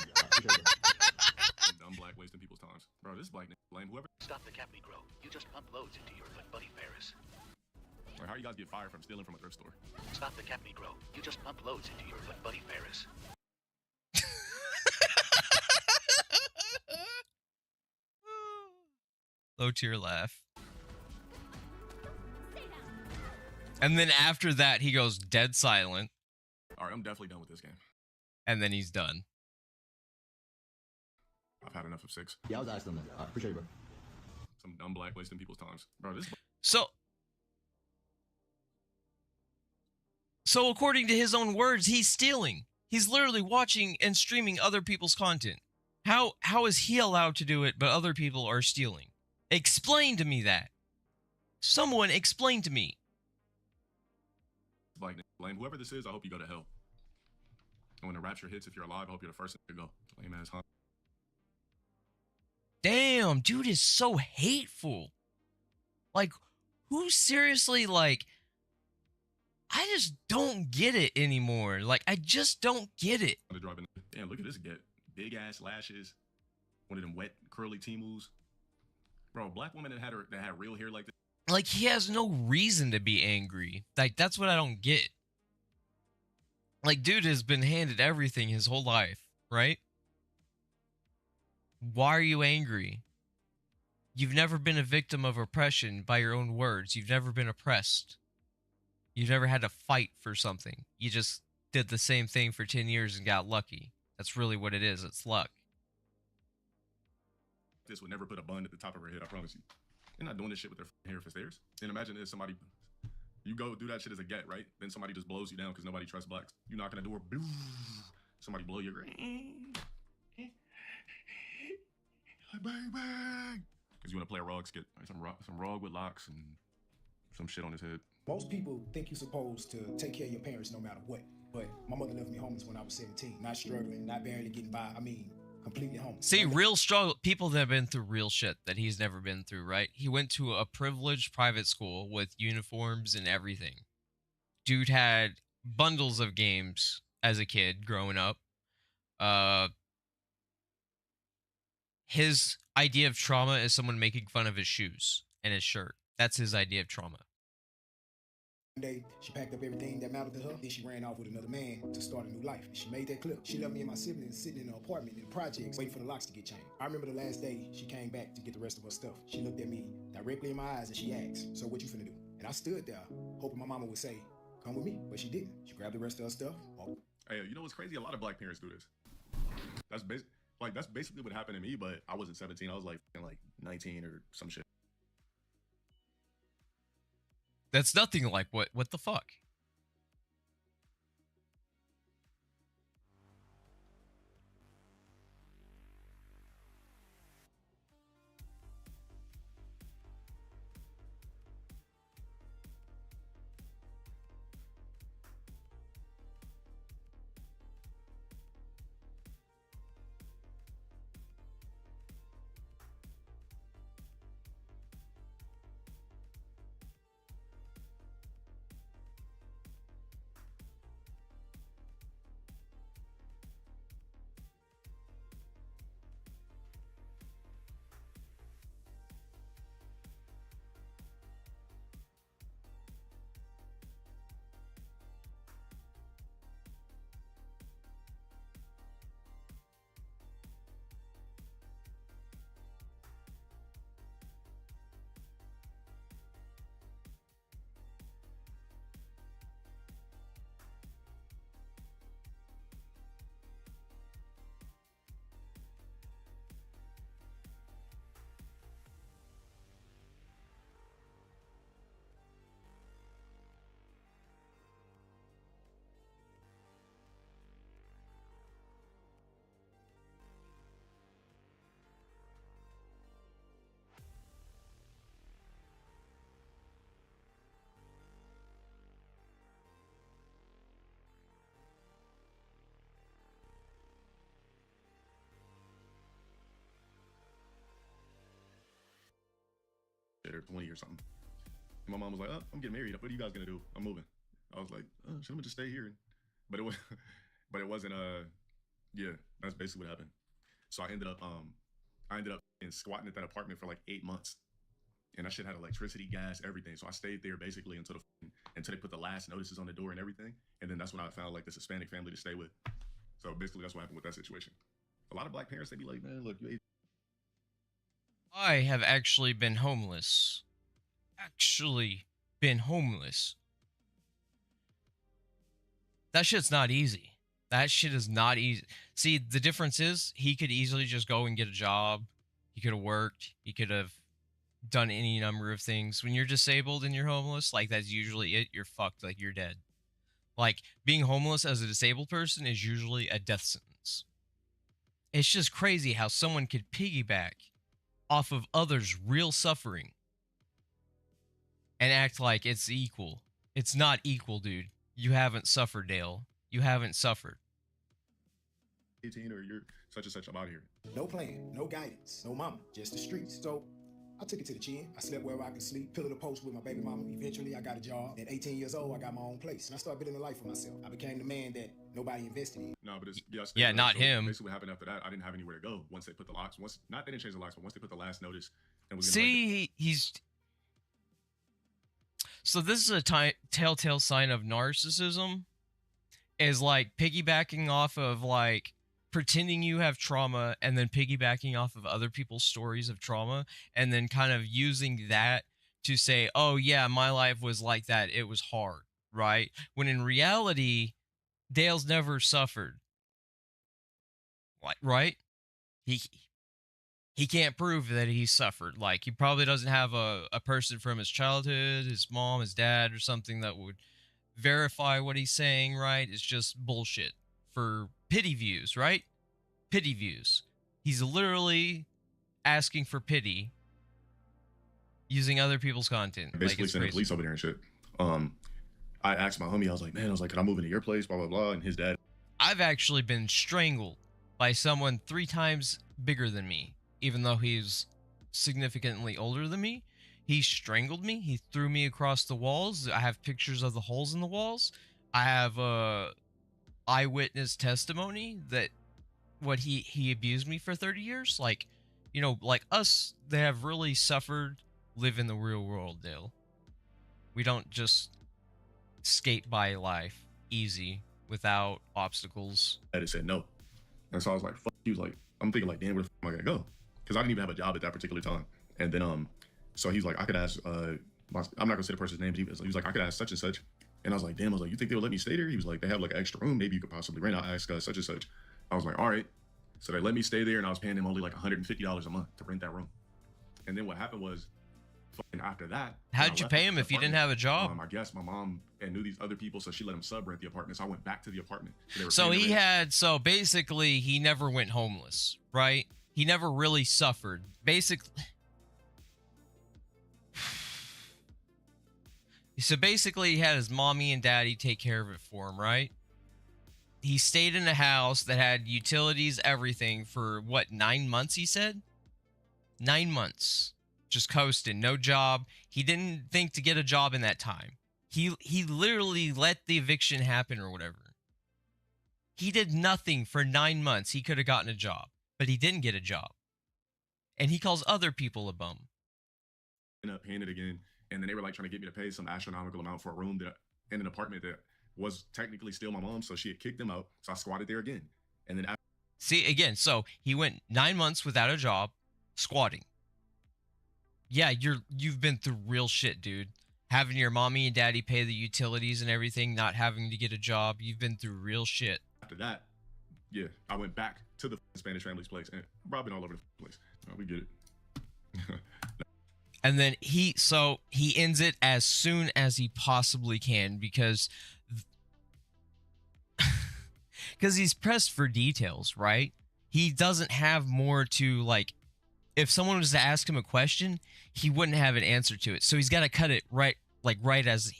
Dumb black wasting people's times. Bro, this black nigga lame. Whoever. Stop the cap, Negro. You just pump loads into your buddy Ferris. Like, how you guys get fired from stealing from a thrift store? Stop the cap, Negro. You just pump loads into your buddy Ferris. Low tier laugh. And then after that, he goes dead silent. All right, I'm definitely done with this game. And then he's done. I've had enough of six. Y'all got some. Appreciate you, bro. Some dumb black wasting people's times. Bro, this. So according to his own words, he's stealing. He's literally watching and streaming other people's content. How is he allowed to do it, but other people are stealing? Explain to me that. Someone explain to me. Like, blame whoever this is. I hope you go to hell. And when the rapture hits, if you're alive, I hope you're the first to go. Lame ass, huh? Damn, dude is so hateful. Like, who seriously, like, I just don't get it anymore. Like, I just don't get it. Damn, look at this get. Big ass lashes. One of them wet, curly Timus. Bro, a black woman that had real hair like this. Like, he has no reason to be angry. Like, that's what I don't get. Like, dude has been handed everything his whole life, right? Why are you angry? You've never been a victim of oppression by your own words. You've never been oppressed. You've never had to fight for something. You just did the same thing for 10 years and got lucky. That's really what it is. It's luck. This would never put a bun at the top of her head, I promise you. They're not doing this shit with their hair if it's theirs. And imagine if somebody, you go do that shit as a get, right? Then somebody just blows you down because nobody trusts blacks. You knock on the door, somebody blow your bang bang. Because you want to play a rog skit. Some rog with locks and some shit on his head. Most people think you're supposed to take care of your parents no matter what. But my mother left me homeless when I was 17. Not struggling, not barely getting by. I mean, completely homeless. See, real struggle. People that have been through real shit that he's never been through, right? He went to a privileged private school with uniforms and everything. Dude had bundles of games as a kid growing up. His idea of trauma is someone making fun of his shoes and his shirt. That's his idea of trauma. One day, she packed up everything that mattered to her, then she ran off with another man to start a new life. She made that clip. She left me and my siblings sitting in an apartment in the projects waiting for the locks to get changed. I remember the last day she came back to get the rest of her stuff. She looked at me directly in my eyes and she asked, "So what you finna do?" And I stood there, hoping my mama would say, "Come with me," but she didn't. She grabbed the rest of her stuff. Hey, you know what's crazy? A lot of black parents do this. That's basically what happened to me, but I wasn't 17. I was like 19 or some shit. That's nothing like what the fuck? Or 20 or something. And my mom was like, "Oh, I'm getting married. What are you guys gonna do? I'm moving." I was like, "Oh, shit, I'm gonna just stay here." But it wasn't. Yeah, that's basically what happened. So I ended up squatting at that apartment for like 8 months, and that shit had electricity, gas, everything. So I stayed there basically until they put the last notices on the door and everything, and then that's when I found like this Hispanic family to stay with. So basically, that's what happened with that situation. A lot of black parents, they be like, "Man, look, you." I have actually been homeless. That shit's not easy. That shit is not easy. See, the difference is he could easily just go and get a job. He could have worked. He could have done any number of things. When you're disabled and you're homeless, like that's usually it. You're fucked. Like you're dead. Like, being homeless as a disabled person is usually a death sentence. It's just crazy how someone could piggyback off of others' real suffering and act like it's equal. It's not equal, dude. You haven't suffered, Dale. You haven't suffered. 18 or you're such and such, I'm out of here. No plan, no guidance, no mama, just the streets. So I took it to the chin. I slept wherever I could sleep, pillow to post with my baby mama. Eventually, I got a job. At 18 years old, I got my own place. And I started building a life for myself. I became the man that nobody invested in. No, but it's, yeah, not so him. Basically what happened after that, I didn't have anywhere to go once they put the locks. Not they didn't change the locks, but once they put the last notice. And See, he's... So this is a telltale sign of narcissism, is like piggybacking off of like pretending you have trauma and then piggybacking off of other people's stories of trauma and then kind of using that to say, oh yeah, my life was like that. It was hard, right? When in reality, Dale's never suffered. Like, right? He can't prove that he suffered. Like, he probably doesn't have a person from his childhood, his mom, his dad, or something that would verify what he's saying, right? It's just bullshit for pity views, right? Pity views. He's literally asking for pity using other people's content. Basically like, sending police over there and shit. I asked my homie, I was like, can I move into your place, blah, blah, blah, and his dad. I've actually been strangled by someone 3 times bigger than me, even though he's significantly older than me. He strangled me. He threw me across the walls. I have pictures of the holes in the walls. I have eyewitness testimony that what he abused me for 30 years. Like, you know, like us that have really suffered live in the real world, Dale. We don't just skate by life easy without obstacles. I just said no. And so I was like, fuck. He was like, I'm thinking like, damn, where the fuck am I gonna go? Because I didn't even have a job at that particular time. And then so he's like, I could ask I'm not gonna say the person's name, but he was like, I could ask such and such. And I was like, damn, I was like, you think they'll let me stay there? He was like, they have like an extra room, maybe you could possibly rent. I'll ask such and such. I was like, all right. So they let me stay there, and I was paying them only like $150 a month to rent that room. And then what happened was, after that, how'd you pay him if you didn't have a job? I guess my mom knew these other people, so she let him sub rent the apartment. So I went back to the apartment. So basically he never went homeless, right? He never really suffered. So basically he had his mommy and daddy take care of it for him, right? He stayed in a house that had utilities, everything for what, 9 months, he said? 9 months. Just coasting, no job. He didn't think to get a job in that time. He literally let the eviction happen or whatever. He did nothing for 9 months. He could have gotten a job, but he didn't get a job. And he calls other people a bum. Ended up paying it again, and then they were like trying to get me to pay some astronomical amount for a room that in an apartment that was technically still my mom's, so she had kicked them out. So I squatted there again, and then see again. So he went 9 months without a job, squatting. Yeah, you've been through real shit, dude. Having your mommy and daddy pay the utilities and everything, not having to get a job. You've been through real shit. After that, yeah, I went back to the Spanish family's place and robbing all over the place. We get it. And then he ends it as soon as he possibly can because he's pressed for details, right? He doesn't have more to like. If someone was to ask him a question, he wouldn't have an answer to it. So he's got to cut it right as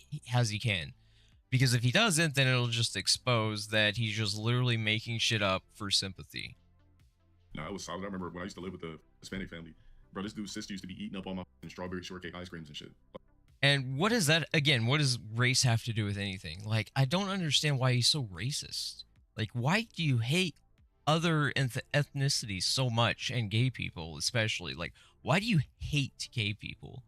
he can. Because if he doesn't, then it'll just expose that he's just literally making shit up for sympathy. No, it was solid. I remember when I used to live with the Hispanic family, bro, this dude's sister used to be eating up all my strawberry shortcake ice creams and shit. And what is that, again, what does race have to do with anything? Like, I don't understand why he's so racist. Like, why do you hate other ethnicities so much, and gay people especially? Like, why do you hate gay people?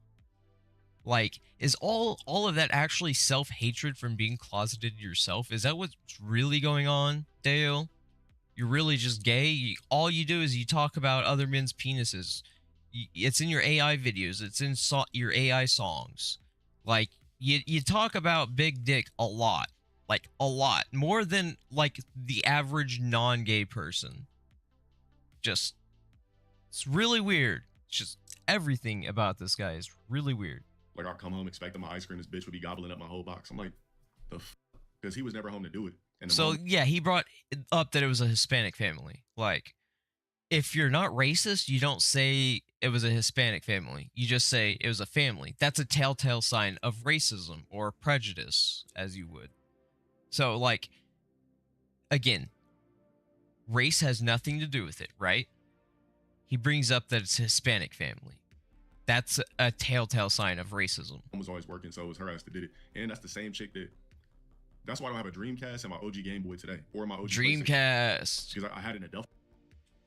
Like, is all of that actually self-hatred from being closeted yourself? Is that what's really going on, Dale? You're really just gay? All you do is you talk about other men's penises. It's in your AI videos. It's in your AI songs. Like, you talk about big dick a lot. Like, a lot. More than, like, the average non-gay person. Just, it's really weird. It's just, everything about this guy is really weird. Like, I'll come home expecting my ice cream, this bitch would be gobbling up my whole box. I'm like, the f because he was never home to do it. And So yeah, he brought up that it was a Hispanic family. Like, if you're not racist, you don't say it was a Hispanic family. You just say it was a family. That's a telltale sign of racism or prejudice, as you would. So, like, again, race has nothing to do with it, right? He brings up that it's a Hispanic family. That's a telltale sign of racism. was always working, so it was her ass that did it. And that's the same chick that. That's why I don't have a Dreamcast and my OG Game Boy today, or my OG Dreamcast. Because I had it in a duffel.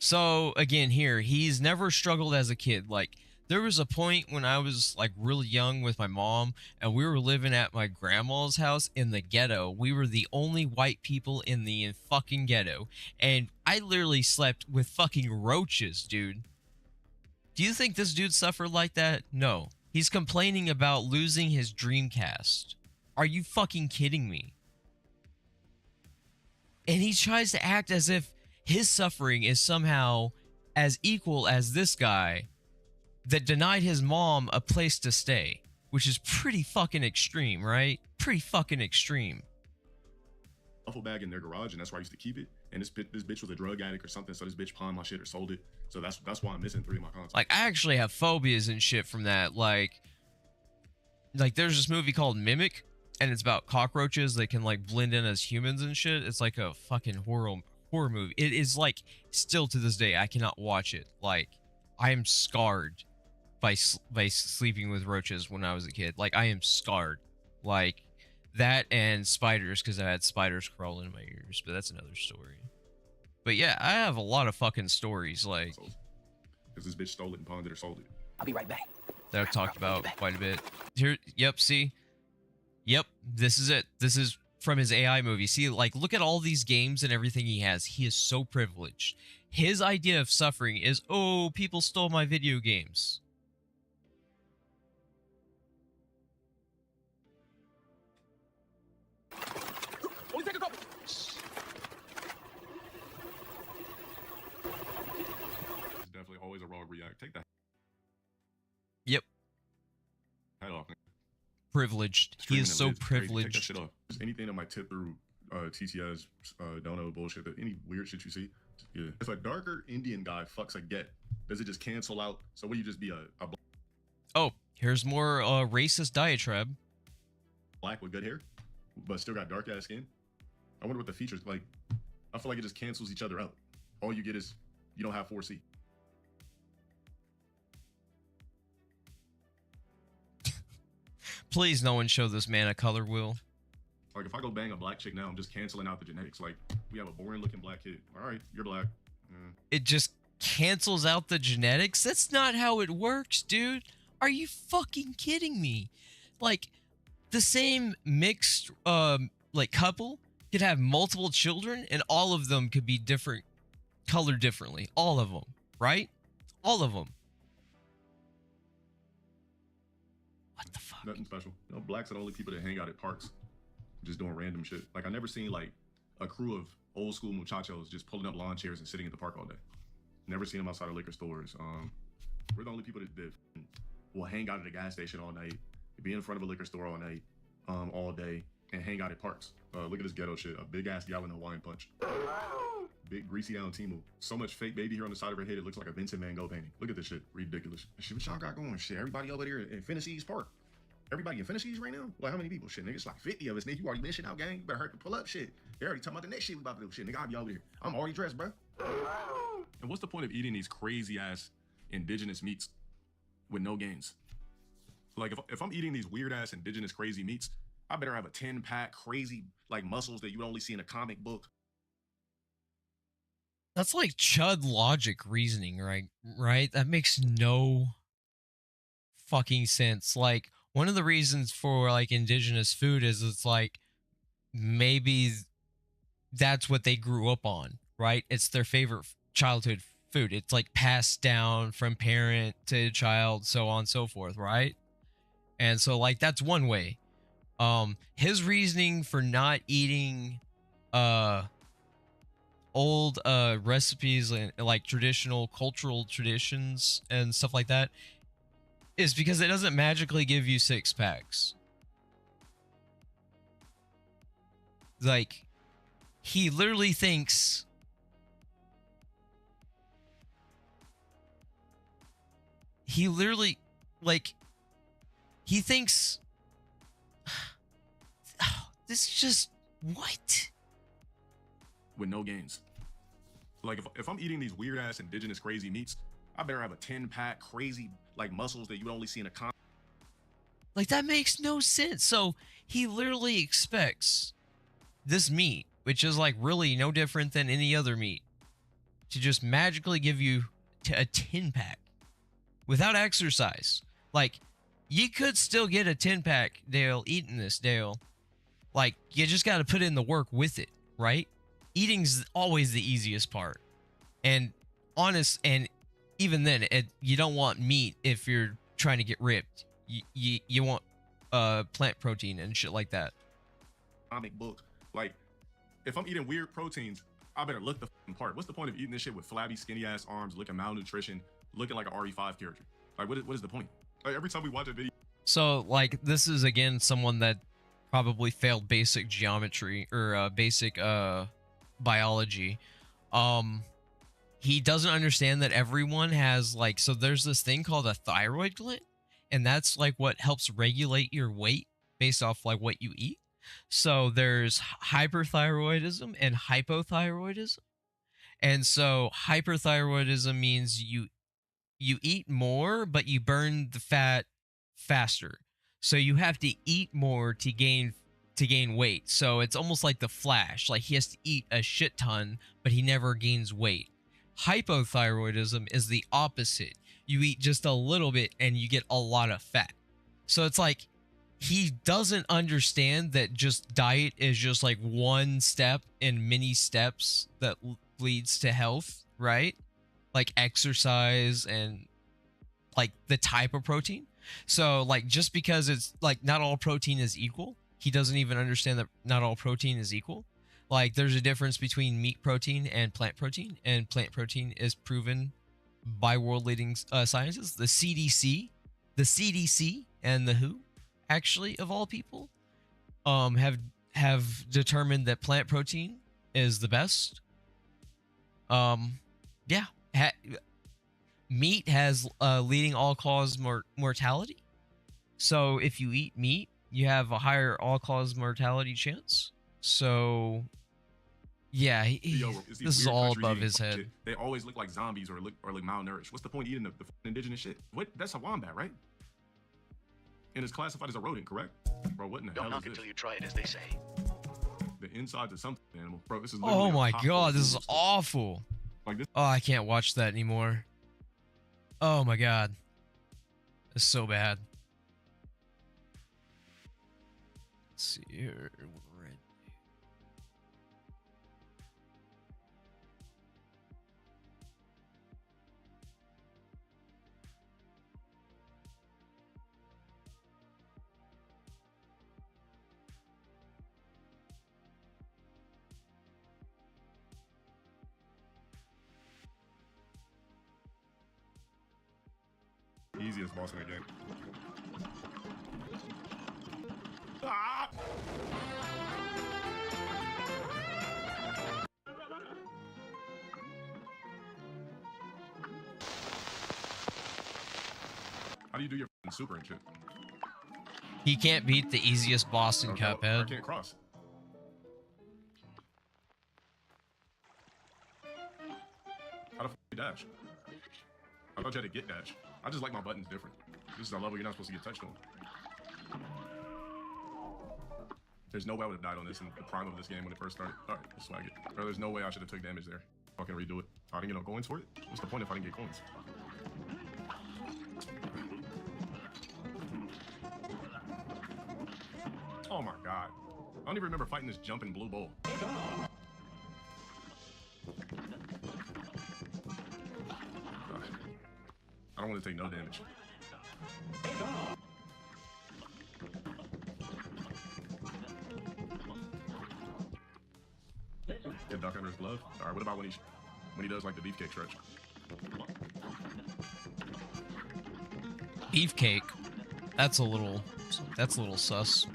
So again, here, he's never struggled as a kid. Like, there was a point when I was like really young with my mom, and we were living at my grandma's house in the ghetto. We were the only white people in the fucking ghetto, and I literally slept with fucking roaches, dude. Do you think this dude suffered like that? No. He's complaining about losing his Dreamcast. Are you fucking kidding me? And he tries to act as if his suffering is somehow as equal as this guy that denied his mom a place to stay, which is pretty fucking extreme, right? Pretty fucking extreme. Duffel bag in their garage, and that's where I used to keep it. And this bitch was a drug addict or something, so this bitch pawned my shit or sold it. So that's why I'm missing 3 of my consoles. Like, I actually have phobias and shit from that. Like there's this movie called Mimic, and it's about cockroaches that can like blend in as humans and shit. It's like a fucking horror movie. It is like, still to this day, I cannot watch it. Like, I am scarred by sleeping with roaches when I was a kid. Like, I am scarred. Like, that and spiders, because I had spiders crawling in my ears, but that's another story. But yeah, I have a lot of fucking stories, like, because this bitch stole it and pawned it or sold it. I'll be right back. That I've talked about quite a bit. Here, yep, see? Yep, this is it. This is from his AI movie. See, like, look at all these games and everything he has. He is so privileged. His idea of suffering is, oh, people stole my video games. It's definitely always a raw react. Take that. Yep. Head off. Privileged. He is so privileged. Take that shit off. Just anything that might tip through TTS, don't know bullshit, any weird shit you see. Yeah. If a darker Indian guy fucks a get, does it just cancel out? So will you just be a Oh, here's more racist diatribe. black with good hair, but still got dark ass skin? I wonder what the features like. I feel like it just cancels each other out. All you get is you don't have 4C. Please, no one show this man a color wheel. Like, if I go bang a black chick now, I'm just canceling out the genetics. Like, we have a boring looking black kid. All right, you're black. It just cancels out the genetics? That's not how it works, dude. Are you fucking kidding me? Like, the same mixed, like, couple could have multiple children, and all of them could be different, colored differently. All of them, right? All of them. What the fuck? Nothing special. You know, blacks are the only people that hang out at parks, just doing random shit. Like, I never seen like a crew of old school muchachos just pulling up lawn chairs and sitting at the park all day. Never seen them outside of liquor stores. We're the only people that will hang out at a gas station all night, be in front of a liquor store all night, all day, and hang out at parks. Look at this ghetto shit. A big ass gallon of wine punch. Big greasy down Timu. So much fake baby hair on the side of her head, it looks like a Vincent Van Gogh painting. Look at this shit. Ridiculous. Shit, what y'all got going? Shit, everybody over there in Finney's Park. Everybody in Finney's right now? Like, how many people? Shit, nigga, it's like 50 of us, nigga. You already mentioned out, gang. You better hurry to pull up, shit. They already talking about the next shit we about to do. Shit, nigga, I'll be over there. I'm already dressed, bro. And what's the point of eating these crazy ass indigenous meats with no gains? Like, if I'm eating these weird ass indigenous crazy meats, I better have a 10-pack crazy like muscles that you would only see in a comic book. That's like chud logic reasoning, right? Right? That makes no fucking sense. Like, one of the reasons for like indigenous food is it's like maybe that's what they grew up on, right? It's their favorite childhood food. It's like passed down from parent to child, so on and so forth, right? And so like that's one way. His reasoning for not eating old recipes and like traditional cultural traditions and stuff like that is because it doesn't magically give you 6 packs. Like, he literally thinks he thinks oh, this is just what? With no gains. Like if I'm eating these weird ass indigenous crazy meats, I better have a 10-pack crazy like muscles that you would only see in a Like, that makes no sense. So he literally expects this meat, which is like really no different than any other meat, to just magically give you a 10-pack without exercise. Like, you could still get a 10-pack, Dale, eating this, Dale. Like, you just got to put in the work with it, right? Eating's always the easiest part. And even then, you don't want meat if you're trying to get ripped. You want plant protein and shit like that. comic book. Like, if I'm eating weird proteins, I better look the part. What's the point of eating this shit with flabby, skinny ass arms, looking malnutrition, looking like an RE5 character? Like, what is the point? Like, every time we watch a video. So, like, this is again someone that probably failed basic geometry or basic biology. He doesn't understand that everyone has, like, so there's this thing called a thyroid gland, and that's like what helps regulate your weight based off like what you eat. So there's hyperthyroidism and hypothyroidism. And so hyperthyroidism means you eat more, but you burn the fat faster. So you have to eat more to gain weight. So it's almost like the Flash. Like, he has to eat a shit ton, but he never gains weight. Hypothyroidism is the opposite. You eat just a little bit and you get a lot of fat. So it's like, he doesn't understand that just diet is just like one step in many steps that leads to health, right? Like exercise and like the type of protein. So like, just because it's like not all protein is equal, he doesn't even understand that not all protein is equal. Like, there's a difference between meat protein and plant protein is proven by world leading sciences. The CDC and the WHO, actually, of all people, have determined that plant protein is the best. Yeah, meat has leading all-cause mortality. So if you eat meat, you have a higher all-cause mortality chance. So, yeah, this is all above his head. Shit. They always look like zombies or look malnourished. What's the point of eating the indigenous shit? What? That's a wombat, right? And it's classified as a rodent, correct? Bro, what in the hell is this? Don't knock until you try it, as they say. The insides of something animal. Bro, this is oh my god, this is awful. Like this. Oh, I can't watch that anymore. Oh my god. It's so bad. Let's see here. Easiest boss in the game. Ah! How do you do your super and shit? He can't beat the easiest boss in Cuphead. I can't cross. How the f you dash? I thought you had to get dash. I just like my buttons different. This is a level you're not supposed to get touched on. There's no way I would have died on this in the prime of this game when it first started. Alright, let's swag it. Bro, there's no way I should have took damage there. Fucking redo it. I didn't get no coins for it? What's the point if I didn't get coins? Oh my god. I don't even remember fighting this jumping blue bull. I don't want to take no damage. Get duck under his glove. All right, what about when he does like the beefcake stretch? Beefcake? That's a little sus.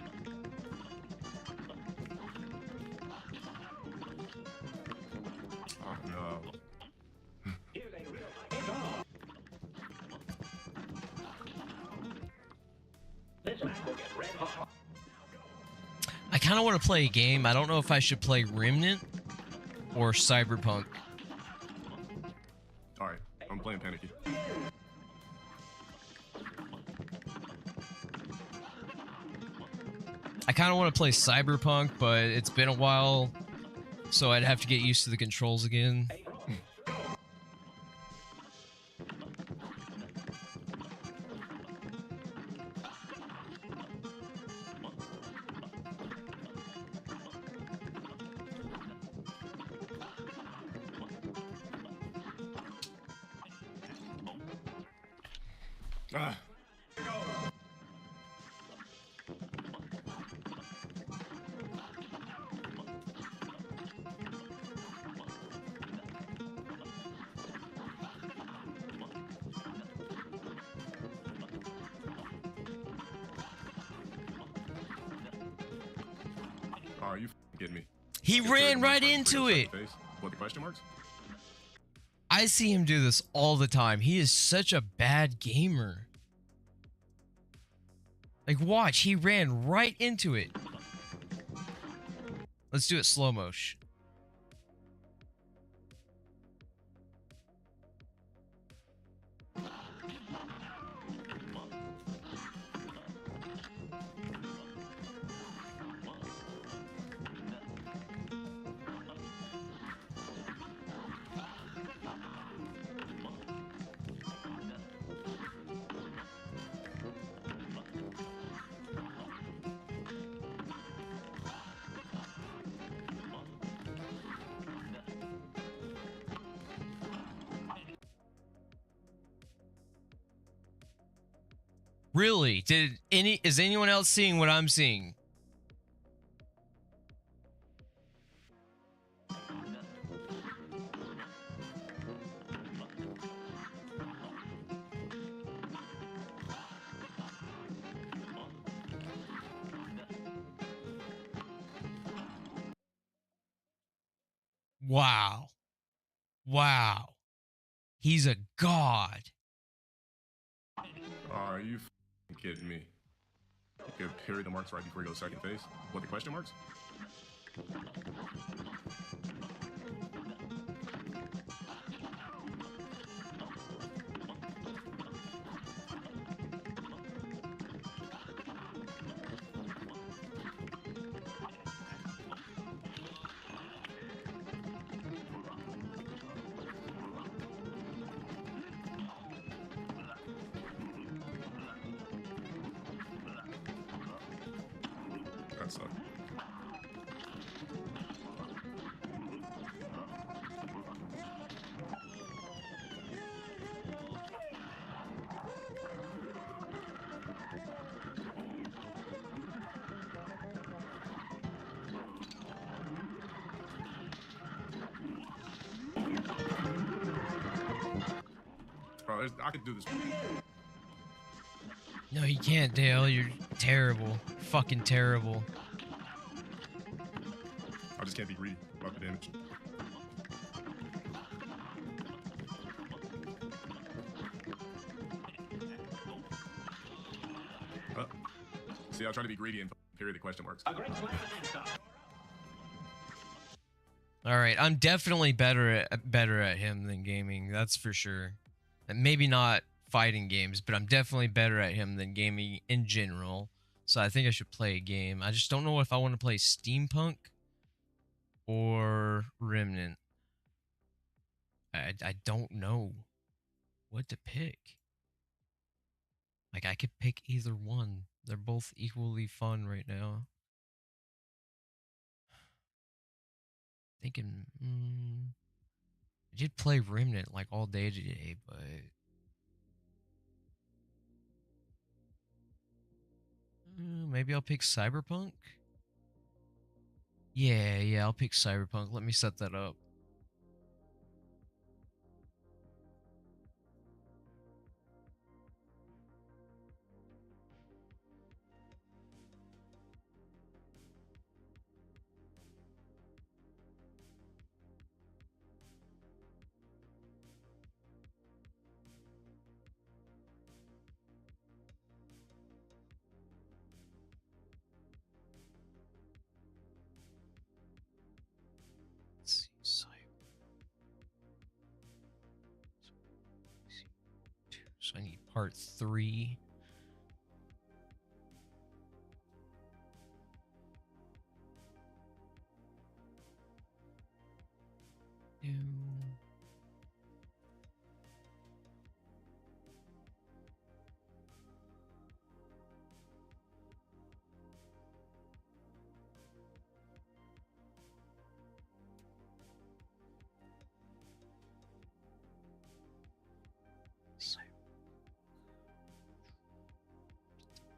kind of want to play a game. I don't know if I should play Remnant or Cyberpunk. All right, I'm playing Panicky. I kind of want to play Cyberpunk, but it's been a while, so I'd have to get used to the controls again. Ah. Are you kidding me? He ran right into it. What, the question marks? I see him do this all the time. He is such a bad gamer. Like, watch, he ran right into it. Let's do it slow motion. Really? Is anyone else seeing what I'm seeing? Wow. Wow. He's a god. Are you kidding me? You could period the marks right before you go second phase. What, the question marks? That sucked. Bro, I could do this. No, you can't, Dale. You're terrible. Fucking terrible. I just can't be greedy about the damage. See, I try to be greedy and period the question marks. All right, I'm definitely better at him than gaming. That's for sure. And maybe not fighting games, but I'm definitely better at him than gaming in general. So I think I should play a game. I just don't know if I want to play Steampunk or Remnant. I don't know what to pick. Like, I could pick either one. They're both equally fun right now. Thinking, I did play Remnant like all day today, but maybe I'll pick Cyberpunk. Yeah, I'll pick Cyberpunk. Let me set that up. part 3.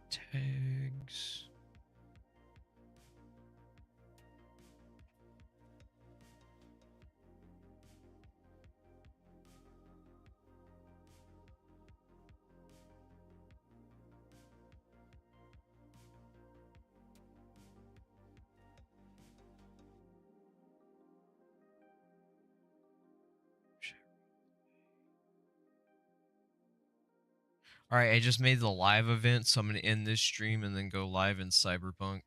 Tags. All right, I just made the live event, so I'm going to end this stream and then go live in Cyberpunk.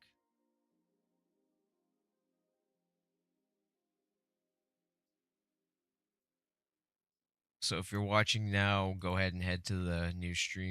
So if you're watching now, go ahead and head to the new stream.